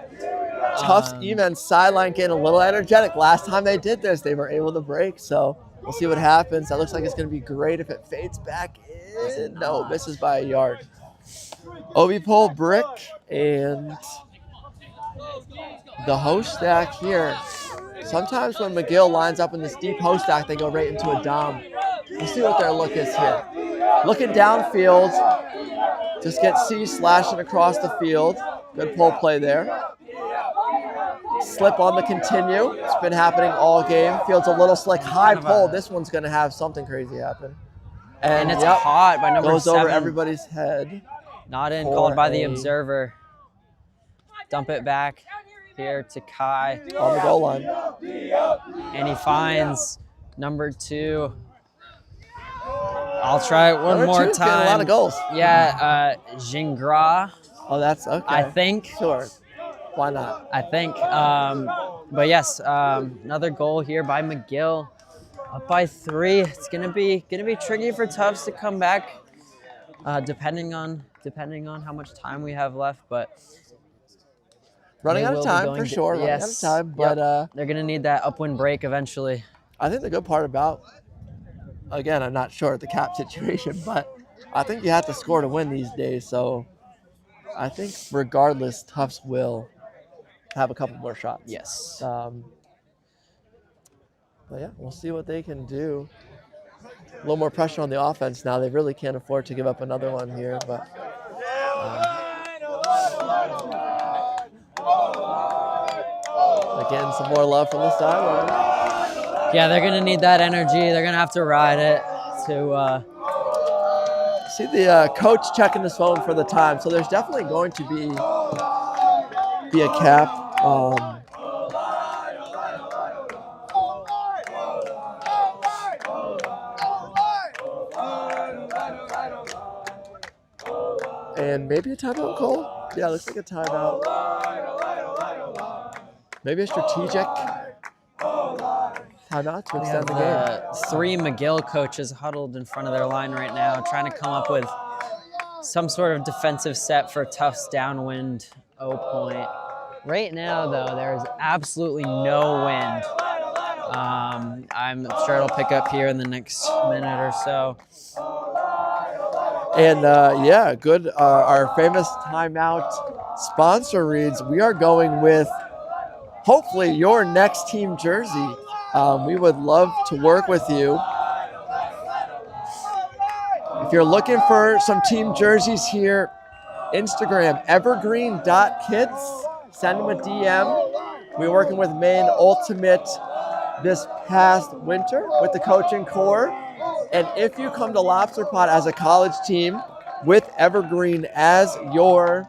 Tufts E-men's sideline getting a little energetic. Last time they did this, they were able to break. So we'll see what happens. That looks like it's going to be great if it fades back in. No, misses by a yard. OB pole brick and the host stack here. Sometimes when Mcgill lines up in this deep host stack, they go right into a dom. We'll see what their look is here. Looking downfield, just get C slashing across the field. Good pull play there. Slip on the continue. It's been happening all game. Field's a little slick. High pull. This one's going to have something crazy happen. And it's caught by number goes 7. Over everybody's head. Not in, called by the observer. Dump it back here to Kai. On the goal line. And he finds number 2. I'll try it one more time. A lot of goals. Yeah, Jingra. Oh, that's okay. I think. Sure. Why not? I think. But yes, another goal here by Mcgill. Up by 3. It's gonna be tricky for Tufts to come back, depending on how much time we have left. But running out of time for sure. Running out of time, but they're gonna need that upwind break eventually. I think the good part about, again, I'm not sure of the cap situation, but I think you have to score to win these days. So I think regardless, Tufts will have a couple more shots. Yes. But yeah, we'll see what they can do. A little more pressure on the offense now. They really can't afford to give up another one here. But again, some more love from the sideline. Yeah, they're gonna need that energy. They're gonna have to ride it to. See the coach checking his phone for the time. So there's definitely going to be a cap. And maybe a timeout call? Yeah, looks like a timeout. Maybe a strategic timeout to extend the game. 3 Mcgill coaches huddled in front of their line right now, trying to come up with some sort of defensive set for Tufts downwind O point. Right now, though, there is absolutely no wind. I'm sure it'll pick up here in the next minute or so. And yeah, good. Our famous timeout sponsor reads, we are going with hopefully your next team jersey. We would love to work with you. If you're looking for some team jerseys here, Instagram, evergreen.kids. Send them a DM. We were working with Maine Ultimate this past winter with the coaching core. And if you come to Lobster Pot as a college team with Evergreen as your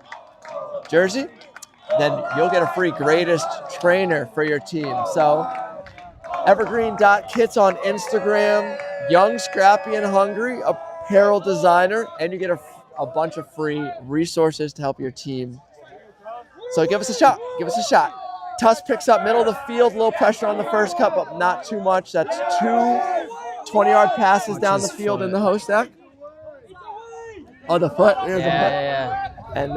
jersey, then you'll get a free greatest trainer for your team. So evergreen.kits on Instagram, young, scrappy, and hungry, apparel designer, and you get a bunch of free resources to help your team. So give us a shot. Give us a shot. Tufts picks up middle of the field, a little pressure on the first cut, but not too much. That's 2 20-yard passes down the field in the host stack. Oh, the foot. There's the foot. Yeah. And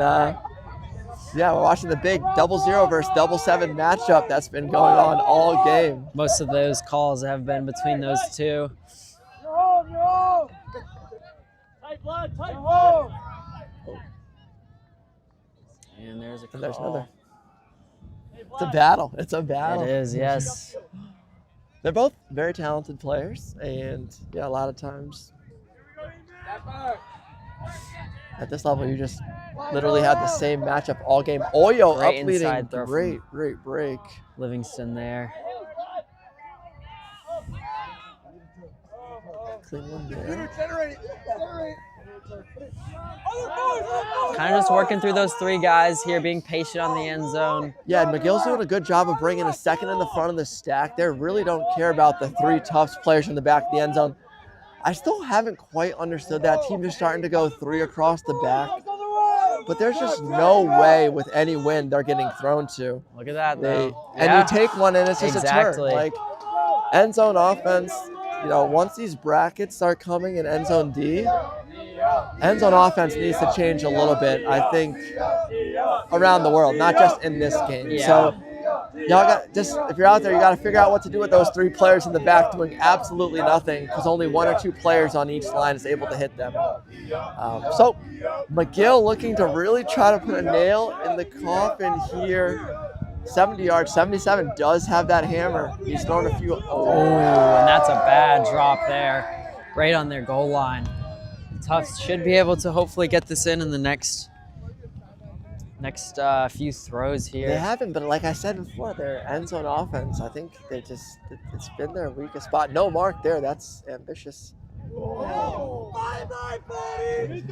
yeah, we're watching the big 0-0 versus 7 matchup that's been going on all game. Most of those calls have been between those two. And there's a call. There's another. It's a battle. It's a battle. It is, yes. They're both very talented players, and yeah, a lot of times at this level, you just literally had the same matchup all game. Oyo Great up leading. inside throw from Great break. Livingston there. Clean one there. Kind of just working through those 3 guys here, being patient on the end zone. Yeah, and Mcgill's doing a good job of bringing a second in the front of the stack. They really don't care about the 3 Tufts players in the back of the end zone. I still haven't quite understood that. Teams are starting to go 3 across the back. But there's just no way with any wind they're getting thrown to. Look at that, though. And you take one and it's just a turn. Exactly. Like, end zone offense, once these brackets start coming in end zone D, end zone offense needs to change a little bit, I think, around the world, not just in this game. Yeah. So y'all if you're out there, you got to figure out what to do with those 3 players in the back doing absolutely nothing because only 1 or 2 players on each line is able to hit them. So Mcgill looking to really try to put a nail in the coffin here. 70 yards, 77 does have that hammer. He's thrown a few. Oh, and that's a bad drop there. Right on their goal line. Tufts should be able to hopefully get this in the next few throws here. They haven't, but like I said before, their end zone offense, I think it's been their weakest spot. No mark there. That's ambitious. Oh, bye-bye, buddy.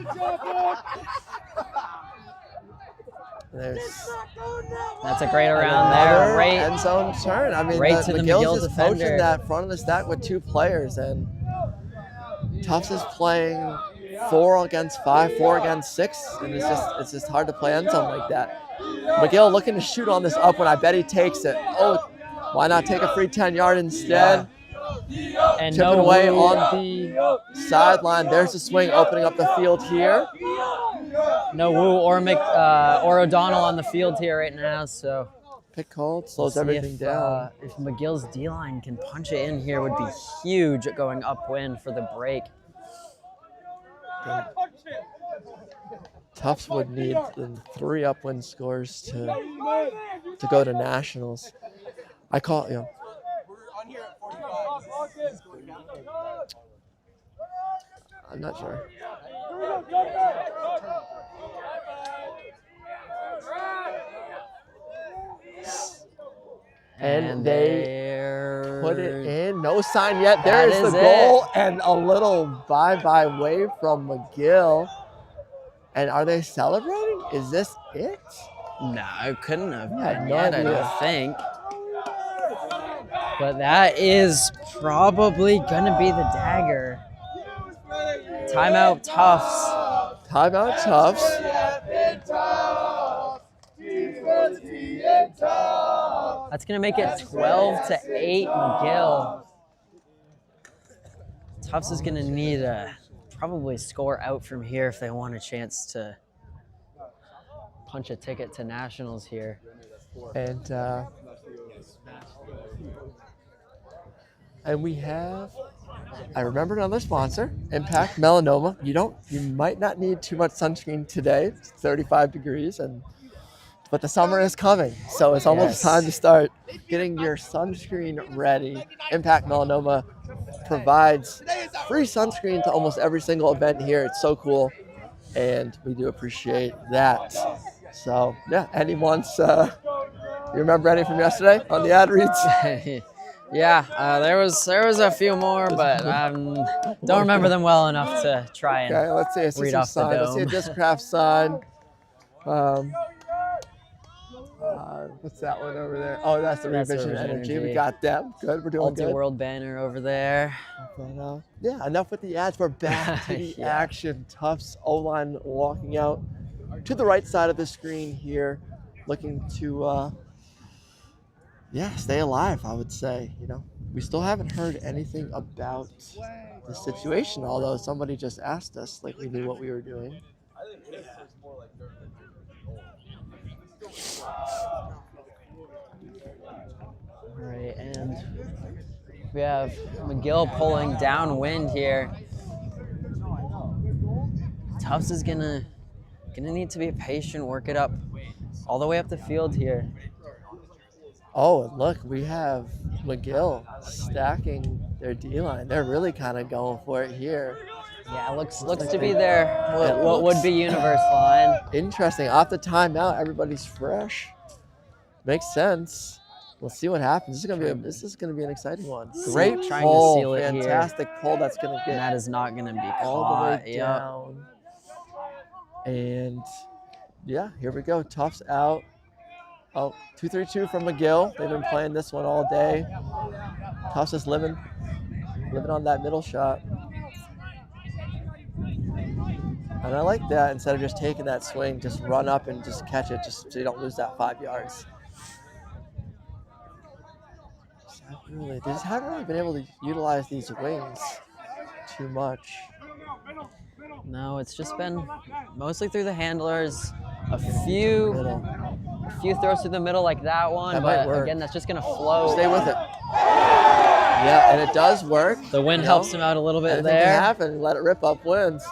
That's a great around there. Right end zone turn. I mean, right to the McGill just defender. poaching that front of the stack with 2 players, and Tufts is playing 4 against 5, 4 against 6, and it's just hard to play end zone like that. Mcgill looking to shoot on this up one. I bet he takes it. Oh, why not take a free 10-yard instead? Yeah. And chipping away on the sideline. There's the swing opening up the field here. No Wu or O'Donnell on the field here right now, so pick called, slows everything down. If McGill's D-line can punch it in here, would be huge going upwind for the break. Tufts would need 3 upwind scores to go to nationals. I call it, I'm not sure. And they put it in. No sign yet. There is the goal and a little bye-bye wave from Mcgill. And are they celebrating? Is this it? No, it couldn't have been no yet, idea. I don't think. But that is probably going to be the dagger. Timeout Tufts. Timeout Tufts. That's going to make it 12-8 McGill. Tufts is going to need a probably score out from here if they want a chance to punch a ticket to nationals here. And we have, I remembered another sponsor, Impact Melanoma. You might not need too much sunscreen today. It's 35 degrees, but the summer is coming. So it's almost time to start getting your sunscreen ready. Impact Melanoma provides free sunscreen to almost every single event here. It's so cool, and we do appreciate that. So yeah, anyone's, you remember any from yesterday on the ad reads? Yeah, there was a few more, but don't remember them well enough to try and let's see. I see read some off the sign. dome. I see a Discraft sign. What's that one over there? Oh, that's the Revision Energy. We got them. Good, we're doing good. Multi-world banner over there. But, yeah, enough with the ads. We're back to the action. Tufts O-line walking out to the right side of the screen here, looking to stay alive, I would say. We still haven't heard anything about the situation, although somebody just asked us like we knew what we were doing. All right, and we have Mcgill pulling downwind here. Tufts is gonna need to be patient, work it up all the way up the field here. Oh, and look, we have Mcgill stacking their D-line. They're really kind of going for it here. Yeah, it looks to be their what would be universe line. Interesting. Off the timeout, everybody's fresh. Makes sense. We'll see what happens. This is gonna be an exciting one. Great Trying pull, to seal it fantastic here. pull. That's gonna get And that is not gonna be caught. all the way down. And yeah, here we go. Tufts out. Oh, 2-3-2 from Mcgill. They've been playing this one all day. Tufts is living on that middle shot. And I like that. Instead of just taking that swing, just run up and just catch it, just so you don't lose that 5 yards. They just haven't really been able to utilize these wings too much. No, it's just been mostly through the handlers. A few throws through the middle like that one, That might but work. again, that's just gonna flow. Stay with it. Yeah, and it does work. The wind helps him out a little bit Anything there. can happen. Let it rip upwinds.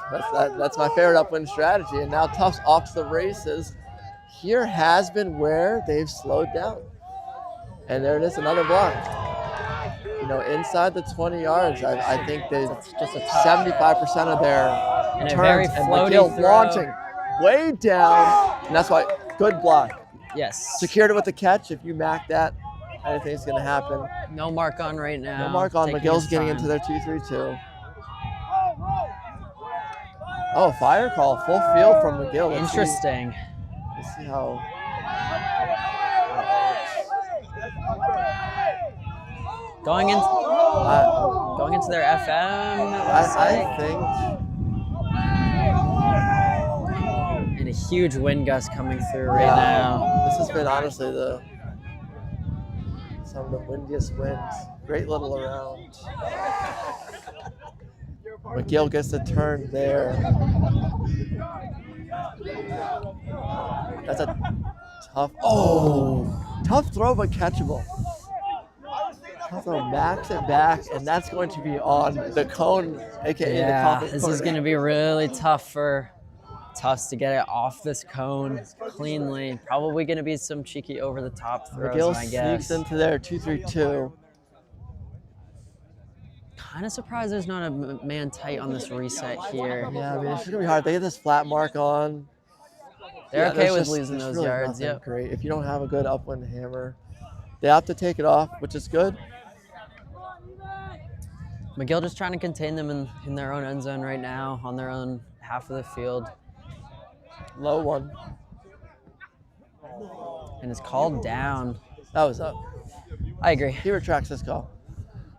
That's my favorite upwind strategy. And now Tufts off to the races. Here has been where they've slowed down. And there it is, another block. You know, inside the 20 yards, I think they just 75% of their And a turns. very And floaty Mcgill throw. launching way down. And that's why, good block. Yes. Secured it with the catch. If you mac that, anything's going to happen. No mark on right now. No mark on. Taking McGill's his getting time. into their 2-3-2. Oh, fire call. Full field from McGill. Interesting. Let's see how. Going into their FM. I think. And a huge wind gust coming through right now. This has been honestly some of the windiest winds. Great little around. McGill gets the turn there. That's a tough. Oh, tough throw but catchable. Tough throw, backs it back, and that's going to be on the cone, aka the confidence this corner. is going to be really tough for Tufts to get it off this cone cleanly. Probably going to be some cheeky over the top throws, McGill I guess. sneaks into there, 2-3-2. Kind of surprised there's not a man tight on this reset here. Yeah, I mean, it's going to be hard. They get this flat mark on. They're okay there's with just- losing there's those really yards, nothing yep. Great. If you don't have a good upwind hammer, they have to take it off, which is good. Mcgill just trying to contain them in their own end zone right now, on their own half of the field. Low one. And it's called down. That was up. I agree. He retracts this call.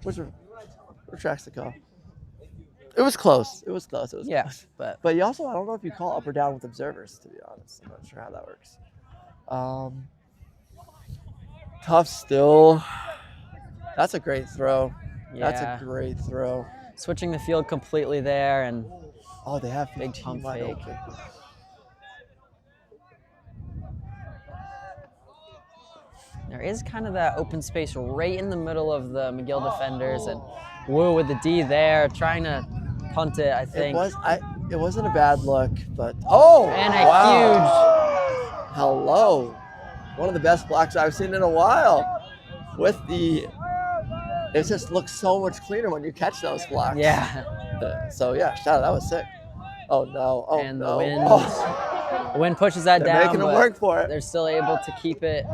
Which retracts the call. It was close. It was close. It was close. But you also, I don't know if you call up or down with observers, to be honest. I'm not sure how that works. Tough still. That's a great throw. That's Yeah. a great throw. Switching the field completely there, and oh, they have big pump wide fake. open. There is kind of that open space right in the middle of the McGill defenders, and Wu with the D there, trying to punt it, I think. It wasn't a bad look, but And a huge hello. One of the best blocks I've seen in a while. With the, it just looks so much cleaner when you catch those blocks. Yeah. So yeah, shout out, that was sick. Oh no! Oh And no! the wind, Oh. the wind pushes that They're down. making them but work for it. They're still able to keep it.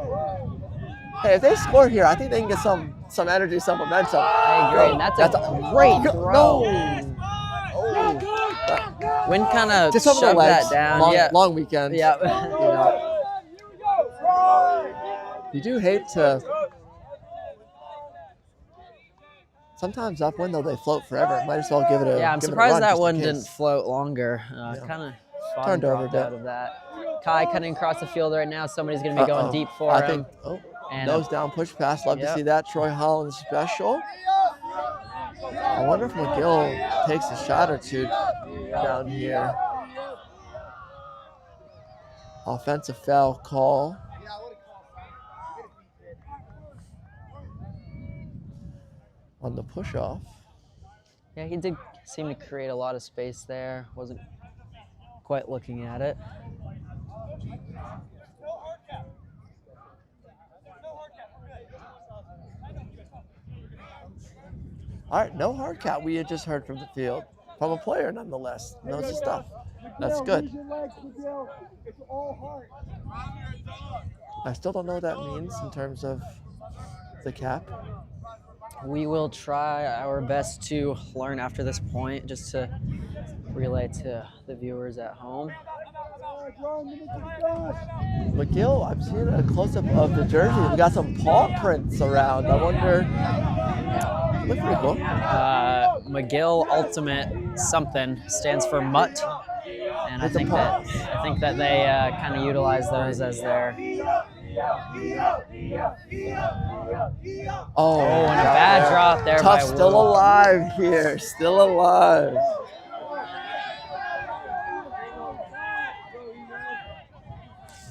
Hey, if they score here, I think they can get some energy, some momentum. I agree. And that's a great throw. No. Wind kind of Just over the shoved legs. that down. Long weekend. Yeah. You know. You do hate to. Sometimes upwind, though, they float forever. Might as well give it a. Yeah, I'm give it a surprised run that just in one case. didn't float longer. Kind of Turned over a dropped bit. out of that. Kai cutting across the field right now. Somebody's going to be going deep for I him. think. And Nose down, push pass. Love to Yep. see that. Troy Holland special. I wonder if McGill takes a shot or two down here. Offensive foul call. On the push off. Yeah, he did seem to create a lot of space there. Wasn't quite looking at it. All right, no hard count. We had just heard from the field. From a player, nonetheless. Knows his stuff. That's good. I still don't know what that means in terms of the cap. We will try our best to learn after this point, just to relay to the viewers at home. McGill, I'm seeing a close-up of the jersey. We got some paw prints around. I wonder. Look pretty cool. McGill Ultimate something stands for Mutt, and I think that they kind of utilize those as their. Oh, and a bad drop there by Tufts still Wu. alive here, still alive.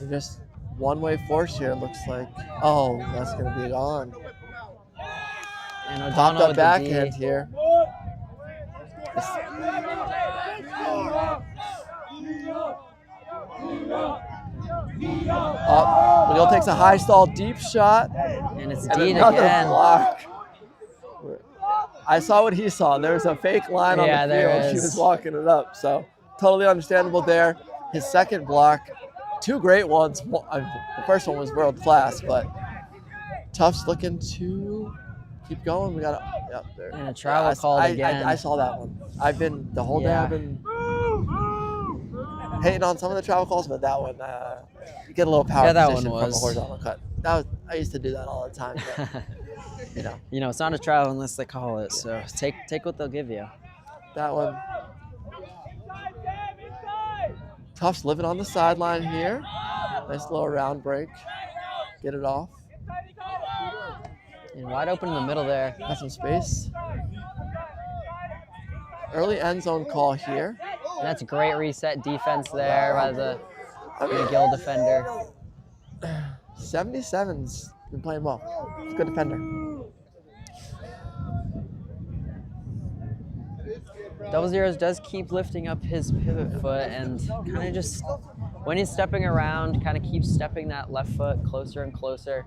They're just one-way force here, it looks like. Oh, that's going to be on. And Popped O'Donnell up with the backhand D. here. Mcgill takes a high stall deep shot. And it's and D another again. block. I saw what he saw. There was a fake line on the there field. He is. was walking it up. So totally understandable there. His second block, two great ones. The first one was world class, but Tufts looking to keep going. We got there. And a travel called again. I saw that one. I've been the whole day. I've been hating on some of the travel calls, but that one, you get a little power that position one from a was. horizontal cut. I used to do that all the time. But, It's not a travel unless they call it. So take what they'll give you. That one. Tufts living on the sideline here. Nice little round break. Get it off. And wide open in the middle there. Got some space. Early end zone call here. And that's a great reset defense there by the Mcgill defender. 77's been playing well. He's a good defender. Double zeros does keep lifting up his pivot foot and kind of just, when he's stepping around, kind of keeps stepping that left foot closer and closer.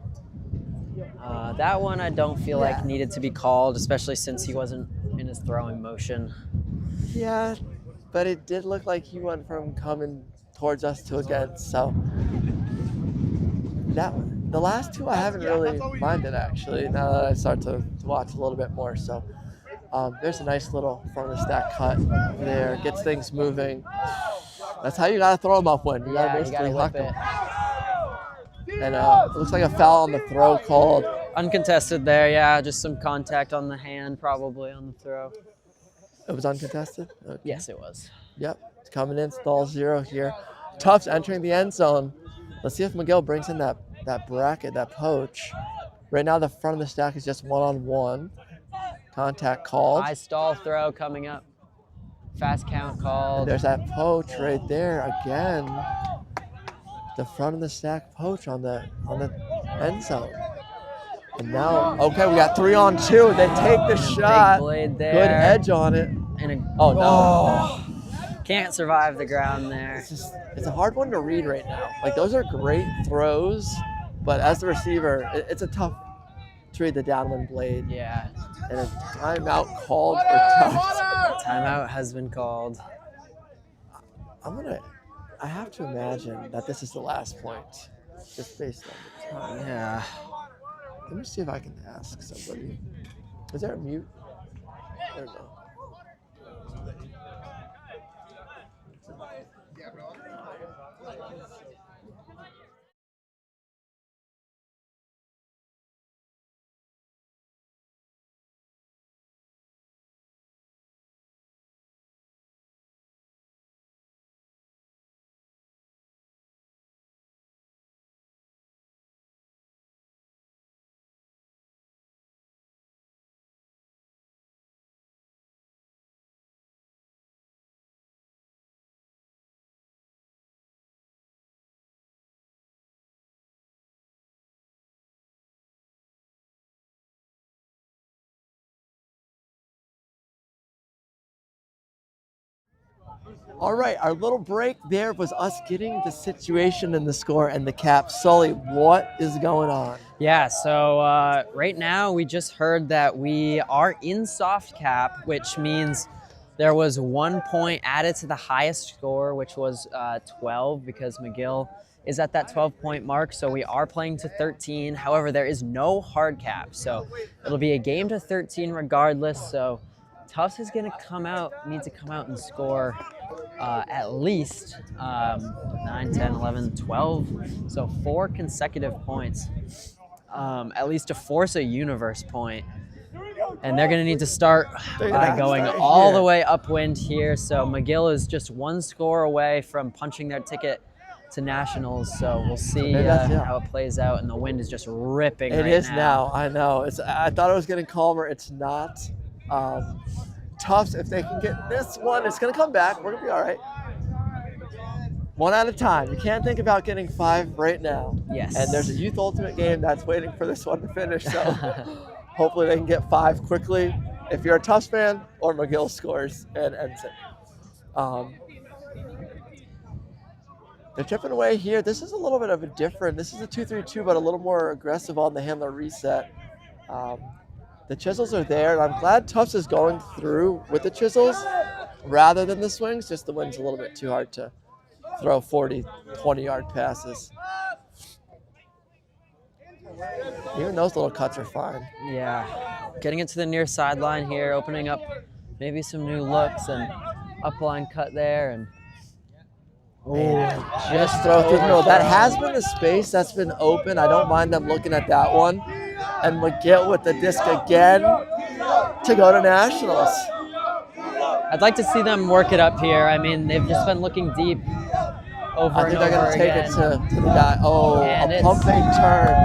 That one I don't feel like needed to be called, especially since he wasn't in his throwing motion. Yeah, but it did look like he went from coming towards us to against, so. The last two I haven't really minded, actually, now that I start to watch a little bit more, so. There's a nice little front of the stack cut there, gets things moving. That's how you gotta throw them upwind. You gotta basically huck them. And it looks like a foul on the throw called. Uncontested there, yeah, just some contact on the hand probably on the throw. It was uncontested? Okay. Yes, it was. Yep, it's coming in, stall zero here. Tufts entering the end zone. Let's see if Mcgill brings in that bracket, that poach. Right now the front of the stack is just one-on-one. Contact called. High stall throw coming up. Fast count called. And there's that poach right there again. The front of the stack poach on the end zone. And now, okay, we got 3-on-2. They take the shot. Big blade there. Good edge on it. And oh no! Can't survive the ground there. It's a hard one to read right now. Like those are great throws, but as the receiver, it's a tough to read the downwind blade. Yeah. And a timeout called for Tufts. Timeout has been called. I have to imagine that this is the last point, just based on the time. Yeah. Let me see if I can ask somebody. Is there a mute? There we go. All right, our little break there was us getting the situation and the score and the cap. Sully, what is going on? Yeah, so right now we just heard that we are in soft cap, which means there was 1 point added to the highest score, which was 12, because Mcgill is at that 12-point mark, so we are playing to 13. However, there is no hard cap, so it'll be a game to 13 regardless, so Tufts is gonna need to come out and score at least 9, 10, 11, 12, so 4 consecutive points, at least to force a universe point. And they're going to need to start by going all the way upwind here. So Mcgill is just one score away from punching their ticket to nationals. So we'll see how it plays out. And the wind is just ripping right now. It is now. I know. I thought it was getting calmer. It's not. Tufts, if they can get this one, it's going to come back. We're going to be all right. One at a time. You can't think about getting 5 right now. Yes. And there's a youth ultimate game that's waiting for this one to finish. So hopefully they can get 5 quickly. If you're a Tufts fan, or Mcgill scores and ends it. They're chipping away here. This is a little bit of a different. This is a 2-3-2, but a little more aggressive on the handler reset. The chisels are there, and I'm glad Tufts is going through with the chisels rather than the swings. Just the wind's a little bit too hard to throw 40, 20-yard passes. Even those little cuts are fine. Yeah. Getting it to the near sideline here, opening up maybe some new looks, and upline cut there. And just throw through the middle. That has been a space that's been open. I don't mind them looking at that one. And Mcgill with the disc again to go to nationals. I'd like to see them work it up here. I mean, they've just been looking deep over and over again. I think they're going to take it to the guy. Oh, and a pump fake turn.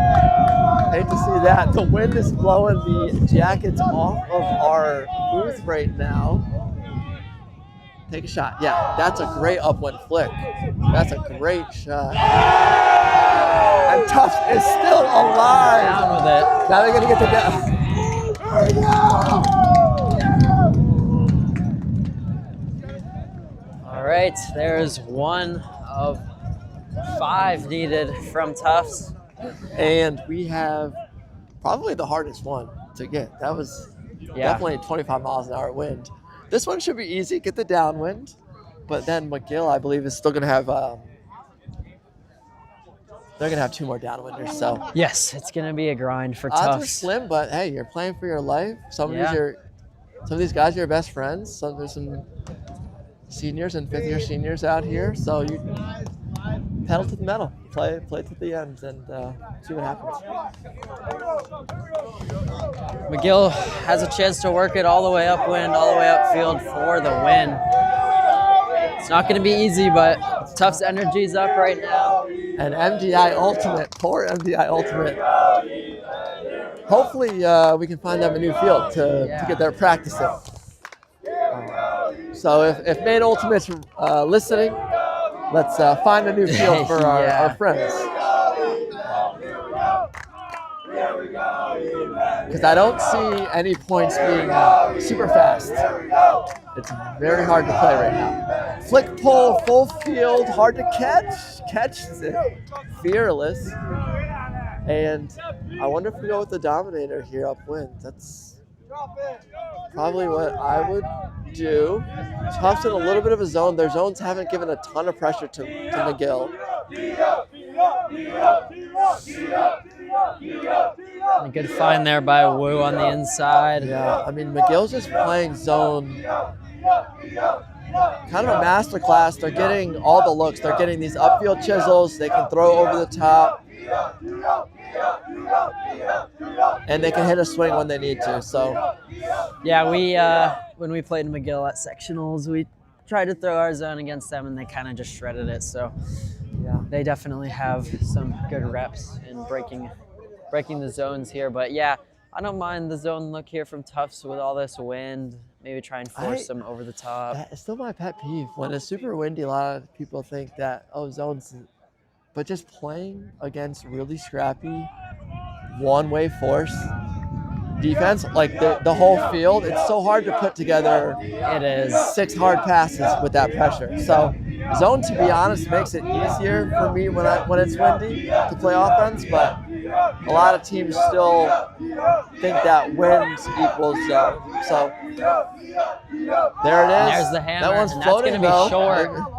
Hate to see that. The wind is blowing the jackets off of our booth right now. Take a shot. Yeah, that's a great upwind flick. That's a great shot. And Tufts is still alive. Down with it. Now they're going to get the down. All right, there's 1 of 5 needed from Tufts. And we have probably the hardest one to get. That was definitely 25 miles an hour wind. This one should be easy, get the downwind. But then Mcgill, I believe, is still going to have, they're going to have 2 more downwinders. So yes, it's going to be a grind for Tufts. Tufts. Are slim, but hey, you're playing for your life. Some of these guys are your best friends. There's some seniors and 5th-year seniors out here. So you pedal to the metal, play to the end, and see what happens. Mcgill has a chance to work it all the way upwind, all the way upfield for the win. It's not going to be easy, but Tufts' energy's up right now. And MDI Ultimate, poor MDI Ultimate. Hopefully we can find them a new field to get their practice in. So if Maine Ultimate's listening, let's find a new field for our friends. Because I don't see any points being super fast. It's very hard to play right now. Flick pull, full field, hard to catch. Catches it. Fearless. And I wonder if we go with the Dominator here upwind. That's probably what I would do. Tufts in a little bit of a zone. Their zones haven't given a ton of pressure to Mcgill. A good find there by Wu on the inside. Yeah, I mean, McGill's just playing zone. Kind of a masterclass. They're getting all the looks. They're getting these upfield chisels. They can throw over the top. And they can hit a swing when they need to. So, yeah, we when we played Mcgill at sectionals, we tried to throw our zone against them, and they kind of just shredded it. So, yeah, they definitely have some good reps in breaking the zones here. But yeah, I don't mind the zone look here from Tufts with all this wind. Maybe try and force them over the top. It's still my pet peeve. When it's super windy, a lot of people think that, zones. But just playing against really scrappy, one-way force defense, like the whole field, it's so hard to put together. It is 6 hard passes with that pressure. So zone, to be honest, makes it easier for me when it's windy to play offense. But a lot of teams still think that wind equals zone. So there it is. There's the hammer. That one's and floating, that's going to be short.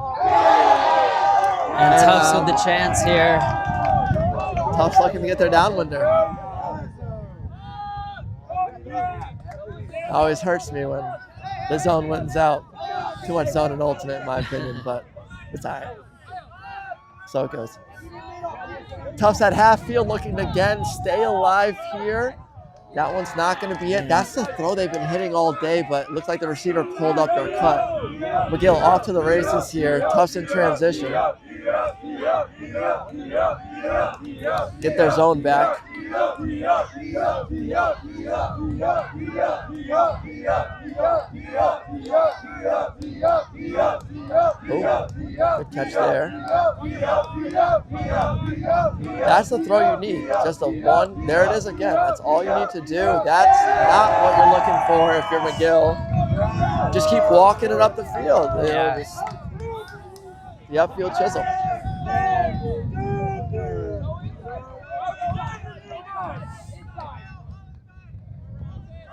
And Tufts with the chance here. Tufts looking to get their downwinder. Always hurts me when the zone wins out. Too much zone and ultimate, in my opinion, but it's all right. So it goes. Tufts at half field looking to again stay alive here. That one's not going to be it. That's the throw they've been hitting all day, but it looks like the receiver pulled up their cut. Mcgill off to the races here. Tufts in transition. Get their zone back. Oh, good catch there. That's the throw you need. Just a one. There it is again. That's all you need to do. That's not what you're looking for if you're Mcgill. Just keep walking it up the field. Yeah. The upfield chisel.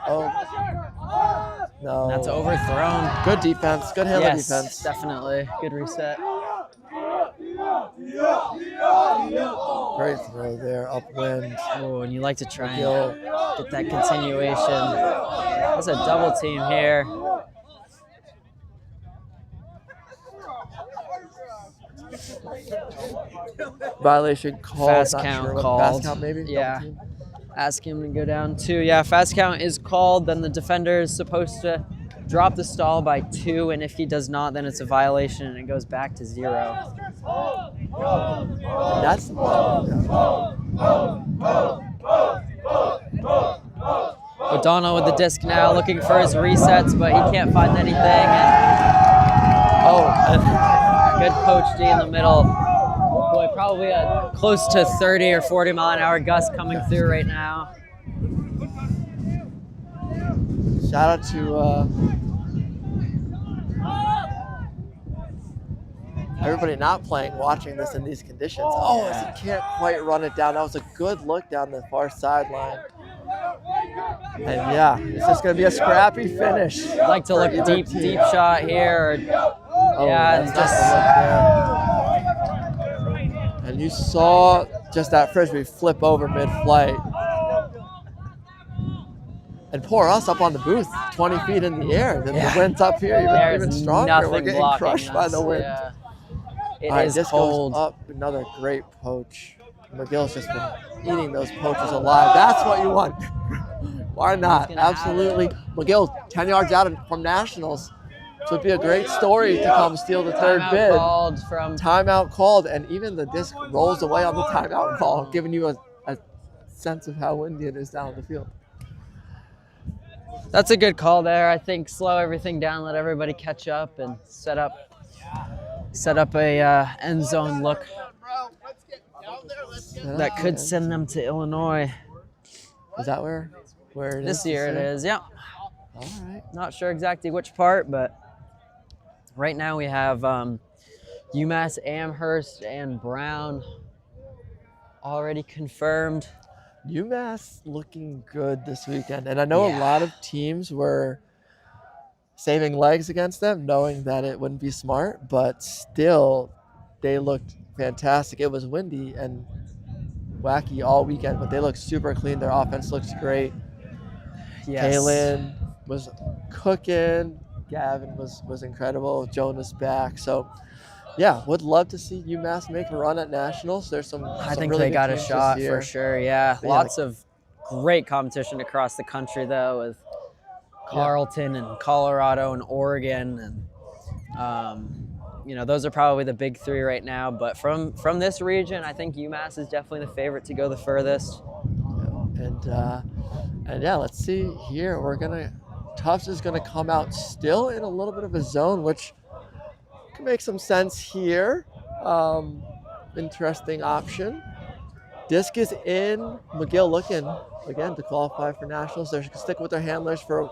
Oh. No. That's overthrown. Good defense. Good handle defense. Definitely. Good reset. Great throw there, upwind. Oh, and you like to try and get that continuation. That's a double team here. Violation called. Fast not count sure what- called. Fast count maybe? Yeah. Double team? Ask him to go down 2. Yeah, fast count is called. Then the defender is supposed to drop the stall by 2, and if he does not, then it's a violation and it goes back to 0. That's O'Donnell with the disc now, looking for his resets, but he can't find anything. And good coach D in the middle. Boy, probably a close to 30 or 40 mile an hour gust coming through right now. Shout out to everybody not playing, watching this in these conditions. Oh, he can't quite run it down. That was a good look down the far sideline. And yeah, it's just going to be a scrappy finish. I'd like to look deep shot here. Yeah, and just and you saw just that frisbee flip over mid-flight. And pour us up on the booth 20 feet in the air. Then the wind's up here even stronger. We're getting crushed by the wind. Yeah. It All right, is this cold. goes up. Another great poach. Mcgill's just been eating those poaches alive. That's what you want. Why not? Absolutely. Mcgill 10 yards out from nationals. So it'd be a great story to come steal the third bid. Timeout called, and even the disc rolls away on the timeout call, giving you a sense of how windy it is down the field. That's a good call there. I think slow everything down, let everybody catch up, and set up a end zone look that could send them to Illinois. Is that where it is? This year it is, yeah. All right. Not sure exactly which part, but right now we have UMass, Amherst, and Brown already confirmed. UMass looking good this weekend. And I know a lot of teams were saving legs against them, knowing that it wouldn't be smart, but still they looked fantastic. It was windy and wacky all weekend, but they looked super clean. Their offense looks great. Yes. Kaylin was cooking. Gavin was incredible. Jonas back. So, yeah, would love to see UMass make a run at nationals. There's some. I think really they good got a teams shot this year. for sure. Yeah, But lots of great competition across the country though, with Carleton and Colorado and Oregon, and those are probably the big 3 right now. But from this region, I think UMass is definitely the favorite to go the furthest. And yeah, let's see here. Tufts is gonna come out still in a little bit of a zone, which can make some sense here. Interesting option. Disc is in. Mcgill looking again to qualify for nationals. They're gonna stick with their handlers for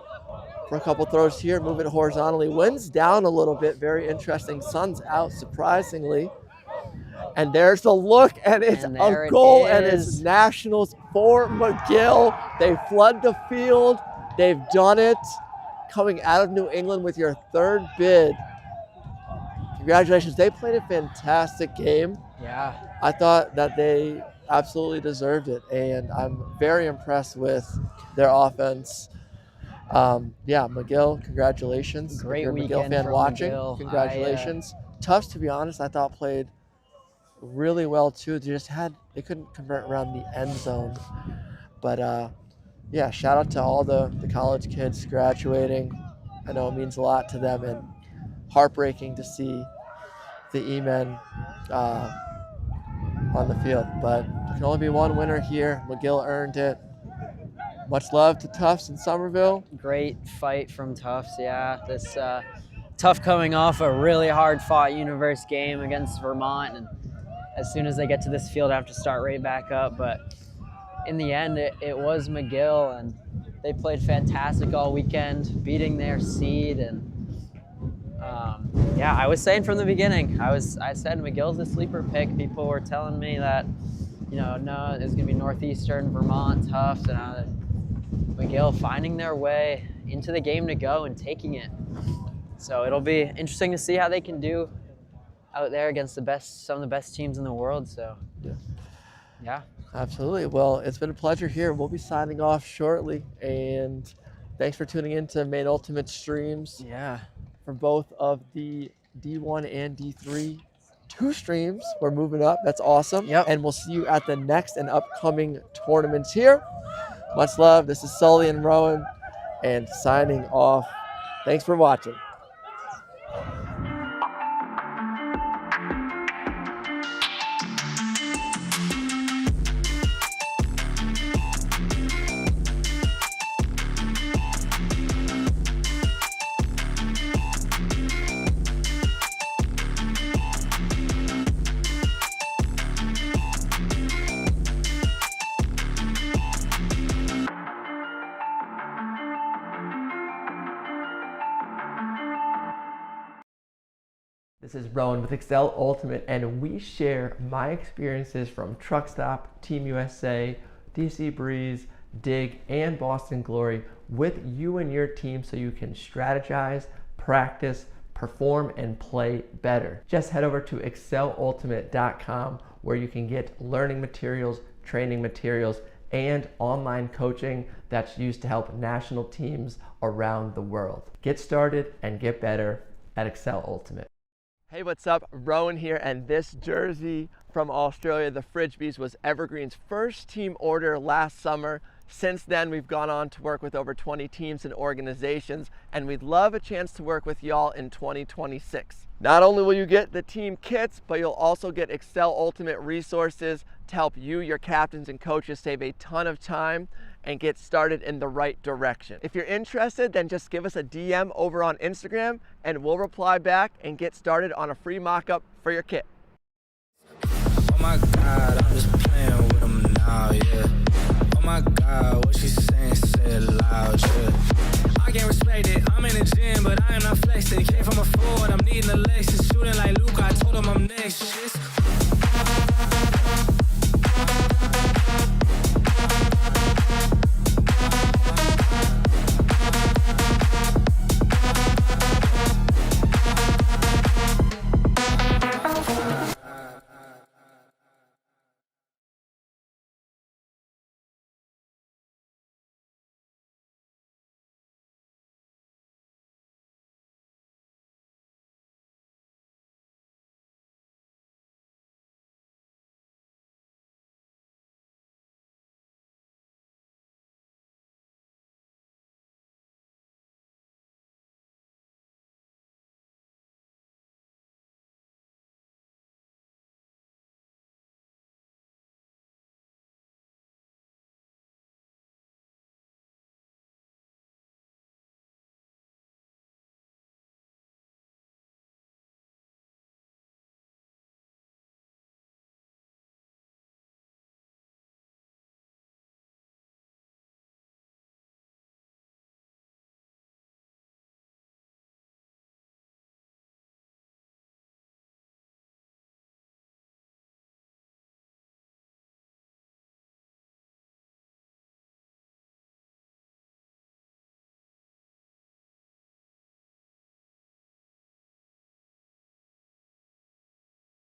a couple throws here, move it horizontally. Wind's down a little bit. Very interesting. Sun's out surprisingly. And there's the look, and it's a goal, and it's nationals for Mcgill. They flood the field. They've done it. Coming out of New England with your third bid. Congratulations. They played a fantastic game. Yeah. I thought that they absolutely deserved it, and I'm very impressed with their offense. Mcgill, congratulations. Great if you're a weekend Mcgill fan from watching. Mcgill. Congratulations. Tufts, to be honest, I thought played really well too. They couldn't convert around the end zone. But yeah, shout out to all the college kids graduating. I know it means a lot to them, and heartbreaking to see the E-men on the field. But there can only be one winner here. Mcgill earned it. Much love to Tufts in Somerville. Great fight from Tufts, yeah. This Tough coming off a really hard-fought UMass game against Vermont, and as soon as they get to this field, I have to start right back up. But in the end, it was Mcgill, and they played fantastic all weekend, beating their seed. And yeah, I was saying from the beginning, I said Mcgill's a sleeper pick. People were telling me that, no, it's gonna be Northeastern, Vermont, Tufts, and Mcgill finding their way into the game to go and taking it. So it'll be interesting to see how they can do out there against some of the best teams in the world. So yeah. Absolutely. Well, it's been a pleasure here. We'll be signing off shortly, and thanks for tuning in to Maine Ultimate streams. Yeah. For both of the D1 and D3, 2 streams. We're moving up. That's awesome. Yep. And we'll see you at the next and upcoming tournaments here. Much love. This is Sully and Rowan, and signing off. Thanks for watching. This is Rowan with Excel Ultimate, and we share my experiences from Truck Stop, Team USA, DC Breeze, Dig, and Boston Glory with you and your team so you can strategize, practice, perform, and play better. Just head over to excelultimate.com where you can get learning materials, training materials, and online coaching that's used to help national teams around the world. Get started and get better at Excel Ultimate. Hey, what's up? Rowan here, and this jersey from Australia, the Frisbees, was Evergreen's first team order last summer. Since then, we've gone on to work with over 20 teams and organizations, and we'd love a chance to work with y'all in 2026. Not only will you get the team kits, but you'll also get Excel Ultimate resources to help you, your captains, and coaches save a ton of time and get started in the right direction. If you're interested, then just give us a DM over on Instagram and we'll reply back and get started on a free mock-up for your kit. Oh my God, I'm just playing with them now, yeah. Oh my God, what she saying, say it loud, yeah. I can't respect it, I'm in the gym, but I am not flexing. Came from a forward, I'm needing the legs, shooting like Luke, I told him I'm next.